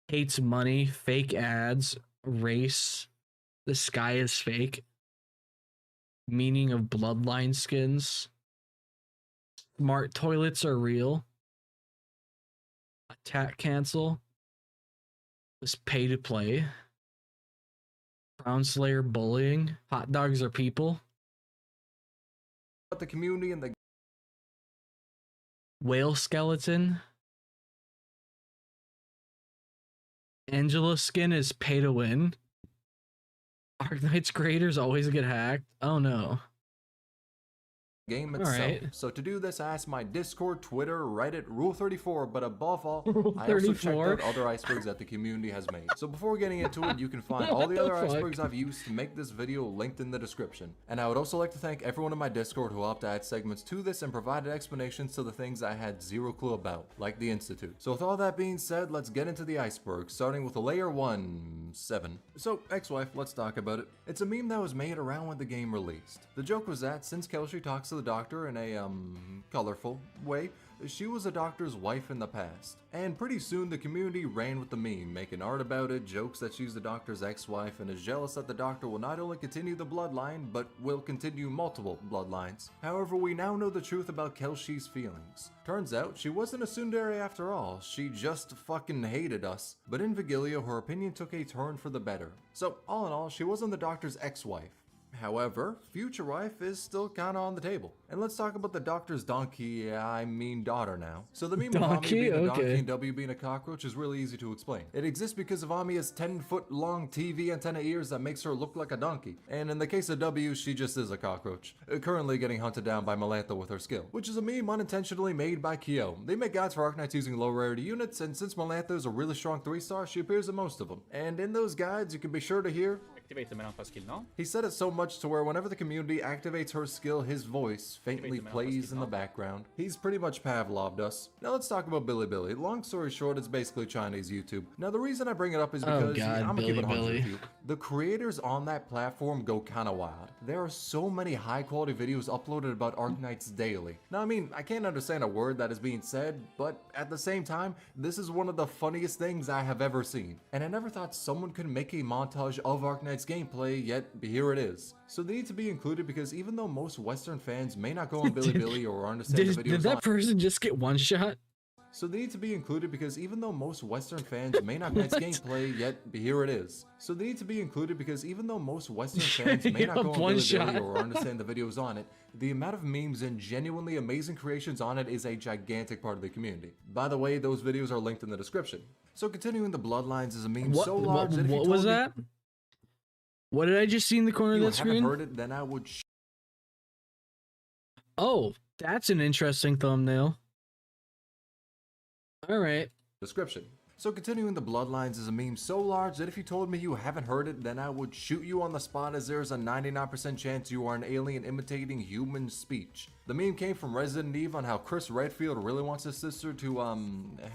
Hates money, fake ads, race. The sky is fake. Meaning of bloodline skins. Smart toilets are real. Attack cancel. This pay to play. Crown Slayer bullying. Hot dogs are people. The community and the Whale skeleton. Angela skin is pay to win. Arknights creators always get hacked. Oh no. game itself. So to do this, I asked my Discord, Twitter, Reddit, Rule 34, but above all, I also checked out other icebergs that the community has made. So before getting into it, you can find all the other icebergs I've used to make this video linked in the description. And I would also like to thank everyone in my Discord who helped add segments to this and provided explanations to the things I had zero clue about, like the Institute. So with all that being said, let's get into the iceberg, starting with layer 1-7. So, ex-wife, let's talk about it. It's a meme that was made around when the game released. The joke was that since Kelshi talks to the doctor in a, colorful way, she was a doctor's wife in the past. And pretty soon the community ran with the meme, making art about it, jokes that she's the doctor's ex-wife and is jealous that the doctor will not only continue the bloodline, but will continue multiple bloodlines. However, we now know the truth about Kelshi's feelings. Turns out, she wasn't a tsundere after all, she just fucking hated us. But in Vigilio, her opinion took a turn for the better. So, all in all, she wasn't the doctor's ex-wife. However, future wife is still kinda on the table. And let's talk about the doctor's donkey, I mean daughter now. So the meme of Ami being a donkey and W being a cockroach is really easy to explain. It exists because of Ami's 10-foot long TV antenna ears that makes her look like a donkey. And in the case of W, she just is a cockroach, currently getting hunted down by Melantha with her skill, which is a meme unintentionally made by Kyo. They make guides for Arknights using low rarity units, and since Melantha is a really strong 3-star, she appears in most of them. And in those guides, you can be sure to hear he said it so much to where whenever the community activates her skill, his voice faintly plays in the background. He's pretty much Pavloved us. Now let's talk about Billy. Long story short, it's basically Chinese YouTube. Now the reason I bring it up is because I'm gonna keep it 100 with you. The creators on that platform go kinda wild. There are so many high quality videos uploaded about Arknights daily. Now I mean, I can't understand a word that is being said, but at the same time, this is one of the funniest things I have ever seen. And I never thought someone could make a montage of Arknights gameplay, yet here it is. So they need to be included because even though most Western fans may not go on Billy or understand the videos did that person just get one shot? So they need to be included because even though most Western fans may not get gameplay, yet here it is. So they need to be included because even though most Western fans may not go on Billy or understand the videos on it, the amount of memes and genuinely amazing creations on it is a gigantic part of the community. By the way, those videos are linked in the description. So continuing the bloodlines is a meme so large that if what was that? What did I just see in the corner of that screen? If you haven't heard it, then I would. Oh, that's an interesting thumbnail. All right. Description. So continuing the bloodlines is a meme so large that if you told me you haven't heard it, then I would shoot you on the spot as there's a 99% chance you are an alien imitating human speech. The meme came from Resident Evil on how Chris Redfield really wants his sister to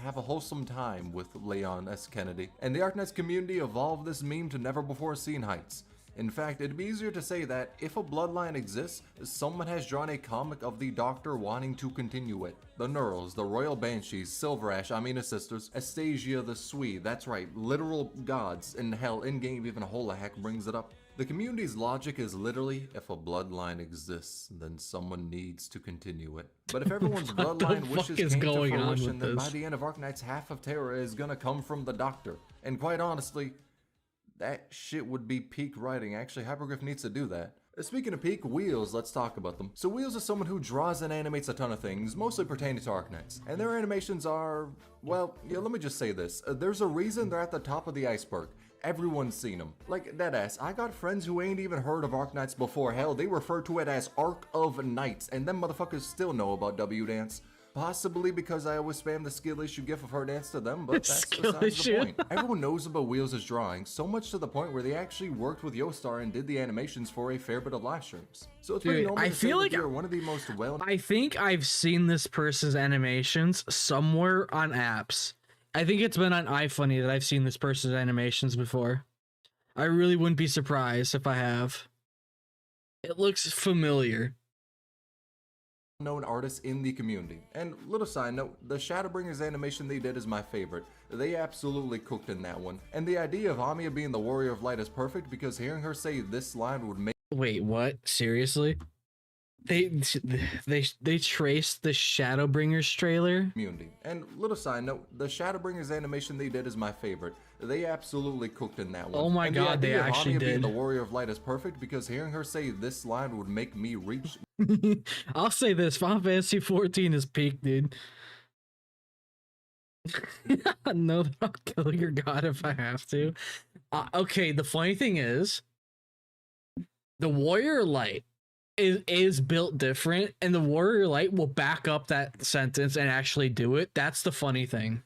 have a wholesome time with Leon S. Kennedy. And the Arknights community evolved this meme to never before seen heights. In fact, it'd be easier to say that if a bloodline exists, someone has drawn a comic of the Doctor wanting to continue it. The Neurals, the Royal Banshees, Silver Ash, Amina's sisters, Astasia the Swede, that's right, literal gods, and hell, in-game even Holahek brings it up. The community's logic is literally, if a bloodline exists, then someone needs to continue it. But if everyone's bloodline wishes came to fruition, then by the end of Arknights, half of Terra is gonna come from the Doctor. And quite honestly, that shit would be peak writing. Actually, Hypergriff needs to do that. Speaking of peak, Wheels, let's talk about them. So Wheels is someone who draws and animates a ton of things, mostly pertaining to Arknights. And their animations are, well, yeah, let me just say this. There's a reason they're at the top of the iceberg. Everyone's seen them. Like, deadass, I got friends who ain't even heard of Arknights before. Hell, they refer to it as Ark of Knights, and them motherfuckers still know about W Dance. Possibly because I always spam the skill issue gif of her dance to them, but that's besides the point. Everyone knows about Wheels' drawing, so much to the point where they actually worked with Yostar and did the animations for a fair bit of live streams. So it's pretty normal to say that you're one of the most I think I've seen this person's animations somewhere on apps. I think it's been on iFunny that I've seen this person's animations before. I really wouldn't be surprised if I have. It looks familiar. Known artists in the community. And little side note, the Shadowbringers animation they did is my favorite. They absolutely cooked in that one. And the idea of Amiya being the Warrior of Light is perfect because hearing her say this line would make— Wait, what? Seriously? They traced the Shadowbringers trailer? Community. And little side note, the Shadowbringers animation they did is my favorite. They absolutely cooked in that one. Oh my god, they actually did. Being the Warrior of Light is perfect because hearing her say this line would make me reach— I'll say this, Final Fantasy 14 is peak, dude. No, I'll kill your god if I have to. Okay, the funny thing is, the Warrior Light is built different, and the Warrior Light will back up that sentence and actually do it. That's the funny thing.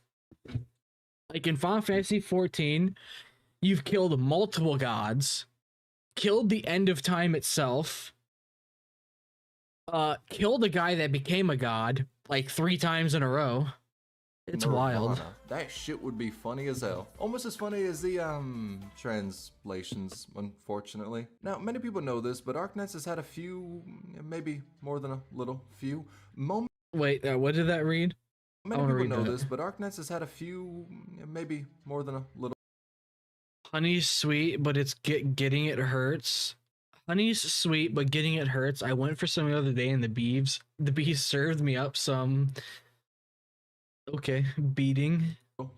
Like in Final Fantasy 14, you've killed multiple gods, killed the end of time itself, killed a guy that became a god like 3 times in a row. It's wild. That shit would be funny as hell. Almost as funny as the translations, unfortunately. Now, many people know this, but Arknights has had a few, maybe more than a little few moments. Wait, what did that read? Many people know this, but Arknights has had a few, maybe more than a little. Honey's sweet, but it's getting it hurts. Honey's sweet, but getting it hurts. I went for some the other day, and the bees served me up some. Okay, beating.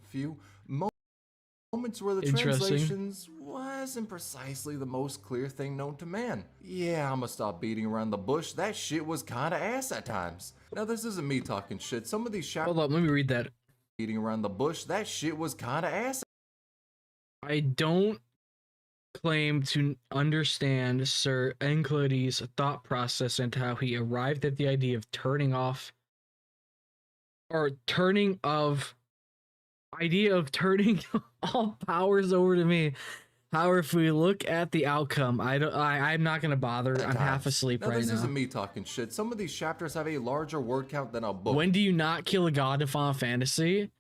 Few moments where the translations wasn't precisely the most clear thing known to man. Yeah, I'ma stop beating around the bush. That shit was kinda ass at times. Now this isn't me talking shit. Some of these Hold up, let me read that. Beating around the bush. That shit was kinda ass. I don't claim to understand Sir Enclody's thought process and how he arrived at the idea of turning all powers over to me. However, if we look at the outcome, I'm not gonna bother. I'm half asleep right now. This isn't me talking shit. Some of these chapters have a larger word count than a book. When do you not kill a god in Final Fantasy?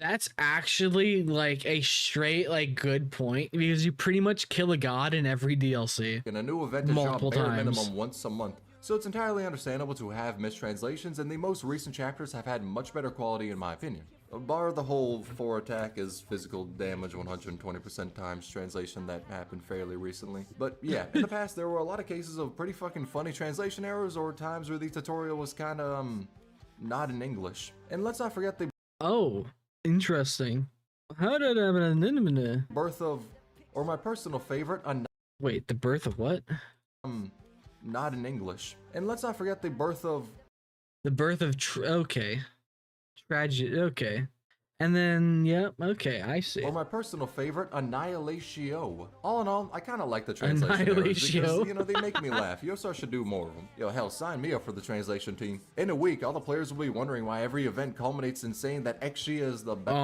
That's actually like a straight good point, because you pretty much kill a god in every DLC. And a new event is multiple dropped bare times. minimum once a month. So it's entirely understandable to have mistranslations, and the most recent chapters have had much better quality in my opinion. Bar the whole 4 attack is physical damage 120% times translation that happened fairly recently. But yeah, in the past there were a lot of cases of pretty fucking funny translation errors, or times where the tutorial was kinda not in English. And let's not forget the interesting. How did I have an birth of, or my personal favorite, wait, the birth of what? Not in English. And let's not forget the birth of tragedy. Okay, and then okay, I see. Or my personal favorite, Annihilatio. All in all, I kind of like the translation errors because, you know, they make me laugh. Yosar should do more of them. Yo, hell, sign me up for the translation team. In a week, all the players will be wondering why every event culminates in saying that Exia is the best.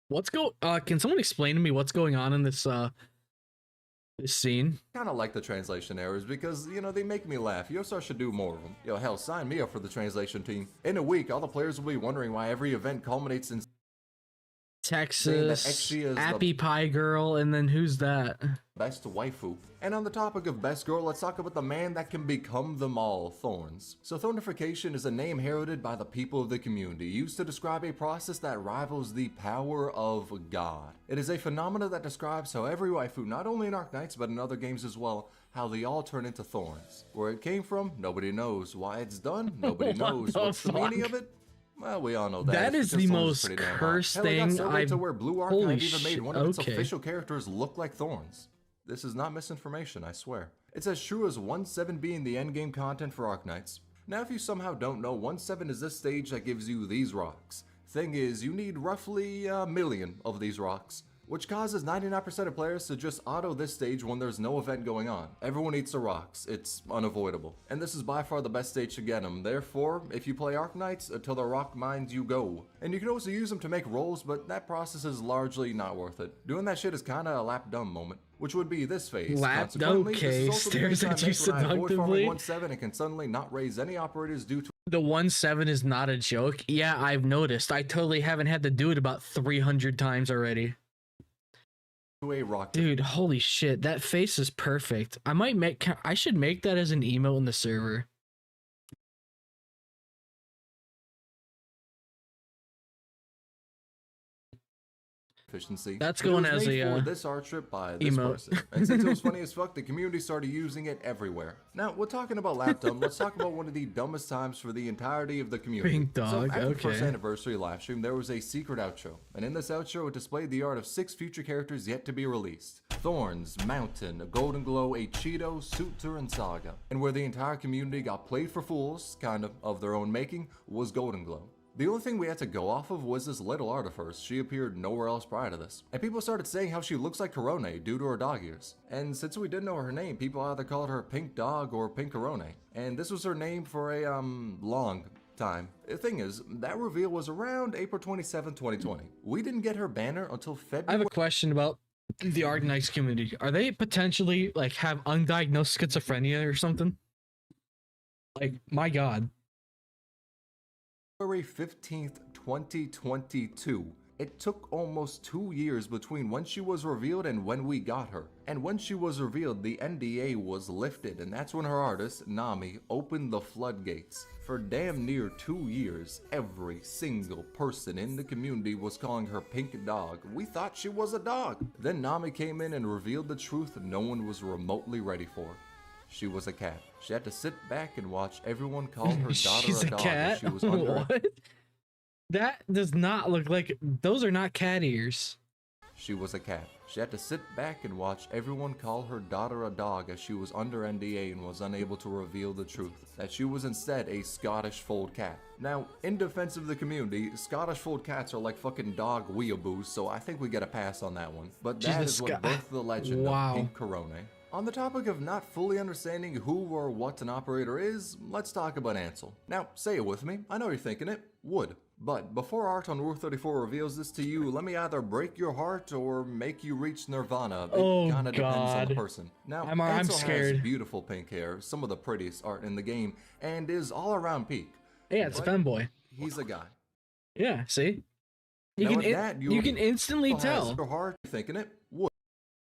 What's can someone explain to me what's going on in this this scene? Kind of like the translation errors because, you know, they make me laugh. Yosar should do more of them. Yo, hell, sign me up for the translation team. In a week, all the players will be wondering why every event culminates in Texas, Appy Pie Girl, and then who's that? Best waifu. And on the topic of best girl, let's talk about the man that can become them all, Thorns. So Thornification is a name heralded by the people of the community, used to describe a process that rivals the power of God. It is a phenomenon that describes how every waifu, not only in Arknights but in other games as well, how they all turn into thorns. Where it came from, nobody knows. Why it's done, nobody knows. What's the meaning of it? Well, we all know that. That is the most cursed thing I've... to where Blue Archive Holy even made one of its official characters look like thorns. This is not misinformation, I swear. It's as true as 1-7 being the endgame content for Arknights. Now if you somehow don't know, 1-7 is this stage that gives you these rocks. Thing is, you need roughly a million of these rocks, which causes 99% of players to just auto this stage when there's no event going on. Everyone eats the rocks, it's unavoidable. And this is by far the best stage to get them, therefore, if you play Arknights, until the rock mines you go. And you can also use them to make rolls, but that process is largely not worth it. Doing that shit is kinda a lap dumb moment, which would be this phase. Lap okay, stares at you seductively. 1-7 and can suddenly not raise any operators due to the 1-7 is not a joke. Yeah, I've noticed. I totally haven't had to do it about 300 times already. a rock. Dude, holy shit, that face is perfect. I should make that as an emote in the server. Efficiency. That's going as a this art trip by this person. And since it was funny as fuck, the community started using it everywhere. Now we're talking about lap dumb. Let's talk about one of the dumbest times for the entirety of the community. Pink dog. So after the Okay. first anniversary live stream, there was a secret outro, and in this outro, it displayed the art of 6 future characters yet to be released: Thorns, Mountain, a Golden Glow, a Cheeto, Suitor, and Saga. And where the entire community got played for fools, kind of their own making, was Golden Glow. The only thing we had to go off of was this little art of hers. She appeared nowhere else prior to this. And people started saying how she looks like Corone due to her dog ears. And since we didn't know her name, people either called her Pink Dog or Pink Corone. And this was her name for a, long time. The thing is, that reveal was around April 27, 2020. We didn't get her banner until February. I have a question about the Arknights community. Are they potentially, like, have undiagnosed schizophrenia or something? Like, my god. February 15th, 2022. It took almost 2 years between when she was revealed and when we got her. And when she was revealed, the NDA was lifted, and that's when her artist, Nami, opened the floodgates. For damn near 2 years, every single person in the community was calling her Pink Dog. We thought she was a dog. Then Nami came in and revealed the truth no one was remotely ready for. She was a cat. She had to sit back and watch everyone call her daughter a dog as she was under. What? That does not look like... Those are not cat ears. She was a cat. She had to sit back and watch everyone call her daughter a dog as she was under NDA and was unable to reveal the truth, that she was instead a Scottish fold cat. Now, in defense of the community, Scottish fold cats are like fucking dog weeaboos, so I think we get a pass on that one. But that is what birthed the legend of Pink Corone. On the topic of not fully understanding who or what an operator is, let's talk about Ansel. Now, say it with me. I know you're thinking it. Would. But before Art on Rule 34 reveals this to you, let me either break your heart or make you reach Nirvana. It kinda depends on the person. Now, I'm scared. Has beautiful pink hair, some of the prettiest art in the game, and is all around peak. Yeah, it's a femboy. He's a guy. Yeah, see? You can instantly tell. Your heart, thinking it. Would.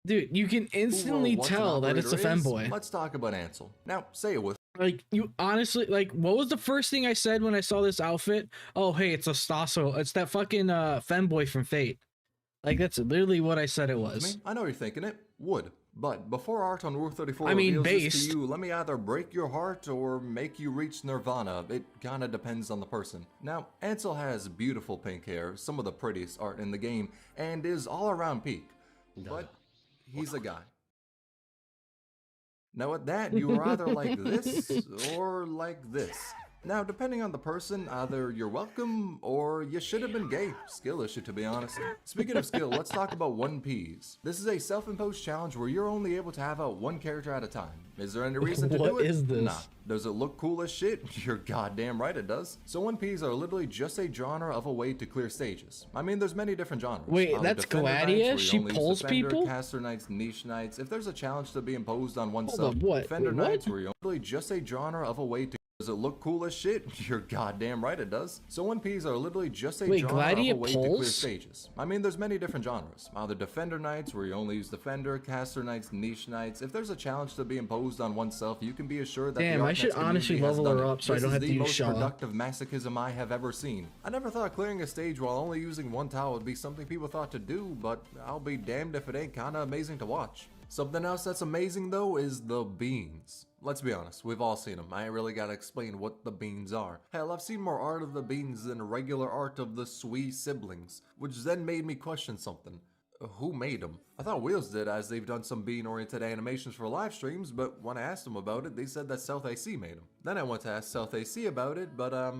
Dude, you can instantly tell that it's a femboy. Let's talk about Ansel. Now, say it with. Like, you honestly, like, what was the first thing I said when I saw this outfit? Oh, hey, it's a Stasso. It's that fucking femboy from Fate. Like, that's literally what I said it was. I know you're thinking it. Would. But before Art on Rule 34 reveals this to you, let me either break your heart or make you reach Nirvana. It kinda depends on the person. Now, Ansel has beautiful pink hair, some of the prettiest art in the game, and is all around peak. But he's a guy. Now at that, you are either like this or like this. Now, depending on the person, either you're welcome or you should have been gay. Skill issue, to be honest. Speaking of skill, let's talk about 1Ps. This is a self-imposed challenge where you're only able to have out one character at a time. Is there any reason to do it? What is this? Nah. Does it look cool as shit? You're goddamn right it does. So 1Ps are literally just a genre of a way to clear stages. I mean, there's many different genres. Wait, that's Gladia? She pulls people? Caster Knights, Niche Knights. If there's a challenge to be imposed on oneself, Defender Knights where you're literally just a genre of a way to. Does it look cool as shit? You're goddamn right it does. So 1Ps are literally just a genre of a way to clear stages. I mean, there's many different genres. Either Defender Knights, where you only use Defender, Caster Knights, Niche Knights. If there's a challenge to be imposed on oneself, you can be assured that I should honestly level her up so I don't have to use Shaw. This is the most productive masochism I have ever seen. I never thought clearing a stage while only using one towel would be something people thought to do, but I'll be damned if it ain't kinda amazing to watch. Something else that's amazing though is the beans. Let's be honest, we've all seen them. I ain't really gotta explain what the beans are. Hell, I've seen more art of the beans than regular art of the Sui siblings, which then made me question something. who made them? I thought Wheels did, as they've done some bean-oriented animations for live streams, but when I asked them about it, they said that South AC made them. Then I went to ask South AC about it, but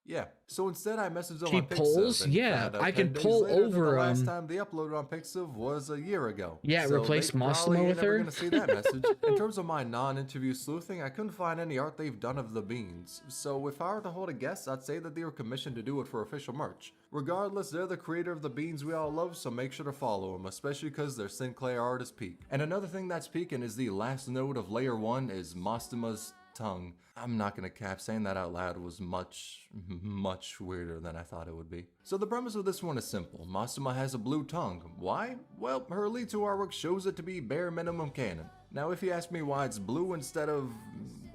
yeah. So instead, I messaged them on polls? Pixiv. Yeah, I can 10 days poll later, over. The last time they uploaded on Pixiv was a year ago. Yeah, so replace Massimo with her. Gonna see that message. In terms of my non-interview sleuthing, I couldn't find any art they've done of the beans. So if I were to hold a guess, I'd say that they were commissioned to do it for official merch. Regardless, they're the creator of the beans we all love, so make sure to follow them, especially because their Sinclair art is peak. And another thing that's peaking is the last node of layer 1 is Mastima's tongue. I'm not gonna cap, saying that out loud was much weirder than I thought it would be. So the premise of this one is simple. Mastima has a blue tongue. Why? Well, her lead to artwork shows it to be bare minimum canon. Now if you ask me why it's blue instead of,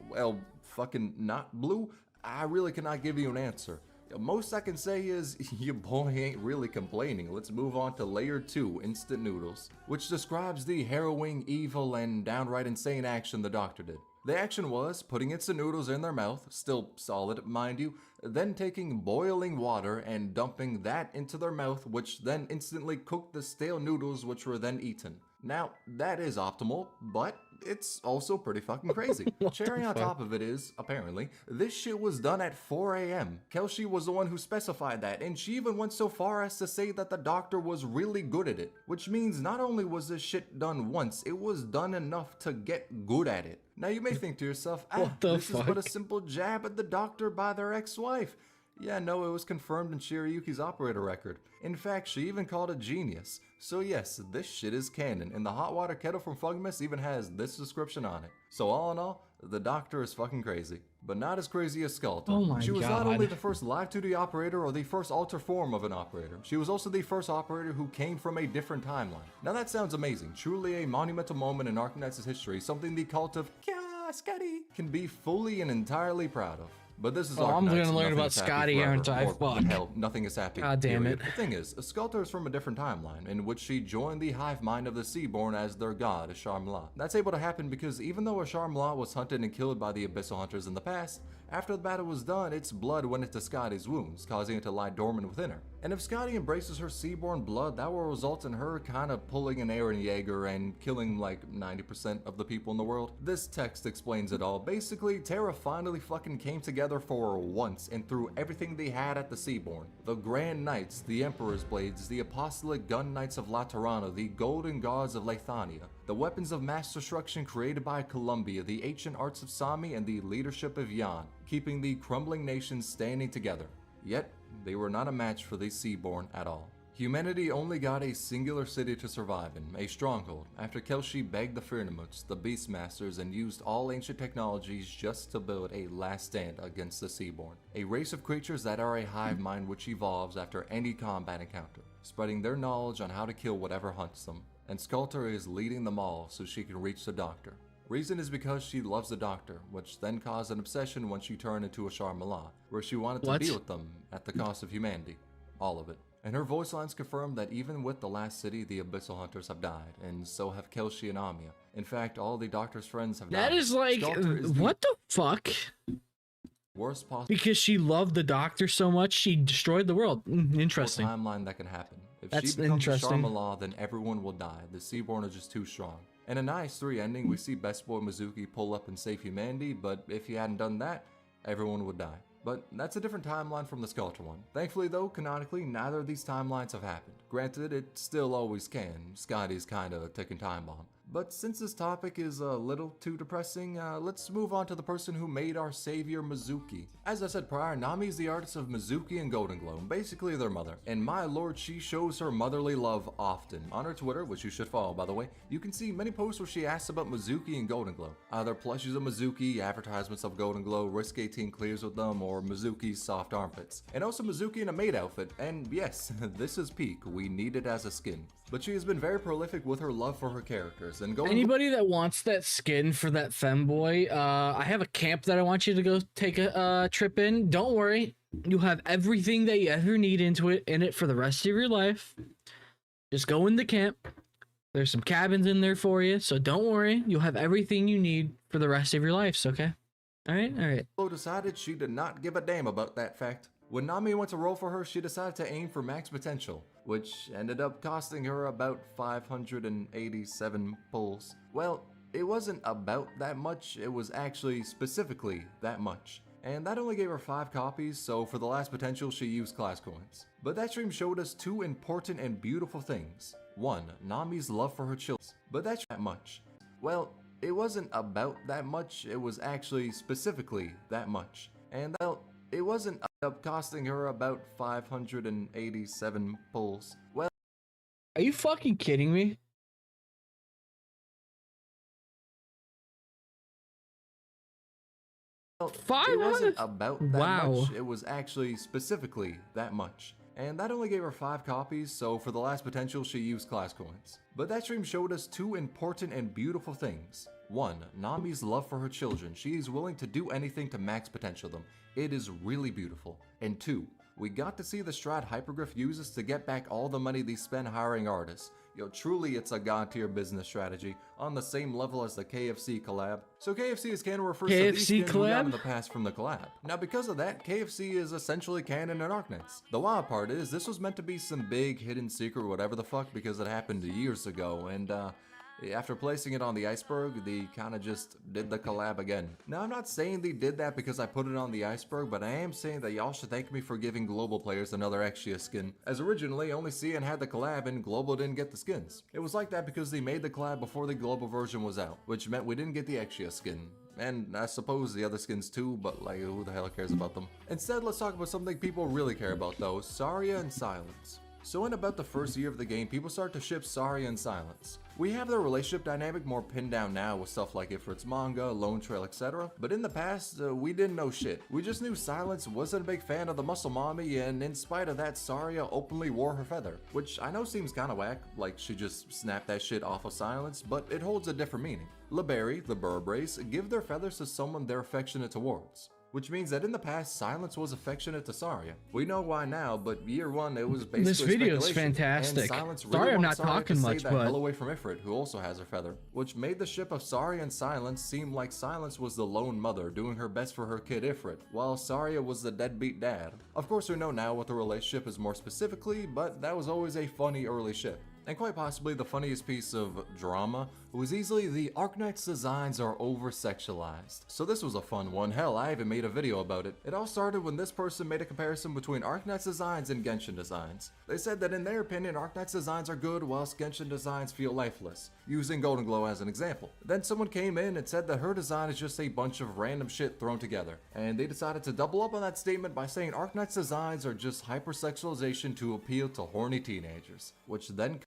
well, fucking not blue, I really cannot give you an answer. Most I can say is, your boy ain't really complaining. Let's move on to layer 2, instant noodles, which describes the harrowing, evil, and downright insane action the doctor did. The action was putting instant noodles in their mouth, still solid mind you, then taking boiling water and dumping that into their mouth, which then instantly cooked the stale noodles, which were then eaten. Now, that is optimal, but it's also pretty fucking crazy. Cherry on top of it is, apparently, this shit was done at 4 AM. Kelshi was the one who specified that, and she even went so far as to say that the doctor was really good at it. Which means not only was this shit done once, it was done enough to get good at it. Now you may think to yourself, this is but a simple jab at the doctor by their ex-wife. Yeah, no, it was confirmed in Shirayuki's operator record. In fact, she even called it genius. So yes, this shit is canon, and the hot water kettle from Fugmas even has this description on it. So all in all, the doctor is fucking crazy. But not as crazy as Skelter. Oh my She was God. not only the first live 2D operator or the first alter form of an operator, she was also the first operator who came from a different timeline. Now that sounds amazing, truly a monumental moment in Arknights' history, something the cult of Scotty can be fully and entirely proud of. But this is I'm Arknights, gonna learn about nothing is happy Scotty, forever. aren't I? Or, Fuck. hell, nothing is happy. God damn period. it. The thing is, Skelter is from a different timeline, in which she joined the hive mind of the Seaborn as their god, Ashar-Mla. That's able to happen because even though Ashar-Mla was hunted and killed by the Abyssal Hunters in the past, after the battle was done, its blood went into Scotty's wounds, causing it to lie dormant within her. And if Scotty embraces her Seaborn blood, that will result in her kind of pulling an Eren Yeager and killing like 90% of the people in the world. This text explains it all. Basically, Terra finally fucking came together for once and threw everything they had at the Seaborn. The Grand Knights, the Emperor's Blades, the Apostolic Gun Knights of Laterana, the Golden Gods of Lathania, the weapons of mass destruction created by Columbia, the ancient arts of Sami, and the leadership of Yan, keeping the crumbling nations standing together. Yet, they were not a match for the Seaborn at all. Humanity only got a singular city to survive in, a stronghold, after Kelshi begged the Firnamuts, the Beastmasters, and used all ancient technologies just to build a last stand against the Seaborn. A race of creatures that are a hive mind which evolves after any combat encounter, spreading their knowledge on how to kill whatever hunts them. And Skelter is leading them all so she can reach the doctor. Reason is because she loves the doctor, which then caused an obsession when she turned into Ashar-Mla, where she wanted to be with them at the cost of humanity. All of it. And her voice lines confirm that even with the last city, the Abyssal Hunters have died, and so have Kelshi and Amia. In fact, all the doctor's friends have died. That is like, what the fuck? Worst possible Because she loved the doctor so much, she destroyed the world. Interesting. Timeline that can happen. If That's she becomes interesting. Ashar-Mla, then everyone will die. The Seaborn are just too strong. In a nice 3 ending, we see Best Boy Mizuki pull up and save humanity, but if he hadn't done that, everyone would die. But that's a different timeline from the Skelter one. Thankfully though, canonically, neither of these timelines have happened. Granted, it still always can. Scotty's kinda a ticking time bomb. But since this topic is a little too depressing, let's move on to the person who made our savior Mizuki. As I said prior, Nami is the artist of Mizuki and Golden Glow, basically their mother. And my lord, she shows her motherly love often. On her Twitter, which you should follow by the way, you can see many posts where she asks about Mizuki and Golden Glow. Either plushies of Mizuki, advertisements of Golden Glow, Risk 18 clears with them, or Mizuki's soft armpits. And also Mizuki in a maid outfit, and yes, this is peak, we need it as a skin. But she has been very prolific with her love for her characters, and Anybody that wants that skin for that femboy, I have a camp that I want you to go take a trip in. Don't worry, you'll have everything that you ever need in it for the rest of your life. Just go in the camp. There's some cabins in there for you, so don't worry, you'll have everything you need for the rest of your lives, okay? All right. Decided she did not give a damn about that fact. When Nami went to roll for her, she decided to aim for max potential, which ended up costing her about 587 pulls. Well, it wasn't about that much, it was actually specifically that much. And that only gave her 5 copies, so for the last potential she used class coins. But that stream showed us 2 important and beautiful things. 1. Nami's love for her children. But that's that much. Well, it wasn't about that much, it was actually specifically that much. And it wasn't up costing her about 587 pulls. Well, are you fucking kidding me? It wasn't about that much, it was actually specifically that much. And that only gave her 5 copies, so for the last potential she used class coins. But that stream showed us 2 important and beautiful things. 1. Nami's love for her children. She is willing to do anything to max potential them. It is really beautiful. And 2. We got to see the strat Hypergriff uses to get back all the money they spend hiring artists. Yo, truly it's a god tier business strategy, on the same level as the KFC collab. So KFC is canon refers to these skins we got in the past from the collab. Now because of that, KFC is essentially canon in Arknights. The wild part is, this was meant to be some big hidden secret whatever the fuck because it happened years ago, and after placing it on the Iceberd, they kinda just did the collab again. Now I'm not saying they did that because I put it on the Iceberd, but I am saying that y'all should thank me for giving global players another Exia skin, as originally only CN had the collab and global didn't get the skins. It was like that because they made the collab before the global version was out, which meant we didn't get the Exia skin. And I suppose the other skins too, but like who the hell cares about them? Instead, let's talk about something people really care about though, Saria and Silence. So in about the first year of the game, people start to ship Saria and Silence. We have their relationship dynamic more pinned down now with stuff like Ifrit's manga, Lone Trail, etc. But in the past, we didn't know shit. We just knew Silence wasn't a big fan of the muscle mommy, and in spite of that, Saria openly wore her feather. Which I know seems kinda whack, like she just snapped that shit off of Silence, but it holds a different meaning. Liberi, the Burb race, give their feathers to someone they're affectionate towards. Which means that in the past, Silence was affectionate to Saria. We know why now, but year 1, it was basically this video is fantastic. Really sorry I'm not talking much, that but hell away from Ifrit, who also has her feather, which made the ship of Saria and Silence seem like Silence was the lone mother doing her best for her kid Ifrit, while Saria was the deadbeat dad. Of course, we know now what the relationship is more specifically, but that was always a funny early ship. And quite possibly the funniest piece of drama was easily the Arknights designs are over-sexualized. So this was a fun one. Hell, I even made a video about it. It all started when this person made a comparison between Arknights designs and Genshin designs. They said that in their opinion, Arknights designs are good whilst Genshin designs feel lifeless, using Golden Glow as an example. Then someone came in and said that her design is just a bunch of random shit thrown together. And they decided to double up on that statement by saying Arknights designs are just hypersexualization to appeal to horny teenagers, which then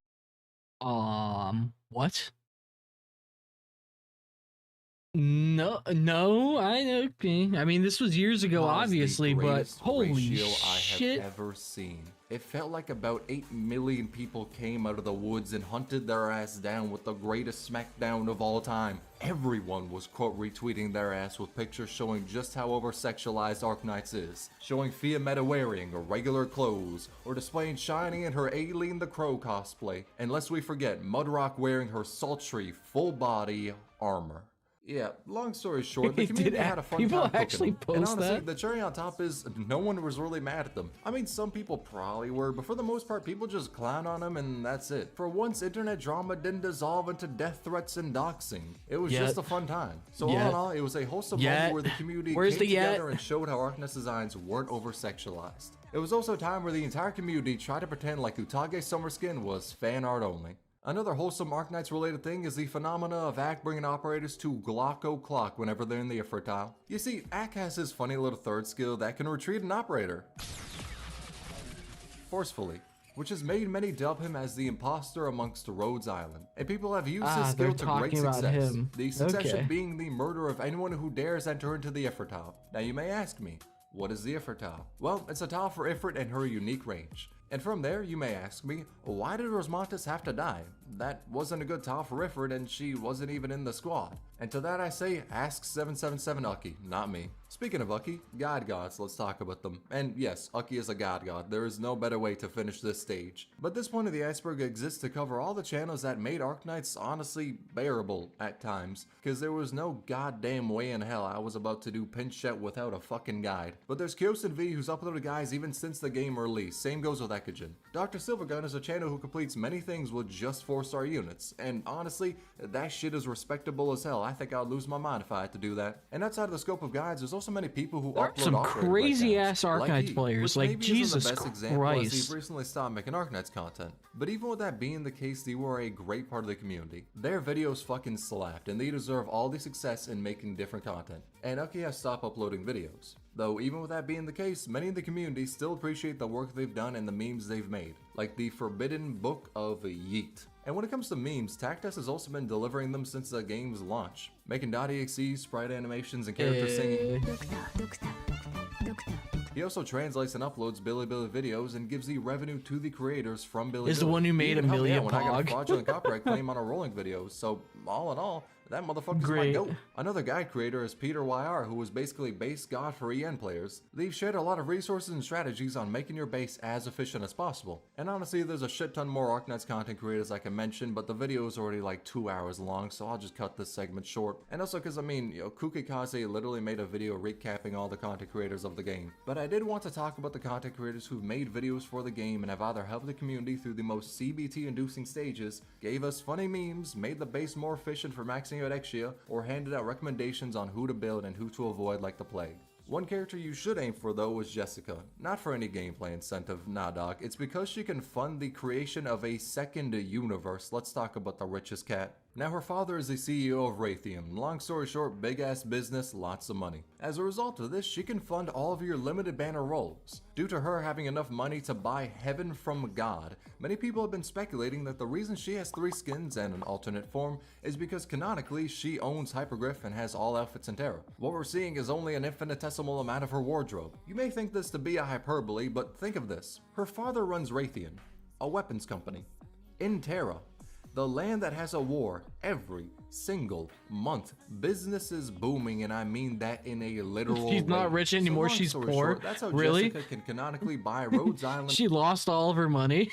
what? No, okay. I mean, this was years ago, obviously, but holy shit. I have ever seen. It felt like about 8 million people came out of the woods and hunted their ass down with the greatest smackdown of all time. Everyone was quote retweeting their ass with pictures showing just how over-sexualized Arknights is, showing Fiametta wearing regular clothes, or displaying Shiny in her Aileen the Crow cosplay, and lest we forget Mudrock wearing her sultry full-body armor. Yeah, long story short, the community had a fun time cooking them. And honestly, the cherry on top is no one was really mad at them. I mean, some people probably were, but for the most part, people just clown on them and that's it. For once, internet drama didn't dissolve into death threats and doxing. It was just a fun time. So all in all, it was a wholesome moment where the community came together and showed how Arknights designs weren't over-sexualized. It was also a time where the entire community tried to pretend like Utage's summer skin was fan art only. Another wholesome Arknights related thing is the phenomena of Ak bringing operators to Glock clock whenever they're in the Ifrit tile. You see, Ak has his funny little third skill that can retreat an operator forcefully, which has made many dub him as the imposter amongst Rhodes Island. And people have used his skill to great success, the succession being the murder of anyone who dares enter into the Ifrit tile. Now you may ask me, what is the Ifrit tile? Well, it's a tile for Ifrit and her unique range. And from there, you may ask me, why did Rosmantis have to die? That wasn't a good tile for Ifrit and she wasn't even in the squad. And to that I say, ask 777 Ucky, not me. Speaking of Ucky, god gods, let's talk about them. And yes, Ucky is a god. There is no better way to finish this stage. But this point of the iceberg exists to cover all the channels that made Arknights honestly bearable at times, because there was no goddamn way in hell I was about to do pinch set without a fucking guide. But there's Kyosin V, who's uploaded guides even since the game release. Same goes with Ekijin. Dr. Silvergun is a channel who completes many things with just 4-star units, and honestly, that shit is respectable as hell. I think I'd lose my mind if I had to do that. And outside of the scope of guides, there's also many people who upload some crazy ass Arknights players, like Jesus Christ. He's recently stopped making Arknights content. But even with that being the case, they were a great part of the community. Their videos fucking slapped, and they deserve all the success in making different content. And Ucky has stopped uploading videos. Though even with that being the case, many in the community still appreciate the work they've done and the memes they've made, like the Forbidden Book of Yeet. And when it comes to memes, Tactus has also been delivering them since the game's launch, making .exe, sprite animations, and character singing. He also translates and uploads Bilibili videos and gives the revenue to the creators from Bilibili. Is the one who made Amelia when I got a Pog. fraudulent copyright claim on a rolling video, so all in all, that motherfucker's my goat. Another guide creator is Peter YR, who was basically base god for EN players. They've shared a lot of resources and strategies on making your base as efficient as possible. And honestly, there's a shit ton more Arknights content creators I can mention, but the video is already like 2 hours long, so I'll just cut this segment short. And also because, I mean, Kukikaze literally made a video recapping all the content creators of the game. But I did want to talk about the content creators who've made videos for the game and have either helped the community through the most CBT-inducing stages, gave us funny memes, made the base more efficient for maxing out Exia, or handed out recommendations on who to build and who to avoid like the plague. One character you should aim for though is Jessica. Not for any gameplay incentive, nah dog. It's because she can fund the creation of a second universe. Let's talk about the richest cat. Now her father is the CEO of Raytheon. Long story short, big ass business, lots of money. As a result of this, she can fund all of your limited banner roles. Due to her having enough money to buy heaven from God, many people have been speculating that the reason she has 3 skins and an alternate form is because canonically she owns Hypergriff and has all outfits in Terra. What we're seeing is only an infinitesimal amount of her wardrobe. You may think this to be a hyperbole, but think of this. Her father runs Raytheon, a weapons company, in Terra. The land that has a war every single month. Business is booming, and I mean that in a literal She's not way. rich anymore, she's poor. Short, that's how really? Jessica can canonically buy Rhodes Island. She lost all of her money.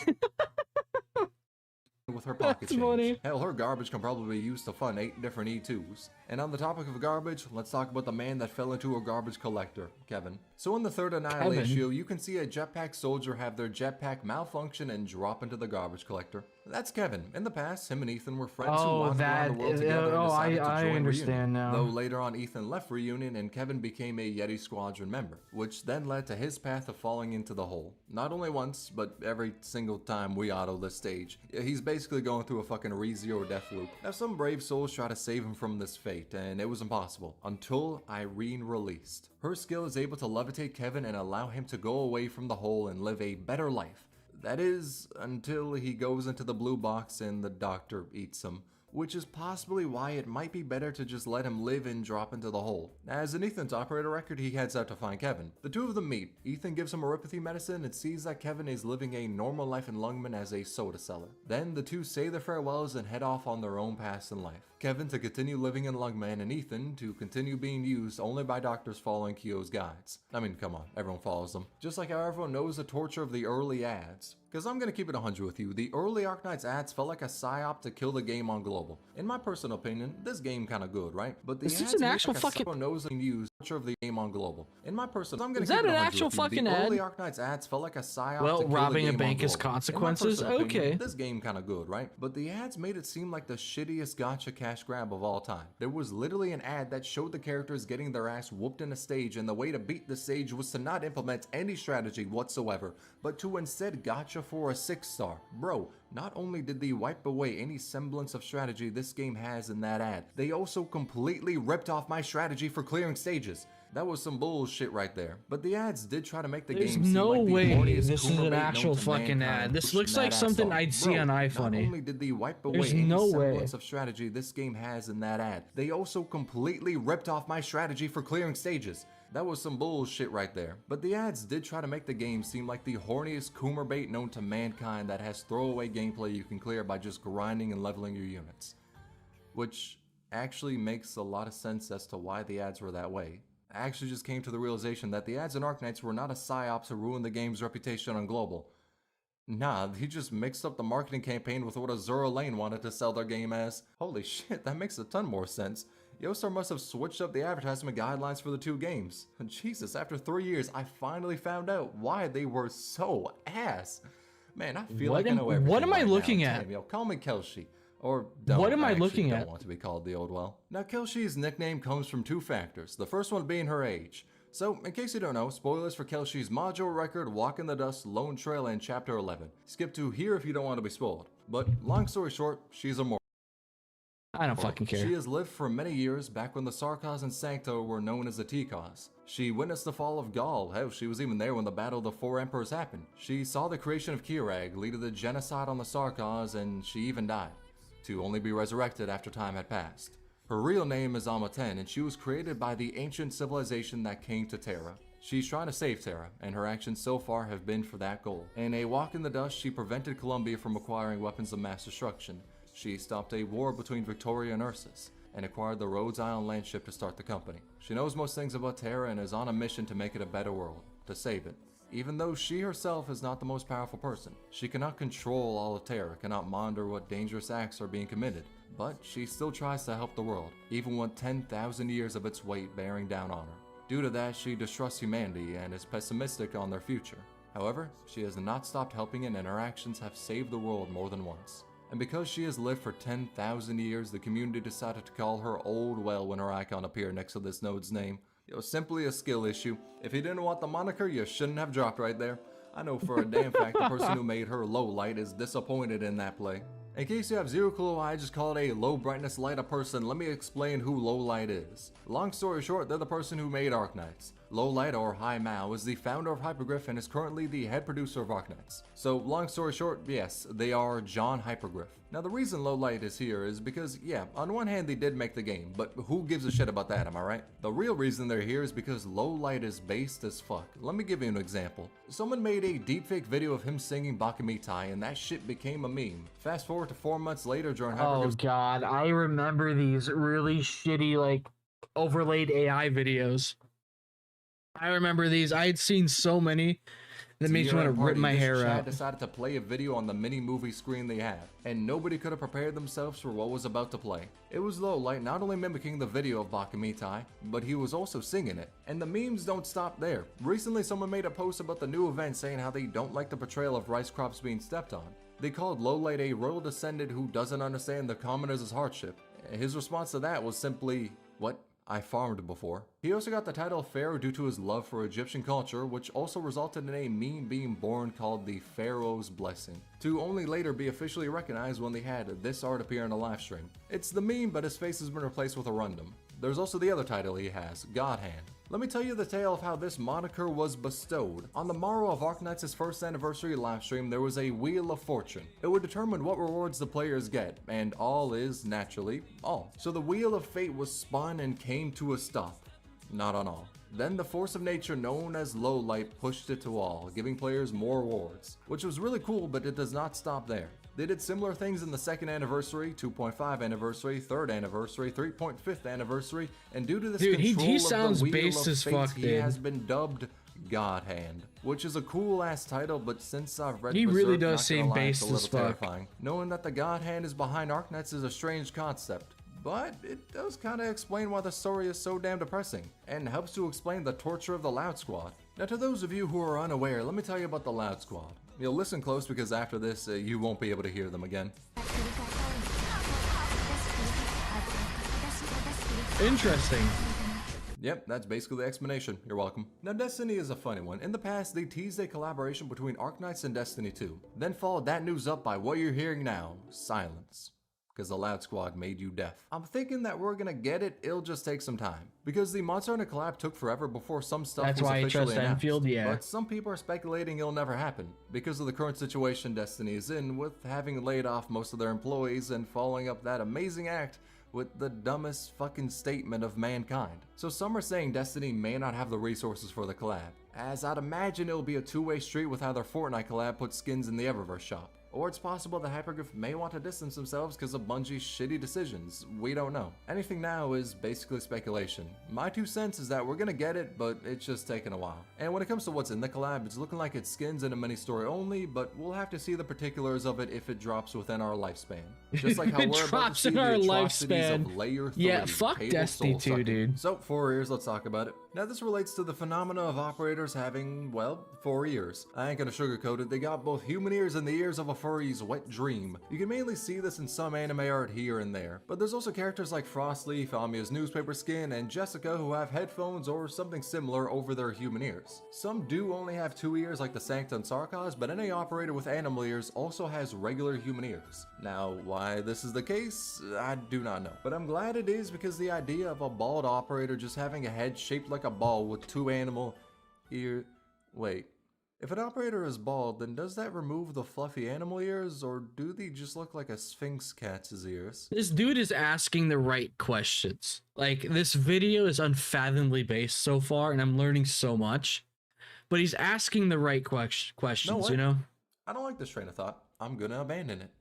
With her pocket That's change. funny. Hell, her garbage can probably be used to fund 8 different E2s. And on the topic of garbage, let's talk about the man that fell into a garbage collector, Kevin. So in the third Annihilation, you can see a jetpack soldier have their jetpack malfunction and drop into the garbage collector. That's Kevin. In the past, him and Ethan were friends who wandered around the world together and decided to join understand Reunion. now. Though later on, Ethan left Reunion and Kevin became a Yeti Squadron member, which then led to his path of falling into the hole. Not only once, but every single time we auto this stage. He's basically going through a fucking ReZero death loop. Now some brave souls try to save him from this fate, and it was impossible, until Irene released. Her skill is able to levitate Kevin and allow him to go away from the hole and live a better life. That is, until he goes into the blue box and the doctor eats him, which is possibly why it might be better to just let him live and drop into the hole. As in Ethan's operator record, he heads out to find Kevin. The two of them meet. Ethan gives him erypathy medicine and sees that Kevin is living a normal life in Lungman as a soda seller. Then the two say their farewells and head off on their own paths in life. Kevin to continue living in Lungman and Ethan to continue being used only by doctors following Kyo's guides. I mean, come on, everyone follows them. Just like how everyone knows the torture of the early ads. Because I'm gonna keep it 100 with you, the early Arknights ads felt like a psyop to kill the game on global. In my personal opinion, this game kinda good, right? But the Is this ads an made actual like fucking- a knows and use torture of the game on global. In my personal, I'm gonna Is keep that it an 100 actual with you. fucking The ad? early Arknights ads felt like a psyop Well, to kill robbing the a game bank on is global. In my consequences? personal opinion, Okay. this game kinda good, right? But the ads made it seem like the shittiest gacha cash grab of all time. There was literally an ad that showed the characters getting their ass whooped in a stage, and the way to beat the stage was to not implement any strategy whatsoever, but to instead gacha for a 6-star. Bro, not only did they wipe away any semblance of strategy this game has in that ad, they also completely ripped off my strategy for clearing stages. That was some bullshit right there. But the ads did try to make the There's game seem no like the way horniest this is Kuma an bait known actual to fucking mankind, ad. This pushing looks like that ass something off. I'd see Bro, on not iFunny. only did they wipe away There's any no way. semblance of strategy this game has in that ad, they also completely ripped off my strategy for clearing stages. That was some bullshit right there. But the ads did try to make the game seem like the horniest Coomer bait known to mankind that has throwaway gameplay you can clear by just grinding and leveling your units. Which actually makes a lot of sense as to why the ads were that way. I actually just came to the realization that the ads in Arknights were not a psyop to ruin the game's reputation on global. Nah, he just mixed up the marketing campaign with what Azura Lane wanted to sell their game as. Holy shit, that makes a ton more sense. Yoastar must have switched up the advertisement guidelines for the two games. Jesus, after 3 years, I finally found out why they were so ass. Man, I feel like I know everything. What am I right looking now. at? Damn, yo, call me Kelshi. Or don't. What am I actually looking don't at? Want to be called the old well. Now, Kelshi's nickname comes from two factors. The first one being her age. So, in case you don't know, spoilers for Kelshi's module record, Walk in the Dust, Lone Trail, and Chapter 11. Skip to here if you don't want to be spoiled. But, long story short, she's immortal. I don't fucking care. She has lived for many years back when the Sarkaz and Sancto were known as the Tikaz. She witnessed the fall of Gaul. Hell, she was even there when the Battle of the Four Emperors happened. She saw the creation of Kirag, lead to the genocide on the Sarkaz, and she even died, to only be resurrected after time had passed. Her real name is Amaten, and she was created by the ancient civilization that came to Terra. She's trying to save Terra, and her actions so far have been for that goal. In a Walk in the Dust, she prevented Columbia from acquiring weapons of mass destruction. She stopped a war between Victoria and Ursus, and acquired the Rhodes Island landship to start the company. She knows most things about Terra and is on a mission to make it a better world, to save it. Even though she herself is not the most powerful person, she cannot control all of Terra, cannot monitor what dangerous acts are being committed, but she still tries to help the world, even with 10,000 years of its weight bearing down on her. Due to that, she distrusts humanity and is pessimistic on their future. However, she has not stopped helping it, and her actions have saved the world more than once. And because she has lived for 10,000 years, the community decided to call her Old Well when her icon appeared next to this node's name. It was simply a skill issue. If you didn't want the moniker, you shouldn't have dropped right there. I know for a damn fact the person who made her low light is disappointed in that play. In case you have zero clue why I just called a low brightness light a person, let me explain who low light is. Long story short, they're the person who made Arknights. Low Light, or Hai Mao, is the founder of Hypergriff and is currently the head producer of Arknights. So long story short, yes, they are John Hypergriff. Now the reason Low Light is here is because, yeah, on one hand they did make the game, but who gives a shit about that, am I right? The real reason they're here is because Low Light is based as fuck. Let me give you an example. Someone made a deepfake video of him singing Bakamitai and that shit became a meme. Fast forward to 4 months later during Hypergriff's— Oh god, I remember these really shitty, like, overlaid AI videos. I remember these. I had seen so many that makes me want to rip my hair out. Decided to play a video on the mini movie screen they had, and nobody could have prepared themselves for what was about to play. It was Low Light not only mimicking the video of Bakamitai, but he was also singing it. And the memes don't stop there. Recently someone made a post about the new event saying how they don't like the portrayal of rice crops being stepped on. They called Low Light a royal descendant who doesn't understand the commoners' hardship. His response to that was simply, "What? I farmed before." He also got the title of Pharaoh due to his love for Egyptian culture, which also resulted in a meme being born called the Pharaoh's Blessing, to only later be officially recognized when they had this art appear in a live stream. It's the meme, but his face has been replaced with a rundum. There's also the other title he has, God Hand. Let me tell you the tale of how this moniker was bestowed. On the morrow of Arknights' first anniversary livestream, there was a Wheel of Fortune. It would determine what rewards the players get, and all is, naturally, all. So the Wheel of Fate was spun and came to a stop. Not on all. Then the force of nature known as Low Light pushed it to all, giving players more rewards, which was really cool, but it does not stop there. They did similar things in the 2nd anniversary, 2.5 anniversary, 3rd anniversary, 3.5th anniversary, and due to this control he of sounds the Wheel based of as Fate, fuck, he dude. has been dubbed God Hand, which is a cool ass title, but since I've read He Berserk, really does not seem gonna lie, based it's a as little fuck. terrifying. Knowing that the God Hand is behind Arknights is a strange concept, but it does kind of explain why the story is so damn depressing, and helps to explain the torture of the Loud Squad. Now to those of you who are unaware, let me tell you about the Loud Squad. You'll listen close because after this, you won't be able to hear them again. Interesting. Yep, that's basically the explanation. You're welcome. Now, Destiny is a funny one. In the past, they teased a collaboration between Arknights and Destiny 2, then followed that news up by what you're hearing now, silence. Because the Loud Squad made you deaf. I'm thinking that we're gonna get it, it'll just take some time. Because the Monster Hunter collab took forever before some stuff That's was why I officially trust announced. Enfield, yeah. But some people are speculating it'll never happen, because of the current situation Destiny is in, with having laid off most of their employees and following up that amazing act with the dumbest fucking statement of mankind. So some are saying Destiny may not have the resources for the collab, as I'd imagine it'll be a two-way street with how their Fortnite collab puts skins in the Eververse shop. Or it's possible the Hyperglyph may want to distance themselves because of Bungie's shitty decisions. We don't know. Anything now is basically speculation. My 2 cents is that we're gonna get it, but it's just taking a while. And when it comes to what's in the collab, it's looking like it's skins in a mini story only, but we'll have to see the particulars of it if it drops within our lifespan. Just like how we're about to see the atrocities of Layer 3. Yeah, fuck Destiny 2, dude. So, 4 ears, let's talk about it. Now this relates to the phenomena of operators having, well, 4 ears. I ain't gonna sugarcoat it, they got both human ears and the ears of a furry's wet dream. You can mainly see this in some anime art here and there, but there's also characters like Frostleaf, Amiya's newspaper skin, and Jessica who have headphones or something similar over their human ears. Some do only have 2 ears like the Sanctum Sarkaz, but any operator with animal ears also has regular human ears. Now, why this is the case, I do not know. But I'm glad it is because the idea of a bald operator just having a head shaped like a ball with 2 animal ear... Wait. If an operator is bald, then does that remove the fluffy animal ears, or do they just look like a sphinx cat's ears? This dude is asking the right questions. Like, this video is unfathomably based so far, and I'm learning so much. But he's asking the right questions, you know? I don't like this train of thought. I'm gonna abandon it.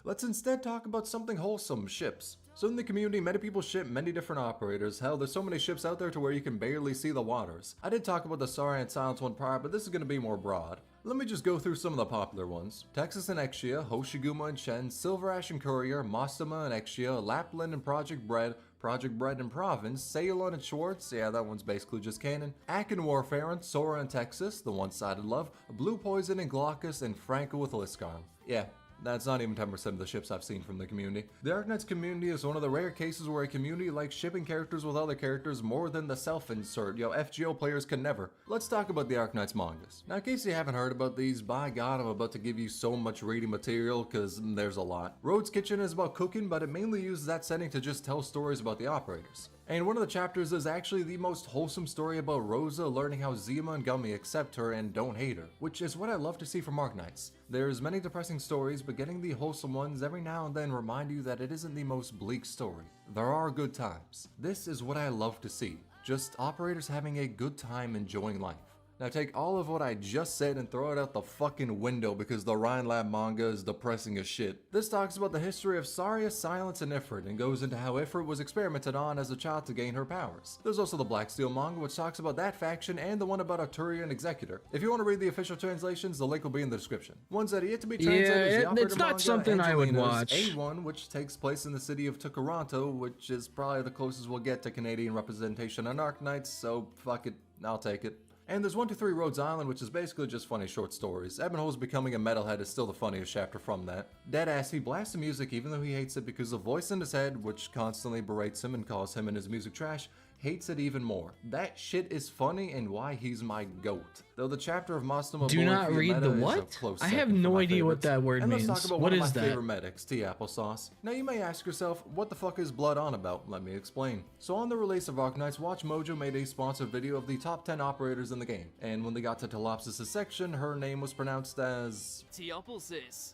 Let's instead talk about something wholesome, ships. So in the community, many people ship many different operators. Hell, there's so many ships out there to where you can barely see the waters. I did talk about the Saria and Silence one prior, but this is going to be more broad. Let me just go through some of the popular ones. Texas and Exia, Hoshiguma and Shen, Silver Ash and Courier, Mastama and Exia, Lapland and Project Bread and Province, Ceylon and Schwartz, yeah, that one's basically just canon, Akin Warfare, Sora and Texas, The One-Sided Love, Blue Poison and Glaucus, and Franco with Liskarm. Yeah. That's not even 10% of the ships I've seen from the community. The Arknights community is one of the rare cases where a community likes shipping characters with other characters more than the self-insert. Yo, FGO players can never. Let's talk about the Arknights mangas. Now, in case you haven't heard about these, by God, I'm about to give you so much reading material, cause there's a lot. Road's Kitchen is about cooking, but it mainly uses that setting to just tell stories about the operators. And one of the chapters is actually the most wholesome story about Rosa learning how Zima and Gummy accept her and don't hate her, which is what I love to see from Arknights. There's many depressing stories, but getting the wholesome ones every now and then remind you that it isn't the most bleak story. There are good times. This is what I love to see. Just operators having a good time enjoying life. Now take all of what I just said and throw it out the fucking window because the Ryan Lab manga is depressing as shit. This talks about the history of Saria, Silence, and Ifrit and goes into how Ifrit was experimented on as a child to gain her powers. There's also the Black Steel manga which talks about that faction and the one about Arturia and Executor. If you want to read the official translations, the link will be in the description. Ones that are yet to be translated is the Operator it's not manga, something I would watch. A1, which takes place in the city of Tucaranto, which is probably the closest we'll get to Canadian representation on Arknights, so fuck it, I'll take it. And there's 123 Rhodes Island, which is basically just funny short stories. Ebonhole's becoming a metalhead is still the funniest chapter from that. Deadass, he blasts the music even though he hates it because the voice in his head, which constantly berates him and calls him and his music trash, hates it even more. That shit is funny and why he's my goat. Though the chapter of Mastama Do not read the what? I have no idea what that word means. Let's talk about what one is of my that? favorite medics, Tea Applesauce. Now you may ask yourself, what the fuck is Blood on about? Let me explain. So on the release of Arknights, Watch Mojo made a sponsored video of the top 10 operators in the game. And when they got to Telopsis' section, her name was pronounced as... Tea Applesauce.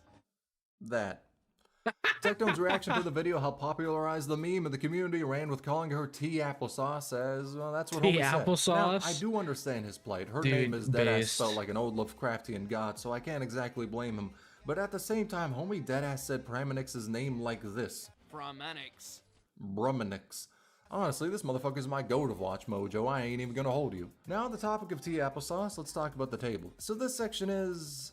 That. Tectone's reaction to the video helped popularize the meme, and the community ran with calling her Tea Applesauce as, well, that's what Tea homie said. Applesauce? Now, I do understand his plight. Her Dude, name is Deadass based. spelled like an old Lovecraftian god, so I can't exactly blame him. But at the same time, homie Deadass said Pramanix's name like this. Pramanix. Brumanix. Honestly, this motherfucker's my goat of Watch Mojo. I ain't even gonna hold you. Now, on the topic of Tea Applesauce, let's talk about the table. So this section is...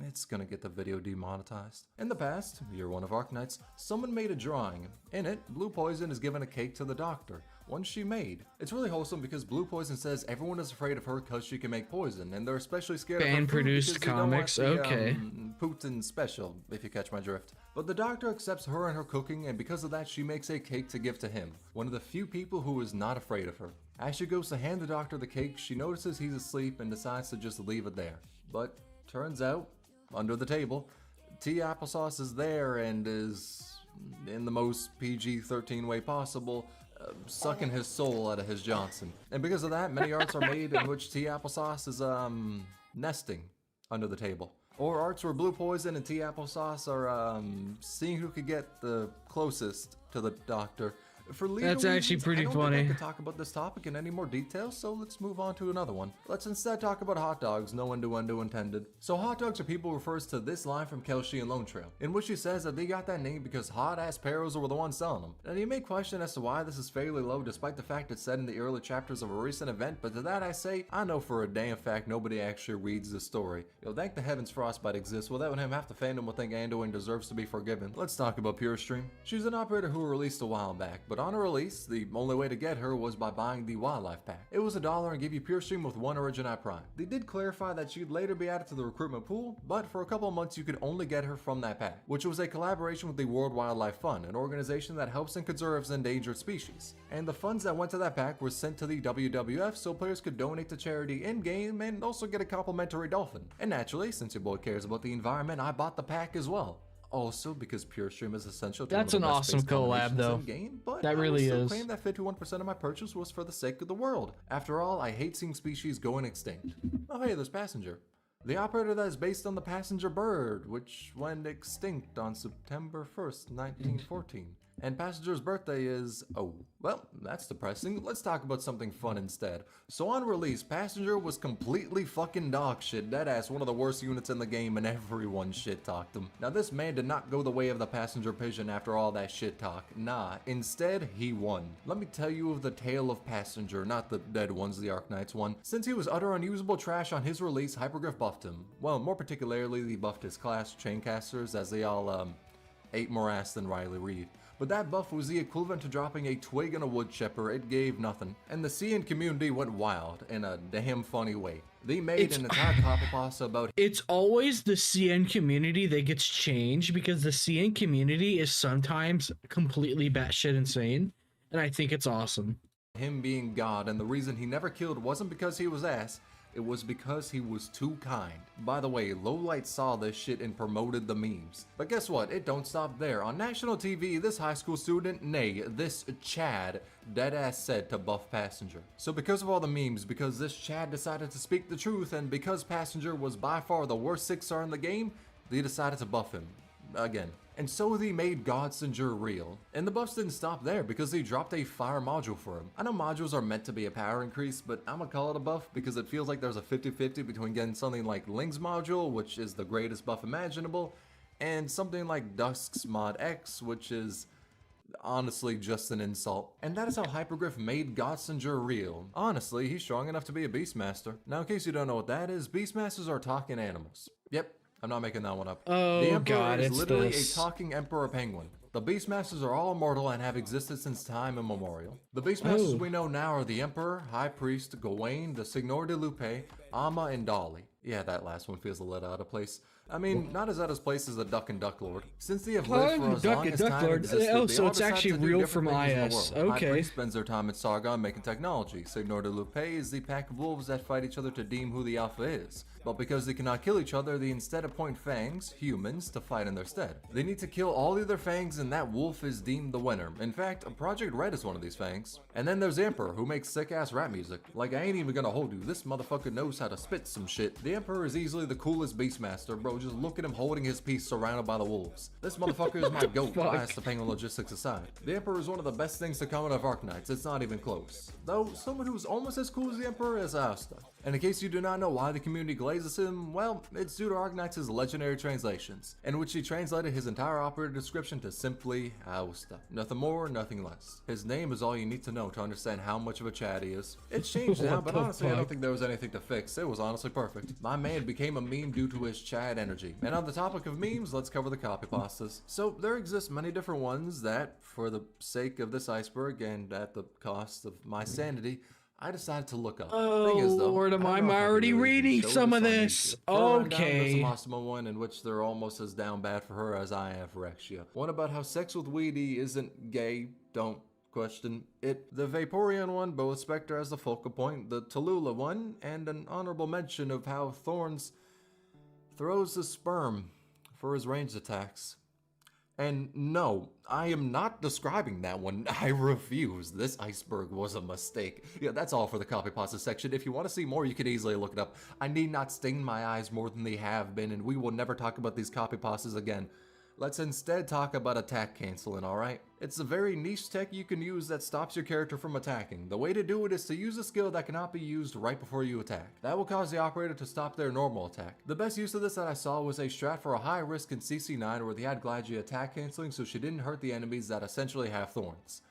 it's gonna get the video demonetized. In the past, year 1 of Arknights, someone made a drawing. In it, Blue Poison is given a cake to the doctor, one she made. It's really wholesome because Blue Poison says everyone is afraid of her because she can make poison, and they're especially scared of her food Fan-produced because they don't want comics, the, okay. Putin special, if you catch my drift. But the doctor accepts her and her cooking, and because of that, she makes a cake to give to him, one of the few people who is not afraid of her. As she goes to hand the doctor the cake, she notices he's asleep and decides to just leave it there. But turns out, under the table, Tea Applesauce is there and is, in the most PG-13 way possible, sucking his soul out of his Johnson. And because of that, many arts are made in which Tea Applesauce is, nesting under the table. Or arts where Blue Poison and Tea Applesauce are, seeing who could get the closest to the doctor For legal That's actually reasons, pretty I don't funny. think I could talk about this topic in any more detail, so let's move on to another one. Let's instead talk about hot dogs, no innuendo intended. So hot dogs are people refers to this line from Kelshi and Lone Trail, in which she says that they got that name because hot-ass Paros were the ones selling them. And you may question as to why this is fairly low despite the fact it's said in the early chapters of a recent event, but to that I say, I know for a damn fact nobody actually reads this story. Thank the heavens Frostbite exists, without him half the fandom will think Anduin deserves to be forgiven. Let's talk about PureStream. She's an operator who released a while back, but on her release, the only way to get her was by buying the Wildlife Pack. It was $1 and gave you PureStream with 1 Origini Prime. They did clarify that she'd later be added to the recruitment pool, but for a couple of months you could only get her from that pack, which was a collaboration with the World Wildlife Fund, an organization that helps and conserves endangered species. And the funds that went to that pack were sent to the WWF so players could donate to charity in-game and also get a complimentary dolphin. And naturally, since your boy cares about the environment, I bought the pack as well. Also, because PureStream is essential to That's an awesome collab, though. game, but that really I is. Claim that 51% of my purchase was for the sake of the world. After all, I hate seeing species going extinct. Oh hey, there's Passenger. The operator that is based on the passenger bird, which went extinct on September 1st, 1914. And Passenger's birthday is, oh, well, that's depressing. Let's talk about something fun instead. So on release, Passenger was completely fucking dog shit, deadass one of the worst units in the game, and everyone shit talked him. Now this man did not go the way of the passenger pigeon after all that shit talk. Nah, instead, he won. Let me tell you of the tale of Passenger, not the dead ones, the Arknights one. Since he was utter unusable trash on his release, Hypergriff buffed him. Well, more particularly, he buffed his class, Chaincasters, as they all, ate more ass than Riley Reed. But that buff was the equivalent to dropping a twig in a wood chipper. It gave nothing. And the CN community went wild in a damn funny way. They made an entire copy pasta about. It's always the CN community that gets changed because the CN community is sometimes completely batshit insane. And I think it's awesome. Him being God, and the reason he never killed wasn't because he was ass. It was because he was too kind. By the way, Lowlight saw this shit and promoted the memes. But guess what? It don't stop there. On national TV, this high school student, nay, this Chad, deadass said to buff Passenger. So because of all the memes, because this Chad decided to speak the truth, and because Passenger was by far the worst 6-star in the game, they decided to buff him. Again. And so they made Godsinger real. And the buffs didn't stop there because they dropped a fire module for him. I know modules are meant to be a power increase, but I'm gonna call it a buff because it feels like there's a 50-50 between getting something like Ling's module, which is the greatest buff imaginable, and something like Dusk's Mod X, which is honestly just an insult. And that is how Hypergriff made Godsinger real. Honestly, he's strong enough to be a Beastmaster. Now in case you don't know what that is, Beastmasters are talking animals. Yep. I'm not making that one up. Oh, the Emperor God, is it's literally this. a talking Emperor Penguin. The Beastmasters are all immortal and have existed since time immemorial. The Beastmasters we know now are the Emperor, High Priest, Gawain, the Signor de Lupe, Amma, and Dolly. Yeah, that last one feels a little out of place. I mean, not as out of place as the Duck and Duck Lord. Since they have lived for as long as time existed, oh, they so all it's decided actually to do real different from things in the IS. world. High Okay. Priest spends their time at Sargon making technology. Signor de Lupe is the pack of wolves that fight each other to deem who the Alpha is. But because they cannot kill each other, they instead appoint fangs, humans, to fight in their stead. They need to kill all the other fangs and that wolf is deemed the winner. In fact, Project Red is one of these fangs. And then there's the Emperor, who makes sick-ass rap music. Like, I ain't even gonna hold you, this motherfucker knows how to spit some shit. The Emperor is easily the coolest Beastmaster, bro. Just look at him holding his piece surrounded by the wolves. This motherfucker is my goat, bias to Penguin logistics aside. The Emperor is one of the best things to come out of Arknights, it's not even close. Though, someone who's almost as cool as the Emperor is Asta. And in case you do not know why the community glazes him, well, it's due to Arknights' legendary translations, in which he translated his entire operator description to simply Austa. Nothing more, nothing less. His name is all you need to know to understand how much of a Chad he is. It's changed now, but honestly I don't think there was anything to fix. It was honestly perfect. My man became a meme due to his Chad energy. And on the topic of memes, let's cover the copy pastas. So there exist many different ones that, for the sake of this iceberg and at the cost of my sanity, I decided to look up. Oh, Thing is, though, Lord, I'm already reading some of this. Okay. There's a Massimo one in which they're almost as down bad for her as I am for Rexia. One about how sex with Weedy isn't gay. Don't question it. The Vaporeon one, both Spectre as the focal point, the Tallulah one, and an honorable mention of how Thorns throws his sperm for his ranged attacks. And no, I am not describing that one. I refuse. This iceberg was a mistake. Yeah, that's all for the copy pasta section. If you want to see more, you can easily look it up. I need not stain my eyes more than they have been, and we will never talk about these copy pastas again. Let's instead talk about attack canceling, alright? It's a very niche tech you can use that stops your character from attacking. The way to do it is to use a skill that cannot be used right before you attack. That will cause the operator to stop their normal attack. The best use of this that I saw was a strat for a high risk in CC9 where they had Glad-G attack canceling so she didn't hurt the enemies that essentially have thorns.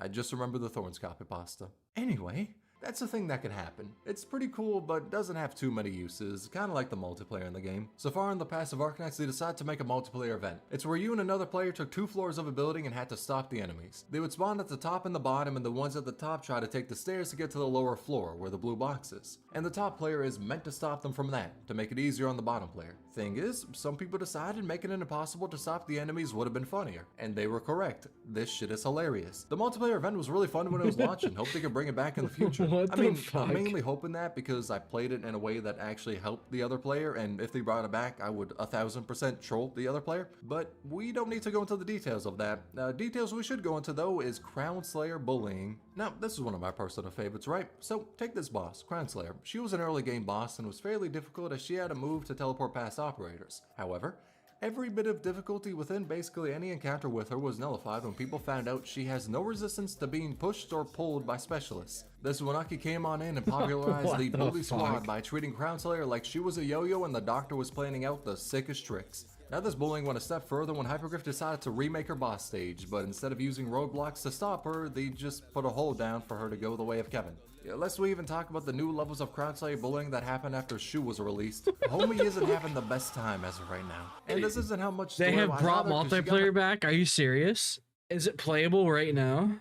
I just remember the thorns copy pasta. Anyway, that's a thing that can happen. It's pretty cool, but doesn't have too many uses, kinda like the multiplayer in the game. So far in the past of Arknights, they decided to make a multiplayer event. It's where you and another player took 2 floors of a building and had to stop the enemies. They would spawn at the top and the bottom, and the ones at the top try to take the stairs to get to the lower floor, where the blue box is. And the top player is meant to stop them from that, to make it easier on the bottom player. Thing is, some people decided making it impossible to stop the enemies would have been funnier. And they were correct. This shit is hilarious. The multiplayer event was really fun when it was launching. Hope they can bring it back in the future. I'm mainly hoping that because I played it in a way that actually helped the other player, and if they brought it back, I would 1000% troll the other player. But we don't need to go into the details of that. Details we should go into though is Crown Slayer bullying. Now, this is one of my personal favorites, right? So take this boss, Crown Slayer. She was an early game boss and was fairly difficult as she had a move to teleport past operators. However, every bit of difficulty within basically any encounter with her was nullified when people found out she has no resistance to being pushed or pulled by specialists. This Wanaki came on in and popularized the bully squad by treating Crown Slayer like she was a yo-yo and the doctor was planning out the sickest tricks. Now this bullying went a step further when Hypergriff decided to remake her boss stage, but instead of using roadblocks to stop her, they just put a hole down for her to go the way of Kevin. Yeah, lest we even talk about the new levels of Crown Slayer bullying that happened after Shu was released. Homie isn't having the best time as of right now. And this isn't how much they have brought multiplayer back. Are you serious? Is it playable right now?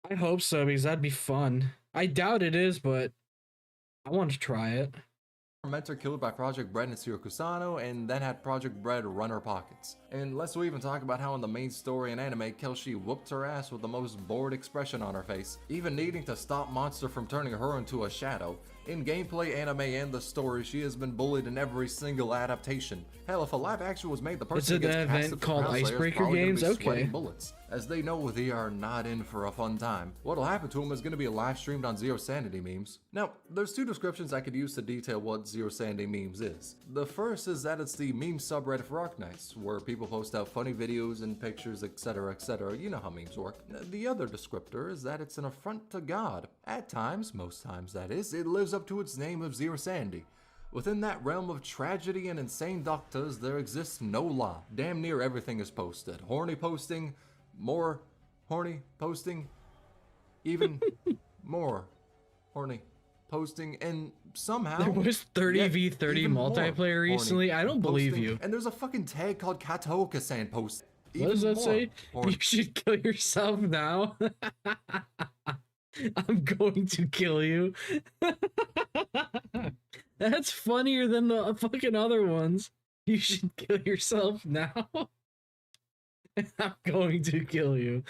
I hope so, because that'd be fun. I doubt it is, but I want to try it. Mentor killed by Project Bread and Siro Kusano, and then had Project Bread run her pockets. And let's even talk about how in the main story and anime, Kelshi whooped her ass with the most bored expression on her face, even needing to stop Monster from turning her into a shadow. In gameplay, anime, and the story, she has been bullied in every single adaptation. Hell, if a live action was made, the person gets casted event called Icebreaker games. Okay. Bullets, as they know they are not in for a fun time. What'll happen to them is going to be live streamed on Zero Sanity memes. Now, there's 2 descriptions I could use to detail what Zero Sanity memes is. The first is that it's the meme subreddit for Arknights, where people post out funny videos and pictures, etc, etc. You know how memes work. The other descriptor is that it's an affront to God. At times, most times that is, it lives up to its name of Zero Sanity. Within that realm of tragedy and insane doctors, there exists no law. Damn near everything is posted. Horny posting, more horny posting, even more horny posting, and somehow there was 30v30 multiplayer recently. I don't believe you. And there's a fucking tag called Kataoka-san post. What does that say? You should kill yourself now. I'm going to kill you. That's funnier than the fucking other ones. You should kill yourself now. I'm going to kill you.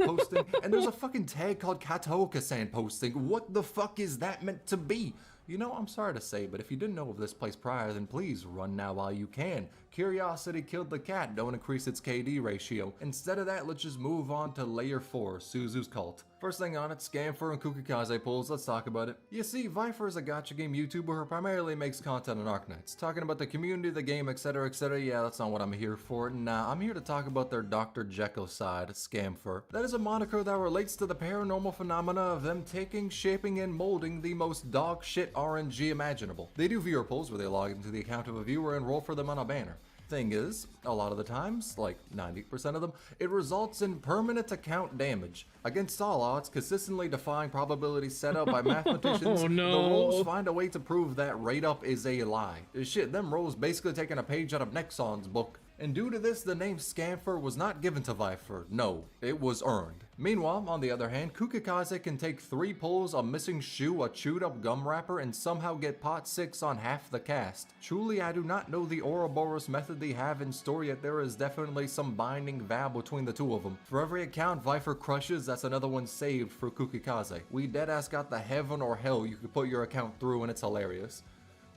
Posting, and there's a fucking tag called Kataoka-san posting. What the fuck is that meant to be? You know, I'm sorry to say, but if you didn't know of this place prior, then please run now while you can. Curiosity killed the cat, don't increase its KD ratio. Instead of that, let's just move on to Layer 4, Suzu's Cult. First thing on it, Scamfer and Kukikaze pulls, let's talk about it. You see, Viper is a gacha game YouTuber who primarily makes content on Arknights. Talking about the community, the game, etc, yeah, that's not what I'm here for. Nah, I'm here to talk about their Dr. Jekyll side, Scamfer. That is a moniker that relates to the paranormal phenomena of them taking, shaping, and molding the most dog shit RNG imaginable. They do viewer polls where they log into the account of a viewer and roll for them on a banner. Thing is, a lot of the times, like 90% of them, it results in permanent account damage. Against all odds, consistently defying probabilities set out by mathematicians, the rolls find a way to prove that rate up is a lie. Shit, them rolls basically taking a page out of Nexon's book. And due to this, the name Scamfer was not given to Viper. No, it was earned. Meanwhile, on the other hand, Kukikaze can take 3 pulls, a missing shoe, a chewed up gum wrapper, and somehow get pot 6 on half the cast. Truly, I do not know the Ouroboros method they have in store, yet there is definitely some binding vow between the 2 of them. For every account Viper crushes, that's another one saved for Kukikaze. We deadass got the heaven or hell you could put your account through, and it's hilarious.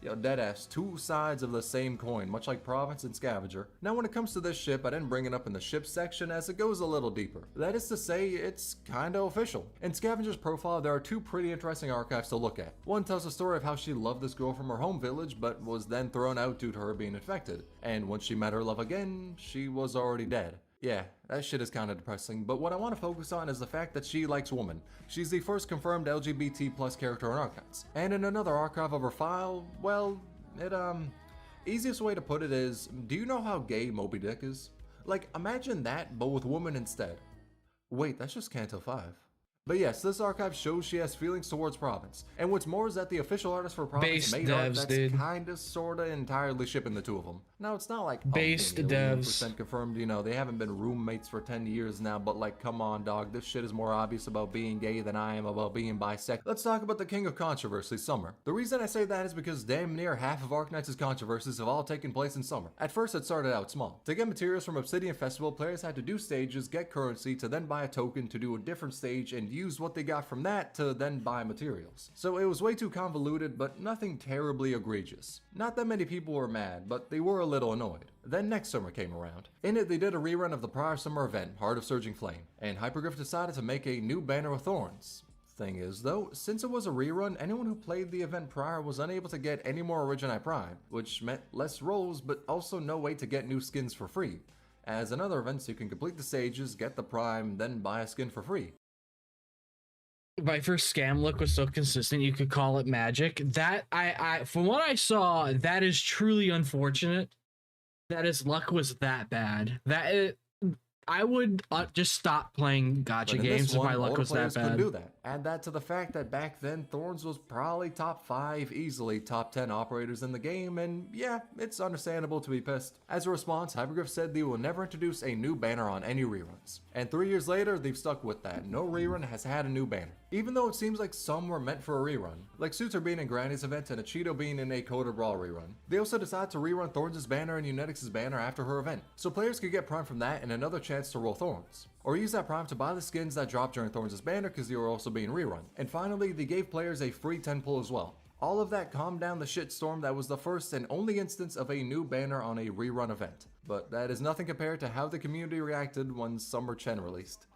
Yo, deadass, 2 sides of the same coin, much like Province and Scavenger. Now when it comes to this ship, I didn't bring it up in the ship section as it goes a little deeper. That is to say, it's kinda official. In Scavenger's profile, there are 2 pretty interesting archives to look at. One tells the story of how she loved this girl from her home village, but was then thrown out due to her being infected. And once she met her love again, she was already dead. Yeah, that shit is kind of depressing, but what I want to focus on is the fact that she likes women. She's the first confirmed LGBT plus character in Arknights. And in another archive of her file, well, easiest way to put it is, do you know how gay Moby Dick is? Like, imagine that, but with women instead. Wait, that's just Canto 5. But yes, this archive shows she has feelings towards Province. And what's more is that the official artist for Province made art that's kinda, sorta, entirely shipping the two of them. Now, it's not like based devs % confirmed, you know, they haven't been roommates for 10 years now, but like, come on, dog, this shit is more obvious about being gay than I am about being bisexual. Let's talk about the king of controversy, Summer. The reason I say that is because damn near half of Arknights' controversies have all taken place in Summer. At first, it started out small. To get materials from Obsidian Festival, players had to do stages, get currency, to then buy a token to do a different stage, and use what they got from that to then buy materials. So it was way too convoluted, but nothing terribly egregious. Not that many people were mad, but they were a little annoyed. Then next summer came around. In it, they did a rerun of the prior summer event, Heart of Surging Flame, and Hypergriff decided to make a new banner with thorns. Thing is though, since it was a rerun, anyone who played the event prior was unable to get any more Origini Prime, which meant less rolls, but also no way to get new skins for free. As in other events, you can complete the stages, get the Prime, then buy a skin for free. Viper's scam look was so consistent you could call it magic. That I from what I saw, that is truly unfortunate that his luck was that bad. I would just stop playing gacha games if my luck was that bad. Do that. Add that to the fact that back then Thorns was probably top 5, easily top 10 operators in the game, and yeah, it's understandable to be pissed. As a response, Hypergriff said they will never introduce a new banner on any reruns. And 3 years later, they've stuck with that. No rerun has had a new banner. Even though it seems like some were meant for a rerun, like Suitor being in Granny's event and Cheeto being in a Coder Brawl rerun. They also decided to rerun Thorns' banner and Unetix's banner after her event, so players could get Prime from that and another chance to roll Thorns. Or use that Prime to buy the skins that dropped during Thorns' banner because they were also being rerun. And finally, they gave players a free 10 pull as well. All of that calmed down the shitstorm that was the first and only instance of a new banner on a rerun event. But that is nothing compared to how the community reacted when Summer Chen released.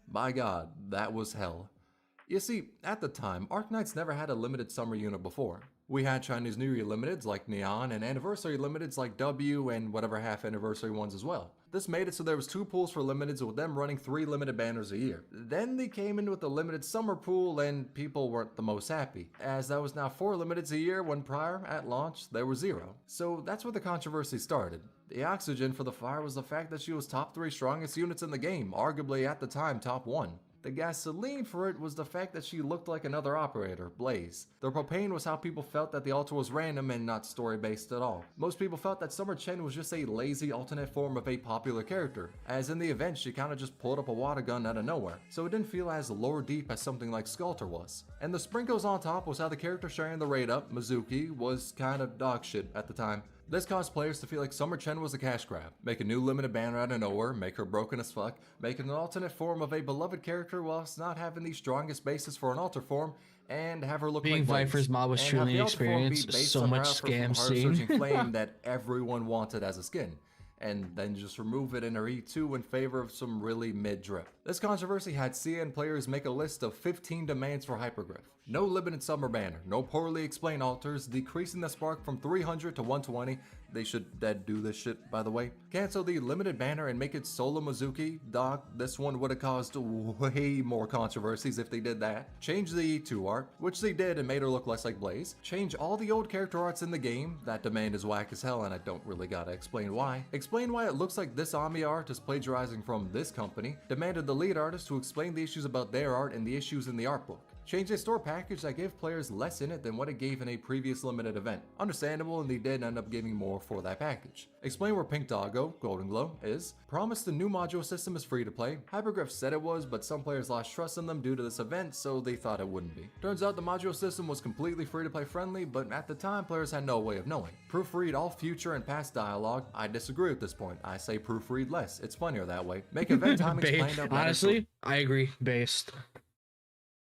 My god, that was hell. You see, at the time, Arknights never had a limited summer unit before. We had Chinese New Year limiteds like Neon and anniversary limiteds like W and whatever half anniversary ones as well. This made it so there was 2 pools for limiteds with them running 3 limited banners a year. Then they came in with the limited summer pool and people weren't the most happy, as that was now 4 limiteds a year when prior, at launch, there were 0. So that's where the controversy started. The oxygen for the fire was the fact that she was top 3 strongest units in the game, arguably at the time top 1. The gasoline for it was the fact that she looked like another operator, Blaze. The propane was how people felt that the altar was random and not story-based at all. Most people felt that Summer Chen was just a lazy alternate form of a popular character, as in the event she kinda just pulled up a water gun out of nowhere, so it didn't feel as lore deep as something like Sculptor was. And the sprinkles on top was how the character sharing the raid up, Mizuki, was kinda dog shit at the time. This caused players to feel like Summer Chen was a cash grab. Make a new limited banner out of nowhere, make her broken as fuck, make an alternate form of a beloved character whilst not having the strongest basis for an alter form, and have her look being like Viper's mod was truly an experience. So much scam scene. Flame that everyone wanted as a skin, and then just remove it in her E2 in favor of some really mid drip. This controversy had CN players make a list of 15 demands for Hypergriff. No limited summer banner, no poorly explained alters, decreasing the spark from 300 to 120. They should dead do this shit, by the way. Cancel the limited banner and make it solo Mizuki. Dog, this one would have caused way more controversies if they did that. Change the E2 art, which they did and made her look less like Blaze. Change all the old character arts in the game. That demand is whack as hell and I don't really gotta explain why. Explain why it looks like this Ami art is plagiarizing from this company. Demanded the lead artist to explain the issues about their art and the issues in the art book. Change a store package that gave players less in it than what it gave in a previous limited event. Understandable, and they did end up giving more for that package. Explain where Pink Doggo, Golden Glow, is. Promise the new module system is free to play. Hypergriff said it was, but some players lost trust in them due to this event, so they thought it wouldn't be. Turns out the module system was completely free to play friendly, but at the time players had no way of knowing. Proofread all future and past dialogue. I disagree at this point. I say proofread less. It's funnier that way. Make event timings planned out. Honestly, I agree. Based.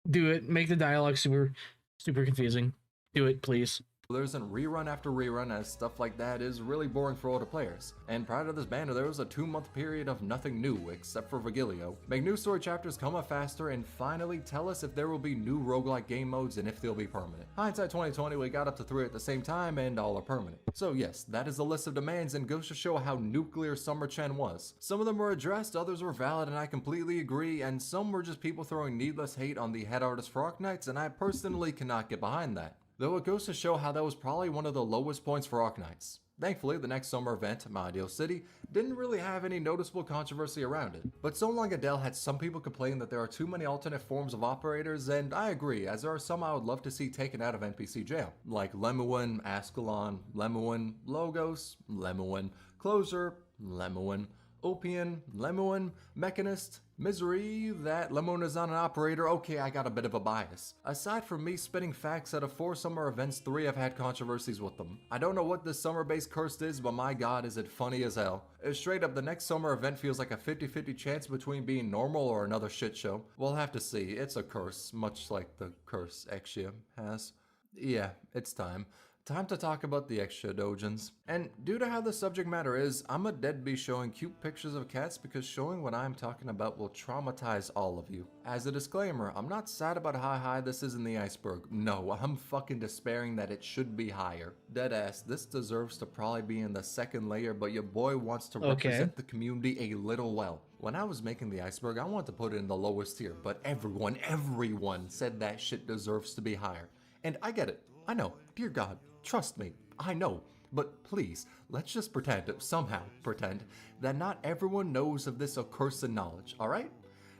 Do it. Make the dialogue super confusing. Do it, please. There isn't rerun after rerun, as stuff like that is really boring for older players. And prior to this banner, there was a 2-month period of nothing new, except for Vigilio. Make new story chapters come up faster, and finally tell us if there will be new roguelike game modes and if they'll be permanent. Hindsight 2020, we got up to 3 at the same time, and all are permanent. So yes, that is the list of demands, and goes to show how nuclear Summer Chen was. Some of them were addressed, others were valid, and I completely agree, and some were just people throwing needless hate on the head artist for Arknights, and I personally cannot get behind that. Though it goes to show how that was probably one of the lowest points for Arknights. Thankfully, the next summer event, My Ideal City, didn't really have any noticeable controversy around it. But So Long Adele had some people complain that there are too many alternate forms of operators, and I agree, as there are some I would love to see taken out of NPC jail, like Lemuin, Ascalon, Lemuin, Logos, Lemuin, Closer, Lemuin, Opian, Lemuin, Mechanist, Misery, that Lemuin is not an operator. Okay, I got a bit of a bias. Aside from me spitting facts, out of 4 summer events, 3 have had controversies with them. I don't know what this summer-based curse is, but my god, is it funny as hell. Straight up, the next summer event feels like a 50-50 chance between being normal or another shit show. We'll have to see. It's a curse, much like the curse Exia has. Yeah, it's time. Time to talk about the extra dojins. And due to how the subject matter is, I'm a deadbeat showing cute pictures of cats because showing what I'm talking about will traumatize all of you. As a disclaimer, I'm not sad about how high this is in the iceberg. No, I'm fucking despairing that it should be higher. Deadass, this deserves to probably be in the 2nd layer, but your boy wants to represent the community a little well. When I was making the iceberg, I wanted to put it in the lowest tier, but everyone said that shit deserves to be higher. And I get it. I know. Dear God. Trust me, I know, but please, let's just somehow pretend, that not everyone knows of this accursed knowledge, alright?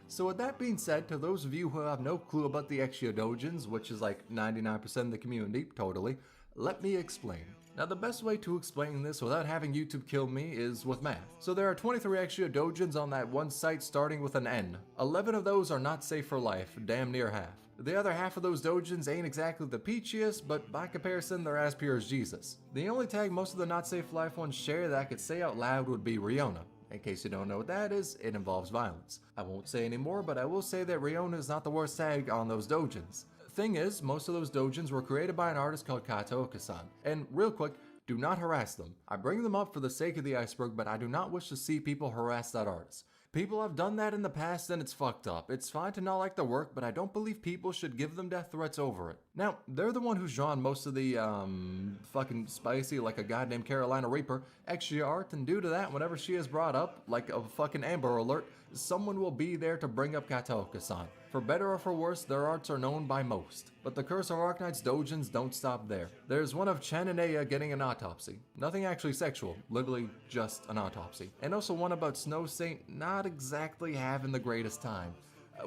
So with that being said, to those of you who have no clue about the Exia-dojins, which is like 99% of the community, totally, let me explain. Now the best way to explain this without having YouTube kill me is with math. So there are 23 Exia-dojins on that one site starting with an N. 11 of those are not safe for life, damn near half. The other half of those dojins ain't exactly the peachiest, but by comparison, they're as pure as Jesus. The only tag most of the not safe life ones share that I could say out loud would be Riona. In case you don't know what that is, it involves violence. I won't say any more, but I will say that Riona is not the worst tag on those dojins. Thing is, most of those dojins were created by an artist called Kato Okasan. And real quick, do not harass them. I bring them up for the sake of the iceberg, but I do not wish to see people harass that artist. People have done that in the past and it's fucked up. It's fine to not like their work, but I don't believe people should give them death threats over it. Now, they're the one who's drawn most of the, fucking spicy, like a goddamn Carolina Reaper, extra art, and due to that, whenever she is brought up, like a fucking Amber Alert, someone will be there to bring up Kataoka-san. For better or for worse, their arts are known by most. But the curse of Arknights dojins don't stop there. There's one of Chen and Aya getting an autopsy. Nothing actually sexual, literally just an autopsy. And also one about Snow Saint not exactly having the greatest time.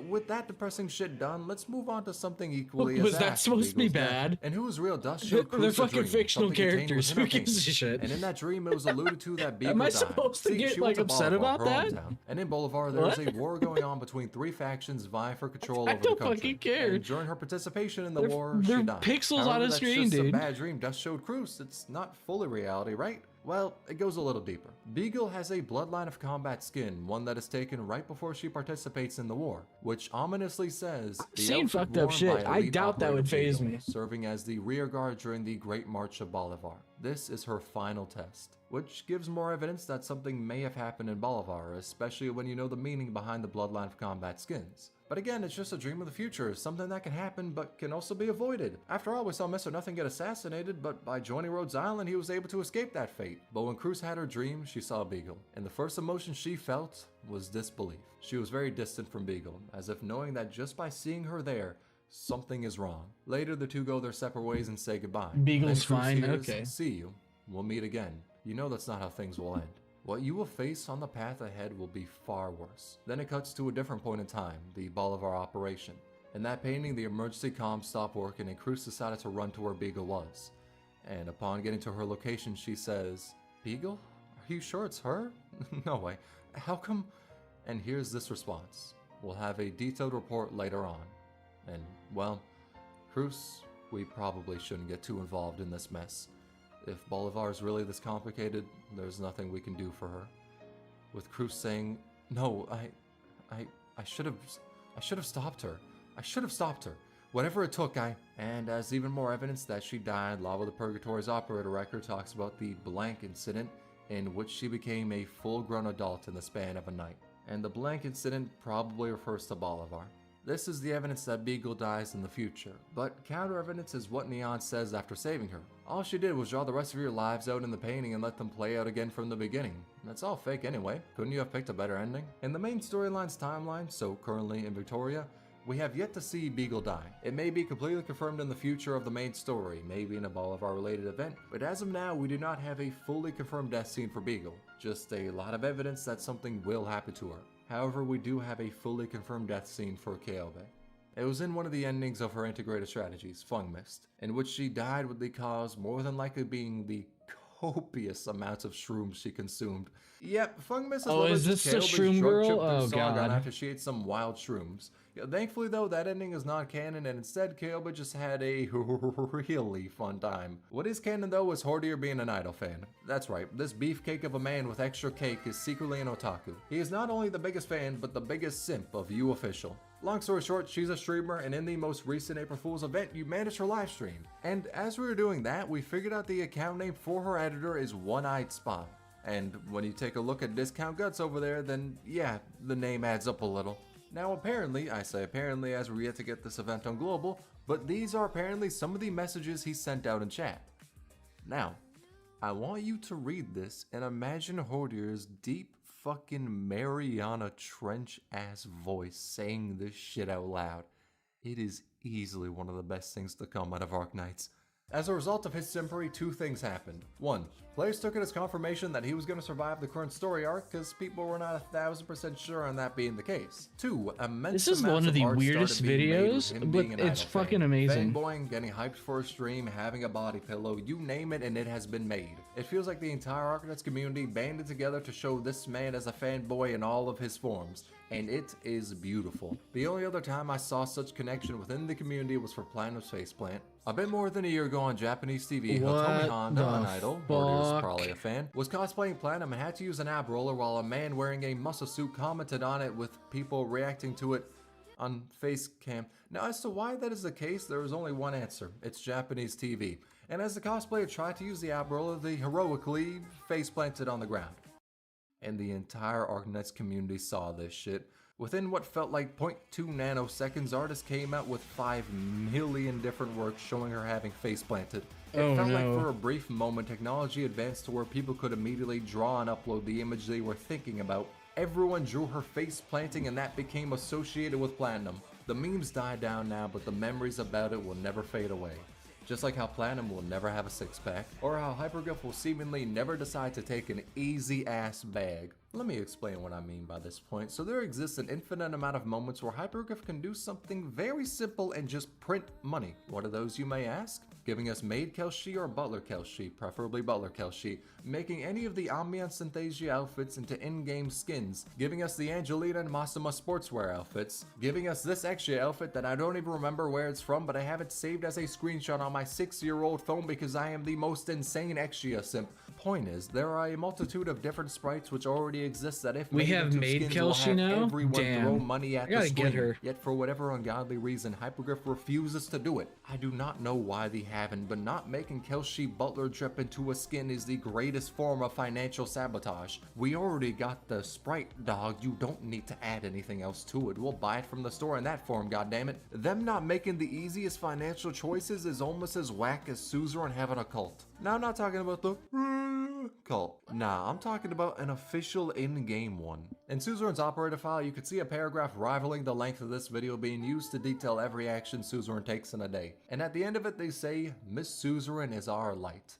With that depressing shit done, let's move on to something equally as was that supposed to be bad? And who was real dust showed Cruz They're fucking dream, fictional characters. Who gives a shit? And in that dream, it was alluded to that Beagle Am I died. supposed to See, get she like went to upset Bolivar, about her that? hometown. And in Bolivar, there was a war going on between 3 factions vying for control I over the don't country. fucking care. And during her participation in the They're- war, they're she died. pixels on However, a that's screen, just dude. a bad dream Dust showed Cruz. It's not fully reality, right? Well, it goes a little deeper. Beagle has a bloodline of combat skin, one that is taken right before she participates in the war, which ominously says the Seen outfit fucked up worn shit. by I elite doubt that operator would faze Beagle, me. serving as the rear guard during the Great March of Bolivar. This is her final test, which gives more evidence that something may have happened in Bolivar, especially when you know the meaning behind the bloodline of combat skins. But again, it's just a dream of the future, something that can happen but can also be avoided. After all, we saw Mr. Nothing get assassinated, but by joining Rhodes Island, he was able to escape that fate. But when Cruz had her dream, she saw Beagle, and the first emotion she felt was disbelief. She was very distant from Beagle, as if knowing that just by seeing her there, something is wrong. Later, the two go their separate ways and say goodbye. Beagle's Then Cruz fine, hears, okay. See you. We'll meet again. You know that's not how things will end. What you will face on the path ahead will be far worse. Then it cuts to a different point in time, the Bolivar operation. In that painting, the emergency comms stopped working and Cruz decided to run to where Beagle was. And upon getting to her location, she says, Beagle? Are you sure it's her? No way. How come? And here's this response. We'll have a detailed report later on. And, well, Cruz, we probably shouldn't get too involved in this mess. If Bolivar is really this complicated, there's nothing we can do for her. With Cruz saying, no, I should have stopped her. I should have stopped her. Whatever it took, and as even more evidence that she died, Lava the Purgatory's operator record talks about the blank incident in which she became a full-grown adult in the span of a night. And the blank incident probably refers to Bolivar. This is the evidence that Beagle dies in the future, but counter evidence is what Neon says after saving her. All she did was draw the rest of your lives out in the painting and let them play out again from the beginning. That's all fake anyway. Couldn't you have picked a better ending? In the main storyline's timeline, so currently in Victoria, we have yet to see Beagle die. It may be completely confirmed in the future of the main story, maybe in a Bolivar related event, but as of now we do not have a fully confirmed death scene for Beagle, just a lot of evidence that something will happen to her. However, we do have a fully confirmed death scene for Kyobe. It was in one of the endings of her integrated strategies, Fung Mist, in which she died with the cause more than likely being the copious amounts of shrooms she consumed. Yep, Fung Mist is this the shroom girl? Oh god. After she ate some wild shrooms. Yeah, thankfully though, that ending is not canon, and instead Kyobe just had a really fun time. What is canon though is Hordier being an Idol fan. That's right, this beefcake of a man with extra cake is secretly an otaku. He is not only the biggest fan, but the biggest simp of You Official. Long story short, she's a streamer, and in the most recent April Fool's event, you managed her live stream. And as we were doing that, we figured out the account name for her editor is One-Eyed Spy. And when you take a look at Discount Guts over there, then yeah, the name adds up a little. Now apparently, I say apparently as we're yet to get this event on Global, but these are apparently some of the messages he sent out in chat. Now, I want you to read this and imagine Hordier's deep fucking Mariana Trench ass voice saying this shit out loud. It is easily one of the best things to come out of Arknights. As a result of his simpery, two things happened. One, players took it as confirmation that he was going to survive the current story arc because people were not 1000% sure on that being the case. Two, immense This is one of the weirdest videos, but it's fucking amazing. Fanboying, getting hyped for a stream, having a body pillow, you name it and it has been made. It feels like the entire Arknights community banded together to show this man as a fanboy in all of his forms. And it is beautiful. The only other time I saw such connection within the community was for Platinum's faceplant. A bit more than a year ago on Japanese TV, Hitomi Honda, an idol, Horder's probably a fan, was cosplaying Platinum and had to use an ab roller while a man wearing a muscle suit commented on it with people reacting to it on face cam. Now as to why that is the case, there is only one answer. It's Japanese TV. And as the cosplayer tried to use the ab roller, they heroically face planted on the ground. And the entire Arknights community saw this shit. Within what felt like 0.2 nanoseconds, artists came out with 5 million different works showing her having face planted. It felt like for a brief moment, technology advanced to where people could immediately draw and upload the image they were thinking about. Everyone drew her face planting and that became associated with Platinum. The memes died down now, but the memories about it will never fade away. Just like how Platinum will never have a six-pack, or how Hyperglyph will seemingly never decide to take an easy-ass bag. Let me explain what I mean by this point. So there exists an infinite amount of moments where Hyperglyph can do something very simple and just print money. What are those, you may ask? Giving us Maid Kelshi or Butler Kelshi, preferably Butler Kelshi, making any of the Ambiance Synthesia outfits into in-game skins, giving us the Angelina and Masuma sportswear outfits, giving us this extra outfit that I don't even remember where it's from, but I have it saved as a screenshot on my 6-year-old phone because I am the most insane extra simp. Point is, there are a multitude of different sprites which already exist that if we have Maid Kelshi now? Everyone Damn. throw money at the screen. Get her. Yet for whatever ungodly reason, Hyperglyph refuses to do it. I do not know why they haven't, but not making Kelshi Butler drip into a skin is the greatest form of financial sabotage. We already got the sprite, dog. You don't need to add anything else to it. We'll buy it from the store in that form, goddammit. Them not making the easiest financial choices is almost as whack as Suzerain having a cult. Now I'm not talking about the cult. Nah, I'm talking about an official in-game one. In Suzerain's operator file, you could see a paragraph rivaling the length of this video being used to detail every action Suzerain takes in a day. And at the end of it, they say, Miss Suzerain is our light.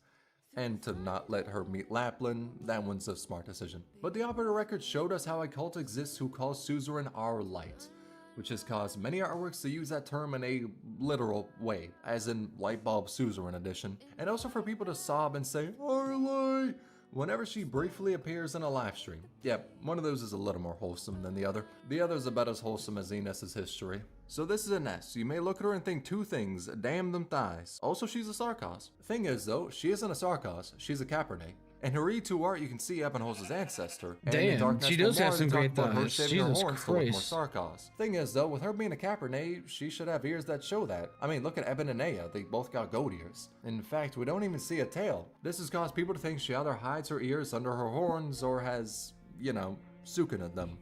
And to not let her meet Lapland, that one's a smart decision. But the operator record showed us how a cult exists who calls Suzerain our light, which has caused many artworks to use that term in a literal way, as in Lightbulb Suzerain edition, and also for people to sob and say, our light, whenever she briefly appears in a live stream. Yep, one of those is a little more wholesome than the other. The other is about as wholesome as Iness's history. So this is Iness. You may look at her and think two things, damn them thighs. Also, she's a Sarkos. Thing is though, she isn't a Sarkos, she's a Cabernet. In her E2 art, you can see Ebenholz's ancestor. And Damn, in Dark she Knight's does have Memoirs, some they talk great about her thighs. shaving her Jesus horns to look more Christ. Sarkos. Thing is, though, with her being a Cabernet, she should have ears that show that. I mean, look at Eben and Aya, they both got goat ears. In fact, we don't even see a tail. This has caused people to think she either hides her ears under her horns or has, you know, succined them.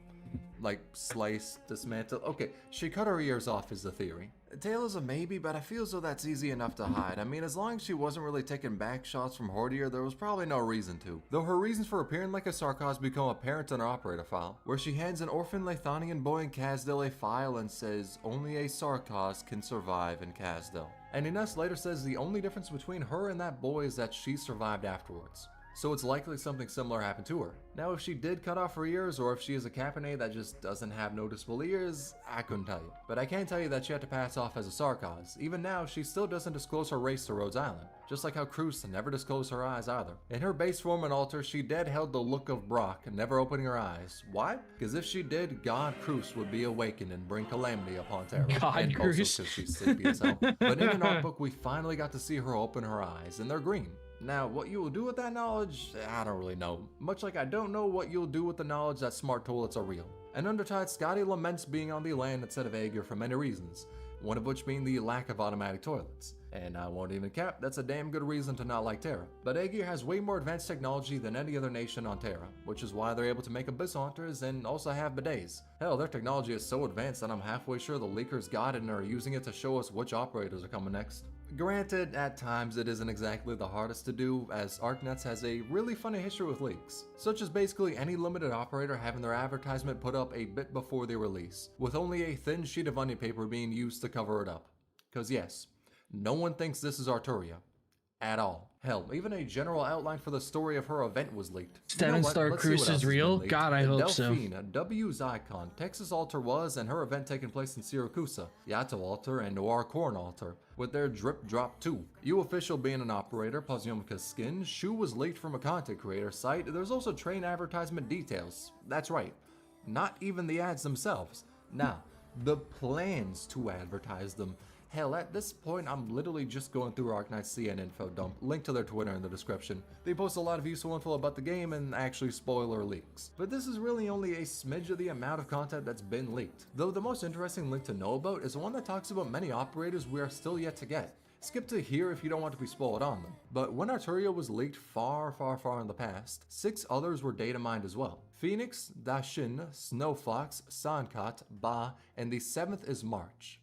Like, slice, dismantle. Okay, she cut her ears off is the theory. Tail is a maybe, but I feel as though that's easy enough to hide. I mean, as long as she wasn't really taking back shots from Hordier, there was probably no reason to. Though her reasons for appearing like a Sarkos become apparent in her operator file, where she hands an orphan Lethanian boy in Kazdil a file and says, only a Sarkos can survive in Kazdil. And Ines later says the only difference between her and that boy is that she survived afterwards. So it's likely something similar happened to her. Now, if she did cut off her ears, or if she is a Cabernet that just doesn't have noticeable ears, I couldn't tell you. But I can tell you that she had to pass off as a Sarkos. Even now, she still doesn't disclose her race to Rhodes Island, just like how Cruz never disclosed her eyes either. In her base form and altar, she dead held the look of Brock, never opening her eyes. Why? Because if she did, God Cruz would be awakened and bring calamity upon Terra. God and Cruz. also because she's sleepy as hell. But in an art book, we finally got to see her open her eyes, and they're green. Now, what you will do with that knowledge, I don't really know. Much like I don't know what you'll do with the knowledge that smart toilets are real. And Undertide, Scotty laments being on the land instead of Aegir for many reasons, one of which being the lack of automatic toilets. And I won't even cap, that's a damn good reason to not like Terra. But Aegir has way more advanced technology than any other nation on Terra, which is why they're able to make Abyss Haunters and also have bidets. Hell, their technology is so advanced that I'm halfway sure the leakers got it and are using it to show us which operators are coming next. Granted, at times it isn't exactly the hardest to do, as Arknights has a really funny history with leaks, such as basically any limited operator having their advertisement put up a bit before they release, with only a thin sheet of onion paper being used to cover it up. Cause yes, no one thinks this is Arturia. At all. Hell, even a general outline for the story of her event was leaked. 7-star Cruise is real? God, I hope so. Delphine, W's icon, Texas Altar was, and her event taking place in Siracusa, Yato Altar, and Noir Corn Altar, with their Drip Drop 2. U Official being an operator, Poziomka's skin, Shu was leaked from a content creator site, there's also train advertisement details. That's right, not even the ads themselves. Now, the plans to advertise them. Hell, at this point, I'm literally just going through Arknights CN info dump, link to their Twitter in the description. They post a lot of useful info about the game and actually spoiler leaks. But this is really only a smidge of the amount of content that's been leaked. Though the most interesting link to know about is one that talks about many operators we are still yet to get. Skip to here if you don't want to be spoiled on them. But when Arturia was leaked far in the past, 6 others were data mined as well. Phoenix, Dashin, Snowfox, Sankat, Ba, and the 7th is March.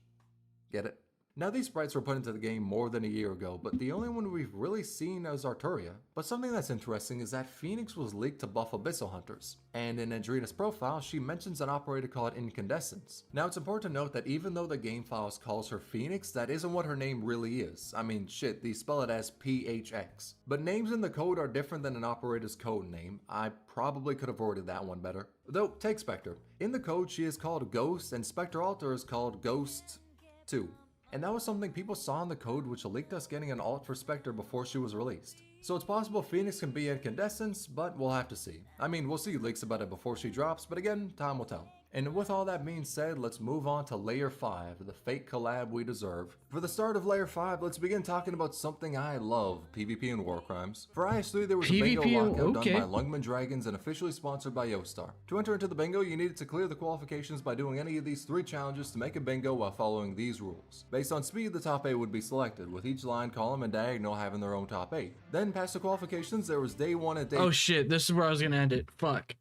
Get it? Now these sprites were put into the game more than a year ago, but the only one we've really seen is Arturia. But something that's interesting is that Phoenix was leaked to buff Abyssal Hunters, and in Adrena's profile she mentions an operator called Incandescence. Now it's important to note that even though the game files calls her Phoenix, that isn't what her name really is. I mean shit, they spell it as PHX. But names in the code are different than an operator's code name. I probably could have worded that one better. Though, take Spectre. In the code she is called Ghost, and Spectre Altar is called Ghost 2. And that was something people saw in the code which leaked us getting an alt for Spectre before she was released. So it's possible Phoenix can be Incandescence, but we'll have to see. I mean, we'll see leaks about it before she drops, but again, time will tell. And with all that being said, let's move on to Layer 5, the fake collab we deserve. For the start of Layer 5, let's begin talking about something I love, PvP and War Crimes. For IS3, there was a bingo lockout done by Lungman Dragons and officially sponsored by Yostar. To enter into the bingo, you needed to clear the qualifications by doing any of these 3 challenges to make a bingo while following these rules. Based on speed, the top 8 would be selected, with each line, column, and diagonal having their own top 8. Then, past the qualifications, there was day 1 and day... Oh shit, this is where I was gonna end it. Fuck.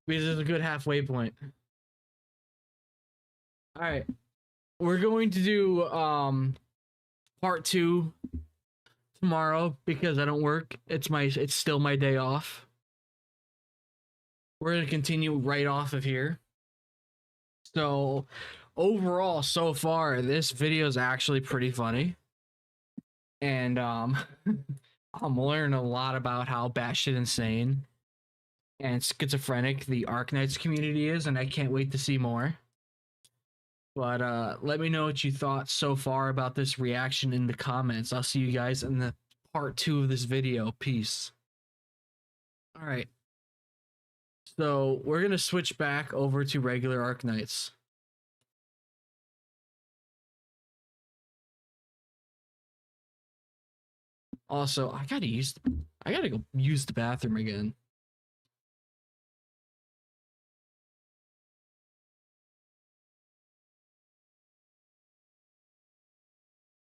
Because it's a good halfway point. Alright. We're going to do part 2 tomorrow because I don't work. It's still my day off. We're gonna continue right off of here. So overall, so far, this video is actually pretty funny. And I'm learning a lot about how batshit insane and schizophrenic the Arknights community is, and I can't wait to see more. But let me know what you thought so far about this reaction in the comments. I'll see you guys in the part 2 of this video. Peace. All right. So we're going to switch back over to regular Arknights. Also, I I gotta go use the bathroom again.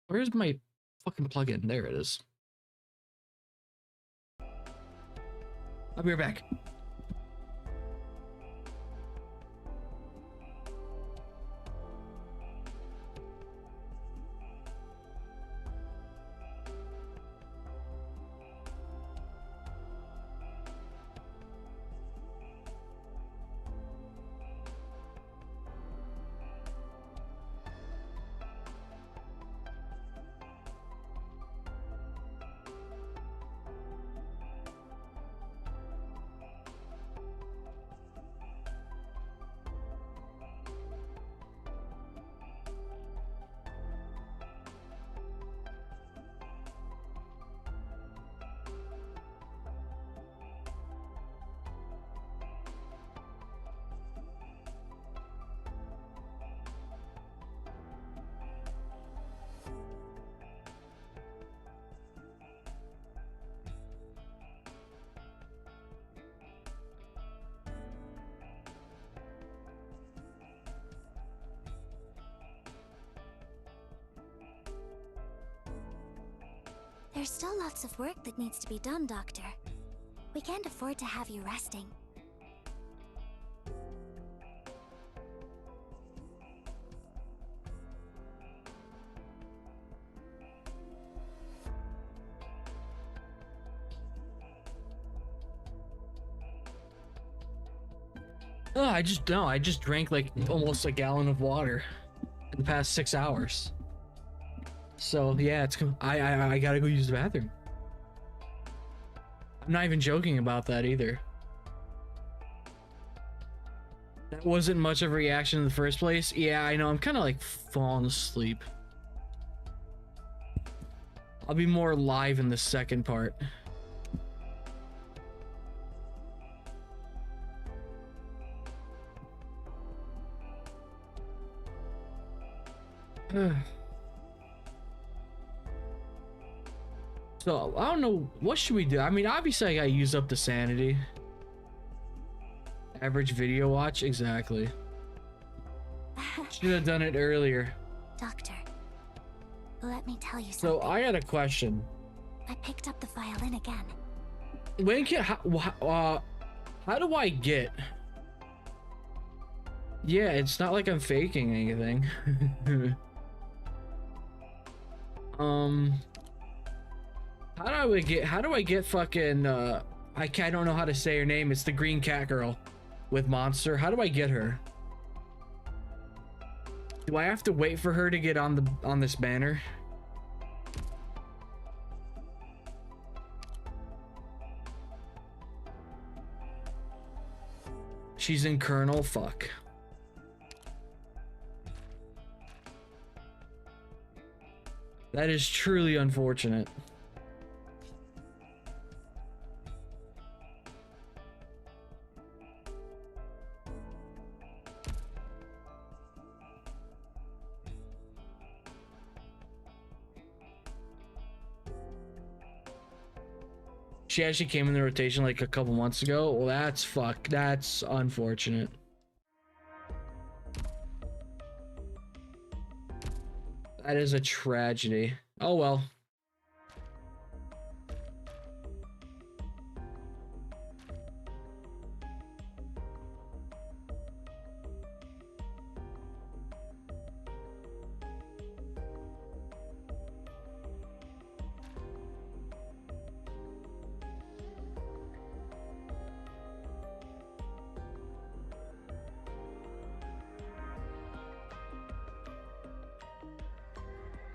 Where's my fucking plug-in? There it is. I'll be right back. There's still lots of work that needs to be done, Doctor. We can't afford to have you resting. Oh, I just drank like almost a gallon of water in the past 6 hours. So yeah, I gotta go use the bathroom. I'm not even joking about that either. That wasn't much of a reaction in the first place. Yeah, I know, I'm kind of like falling asleep. I'll be more live in the second part. So, I don't know, what should we do? I mean, obviously I gotta use up the sanity. Average video watch? Exactly. Should have done it earlier. Doctor, let me tell you So, something. I got a question. I picked up the violin again. When can, how do I get? Yeah, it's not like I'm faking anything. How do I get fucking, I don't know how to say her name. It's the green cat girl with Monster. How do I get her? Do I have to wait for her to get on this banner? She's in Colonel, fuck. That is truly unfortunate. She actually came in the rotation like a couple months ago. Well, that's unfortunate. That is a tragedy. Oh well.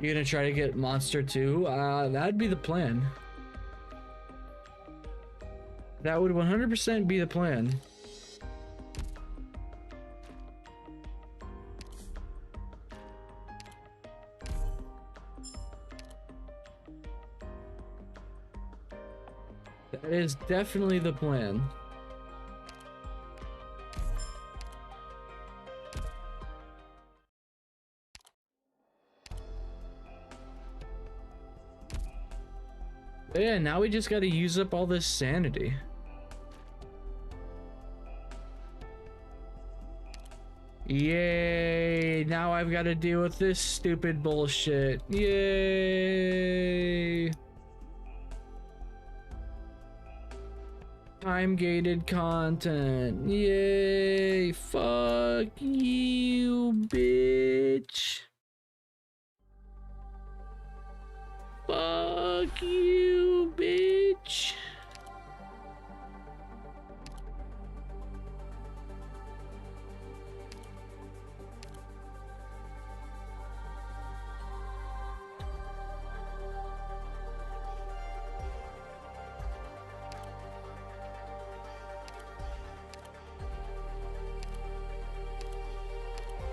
You're gonna try to get Monster too? That'd be the plan. That would 100% be the plan. That is definitely the plan. But yeah, now we just got to use up all this sanity. Yay! Now I've got to deal with this stupid bullshit. Yay! Time-gated content. Yay! Fuck you, bitch. Fuck you, bitch.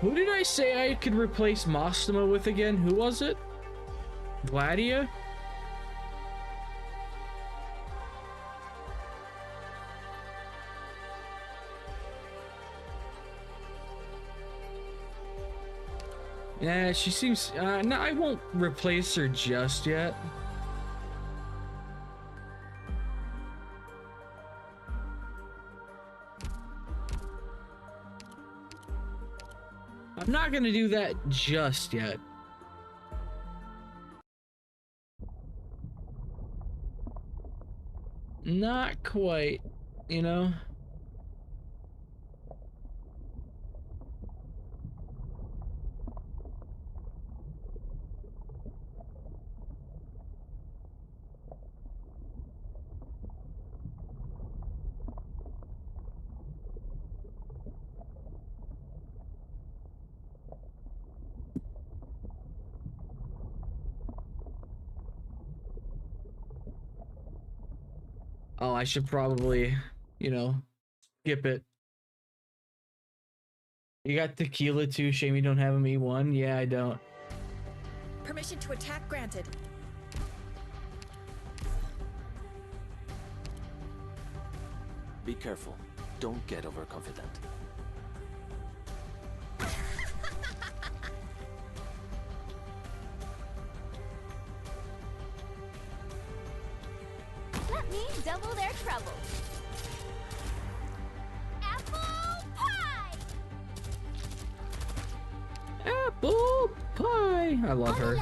Who did I say I could replace Mostoma with again? Who was it? Gladia? Yeah, she seems... no, I won't replace her just yet. I'm not gonna do that just yet. Not quite, you know? Oh, I should probably, you know, skip it. You got tequila too. Shame you don't have an E1. Yeah, I don't. Permission to attack granted. Be careful. Don't get overconfident. Let me double their trouble. Apple pie! Apple pie. I love her.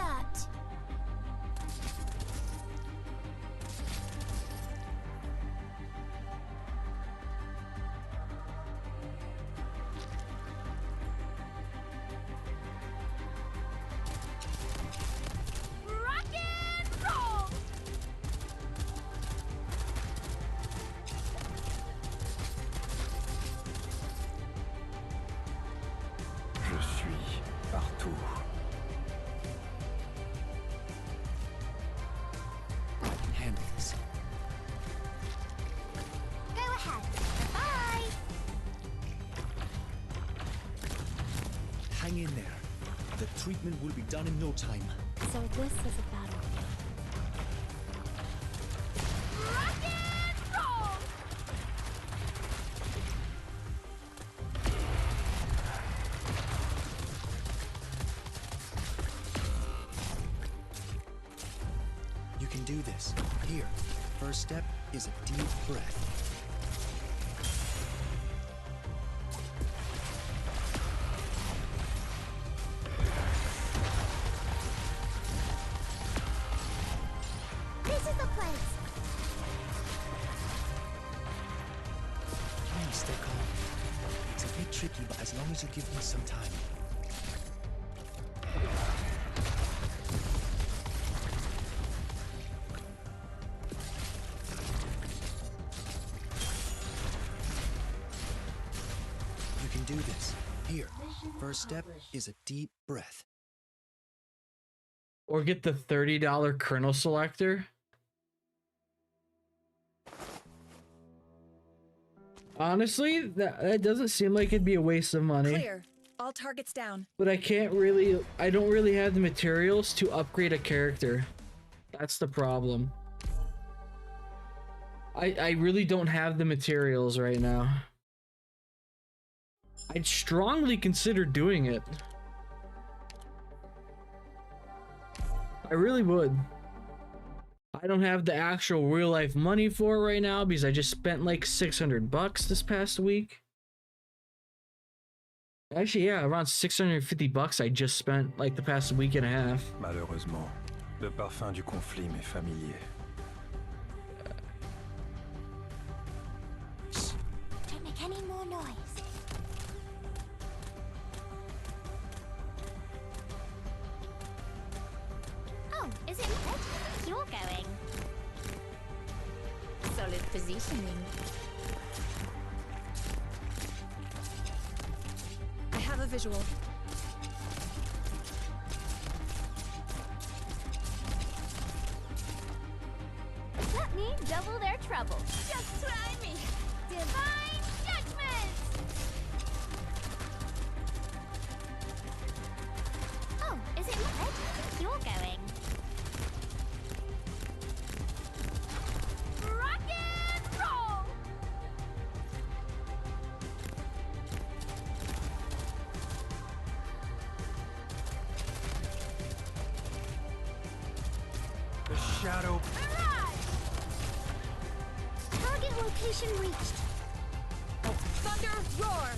Hang in there. The treatment will be done in no time. So this is a battle. You can do this. Here. First step is a deep breath. To give me some time. You can do this. Here. First step is a deep breath. Or get the $30 kernel selector. Honestly, that doesn't seem like it'd be a waste of money. Clear. All targets down. But I don't really have the materials to upgrade a character. That's the problem. I really don't have the materials right now. I'd strongly consider doing it. I really would. I don't have the actual real life money for it right now because I just spent like $600 this past week. Actually, yeah, around $650 I just spent like the past week and a half. Malheureusement, le parfum du conflit m'est familier. Shh! Don't make any more noise. Oh, is it red? You're going. Solid positioning. I have a visual. Let me double their trouble. Just try me. Divine judgment! Oh, is it red? You're going. Rock and roll! The shadow. Target location reached. Thunder roar!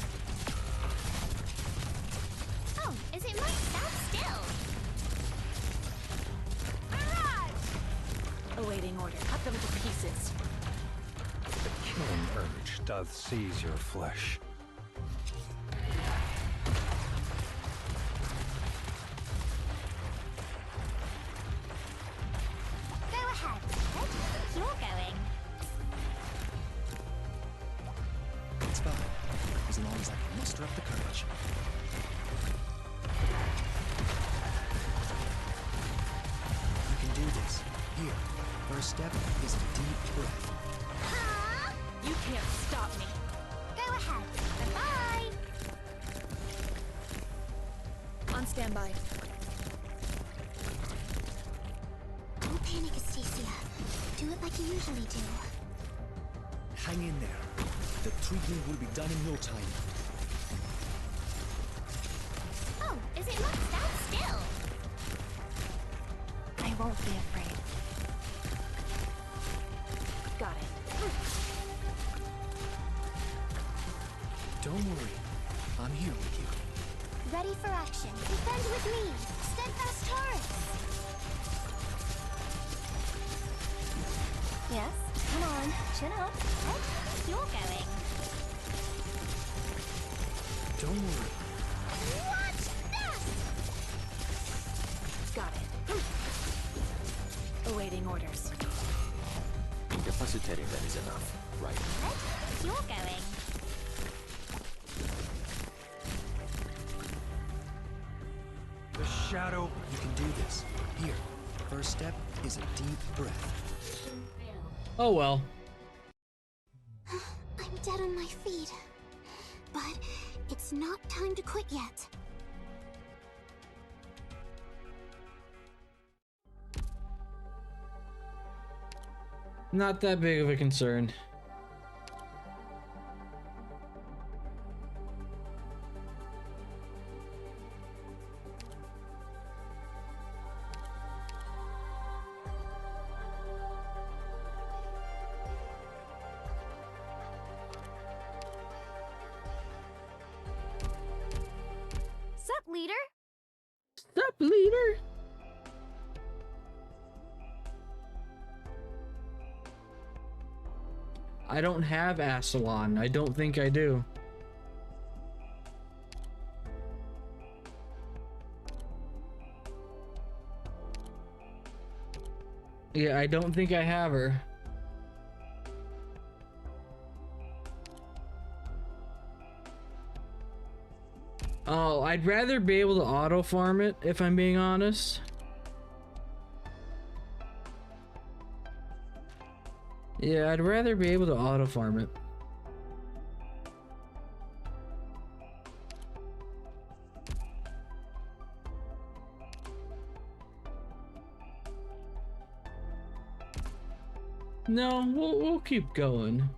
Oh, is it right? Stand still. Awaiting order. Cut them to pieces. The killing urge doth seize your flesh. Go ahead. Red, you're going. It's fine, as long as I can muster up the courage. You can do this. Here, first step is a deep breath. Huh? You can't stop me. Go ahead. Bye-bye. On standby. Don't panic, Astacia. Do it like you usually do. Hang in there. The treatment will be done in no time. Oh, is it not? Stand still. I won't be afraid. Got it. Don't worry. I'm here with you. Ready for action. Defend with me. Steadfast Taurus. Yes? Come on. Chin up. Red, you're going. Don't worry. Watch this! Got it. Awaiting orders. Incapacitating them is enough, right? Red, you're going. The shadow. You can do this. Here, first step is a deep breath. Oh well. I'm dead on my feet. But it's not time to quit yet. Not that big of a concern. Sup, leader? Sup, leader? I don't have Assalon. I don't think I do. Yeah, I don't think I have her. Oh, I'd rather be able to auto farm it, if I'm being honest. Yeah, I'd rather be able to auto farm it. No, we'll keep going.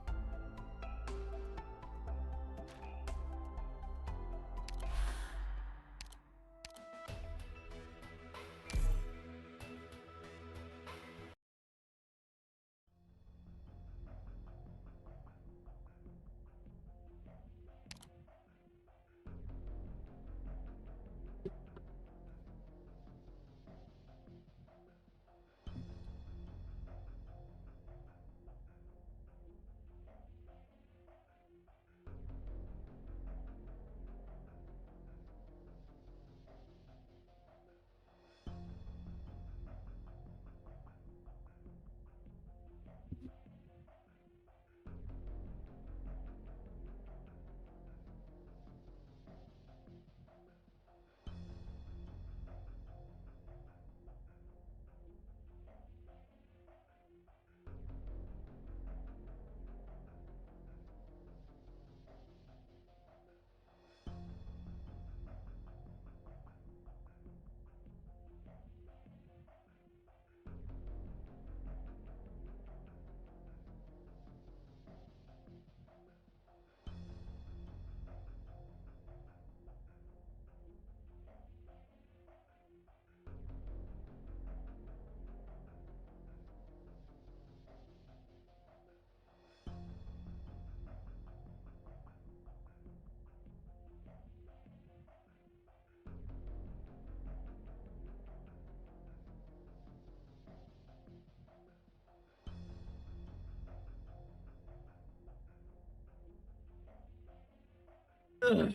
Ugh.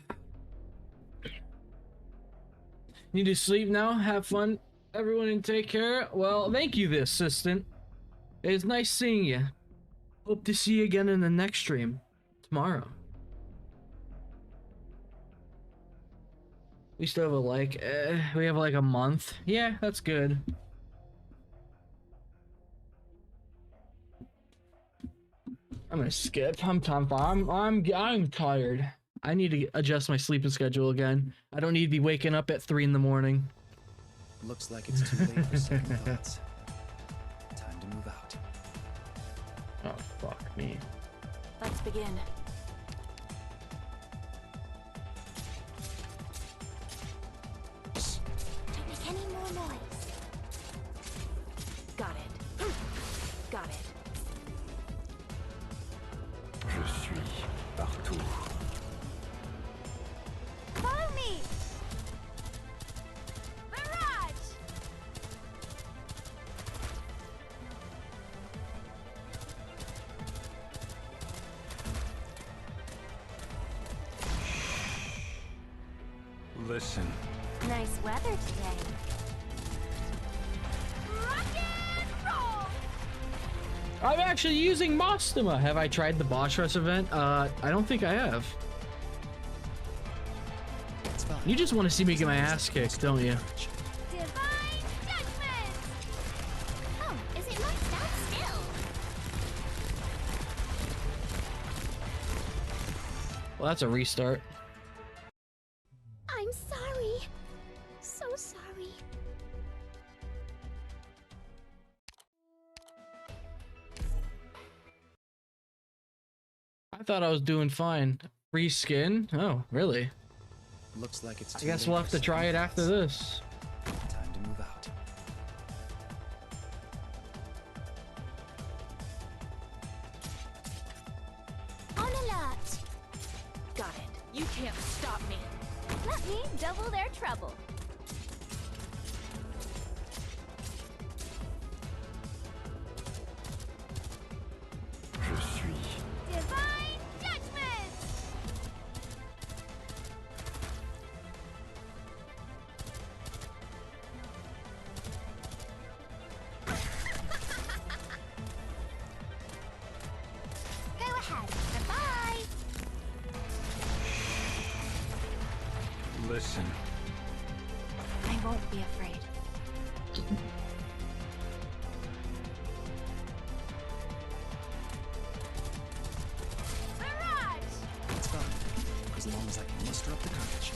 Need to sleep now. Have fun, everyone, and take care. Well, thank you, the assistant. It's nice seeing you. Hope to see you again in the next stream tomorrow. We still have we have like a month. Yeah, that's good. I'm gonna skip. I'm tired. I need to adjust my sleeping schedule again. I don't need to be waking up at 3 in the morning. Looks like it's too late for second thoughts. Time to move out. Oh, fuck me. Let's begin. Don't make any more noise. Got it. Got it. Je suis partout. Follow me! Mirage! Listen. Nice weather today. I'm actually using Mostema. Have I tried the Boss Rush event? I don't think I have. You just want to see me get my ass kicked, don't you? Divine judgment! Oh, is it like stand still? Well, that's a restart. I'm sorry. So sorry. I thought I was doing fine. Free skin? Oh, really? Looks like it's I guess we'll have to try it after this. Time to move out. On alert. Got it. You can't stop me. Let me double their trouble. Je suis. Divine judgment! Go ahead. Goodbye. Listen. I won't be afraid. Mirage! It's fine, as long as I can muster up the courage.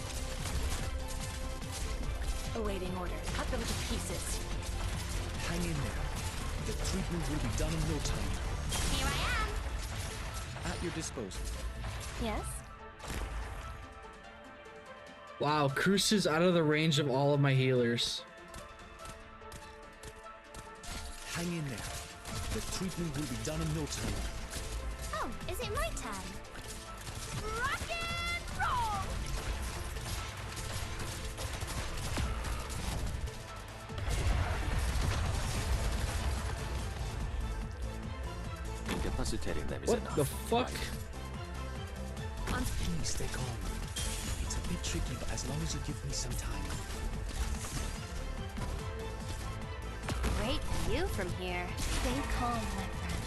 Awaiting orders. Cut them to pieces. Hang in there. The treatment will be done in no time. Here I am. At your disposal. Yes? Wow, Cruz is out of the range of all of my healers. Hang in there. The treatment will be done in no time. Oh, is it my turn? Rock and roll! Incapacitating them is What enough. the fuck? Please stay calm. It's a bit tricky, but as long as you give me some time. Great view from here. Stay calm, my friend.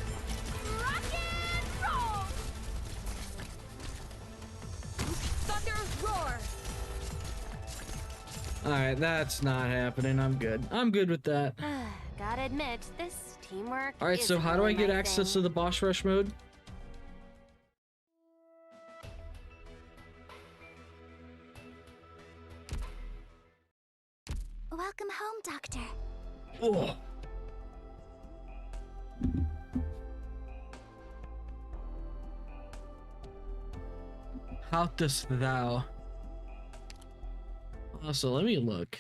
Rock and roll! Thunder roar! Alright, that's not happening. I'm good. I'm good with that. Gotta admit, this teamwork. Alright, so how do I get access to the Boss Rush mode? Welcome home, Doctor. Oh. How dost thou? Also, let me look.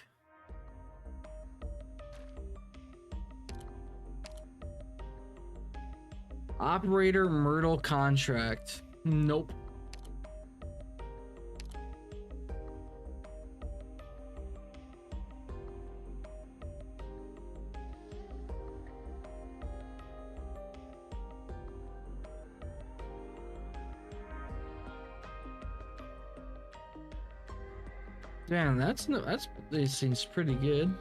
Operator Myrtle contract. Nope. Damn, that's no, that's it seems pretty good.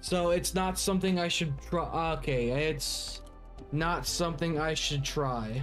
So it's not something I should try. Okay, it's not something I should try.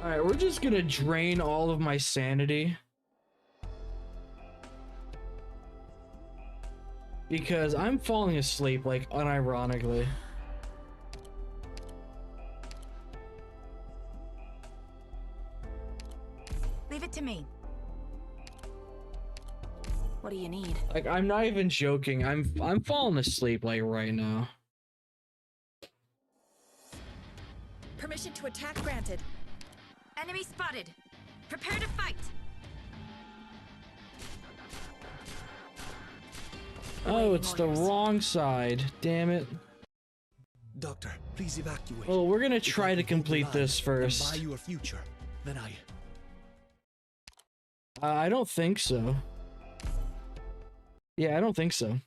Alright, we're just gonna drain all of my sanity. Because I'm falling asleep, like, unironically. Leave it to me. What do you need? Like, I'm not even joking. I'm falling asleep, like, right now. Permission to attack granted. Enemy spotted. Prepare to fight. Oh, it's the wrong side. Damn it. Doctor, please evacuate. Well, we're gonna try to complete this first. Buy your future, then I don't think so. Yeah, I don't think so.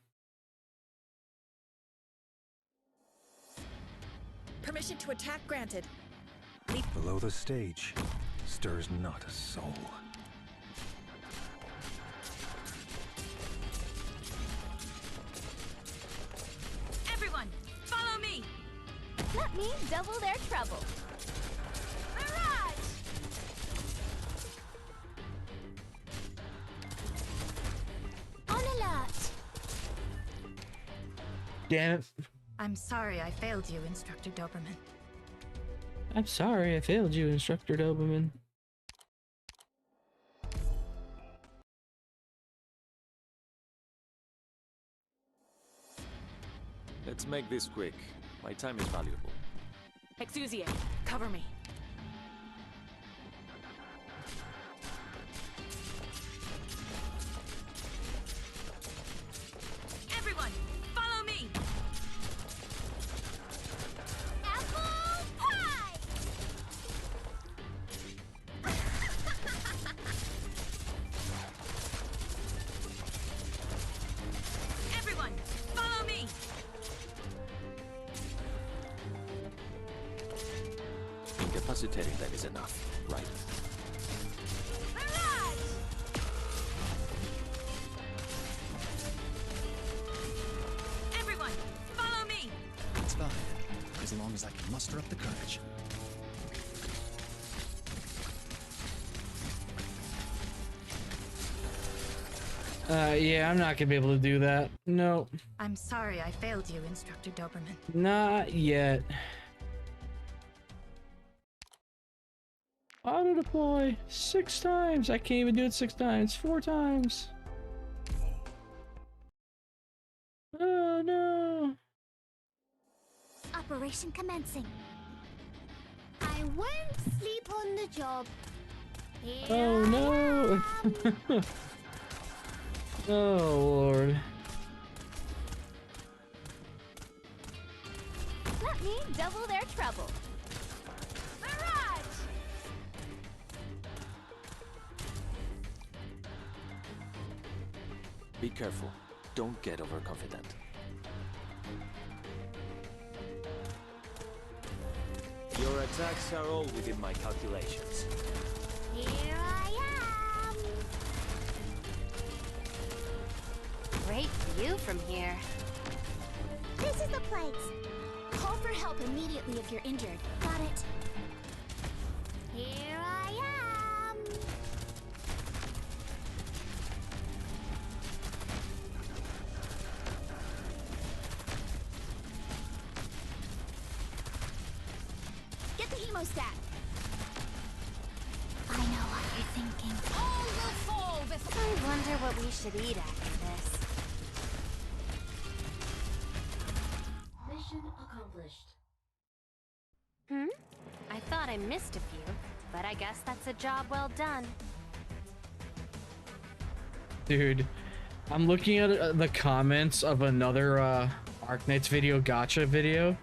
Permission to attack granted. Below the stage stirs not a soul. Everyone, follow me. Let me double their trouble. Mirage! On alert! Damn it. I'm sorry I failed you, Instructor Doberman. I'm sorry I failed you, Instructor Doberman. Let's make this quick. My time is valuable. Exusier, cover me. Everyone, follow me. Apple pie! Everyone, follow me. Incapacitating them is enough, right? Everyone, follow me. It's fine, as long as I can muster up the courage. Yeah, I'm not gonna be able to do that. No. I'm sorry I failed you, Instructor Doberman. Not yet. Auto deploy 6 times. I can't even do it 6 times. 4 times. Oh no. Operation commencing. I won't sleep on the job. Here Oh no. Oh Lord. Let me double their trouble. Mirage! Be careful. Don't get overconfident. Your attacks are all within my calculations. Here I am. Great view from here. This is the place. Call for help immediately if you're injured. Got it. Here I am. thermostat. I know what you're thinking. All will fall before. I wonder what we should eat after this. Mission accomplished. I thought I missed a few, but I guess that's a job well done. Dude, I'm looking at the comments of another Arknights video gacha video,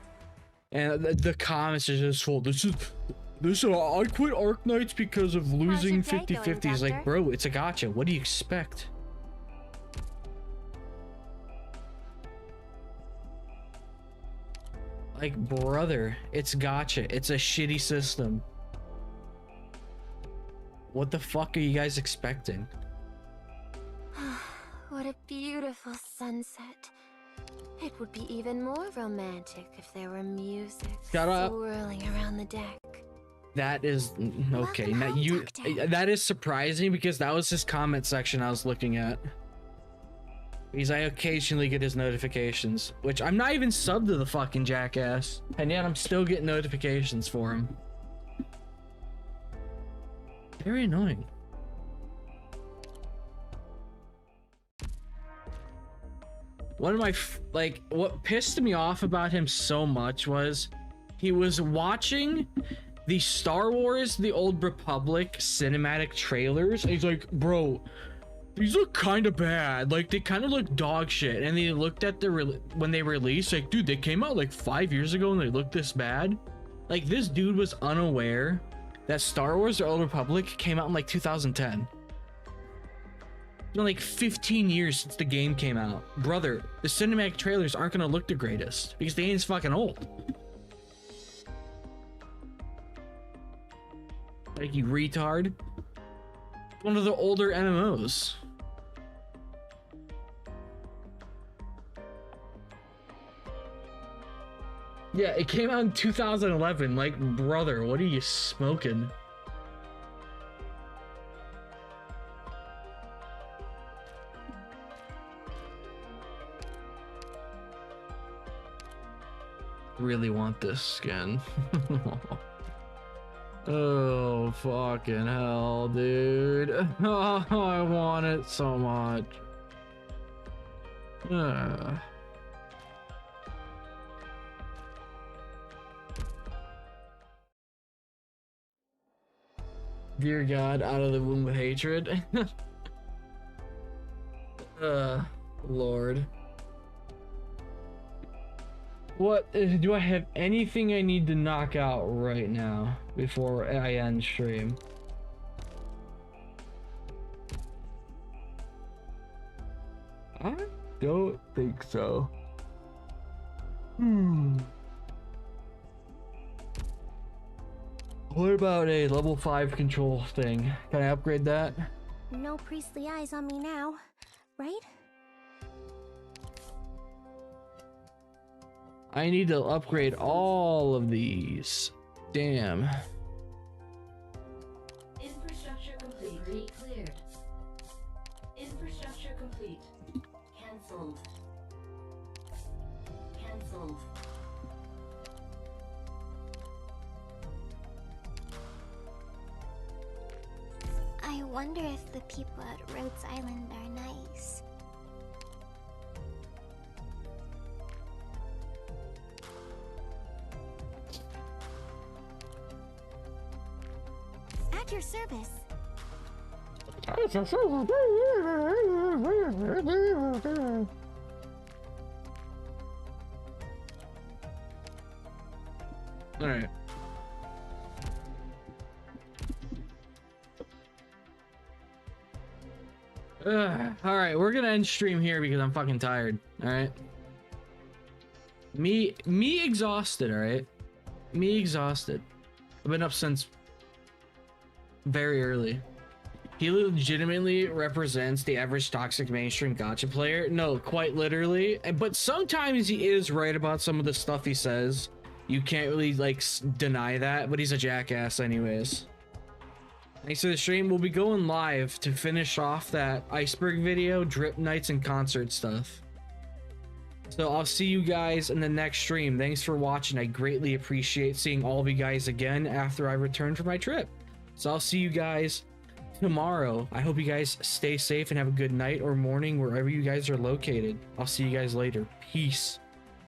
and the comments are just full. This I quit Arknights because of losing 50-50s. Like, bro, it's a gacha. What do you expect? Like, brother, it's gacha. It's a shitty system. What the fuck are you guys expecting? What a beautiful sunset. It would be even more romantic if there were music swirling around the deck. That is okay. Now that is surprising because that was his comment section I was looking at. Because I occasionally get his notifications, which I'm not even subbed to the fucking jackass, and yet I'm still getting notifications for him. Very annoying. One of my what pissed me off about him so much was he was watching the Star Wars The Old Republic cinematic trailers, and he's like, bro, these look kind of bad. Like, they kind of look dog shit. And they looked at when they released, like, dude, they came out like 5 years ago and they look this bad. Like, this dude was unaware that Star Wars The Old Republic came out in like 2010. It's been like 15 years since the game came out. Brother, the cinematic trailers aren't gonna look the greatest because they ain't as fucking old. Like, you retard. One of the older MMOs. Yeah, it came out in 2011. Like, brother, what are you smoking? Really want this skin. Oh, fucking hell, dude. Oh, I want it so much. Dear God, out of the womb of hatred. Lord. What do I have anything I need to knock out right now before I end stream? I don't think so. What about a level 5 control thing? Can I upgrade that? No priestly eyes on me now, right? I need to upgrade all of these. Damn. Infrastructure complete. Cleared. Infrastructure complete. Cancelled. Cancelled. I wonder if the people at Rhodes Island are nice. At your service. All right. All right, we're gonna end stream here because I'm fucking tired. All right. Me exhausted. All right. Me exhausted. I've been up since very early. He legitimately represents the average toxic mainstream gacha player. No, quite literally. But sometimes he is right about some of the stuff he says. You can't really like deny that, but he's a jackass anyways. Thanks for the stream. We'll be going live to finish off that Iceberd video, Dripnights and concert stuff. So I'll see you guys in the next stream. Thanks for watching. I greatly appreciate seeing all of you guys again after I return from my trip. So I'll see you guys tomorrow. I hope you guys stay safe and have a good night or morning wherever you guys are located. I'll see you guys later. Peace.